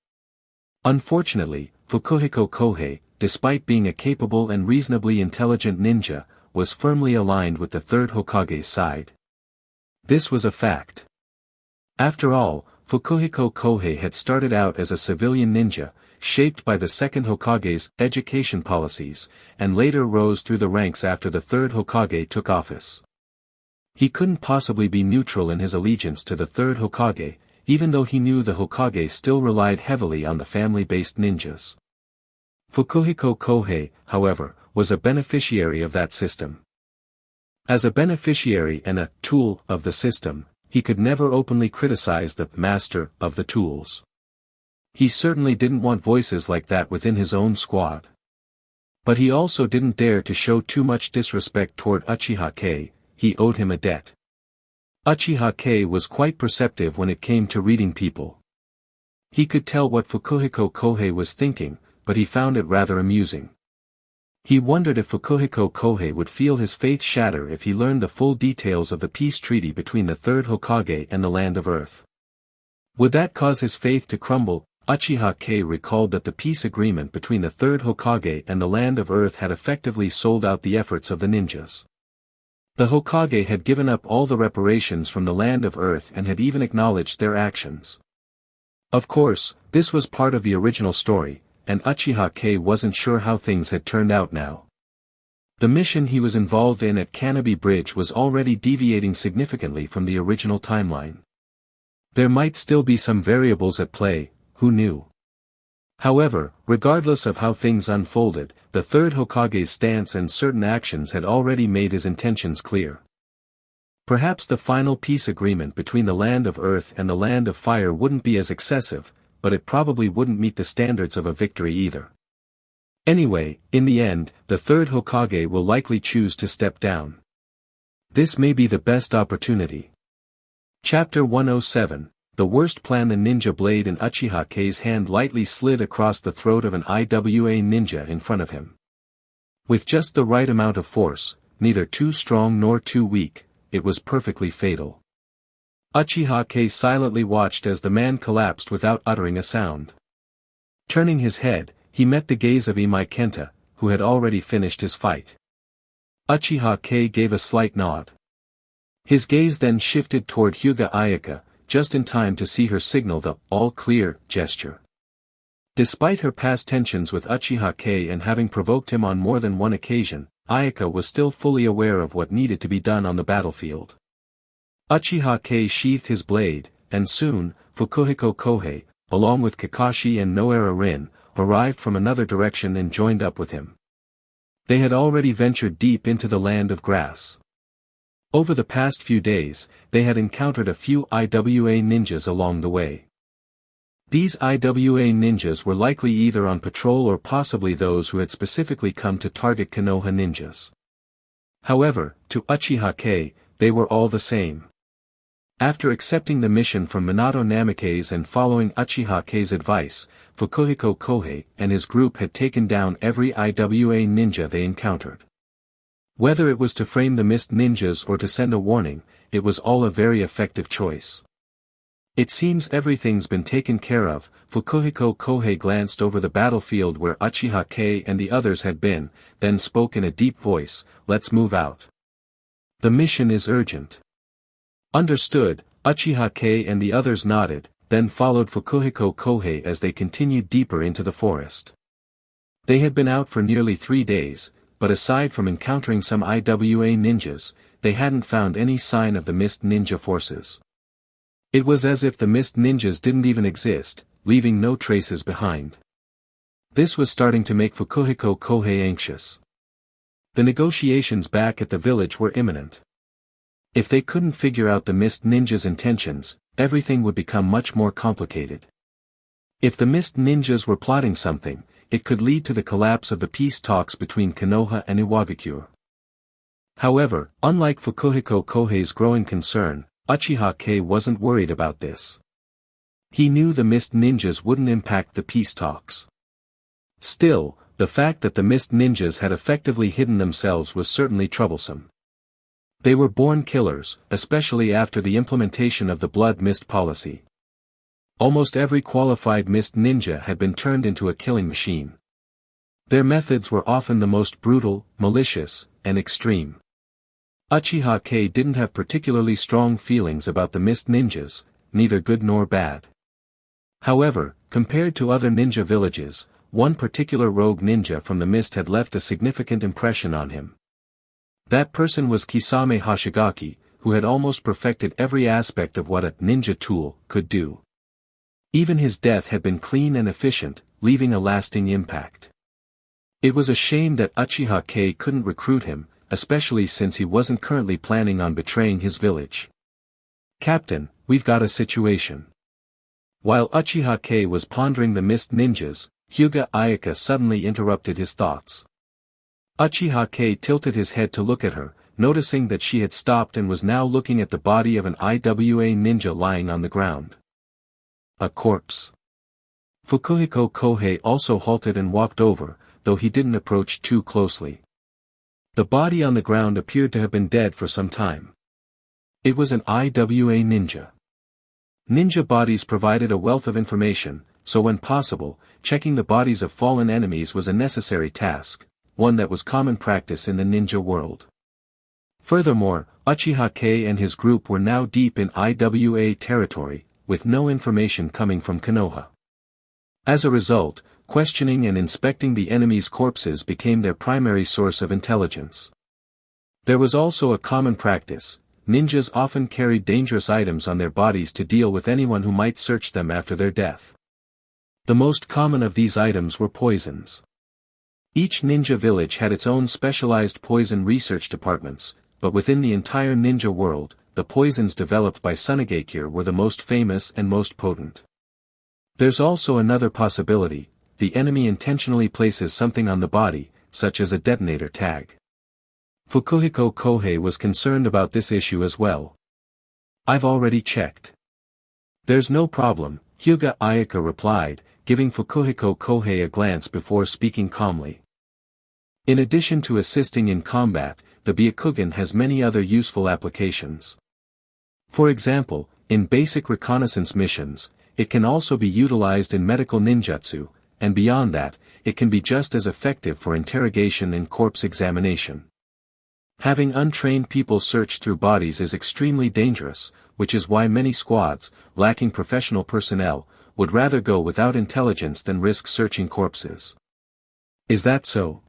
Unfortunately, Fukuhiko Kohei, despite being a capable and reasonably intelligent ninja, was firmly aligned with the third Hokage's side. This was a fact. After all, Fukuhiko Kohei had started out as a civilian ninja, shaped by the second Hokage's education policies, and later rose through the ranks after the third Hokage took office. He couldn't possibly be neutral in his allegiance to the third Hokage, even though he knew the Hokage still relied heavily on the family-based ninjas. Fukuhiko Kohei, however, was a beneficiary of that system. As a beneficiary and a tool of the system, he could never openly criticize the master of the tools. He certainly didn't want voices like that within his own squad. But he also didn't dare to show too much disrespect toward Uchiha Kei. He owed him a debt. Uchiha Kei was quite perceptive when it came to reading people. He could tell what Fukuhiko Kohei was thinking, but he found it rather amusing. He wondered if Fukuhiko Kohei would feel his faith shatter if he learned the full details of the peace treaty between the third Hokage and the Land of Earth. Would that cause his faith to crumble? Uchiha Kei recalled that the peace agreement between the third Hokage and the Land of Earth had effectively sold out the efforts of the ninjas. The Hokage had given up all the reparations from the Land of Earth and had even acknowledged their actions. Of course, this was part of the original story, and Uchiha Kei wasn't sure how things had turned out now. The mission he was involved in at Kannabi Bridge was already deviating significantly from the original timeline. There might still be some variables at play, who knew? However, regardless of how things unfolded, the third Hokage's stance and certain actions had already made his intentions clear. Perhaps the final peace agreement between the Land of Earth and the Land of Fire wouldn't be as excessive, but it probably wouldn't meet the standards of a victory either. Anyway, in the end, the third Hokage will likely choose to step down. This may be the best opportunity. Chapter 107. The worst plan. The ninja blade in Uchiha Kei's hand lightly slid across the throat of an IWA ninja in front of him. With just the right amount of force, neither too strong nor too weak, it was perfectly fatal. Uchiha Kei silently watched as the man collapsed without uttering a sound. Turning his head, he met the gaze of Imai Kenta, who had already finished his fight. Uchiha Kei gave a slight nod. His gaze then shifted toward Hyuga Ayaka, just in time to see her signal the "all clear" gesture. Despite her past tensions with Uchiha Kei and having provoked him on more than one occasion, Ayaka was still fully aware of what needed to be done on the battlefield. Uchiha Kei sheathed his blade, and soon, Fukuhiko Kohei, along with Kakashi and Noera Rin, arrived from another direction and joined up with him. They had already ventured deep into the land of grass. Over the past few days, they had encountered a few IWA ninjas along the way. These IWA ninjas were likely either on patrol or possibly those who had specifically come to target Konoha ninjas. However, to Uchiha Kei, they were all the same. After accepting the mission from Minato Namikaze and following Uchiha Kei's advice, Fukuhiko Kohei and his group had taken down every IWA ninja they encountered. Whether it was to frame the mist ninjas or to send a warning, it was all a very effective choice. It seems everything's been taken care of. Fukuhiko Kohei glanced over the battlefield where Uchiha Kei and the others had been, then spoke in a deep voice, "Let's move out. The mission is urgent." Understood, Uchiha Kei and the others nodded, then followed Fukuhiko Kohei as they continued deeper into the forest. They had been out for nearly 3 days, but aside from encountering some IWA ninjas, they hadn't found any sign of the mist ninja forces. It was as if the mist ninjas didn't even exist, leaving no traces behind. This was starting to make Fukuhiko Kohei anxious. The negotiations back at the village were imminent. If they couldn't figure out the mist ninjas' intentions, everything would become much more complicated. If the mist ninjas were plotting something, it could lead to the collapse of the peace talks between Konoha and Iwagakure. However, unlike Fukuhiko Kohei's growing concern, Uchiha Kei wasn't worried about this. He knew the mist ninjas wouldn't impact the peace talks. Still, the fact that the mist ninjas had effectively hidden themselves was certainly troublesome. They were born killers, especially after the implementation of the blood mist policy. Almost every qualified mist ninja had been turned into a killing machine. Their methods were often the most brutal, malicious, and extreme. Uchiha Kei didn't have particularly strong feelings about the mist ninjas, neither good nor bad. However, compared to other ninja villages, one particular rogue ninja from the mist had left a significant impression on him. That person was Kisame Hoshigaki, who had almost perfected every aspect of what a ninja tool could do. Even his death had been clean and efficient, leaving a lasting impact. It was a shame that Uchiha Kei couldn't recruit him, especially since he wasn't currently planning on betraying his village. "Captain, we've got a situation." While Uchiha Kei was pondering the mist ninjas, Hyuga Ayaka suddenly interrupted his thoughts. Uchiha Kei tilted his head to look at her, noticing that she had stopped and was now looking at the body of an IWA ninja lying on the ground. A corpse. Fukuhiko Kohei also halted and walked over, though he didn't approach too closely. The body on the ground appeared to have been dead for some time. It was an IWA ninja. Ninja bodies provided a wealth of information, so when possible, checking the bodies of fallen enemies was a necessary task, one that was common practice in the ninja world. Furthermore, Uchiha Kei and his group were now deep in IWA territory, with no information coming from Konoha. As a result, questioning and inspecting the enemy's corpses became their primary source of intelligence. There was also a common practice: ninjas often carried dangerous items on their bodies to deal with anyone who might search them after their death. The most common of these items were poisons. Each ninja village had its own specialized poison research departments, but within the entire ninja world, the poisons developed by Sunagakure were the most famous and most potent. There's also another possibility: the enemy intentionally places something on the body, such as a detonator tag. Fukuhiko Kohei was concerned about this issue as well. "I've already checked. There's no problem," Hyuga Ayaka replied, giving Fukuhiko Kohei a glance before speaking calmly. In addition to assisting in combat, the Byakugan has many other useful applications. For example, in basic reconnaissance missions, it can also be utilized in medical ninjutsu, and beyond that, it can be just as effective for interrogation and corpse examination. Having untrained people search through bodies is extremely dangerous, which is why many squads, lacking professional personnel, would rather go without intelligence than risk searching corpses. Is that so?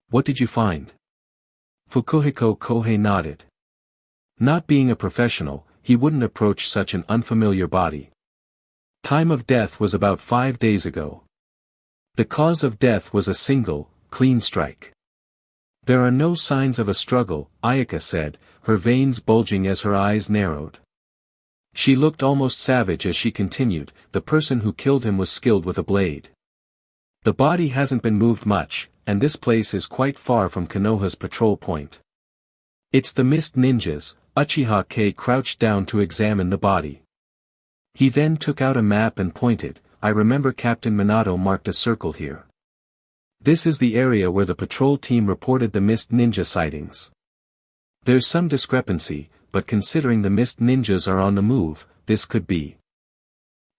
What did you find? Fukuhiko Kohei nodded. Not being a professional, he wouldn't approach such an unfamiliar body. Time of death was about 5 days ago. The cause of death was a single, clean strike. There are no signs of a struggle, Ayaka said, her veins bulging as her eyes narrowed. She looked almost savage as she continued, the person who killed him was skilled with a blade. The body hasn't been moved much, and this place is quite far from Konoha's patrol point. It's the mist ninjas. Uchiha Kei crouched down to examine the body. He then took out a map and pointed, I remember Captain Minato marked a circle here. This is the area where the patrol team reported the mist ninja sightings. There's some discrepancy, but considering the mist ninjas are on the move, this could be.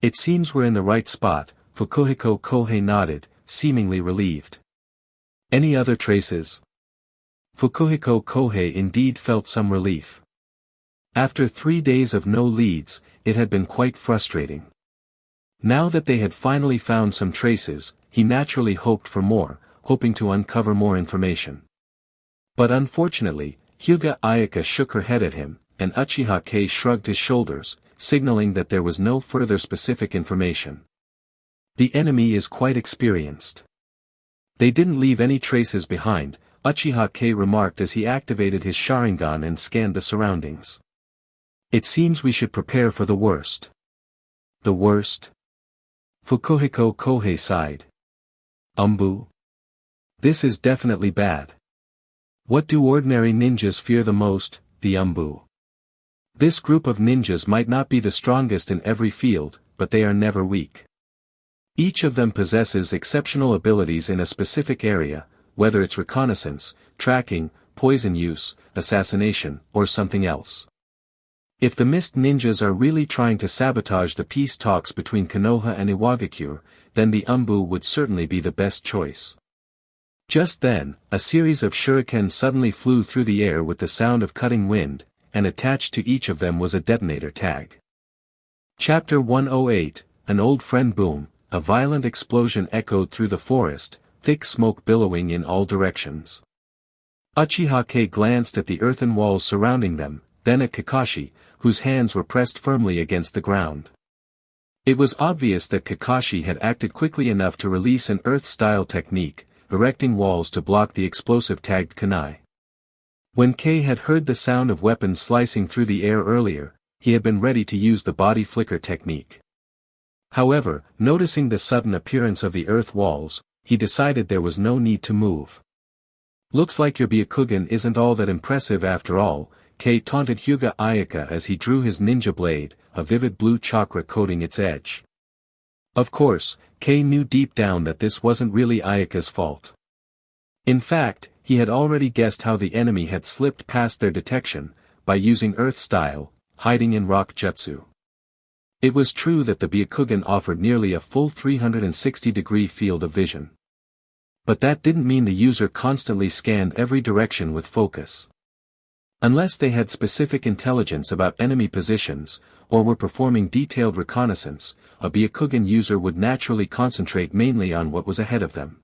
It seems we're in the right spot, Fukuhiko Kohei nodded, seemingly relieved. Any other traces? Fukuhiko Kohei indeed felt some relief. After 3 days of no leads, it had been quite frustrating. Now that they had finally found some traces, he naturally hoped for more, hoping to uncover more information. But unfortunately, Hyuga Ayaka shook her head at him, and Uchiha Kei shrugged his shoulders, signaling that there was no further specific information. The enemy is quite experienced. They didn't leave any traces behind, Uchiha Kei remarked as he activated his Sharingan and scanned the surroundings. It seems we should prepare for the worst. The worst? Fukuhiko Kohei sighed. Umbu? This is definitely bad. What do ordinary ninjas fear the most? The Umbu. This group of ninjas might not be the strongest in every field, but they are never weak. Each of them possesses exceptional abilities in a specific area, whether it's reconnaissance, tracking, poison use, assassination, or something else. If the mist ninjas are really trying to sabotage the peace talks between Konoha and Iwagakure, then the Umbu would certainly be the best choice. Just then, a series of shurikens suddenly flew through the air with the sound of cutting wind, and attached to each of them was a detonator tag. Chapter 108, An Old Friend Boom. A violent explosion echoed through the forest, thick smoke billowing in all directions. Uchiha Kei glanced at the earthen walls surrounding them, then at Kakashi, whose hands were pressed firmly against the ground. It was obvious that Kakashi had acted quickly enough to release an earth-style technique, erecting walls to block the explosive-tagged kunai. When Kei had heard the sound of weapons slicing through the air earlier, he had been ready to use the body flicker technique. However, noticing the sudden appearance of the earth walls, he decided there was no need to move. Looks like your Byakugan isn't all that impressive after all, Kei taunted Hyuga Ayaka as he drew his ninja blade, a vivid blue chakra coating its edge. Of course, Kei knew deep down that this wasn't really Ayaka's fault. In fact, he had already guessed how the enemy had slipped past their detection, by using earth style, hiding in rock jutsu. It was true that the Byakugan offered nearly a full 360-degree field of vision. But that didn't mean the user constantly scanned every direction with focus. Unless they had specific intelligence about enemy positions, or were performing detailed reconnaissance, a Byakugan user would naturally concentrate mainly on what was ahead of them.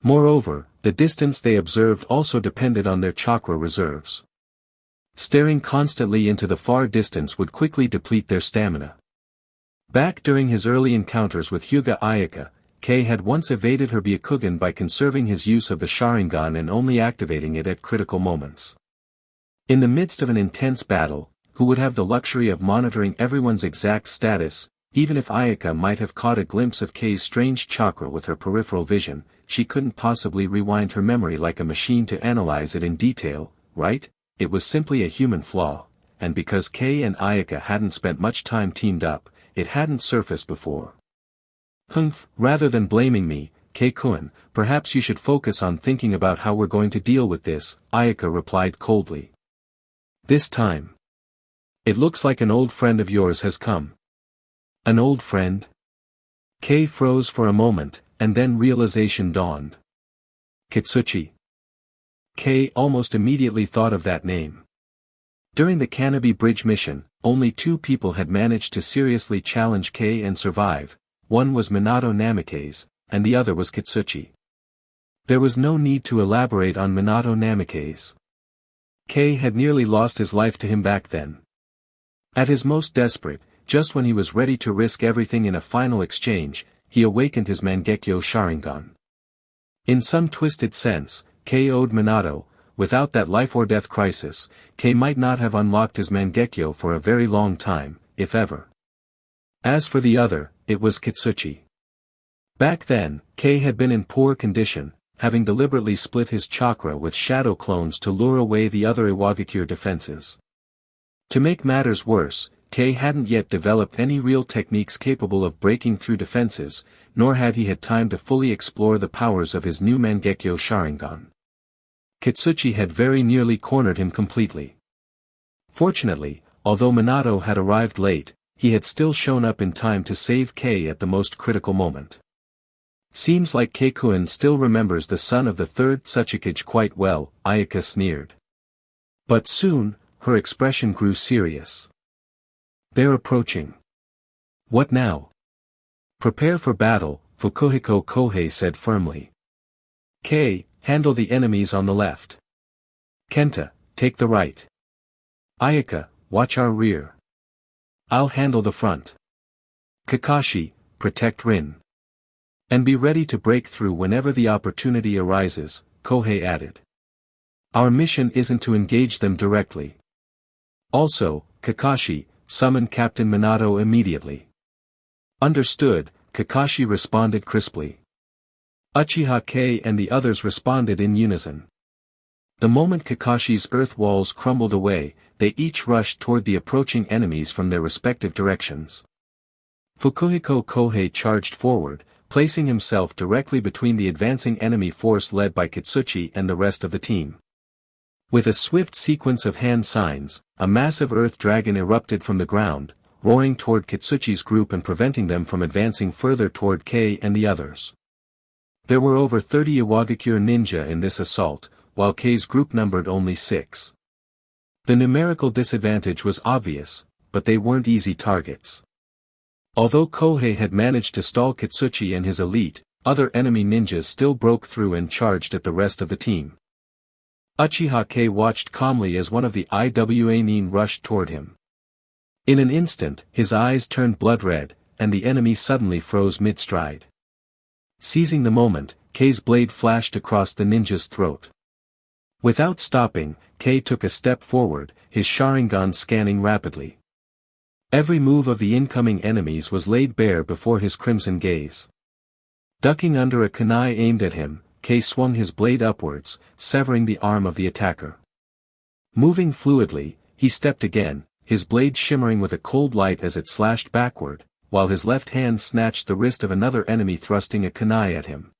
Moreover, the distance they observed also depended on their chakra reserves. Staring constantly into the far distance would quickly deplete their stamina. Back during his early encounters with Hyuga Ayaka, Kei had once evaded her Byakugan by conserving his use of the Sharingan and only activating it at critical moments. In the midst of an intense battle, who would have the luxury of monitoring everyone's exact status, even if Ayaka might have caught a glimpse of Kei's strange chakra with her peripheral vision, she couldn't possibly rewind her memory like a machine to analyze it in detail, right? It was simply a human flaw, and because Kei and Ayaka hadn't spent much time teamed up, it hadn't surfaced before. Humph, rather than blaming me, Kei-kun, perhaps you should focus on thinking about how we're going to deal with this, Ayaka replied coldly. This time. It looks like an old friend of yours has come. An old friend? Kei froze for a moment, and then realization dawned. Kitsuchi. Kei almost immediately thought of that name. During the Kannabi Bridge mission, only 2 people had managed to seriously challenge Kei and survive. One was Minato Namikaze, and the other was Kitsuchi. There was no need to elaborate on Minato Namikaze. Kei had nearly lost his life to him back then. At his most desperate, just when he was ready to risk everything in a final exchange, he awakened his Mangekyo Sharingan. In some twisted sense, Kei owed Minato. Without that life-or-death crisis, Kei might not have unlocked his Mangekyo for a very long time, if ever. As for the other, it was Kitsuchi. Back then, Kei had been in poor condition, having deliberately split his chakra with shadow clones to lure away the other Iwagakure defenses. To make matters worse, Kei hadn't yet developed any real techniques capable of breaking through defenses, nor had he had time to fully explore the powers of his new Mangekyo Sharingan. Kitsuchi had very nearly cornered him completely. Fortunately, although Minato had arrived late, he had still shown up in time to save Kei at the most critical moment. Seems like Keikuin still remembers the son of the third Tsuchikage quite well, Ayaka sneered. But soon, her expression grew serious. They're approaching. What now? Prepare for battle, Fukuhiko Kohei said firmly. Kei, handle the enemies on the left. Kenta, take the right. Ayaka, watch our rear. I'll handle the front. Kakashi, protect Rin. And be ready to break through whenever the opportunity arises, Kohei added. Our mission isn't to engage them directly. Also, Kakashi, summon Captain Minato immediately. Understood, Kakashi responded crisply. Uchiha Kei and the others responded in unison. The moment Kakashi's earth walls crumbled away, they each rushed toward the approaching enemies from their respective directions. Fukuhiko Kohei charged forward, placing himself directly between the advancing enemy force led by Kitsuchi and the rest of the team. With a swift sequence of hand signs, a massive earth dragon erupted from the ground, roaring toward Kitsuchi's group and preventing them from advancing further toward Kei and the others. There were over 30 Iwagakure ninja in this assault, while Kei's group numbered only 6. The numerical disadvantage was obvious, but they weren't easy targets. Although Kohei had managed to stall Kitsuchi and his elite, other enemy ninjas still broke through and charged at the rest of the team. Uchiha Kei watched calmly as one of the Iwa nin rushed toward him. In an instant, his eyes turned blood red, and the enemy suddenly froze mid-stride. Seizing the moment, Kei's blade flashed across the ninja's throat. Without stopping, Kei took a step forward, his Sharingan scanning rapidly. Every move of the incoming enemies was laid bare before his crimson gaze. Ducking under a kunai aimed at him, Kei swung his blade upwards, severing the arm of the attacker. Moving fluidly, he stepped again, his blade shimmering with a cold light as it slashed backward, while his left hand snatched the wrist of another enemy thrusting a kunai at him.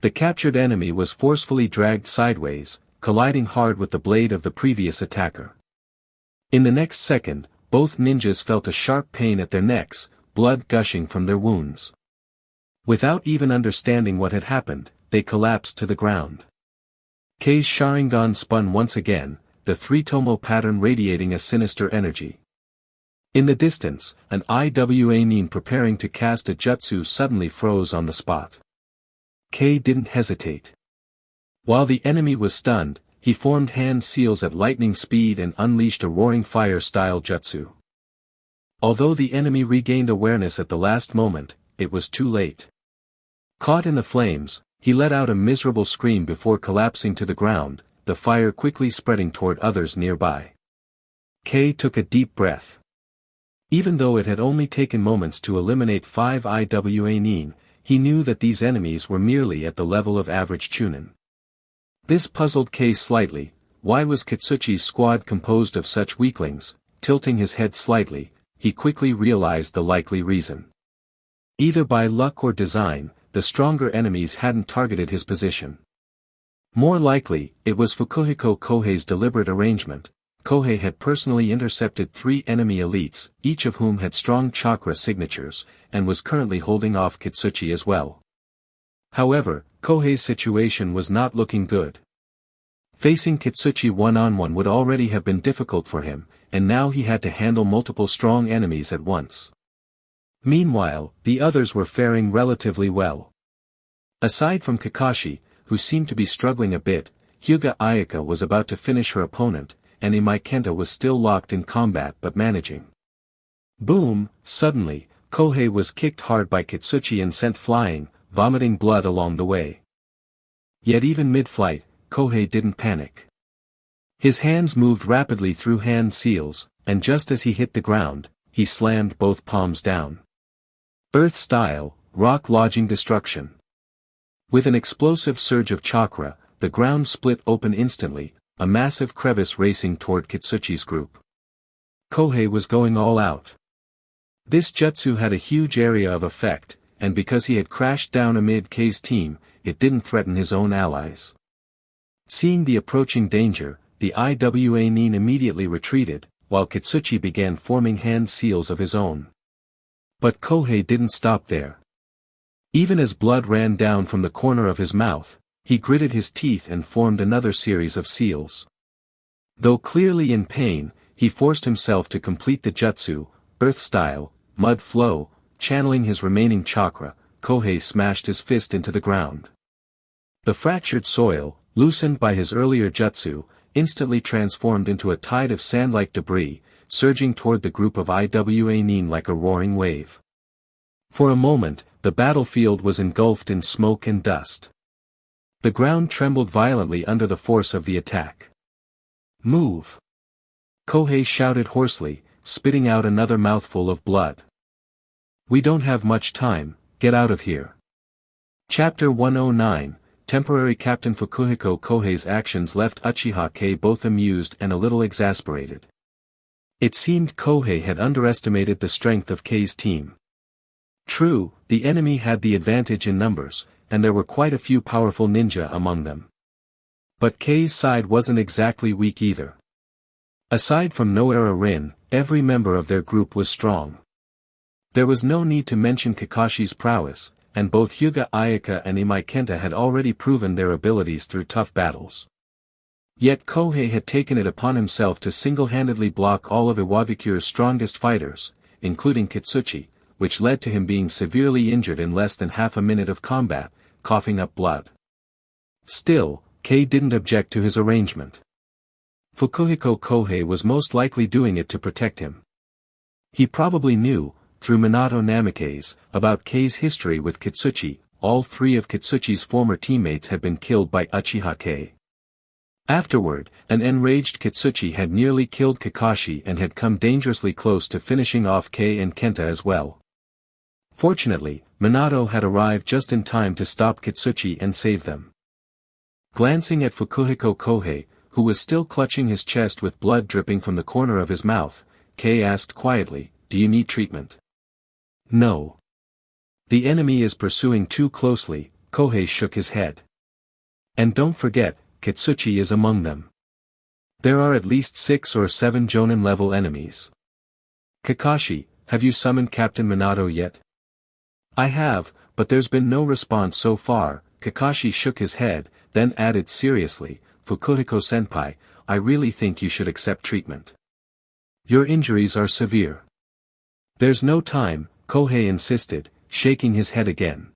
The captured enemy was forcefully dragged sideways, colliding hard with the blade of the previous attacker. In the next second, both ninjas felt a sharp pain at their necks, blood gushing from their wounds. Without even understanding what had happened, they collapsed to the ground. Kei's Sharingan spun once again, the three-tomo pattern radiating a sinister energy. In the distance, an Iwa nin preparing to cast a jutsu suddenly froze on the spot. Kei didn't hesitate. While the enemy was stunned, he formed hand seals at lightning speed and unleashed a roaring fire-style jutsu. Although the enemy regained awareness at the last moment, it was too late. Caught in the flames, he let out a miserable scream before collapsing to the ground, the fire quickly spreading toward others nearby. Kei took a deep breath. Even though it had only taken moments to eliminate 5 Iwa nin, he knew that these enemies were merely at the level of average chunin. This puzzled Kei slightly. Why was Kitsuchi's squad composed of such weaklings? Tilting his head slightly, he quickly realized the likely reason. Either by luck or design, the stronger enemies hadn't targeted his position. More likely, it was Fukuhiko Kohei's deliberate arrangement. Kohei had personally intercepted 3 enemy elites, each of whom had strong chakra signatures, and was currently holding off Kitsuchi as well. However, Kohei's situation was not looking good. Facing Kitsuchi one-on-one would already have been difficult for him, and now he had to handle multiple strong enemies at once. Meanwhile, the others were faring relatively well. Aside from Kakashi, who seemed to be struggling a bit, Hyuga Ayaka was about to finish her opponent, and Imai Kenta was still locked in combat but managing. Boom! Suddenly, Kohei was kicked hard by Kitsuchi and sent flying, vomiting blood along the way. Yet even mid-flight, Kohei didn't panic. His hands moved rapidly through hand seals, and just as he hit the ground, he slammed both palms down. Earth style, rock lodging destruction. With an explosive surge of chakra, the ground split open instantly, a massive crevice racing toward Kitsuchi's group. Kohei was going all out. This jutsu had a huge area of effect, and because he had crashed down amid Kei's team, it didn't threaten his own allies. Seeing the approaching danger, the Iwa Nin immediately retreated, while Kitsuchi began forming hand seals of his own. But Kohei didn't stop there. Even as blood ran down from the corner of his mouth, he gritted his teeth and formed another series of seals. Though clearly in pain, he forced himself to complete the jutsu, earth style, mud flow, channeling his remaining chakra. Kohei smashed his fist into the ground. The fractured soil, loosened by his earlier jutsu, instantly transformed into a tide of sand-like debris, surging toward the group of Iwa Nin like a roaring wave. For a moment, the battlefield was engulfed in smoke and dust. The ground trembled violently under the force of the attack. Move! Kohei shouted hoarsely, spitting out another mouthful of blood. We don't have much time, get out of here. Chapter 109, Temporary Captain Fukuhiko. Kohei's actions left Uchiha Kei both amused and a little exasperated. It seemed Kohei had underestimated the strength of Kei's team. True, the enemy had the advantage in numbers, and there were quite a few powerful ninja among them. But Kei's side wasn't exactly weak either. Aside from Noera Rin, every member of their group was strong. There was no need to mention Kakashi's prowess, and both Hyuga Ayaka and Imai Kenta had already proven their abilities through tough battles. Yet Kohei had taken it upon himself to single-handedly block all of Iwabakure's strongest fighters, including Kitsuchi, which led to him being severely injured in less than half a minute of combat, coughing up blood. Still, Kei didn't object to his arrangement. Fukuhiko Kohei was most likely doing it to protect him. He probably knew, through Minato Namikaze, about Kei's history with Kitsuchi. All three of Kitsuchi's former teammates had been killed by Uchiha Kei. Afterward, an enraged Kitsuchi had nearly killed Kakashi and had come dangerously close to finishing off Kei and Kenta as well. Fortunately, Minato had arrived just in time to stop Kitsuchi and save them. Glancing at Fukuhiko Kohei, who was still clutching his chest with blood dripping from the corner of his mouth, Kei asked quietly, "Do you need treatment?" "No. The enemy is pursuing too closely." Kohei shook his head. "And don't forget, Kitsuchi is among them. There are at least 6 or 7 Jonin-level enemies." "Kakashi, have you summoned Captain Minato yet?" "I have, but there's been no response so far." Kakashi shook his head, then added seriously, "Fukuhiko-senpai, I really think you should accept treatment. Your injuries are severe." "There's no time," Kohei insisted, shaking his head again.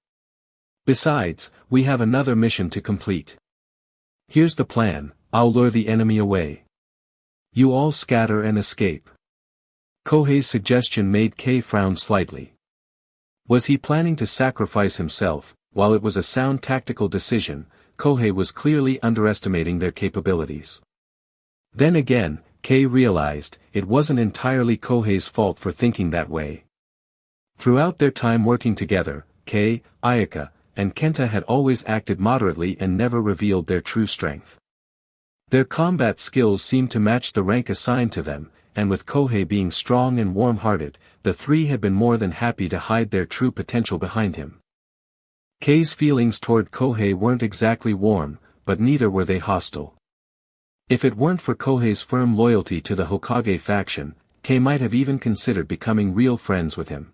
"Besides, we have another mission to complete. Here's the plan, I'll lure the enemy away. You all scatter and escape." Kohei's suggestion made Kei frown slightly. Was he planning to sacrifice himself? While it was a sound tactical decision, Kohei was clearly underestimating their capabilities. Then again, Kei realized, it wasn't entirely Kohei's fault for thinking that way. Throughout their time working together, Kei, Ayaka, and Kenta had always acted moderately and never revealed their true strength. Their combat skills seemed to match the rank assigned to them, and with Kohei being strong and warm-hearted, the three had been more than happy to hide their true potential behind him. Kei's feelings toward Kohei weren't exactly warm, but neither were they hostile. If it weren't for Kohei's firm loyalty to the Hokage faction, Kei might have even considered becoming real friends with him.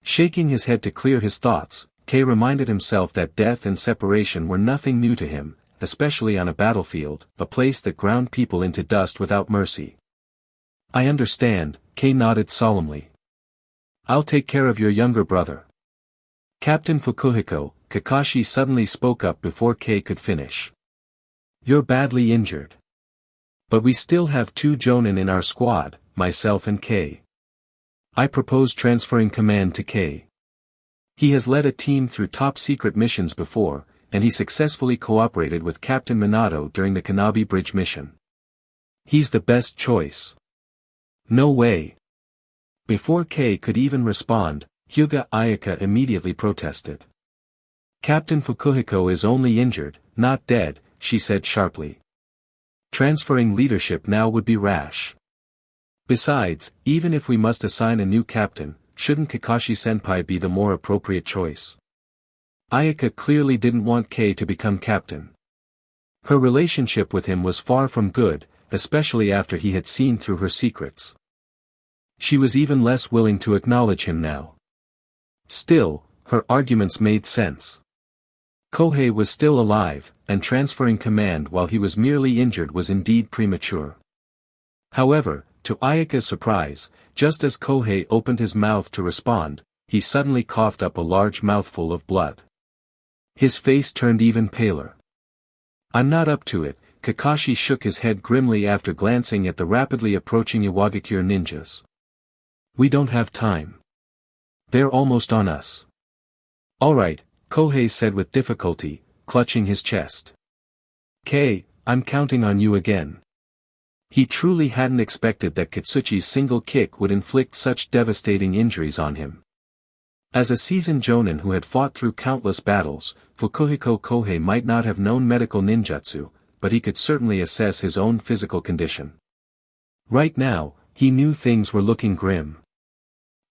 Shaking his head to clear his thoughts, Kei reminded himself that death and separation were nothing new to him, especially on a battlefield, a place that ground people into dust without mercy. I understand, Kei nodded solemnly. I'll take care of your younger brother. Captain Fukuhiko, Kakashi suddenly spoke up before Kei could finish. You're badly injured. But we still have 2 jonin in our squad, myself and Kei. I propose transferring command to Kei. He has led a team through top-secret missions before, and he successfully cooperated with Captain Minato during the Kannabi Bridge mission. He's the best choice. No way. Before Kei could even respond, Hyuga Ayaka immediately protested. Captain Fukuhiko is only injured, not dead, she said sharply. Transferring leadership now would be rash. Besides, even if we must assign a new captain, shouldn't Kakashi-senpai be the more appropriate choice? Ayaka clearly didn't want Kei to become captain. Her relationship with him was far from good, especially after he had seen through her secrets. She was even less willing to acknowledge him now. Still, her arguments made sense. Kohei was still alive, and transferring command while he was merely injured was indeed premature. However, to Ayaka's surprise, just as Kohei opened his mouth to respond, he suddenly coughed up a large mouthful of blood. His face turned even paler. I'm not up to it, Kakashi shook his head grimly after glancing at the rapidly approaching Iwagakure ninjas. We don't have time. They're almost on us. Alright, Kohei said with difficulty, clutching his chest. Kei, I'm counting on you again. He truly hadn't expected that Kitsuchi's single kick would inflict such devastating injuries on him. As a seasoned jonin who had fought through countless battles, Fukuhiko Kohei might not have known medical ninjutsu, but he could certainly assess his own physical condition. Right now, he knew things were looking grim.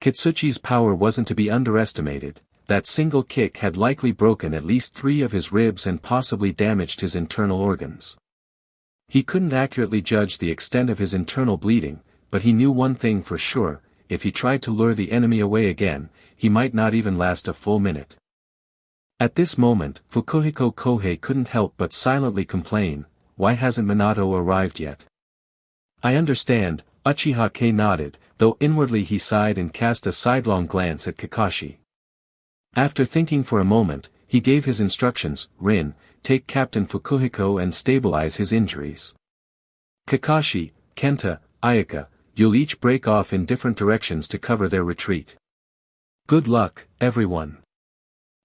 Kitsuchi's power wasn't to be underestimated. That single kick had likely broken at least 3 of his ribs and possibly damaged his internal organs. He couldn't accurately judge the extent of his internal bleeding, but he knew one thing for sure, if he tried to lure the enemy away again, he might not even last a full minute. At this moment, Fukuhiko Kohei couldn't help but silently complain, why hasn't Minato arrived yet? I understand, Uchiha Kei nodded, though inwardly he sighed and cast a sidelong glance at Kakashi. After thinking for a moment, he gave his instructions, Rin, take Captain Fukuhiko and stabilize his injuries. Kakashi, Kenta, Ayaka, you'll each break off in different directions to cover their retreat. Good luck, everyone.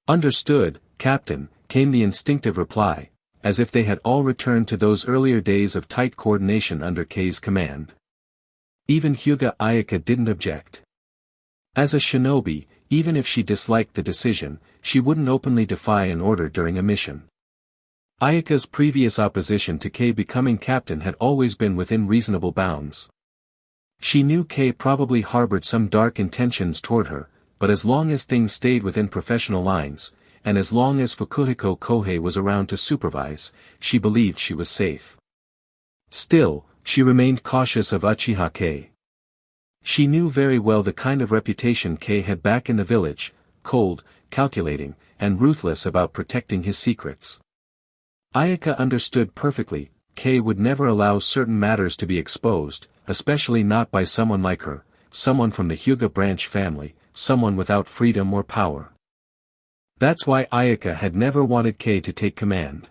Understood, Captain, came the instinctive reply, as if they had all returned to those earlier days of tight coordination under Kei's command. Even Hyuga Ayaka didn't object. As a shinobi, even if she disliked the decision, she wouldn't openly defy an order during a mission. Ayaka's previous opposition to Kei becoming captain had always been within reasonable bounds. She knew Kei probably harbored some dark intentions toward her, but as long as things stayed within professional lines, and as long as Fukuhiko Kohei was around to supervise, she believed she was safe. Still, she remained cautious of Uchiha Kei. She knew very well the kind of reputation Kei had back in the village, cold, calculating, and ruthless about protecting his secrets. Ayaka understood perfectly, Kei would never allow certain matters to be exposed, especially not by someone like her, someone from the Hyuga branch family, someone without freedom or power. That's why Ayaka had never wanted Kei to take command.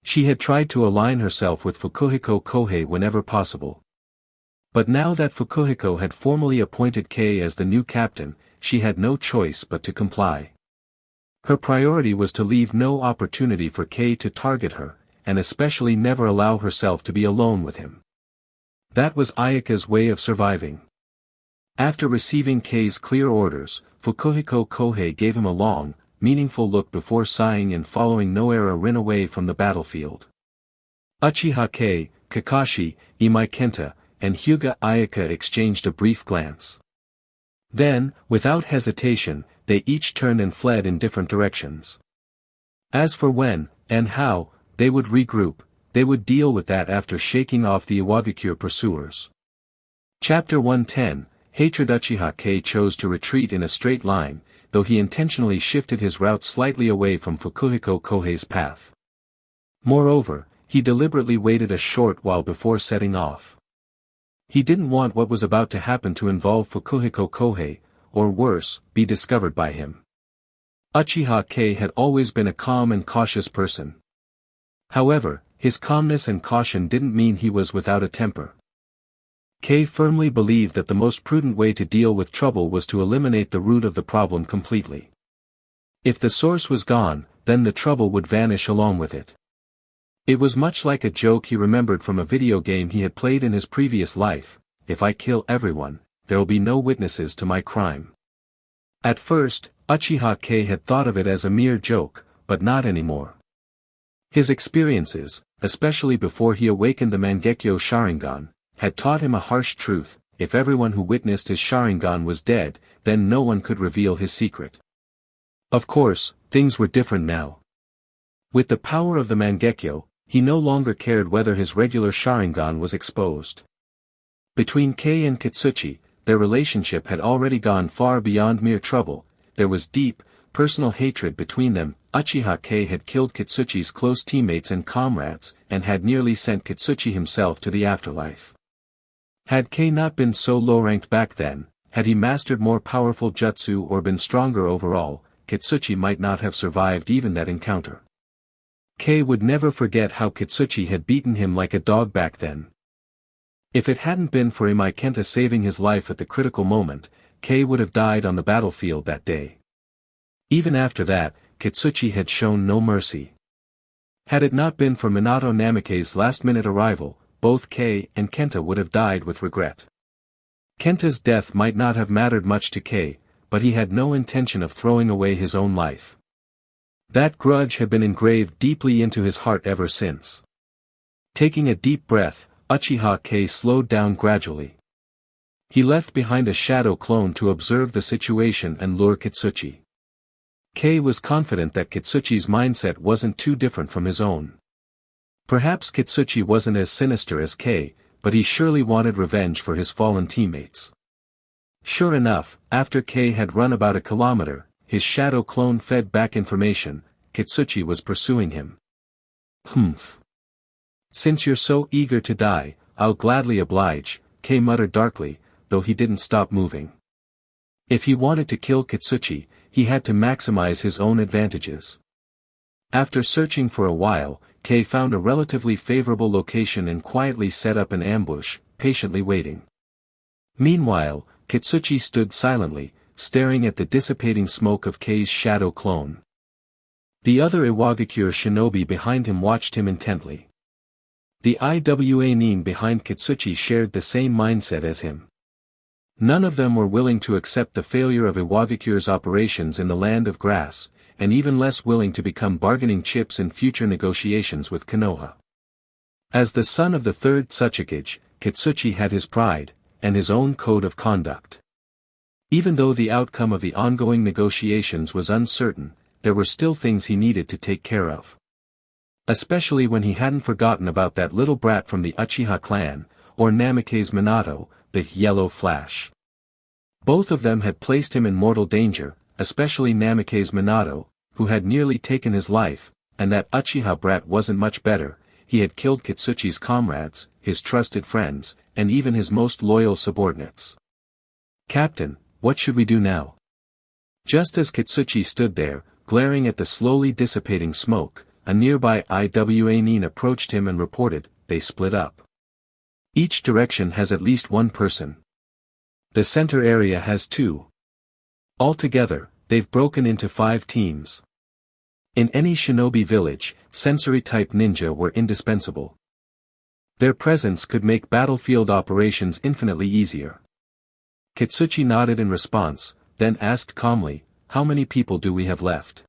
She had tried to align herself with Fukuhiko Kohei whenever possible. But now that Fukuhiko had formally appointed Kei as the new captain, she had no choice but to comply. Her priority was to leave no opportunity for Kei to target her, and especially never allow herself to be alone with him. That was Ayaka's way of surviving. After receiving Kei's clear orders, Fukuhiko Kohei gave him a long, meaningful look before sighing and following Noera Rin away from the battlefield. Uchiha Kei, Kakashi, Imai Kenta, and Hyuga Ayaka exchanged a brief glance. Then, without hesitation, they each turned and fled in different directions. As for when, and how, they would regroup, they would deal with that after shaking off the Iwagakure pursuers. Chapter 110, Hatred. Uchiha Kei chose to retreat in a straight line, though he intentionally shifted his route slightly away from Fukuhiko Kohei's path. Moreover, he deliberately waited a short while before setting off. He didn't want what was about to happen to involve Fukuhiko Kohei, or worse, be discovered by him. Uchiha Kei had always been a calm and cautious person. However, his calmness and caution didn't mean he was without a temper. Kei firmly believed that the most prudent way to deal with trouble was to eliminate the root of the problem completely. If the source was gone, then the trouble would vanish along with it. It was much like a joke he remembered from a video game he had played in his previous life: if I kill everyone, there'll be no witnesses to my crime. At first, Uchiha Kei had thought of it as a mere joke, but not anymore. His experiences, especially before he awakened the Mangekyo Sharingan, had taught him a harsh truth: if everyone who witnessed his Sharingan was dead, then no one could reveal his secret. Of course, things were different now. With the power of the Mangekyo, he no longer cared whether his regular Sharingan was exposed. Between Kei and Kitsuchi, their relationship had already gone far beyond mere trouble. There was deep, personal hatred between them. Uchiha Kei had killed Kitsuchi's close teammates and comrades, and had nearly sent Kitsuchi himself to the afterlife. Had Kei not been so low-ranked back then, had he mastered more powerful jutsu or been stronger overall, Kitsuchi might not have survived even that encounter. Kei would never forget how Kitsuchi had beaten him like a dog back then. If it hadn't been for Imai Kenta saving his life at the critical moment, Kei would have died on the battlefield that day. Even after that, Kitsuchi had shown no mercy. Had it not been for Minato Namikaze's last-minute arrival, both Kei and Kenta would have died with regret. Kenta's death might not have mattered much to Kei, but he had no intention of throwing away his own life. That grudge had been engraved deeply into his heart ever since. Taking a deep breath, Uchiha Kei slowed down gradually. He left behind a shadow clone to observe the situation and lure Kitsuchi. Kei was confident that Kitsuchi's mindset wasn't too different from his own. Perhaps Kitsuchi wasn't as sinister as Kei, but he surely wanted revenge for his fallen teammates. Sure enough, after Kei had run about a kilometer, his shadow clone fed back information: Kitsuchi was pursuing him. Humph. Since you're so eager to die, I'll gladly oblige, Kei muttered darkly, though he didn't stop moving. If he wanted to kill Kitsuchi, he had to maximize his own advantages. After searching for a while, Kei found a relatively favorable location and quietly set up an ambush, patiently waiting. Meanwhile, Kitsuchi stood silently, staring at the dissipating smoke of Kei's shadow clone. The other Iwagakure shinobi behind him watched him intently. The Iwa Nin behind Kitsuchi shared the same mindset as him. None of them were willing to accept the failure of Iwagakure's operations in the land of grass, and even less willing to become bargaining chips in future negotiations with Konoha. As the son of the third Tsuchikage, Kitsuchi had his pride, and his own code of conduct. Even though the outcome of the ongoing negotiations was uncertain, there were still things he needed to take care of. Especially when he hadn't forgotten about that little brat from the Uchiha clan, or Namikaze Minato, the Yellow Flash. Both of them had placed him in mortal danger, especially Namikaze Minato, who had nearly taken his life, and that Uchiha brat wasn't much better. He had killed Kitsuchi's comrades, his trusted friends, and even his most loyal subordinates. Captain, what should we do now? Just as Kitsuchi stood there, glaring at the slowly dissipating smoke, a nearby Iwa Nin approached him and reported, they split up. Each direction has at least one person. The center area has two. Altogether, they've broken into 5 teams. In any shinobi village, sensory-type ninja were indispensable. Their presence could make battlefield operations infinitely easier. Kitsuchi nodded in response, then asked calmly, how many people do we have left?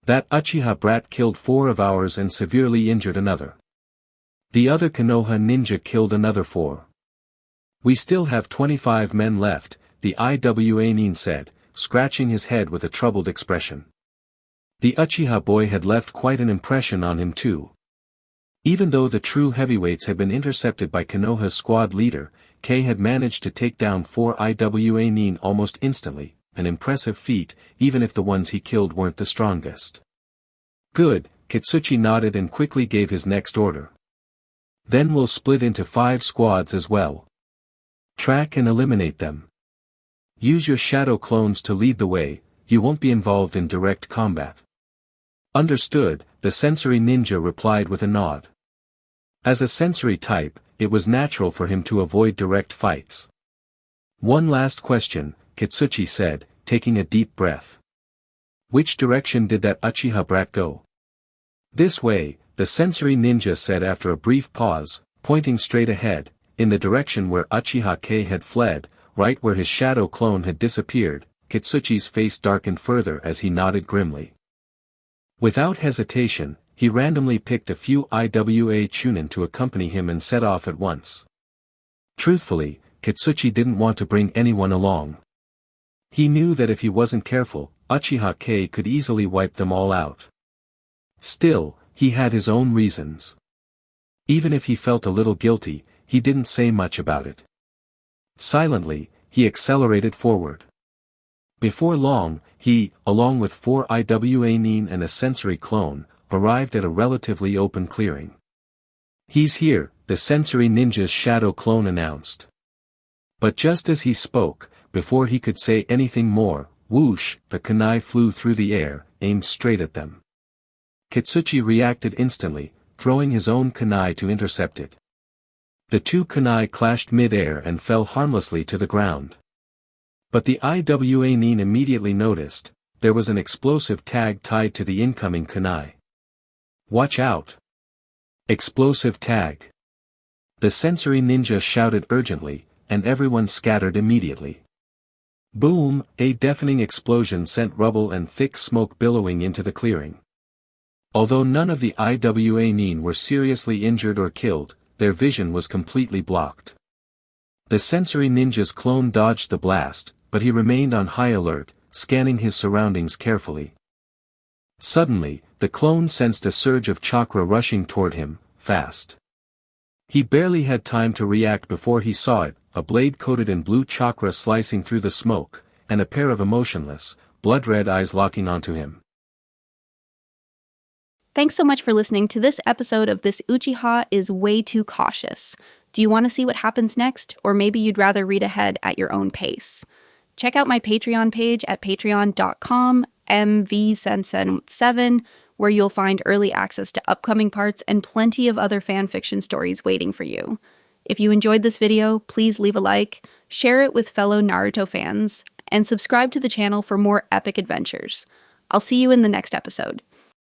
That Uchiha brat killed 4 of ours and severely injured another. The other Konoha ninja killed another 4. We still have 25 men left, the Iwa Nin said, scratching his head with a troubled expression. The Uchiha boy had left quite an impression on him too. Even though the true heavyweights had been intercepted by Konoha's squad leader, Kei had managed to take down 4 Iwa Nin almost instantly, an impressive feat, even if the ones he killed weren't the strongest. Good, Kitsuchi nodded and quickly gave his next order. Then we'll split into 5 squads as well. Track and eliminate them. Use your shadow clones to lead the way, you won't be involved in direct combat. Understood, the sensory ninja replied with a nod. As a sensory type, it was natural for him to avoid direct fights. One last question, Kitsuchi said, taking a deep breath. Which direction did that Uchiha brat go? This way, the sensory ninja said after a brief pause, pointing straight ahead, in the direction where Uchiha Kei had fled, right where his shadow clone had disappeared. Kitsuchi's face darkened further as he nodded grimly. Without hesitation, he randomly picked a few IWA chunin to accompany him and set off at once. Truthfully, Kitsuchi didn't want to bring anyone along. He knew that if he wasn't careful, Uchiha Kei could easily wipe them all out. Still, he had his own reasons. Even if he felt a little guilty, he didn't say much about it. Silently, he accelerated forward. Before long, he, along with 4 IWA nin and a sensory clone, arrived at a relatively open clearing. He's here, the sensory ninja's shadow clone announced. But just as he spoke, before he could say anything more, whoosh, the kunai flew through the air, aimed straight at them. Kitsuchi reacted instantly, throwing his own kunai to intercept it. The 2 kunai clashed mid-air and fell harmlessly to the ground. But the IWA nin immediately noticed, there was an explosive tag tied to the incoming kunai. Watch out! Explosive tag! The sensory ninja shouted urgently, and everyone scattered immediately. Boom! A deafening explosion sent rubble and thick smoke billowing into the clearing. Although none of the IWA nin were seriously injured or killed, their vision was completely blocked. The sensory ninja's clone dodged the blast, but he remained on high alert, scanning his surroundings carefully. Suddenly, the clone sensed a surge of chakra rushing toward him, fast. He barely had time to react before he saw it, a blade coated in blue chakra slicing through the smoke, and a pair of emotionless, blood-red eyes locking onto him. Thanks so much for listening to this episode of This Uchiha is Way Too Cautious. Do you want to see what happens next, or maybe you'd rather read ahead at your own pace? Check out my Patreon page at patreon.com/mvsensen7, where you'll find early access to upcoming parts and plenty of other fanfiction stories waiting for you. If you enjoyed this video, please leave a like, share it with fellow Naruto fans, and subscribe to the channel for more epic adventures. I'll see you in the next episode.